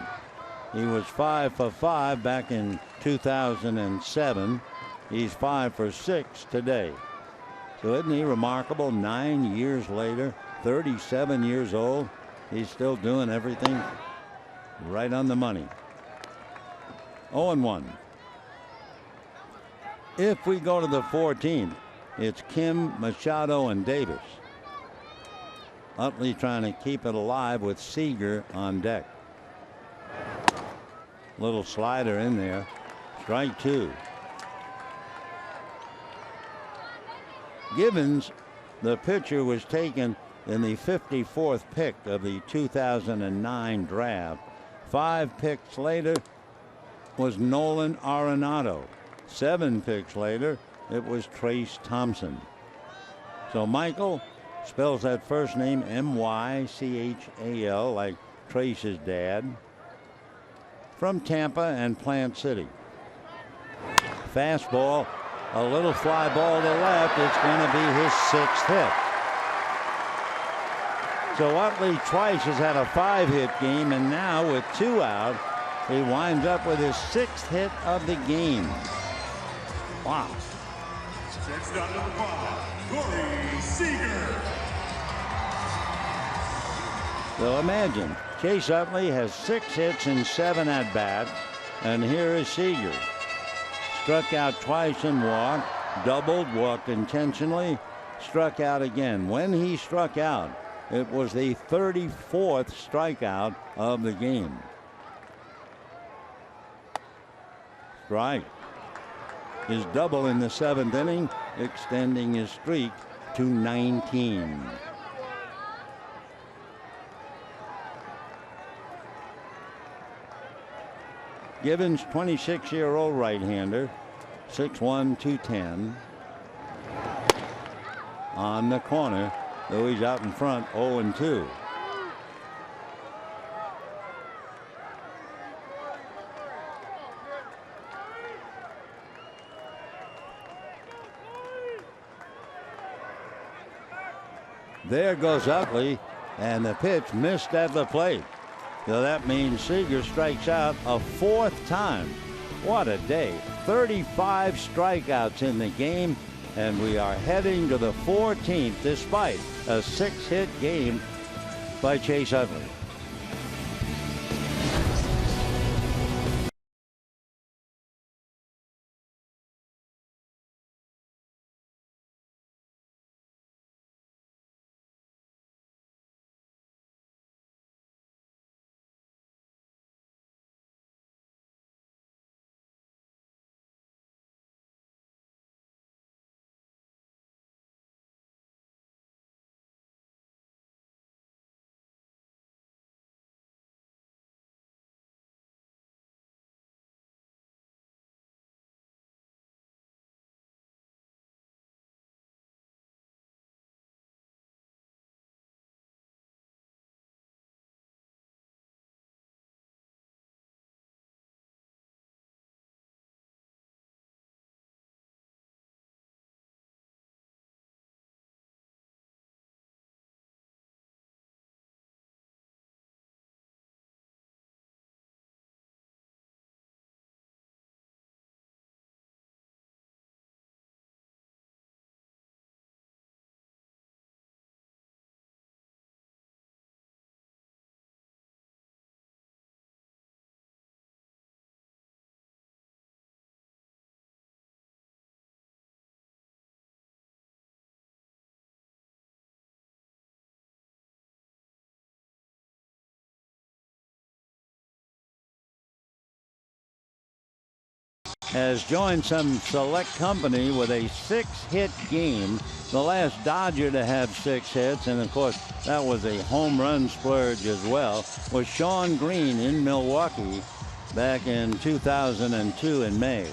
He was 5 for 5 back in 2007. He's 5 for 6 today. So isn't he remarkable? 9 years later, 37 years old, he's still doing everything right on the money. 0-1. If we go to the 14th, it's Kim, Machado, and Davis. Utley trying to keep it alive with Seager on deck. Little slider in there. Strike 2. Givens, the pitcher, was taken in the 54th pick of the 2009 draft. 5 picks later was Nolan Arenado. 7 picks later, it was Trace Thompson. So Michael spells that first name M-Y-C-H-A-L, like Trace's dad, from Tampa and Plant City. Fastball, a little fly ball to left. It's going to be his 6th hit. So Utley twice has had a 5-hit game, and now with 2 out, he winds up with his 6th hit of the game. Wow. Next on number 5, Corey Seager. So imagine, Chase Utley has 6 hits and 7 at-bats, and here is Seager. Struck out twice and walked, doubled, walked intentionally, struck out again. When he struck out, it was the 34th strikeout of the game. Strike. His double in the 7th inning, extending his streak to 19. Givens, 26-year-old right-hander, 6'1", 210. On the corner, though he's out in front, 0-2. There goes Utley, and the pitch missed at the plate. So that means Seager strikes out a 4th time. What a day. 35 strikeouts in the game, and we are heading to the 14th despite a 6-hit game by Chase Utley. has joined some select company with a 6-hit game. The last Dodger to have 6 hits, and of course that was a home run splurge as well, was Shawn Green in Milwaukee back in 2002 in May.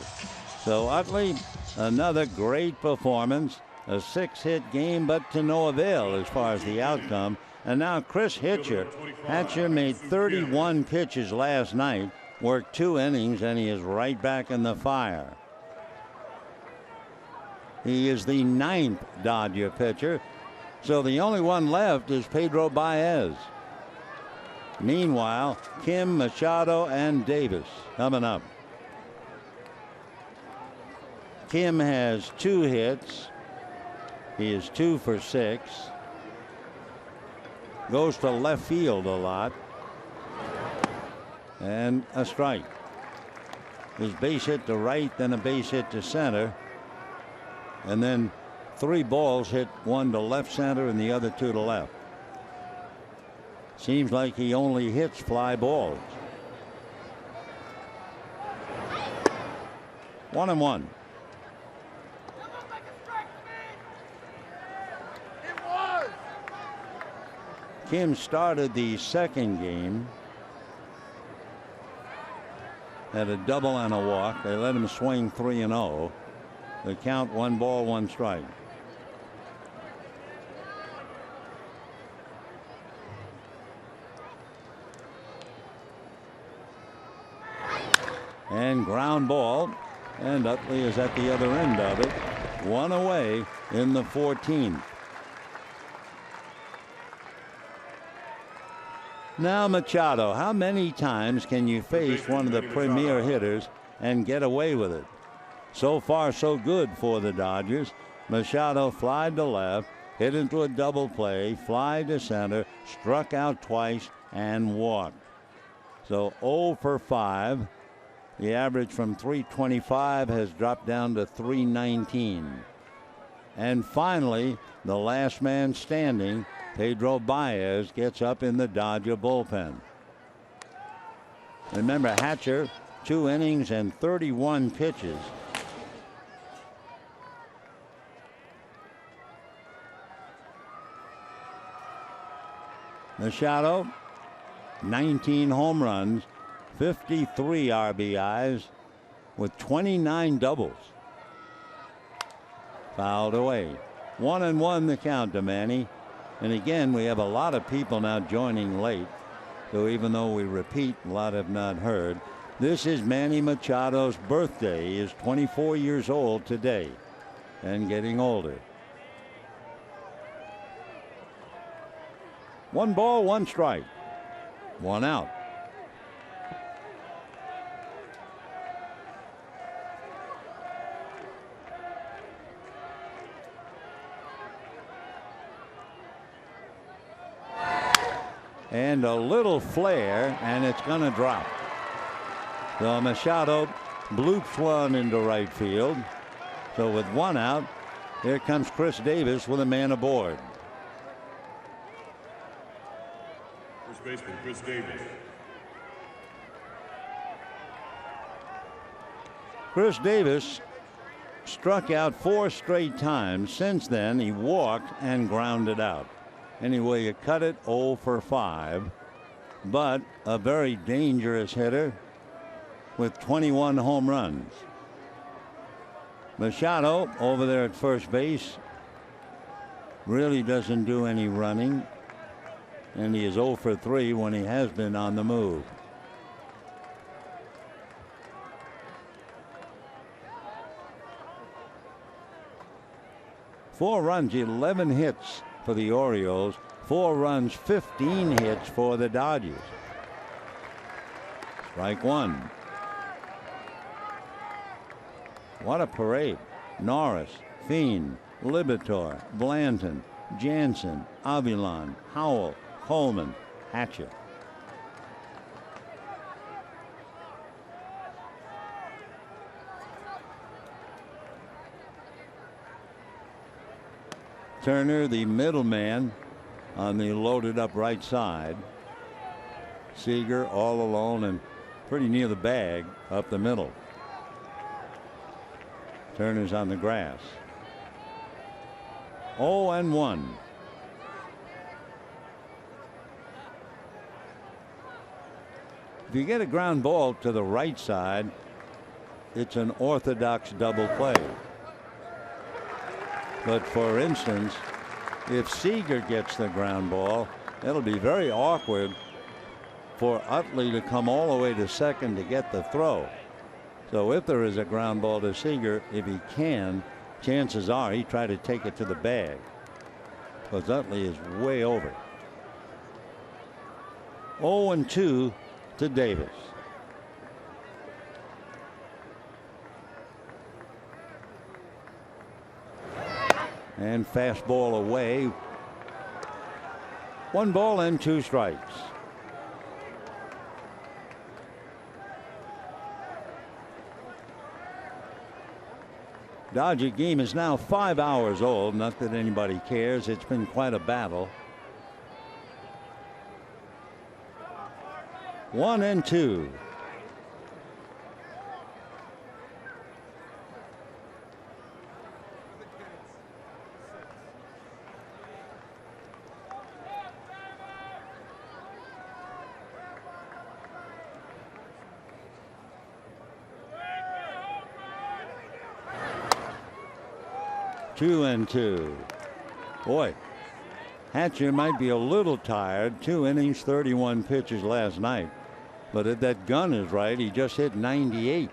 So Utley, another great performance. A 6-hit game, but to no avail as far as the outcome. And now Chris Hatcher. Hatcher made 31 pitches last night, worked 2 innings, and he is right back in the fire. He is the 9th Dodger pitcher, so the only one left is Pedro Baez. Meanwhile, Kim, Machado, and Davis coming up. Kim has 2 hits. He is 2 for 6. Goes to left field a lot. And a strike. His base hit to right, then a base hit to center. And then 3 balls hit, 1 to left center and the other 2 to left. Seems like he only hits fly balls. 1-1. Kim started the second game. Had a double and a walk. They let him swing 3-0. The count 1 ball, 1 strike. And ground ball. And Utley is at the other end of it. 1 away in the 14th. Now Machado, how many times can you face one of the premier hitters and get away with it? So far so good for the Dodgers. Machado flied to left, hit into a double play, fly to center, struck out twice and walked. So 0 for 5. The average from 325 has dropped down to 319. And finally, the last man standing, Pedro Baez, gets up in the Dodger bullpen. Remember, Hatcher, 2 innings and 31 pitches. Machado, 19 home runs, 53 RBIs with 29 doubles. Fouled away. 1-1 the count to Manny. And again, we have a lot of people now joining late. So even though we repeat, a lot have not heard. This is Manny Machado's birthday. He is 24 years old today and getting older. 1 ball, 1 strike. 1 out. And a little flare, and it's going to drop. So Machado bloops one into right field. So with 1 out, here comes Chris Davis with a man aboard. First baseman Chris Davis. Chris Davis struck out 4 straight times. Since then, he walked and grounded out. Anyway, you cut it 0 for 5, but a very dangerous hitter with 21 home runs. Machado over there at first base really doesn't do any running, and he is 0 for 3 when he has been on the move. Four runs, 11 hits for the Orioles. 4 runs, 15 hits for the Dodgers. Strike 1. What a parade. Norris, Fiend, Libator, Blanton, Jansen, Avilan, Howell, Coleman, Hatcher. Turner, the middleman, on the loaded up right side. Seager all alone and pretty near the bag up the middle. Turner's on the grass. 0-1. If you get a ground ball to the right side, it's an orthodox double play. But for instance, if Seager gets the ground ball, it'll be very awkward for Utley to come all the way to second to get the throw. So if there is a ground ball to Seager, if he can, chances are he try to take it to the bag, because Utley is way over. 0-2 to Davis. And fastball away. 1 ball and 2 strikes. Dodger game is now 5 hours old. Not that anybody cares. It's been quite a battle. 1-2. Two and two. Boy, Hatcher might be a little tired. 2 innings, 31 pitches last night. But if that gun is right, he just hit 98.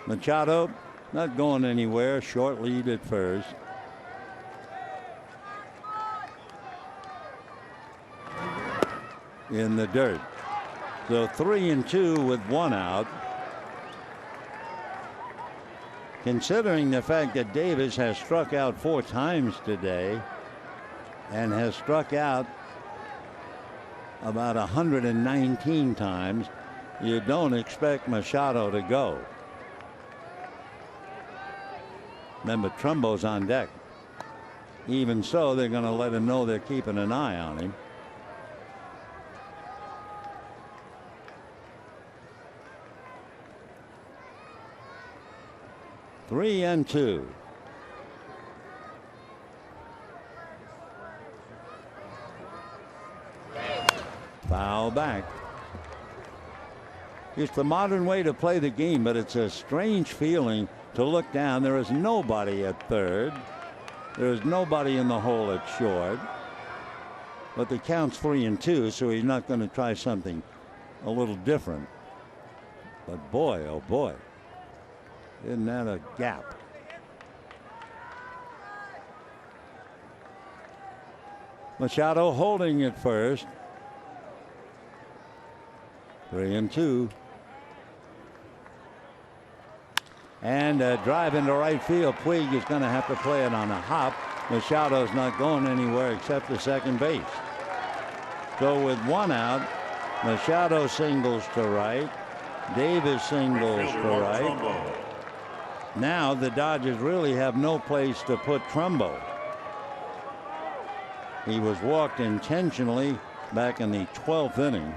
Machado not going anywhere. Short lead at first. In the dirt. So 3-2 with 1 out. Considering the fact that Davis has struck out 4 times today and has struck out about 119 times, you don't expect Machado to go. Remember, Trumbo's on deck. Even so, they're going to let him know they're keeping an eye on him. Three and two. Foul back. It's the modern way to play the game, but it's a strange feeling to look down. There is nobody at third. There is nobody in the hole at short. But the count's 3-2, so he's not going to try something a little different. But boy, oh boy. Isn't that a gap? Machado holding at first. 3-2. And a drive into right field. Puig is going to have to play it on a hop. Machado's not going anywhere except to second base. So with 1 out, Machado singles to right. Davis singles to right. Now the Dodgers really have no place to put Trumbo. He was walked intentionally back in the 12th inning.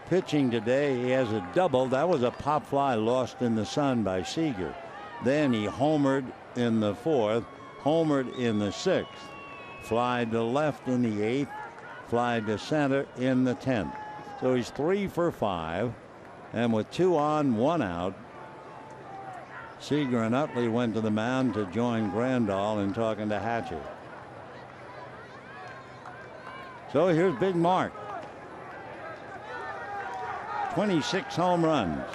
Pitching today, he has a double. That was a pop fly lost in the sun by Seager. Then he homered in the 4th, homered in the 6th, flied to left in the 8th, flied to center in the 10th. So he's 3 for 5, and with 2 on, 1 out, Seager and Utley went to the mound to join Grandal in talking to Hatcher. So here's Big Mark. 26 home runs.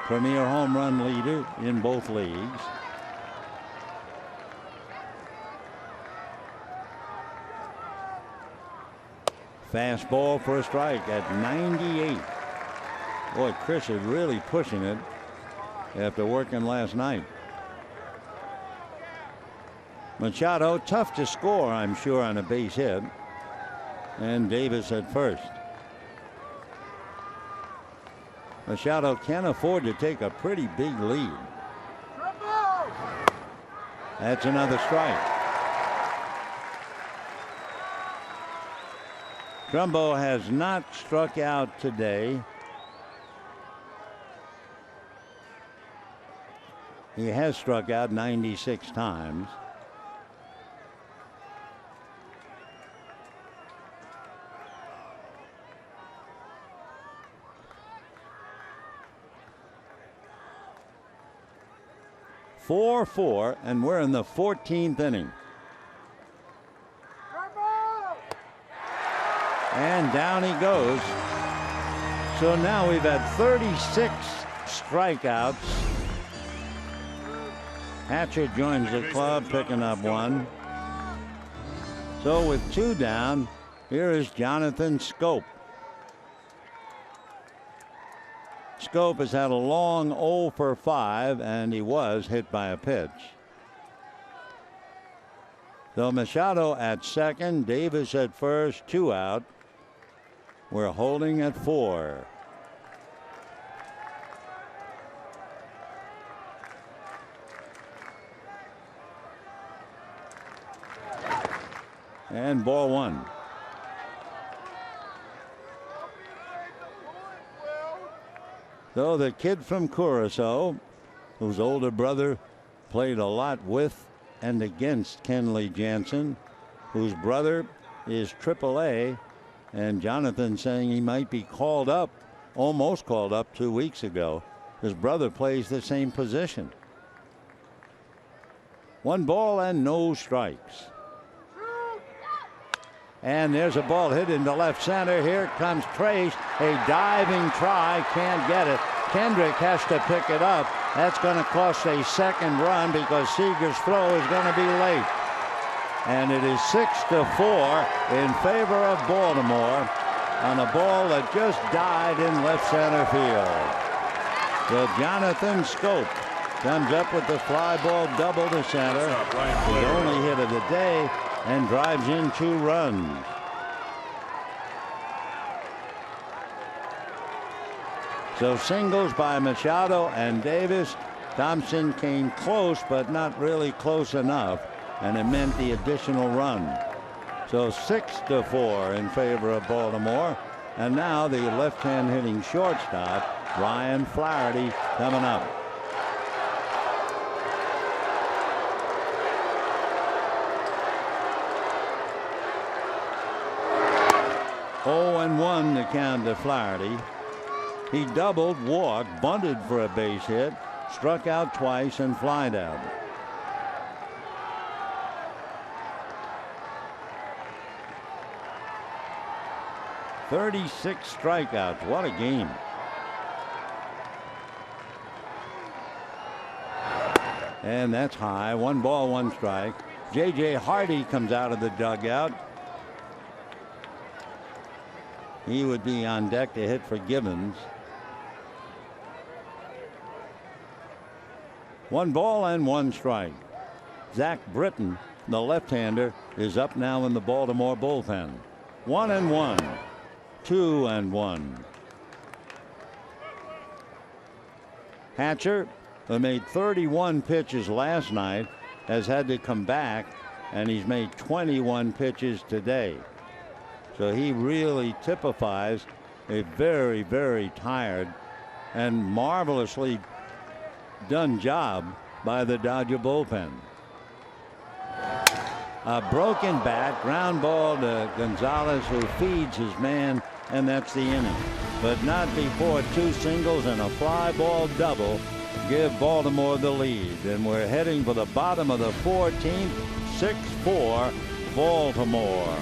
Premier home run leader in both leagues. Fastball for a strike at 98. Boy, Chris is really pushing it after working last night. Machado tough to score, I'm sure, on a base hit. And Davis at first. Machado can afford to take a pretty big lead. That's another strike. Trumbo has not struck out today. He has struck out 96 times. Four, and we're in the 14th inning. And down he goes. So now we've had 36 strikeouts. Hatcher joins the club, picking up one. So with 2 down, here is Jonathan Schoop. Schoop has had a long 0 for 5, and he was hit by a pitch. So Machado at second, Davis at first, 2 out. We're holding at 4. And ball 1. So the kid from Curacao, whose older brother played a lot with and against Kenley Jansen, whose brother is AAA, and Jonathan saying he might be called up, almost called up 2 weeks ago. His brother plays the same position. 1 ball and no strikes. And there's a ball hit into left center. Here comes Trace. A diving try. Can't get it. Kendrick has to pick it up. That's going to cost a second run because Seager's throw is going to be late. And it is 6-4 in favor of Baltimore on a ball that just died in left center field. So Jonathan Schoop comes up with the fly ball double to center. His only hit of the day, and drives in 2 runs. So singles by Machado and Davis. Thompson came close, but not really close enough, and it meant the additional run. So 6-4 in favor of Baltimore. And now the left-hand hitting shortstop, Ryan Flaherty, coming up. Oh, and 1 to count to Flaherty. He doubled, walked, bunted for a base hit, struck out twice, and flied out. "36 strikeouts. What a game." And that's high. 1 ball, 1 strike. J.J. Hardy comes out of the dugout. He would be on deck to hit for Gibbons. 1 ball and 1 strike. Zach Britton, the left-hander, is up now in the Baltimore bullpen. 1-1. 2-1. Hatcher, who made 31 pitches last night, has had to come back, and he's made 21 pitches today. So he really typifies a very, very tired and marvelously done job by the Dodger bullpen. A broken bat, ground ball to Gonzalez, who feeds his man, and that's the inning. But not before 2 singles and a fly ball double give Baltimore the lead. And we're heading for the bottom of the 14th. 6-4 Baltimore.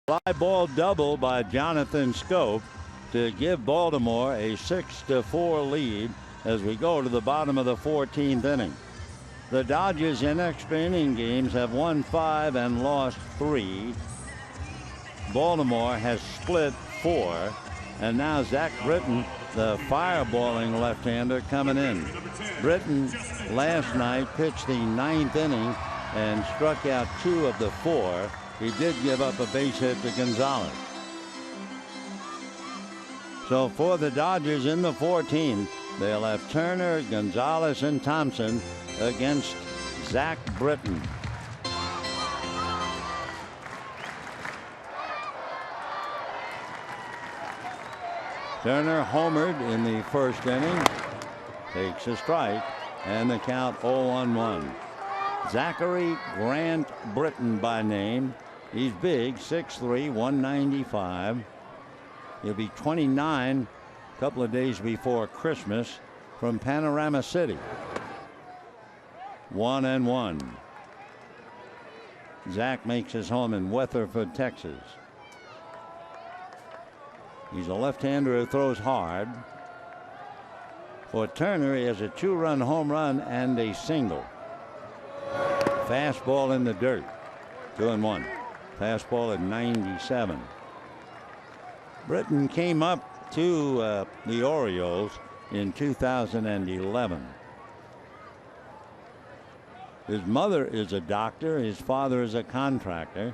Fly ball double by Jonathan Scope to give Baltimore a 6-4 lead as we go to the bottom of the 14th inning. The Dodgers in extra inning games have won 5 and lost 3. Baltimore has split 4. And now Zach Britton, the fireballing left-hander, coming in. Britton last night pitched the 9th inning and struck out 2 of the 4. He did give up a base hit to Gonzalez. So for the Dodgers in the 14th, they'll have Turner, Gonzalez, and Thompson against Zach Britton. Turner homered in the first inning, takes a strike, and the count 0-1. Zachary Grant Britton by name. He's big, 6'3", 195. He'll be 29 a couple of days before Christmas from Panorama City. 1-1. Zach makes his home in Weatherford, Texas. He's a left-hander who throws hard. For Turner, he has a 2-run home run and a single. Fastball in the dirt. 2-1. Fastball at 97. Britton came up to the Orioles in 2011. His mother is a doctor. His father is a contractor.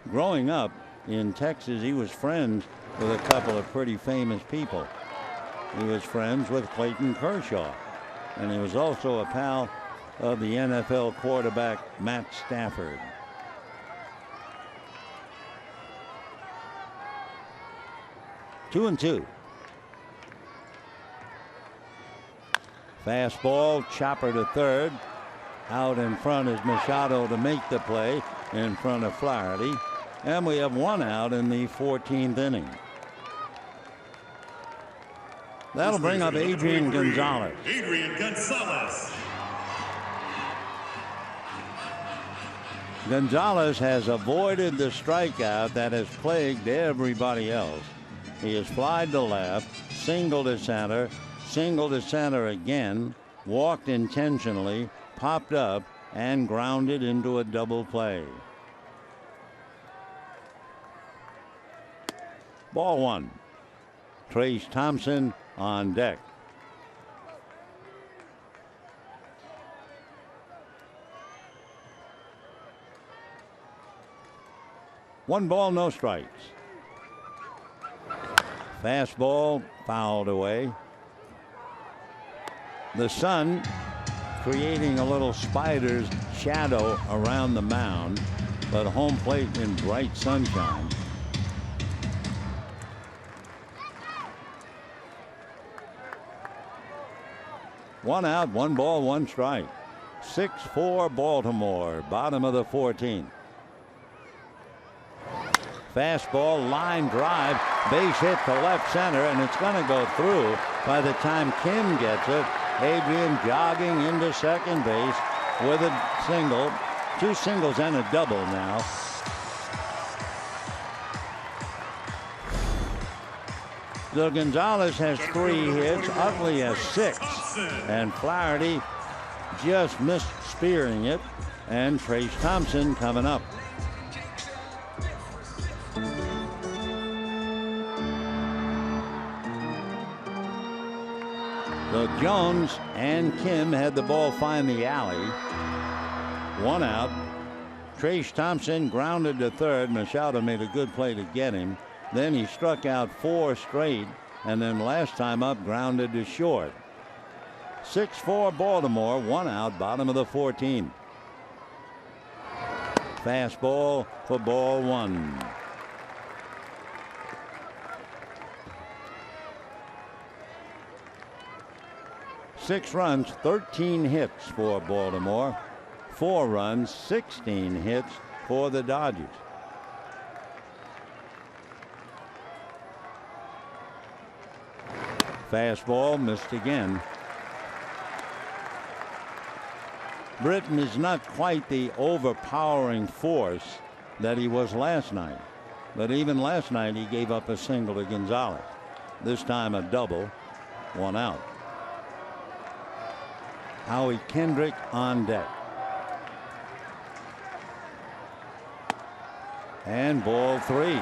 Growing up in Texas, he was friends with a couple of pretty famous people. He was friends with Clayton Kershaw, and he was also a pal of the NFL quarterback Matt Stafford. 2-2. Fastball, chopper to third. Out in front is Machado to make the play in front of Flaherty. And we have 1 out in the 14th inning. That'll bring up Adrian Gonzalez. Adrian Gonzalez. Gonzalez has avoided the strikeout that has plagued everybody else. He has flied to left, singled to center again, walked intentionally, popped up, and grounded into a double play. Ball 1. Trace Thompson on deck. One ball, no strikes. Fastball fouled away. The sun creating a little spider's shadow around the mound, but home plate in bright sunshine. One out, 1 ball, 1 strike. 6-4 Baltimore, bottom of the 14th. Fastball, line drive, base hit to left center, and it's going to go through by the time Kim gets it. Adrian jogging into second base with a single, 2 singles and a double now. So Gonzalez has 3 hits, Utley has 6, and Flaherty just missed spearing it, and Trace Thompson coming up. So Jones and Kim had the ball find the alley. 1 out. Trace Thompson grounded to third. Machado made a good play to get him. Then he struck out 4 straight, and then last time up grounded to short. 6-4 Baltimore, 1 out, bottom of the 14th. Fastball for ball 1. Six runs, 13 hits for Baltimore. 4 runs, 16 hits for the Dodgers. Fastball missed again. Britton is not quite the overpowering force that he was last night. But even last night he gave up a single to Gonzalez. This time a double, 1 out. Howie Kendrick on deck. And ball 3.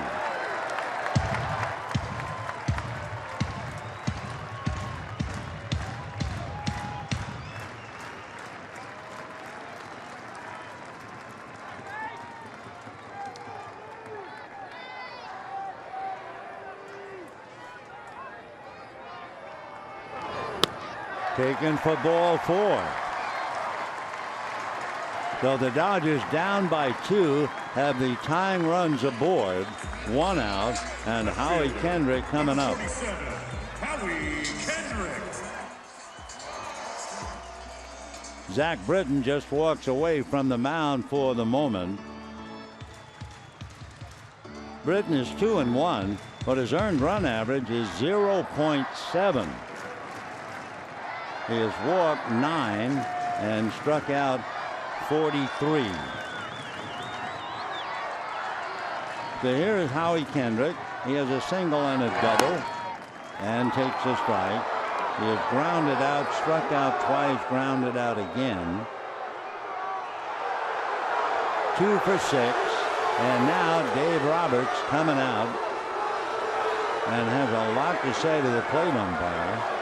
Taken for ball 4. So the Dodgers down by 2 have the tying runs aboard, 1 out, and Howie Kendrick coming up. Howie Kendrick. Zach Britton just walks away from the mound for the moment. Britton is 2-1, but his earned run average is 0.7. He has walked 9 and struck out 43. So here is Howie Kendrick. He has a single and a double and takes a strike. He has grounded out, struck out twice, grounded out again. 2 for 6. And now Dave Roberts coming out and has a lot to say to the plate umpire.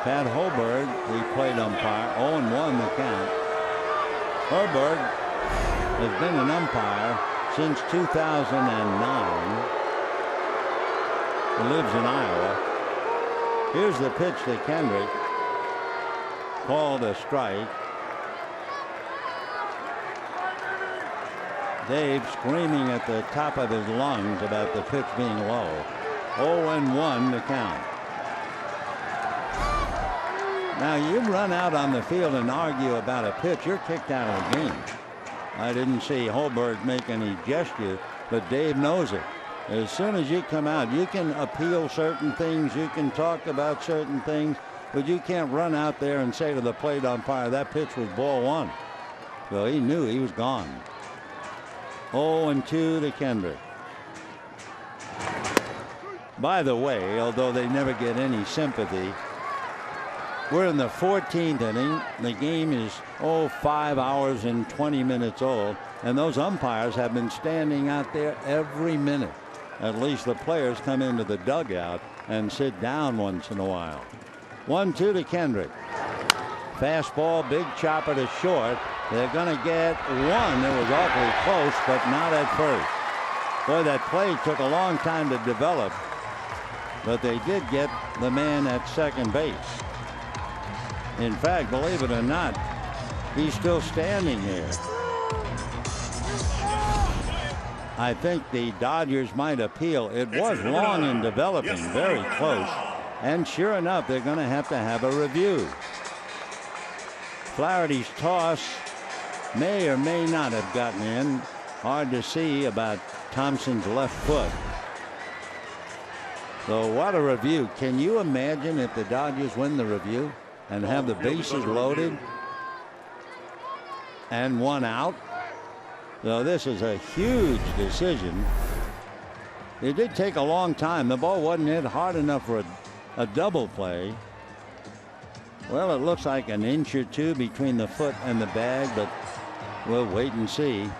Pat Hoberg, the plate umpire, 0-1 the count. Hoberg has been an umpire since 2009. He lives in Iowa. Here's the pitch to Kendrick. Called a strike. Dave screaming at the top of his lungs about the pitch being low. 0-1 the count. Now you run out on the field and argue about a pitch, you're kicked out of the game. I didn't see Hoberg make any gesture, but Dave knows it. As soon as you come out, you can appeal certain things, you can talk about certain things, but you can't run out there and say to the plate umpire, that pitch was ball 1. Well, he knew he was gone. 0-2 to Kendrick. By the way, although they never get any sympathy, we're in the 14th inning. The game is 5 hours and 20 minutes old, and those umpires have been standing out there every minute. At least the players come into the dugout and sit down once in a while. 1-2 to Kendrick. Fastball, big chopper to short. They're going to get one. It was awfully close, but not at first. Boy, that play took a long time to develop, but they did get the man at second base. In fact, believe it or not, he's still standing here. I think the Dodgers might appeal. It was long in developing, very close. And sure enough, they're going to have a review. Flaherty's toss may or may not have gotten in. Hard to see about Thompson's left foot. So what a review. Can you imagine if the Dodgers win the review and have the bases loaded and 1 out? So this is a huge decision. It did take a long time. The ball wasn't hit hard enough for a double play. Well, it looks like an inch or two between the foot and the bag, but we'll wait and see.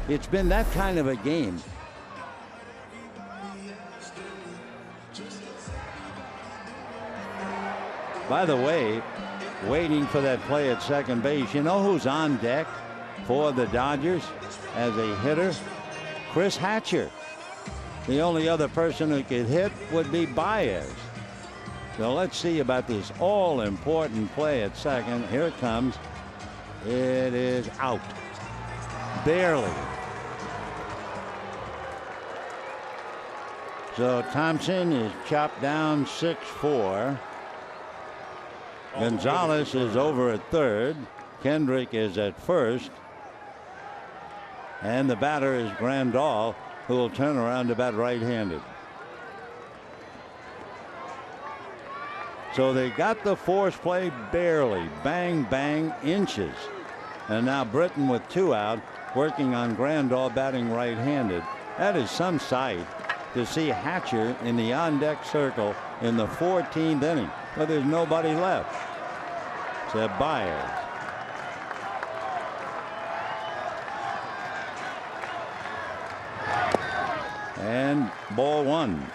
It's been that kind of a game. By the way, waiting for that play at second base, you know who's on deck for the Dodgers as a hitter? Chris Hatcher. The only other person who could hit would be Baez. So let's see about this all-important play at second. Here it comes. It is out. Barely. So Thompson is chopped down 6-4. Gonzalez is over at third. Kendrick is at first. And the batter is Grandal, who will turn around to bat right-handed. So they got the force play barely. Bang, bang, inches. And now Britton with 2 out, working on Grandal, batting right-handed. That is some sight to see Hatcher in the on-deck circle in the 14th inning. But there's nobody left. Except Baez. And ball 1.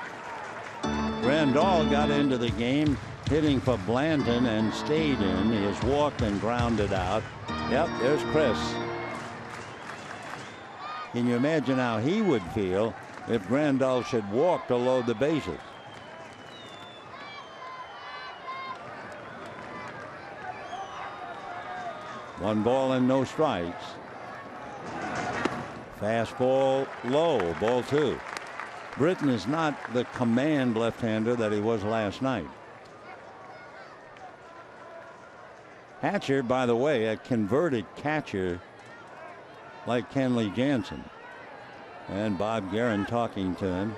Grandal got into the game hitting for Blanton and stayed in. He has walked and grounded out. Yep, there's Chris. Can you imagine how he would feel if Grandal should walk to load the bases? One ball and no strikes. Fastball low, ball 2. Britton is not the command left-hander that he was last night. Hatcher, by the way, a converted catcher like Kenley Jansen. And Bob Guerin talking to him.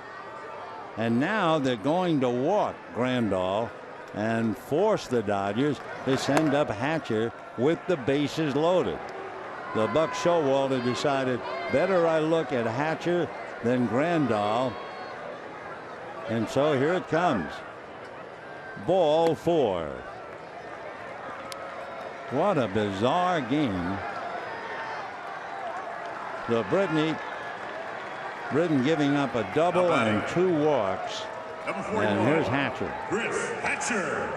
And now they're going to walk Grandal and force the Dodgers to send up Hatcher with the bases loaded. The Buck Showalter decided better I look at Hatcher than Grandal. And so here it comes. Ball 4. What a bizarre game. So Britton giving up a double and 2 walks. And here's Hatcher. Chris Hatcher.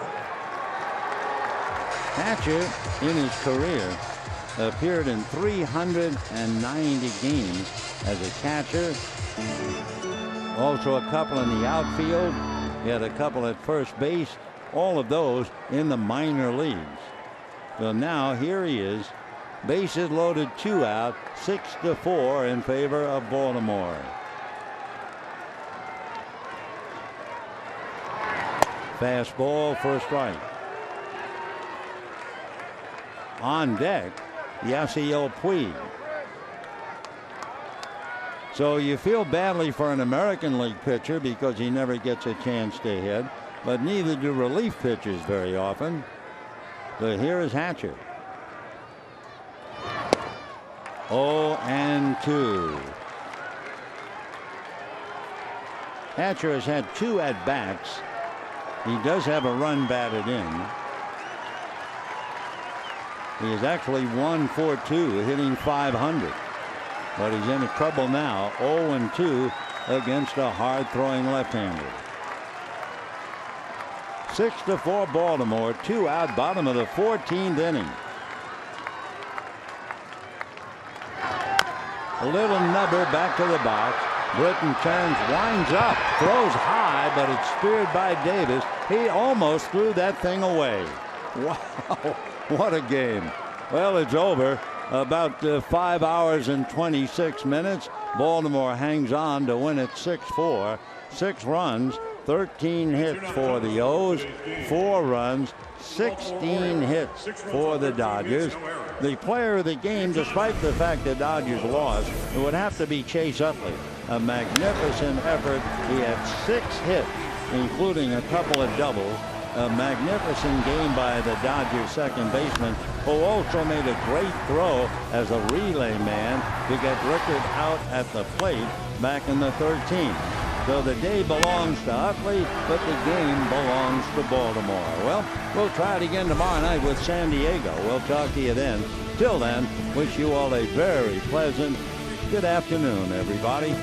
Hatcher in his career appeared in 390 games as a catcher. Also a couple in the outfield. He had a couple at first base. All of those in the minor leagues. So now here he is. Bases loaded, 2 out, 6-4 in favor of Baltimore. Fastball for a strike. On deck, Yasiel Puig. So you feel badly for an American League pitcher because he never gets a chance to hit, but neither do relief pitchers very often. So here is Hatcher. 0-2. Hatcher has had 2 at-bats. He does have a run batted in. He is actually 1 for 2, hitting .500. But he's in trouble now. 0-2 against a hard-throwing left-hander. 6-4 Baltimore, 2 out, bottom of the 14th inning. A little nubber back to the box. Britton turns, winds up, throws high, but it's speared by Davis. He almost threw that thing away. Wow, what a game. Well, it's over. About 5 hours and 26 minutes. Baltimore hangs on to win it 6-4. 6 runs, 13 hits for the O's, 4 runs, 16 hits for the Dodgers. The player of the game, despite the fact the Dodgers lost, it would have to be Chase Utley. A magnificent effort. He had 6 hits, including a couple of doubles. A magnificent game by the Dodgers second baseman, who also made a great throw as a relay man to get Rickard out at the plate back in the 13th. So the day belongs to Utley, but the game belongs to Baltimore. Well, we'll try it again tomorrow night with San Diego. We'll talk to you then. Till then, wish you all a very pleasant good afternoon, everybody.